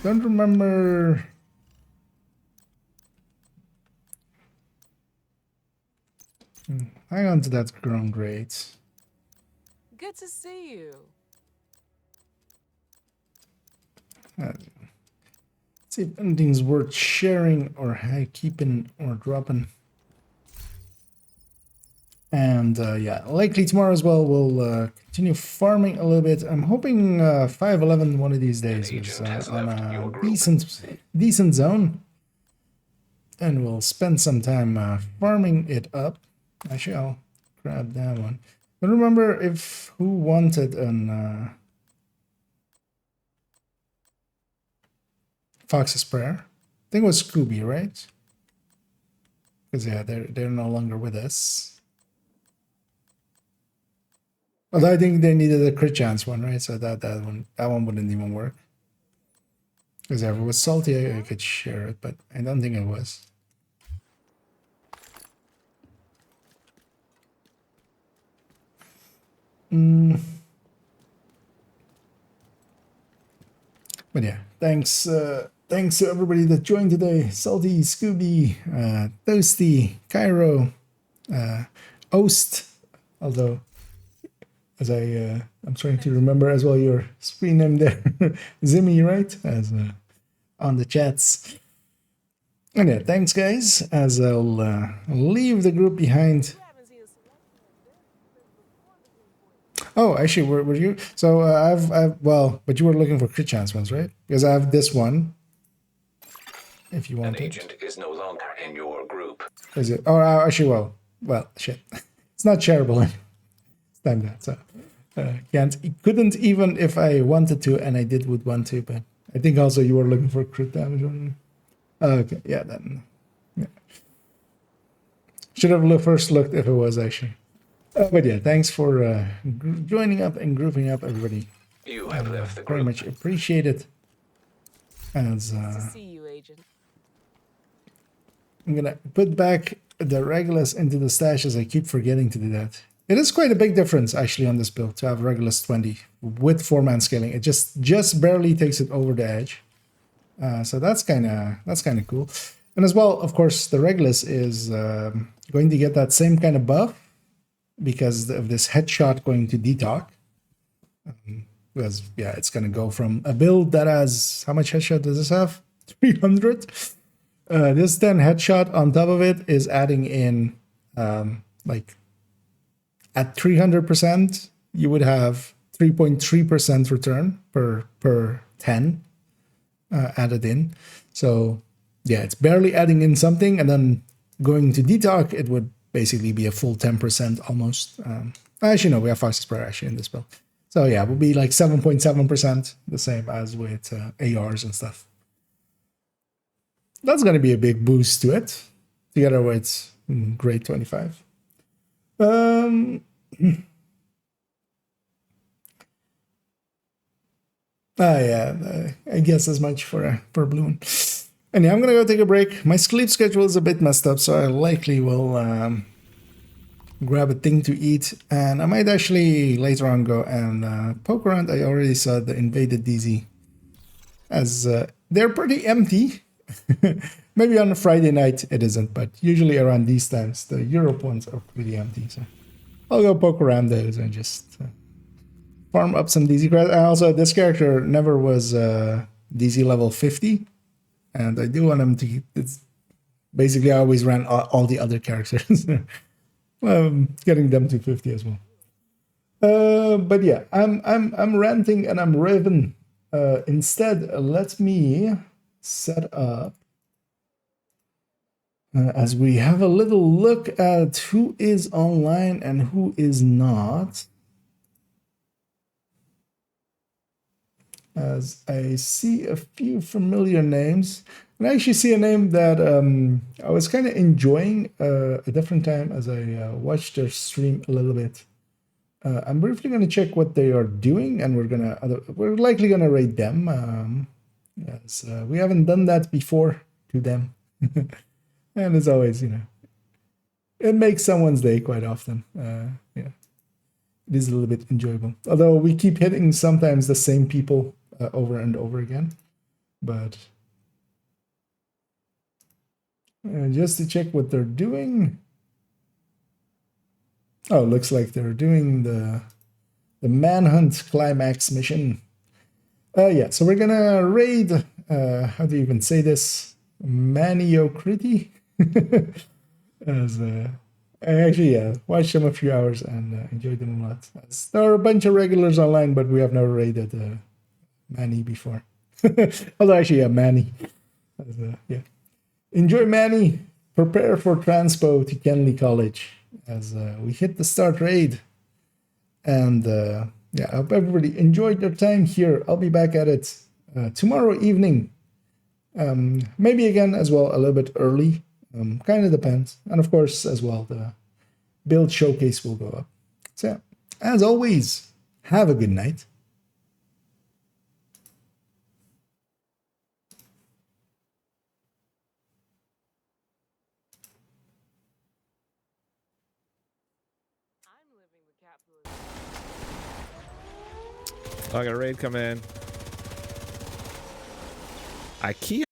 Don't remember. Hang on to that ground rate. Good to see you. See if anything's worth sharing or keeping or dropping. And yeah, likely tomorrow as well we'll continue farming a little bit. I'm hoping 511 one of these days is on a decent zone. And we'll spend some time farming it up. Actually, I'll grab that one. But remember, if who wanted an Fox's Prayer? I think it was Scooby, right? Because yeah, they're no longer with us. Although I think they needed a crit chance one, right? So that one wouldn't even work. Because if it was salty, I could share it, but I don't think it was. But yeah, thanks to everybody that joined today. Salty, Scooby, Toasty, Cairo, Oast, although as I'm trying to remember as well your screen name there, Zimmy, right? As on the chats. And yeah, thanks guys, as I'll leave the group behind. Oh, actually, were you? So well, but you were looking for crit chance ones, right? Because I have this one. If you want An agent is no longer in your group. Is it? Oh, actually, well, shit. It's not shareable. It's time that. So couldn't even if I wanted to, and I would want to. But I think also you were looking for crit damage one. Okay, yeah, then. Yeah. Should have first looked if it was actually. But yeah, thanks for joining up and grouping up, everybody. You have left the very group. much appreciated. As Good to see you, Agent. I'm gonna put back the Regulus into the stash as I keep forgetting to do that. It is quite a big difference actually on this build to have Regulus 20 with 4-man scaling. It just barely takes it over the edge. So that's kind of cool. And as well, of course, the Regulus is going to get that same kind of buff because of this headshot going to detox. Because yeah, it's gonna go from a build that has, how much headshot does this have? 300. This then headshot on top of it is adding in like at 300%, you would have 3.3% return per 10 added in. So yeah, it's barely adding in something, and then going to detox, it would basically be a full 10% almost. Actually, no, we have fastest prayer actually in this build. So yeah, it would be like 7.7%, the same as with ARs and stuff. That's going to be a big boost to it, together with grade 25. Yeah, I guess as much for blue one. And yeah, I'm gonna go take a break. My sleep schedule is a bit messed up, so I likely will grab a thing to eat, and I might actually later on go and poke around. I already saw the invaded DZ, as they're pretty empty. Maybe on a Friday night it isn't, but usually around these times the Europe ones are pretty empty. So I'll go poke around those and just farm up some DZ credits. And also, this character never was DZ level 50, and I do want him to. It's basically I always ran all the other characters, getting them to 50 as well. But yeah, I'm ranting and I'm raving. Instead, let me set up as we have a little look at who is online and who is not. As I see a few familiar names, and I actually see a name that I was kind of enjoying a different time as I watched their stream a little bit. I'm briefly going to check what they are doing, and we're likely going to rate them. Yes, we haven't done that before to them, and as always, you know, it makes someone's day quite often. Yeah, it is a little bit enjoyable. Although we keep hitting sometimes the same people over and over again, but just to check what they're doing. Oh, looks like they're doing the manhunt climax mission. Yeah, so we're gonna raid. How do you even say this? Maniocrity. As I actually watched them a few hours and enjoyed them a lot. There are a bunch of regulars online, but we have never raided Manny before. Although actually, yeah, Manny. Yeah. Enjoy Manny. Prepare for transpo to Kenley College as we hit the start raid. And yeah, I hope everybody enjoyed their time here. I'll be back at it tomorrow evening. Maybe again as well a little bit early. Kind of depends. And of course, as well, the build showcase will go up. So yeah, as always, have a good night. I got a raid coming in. I key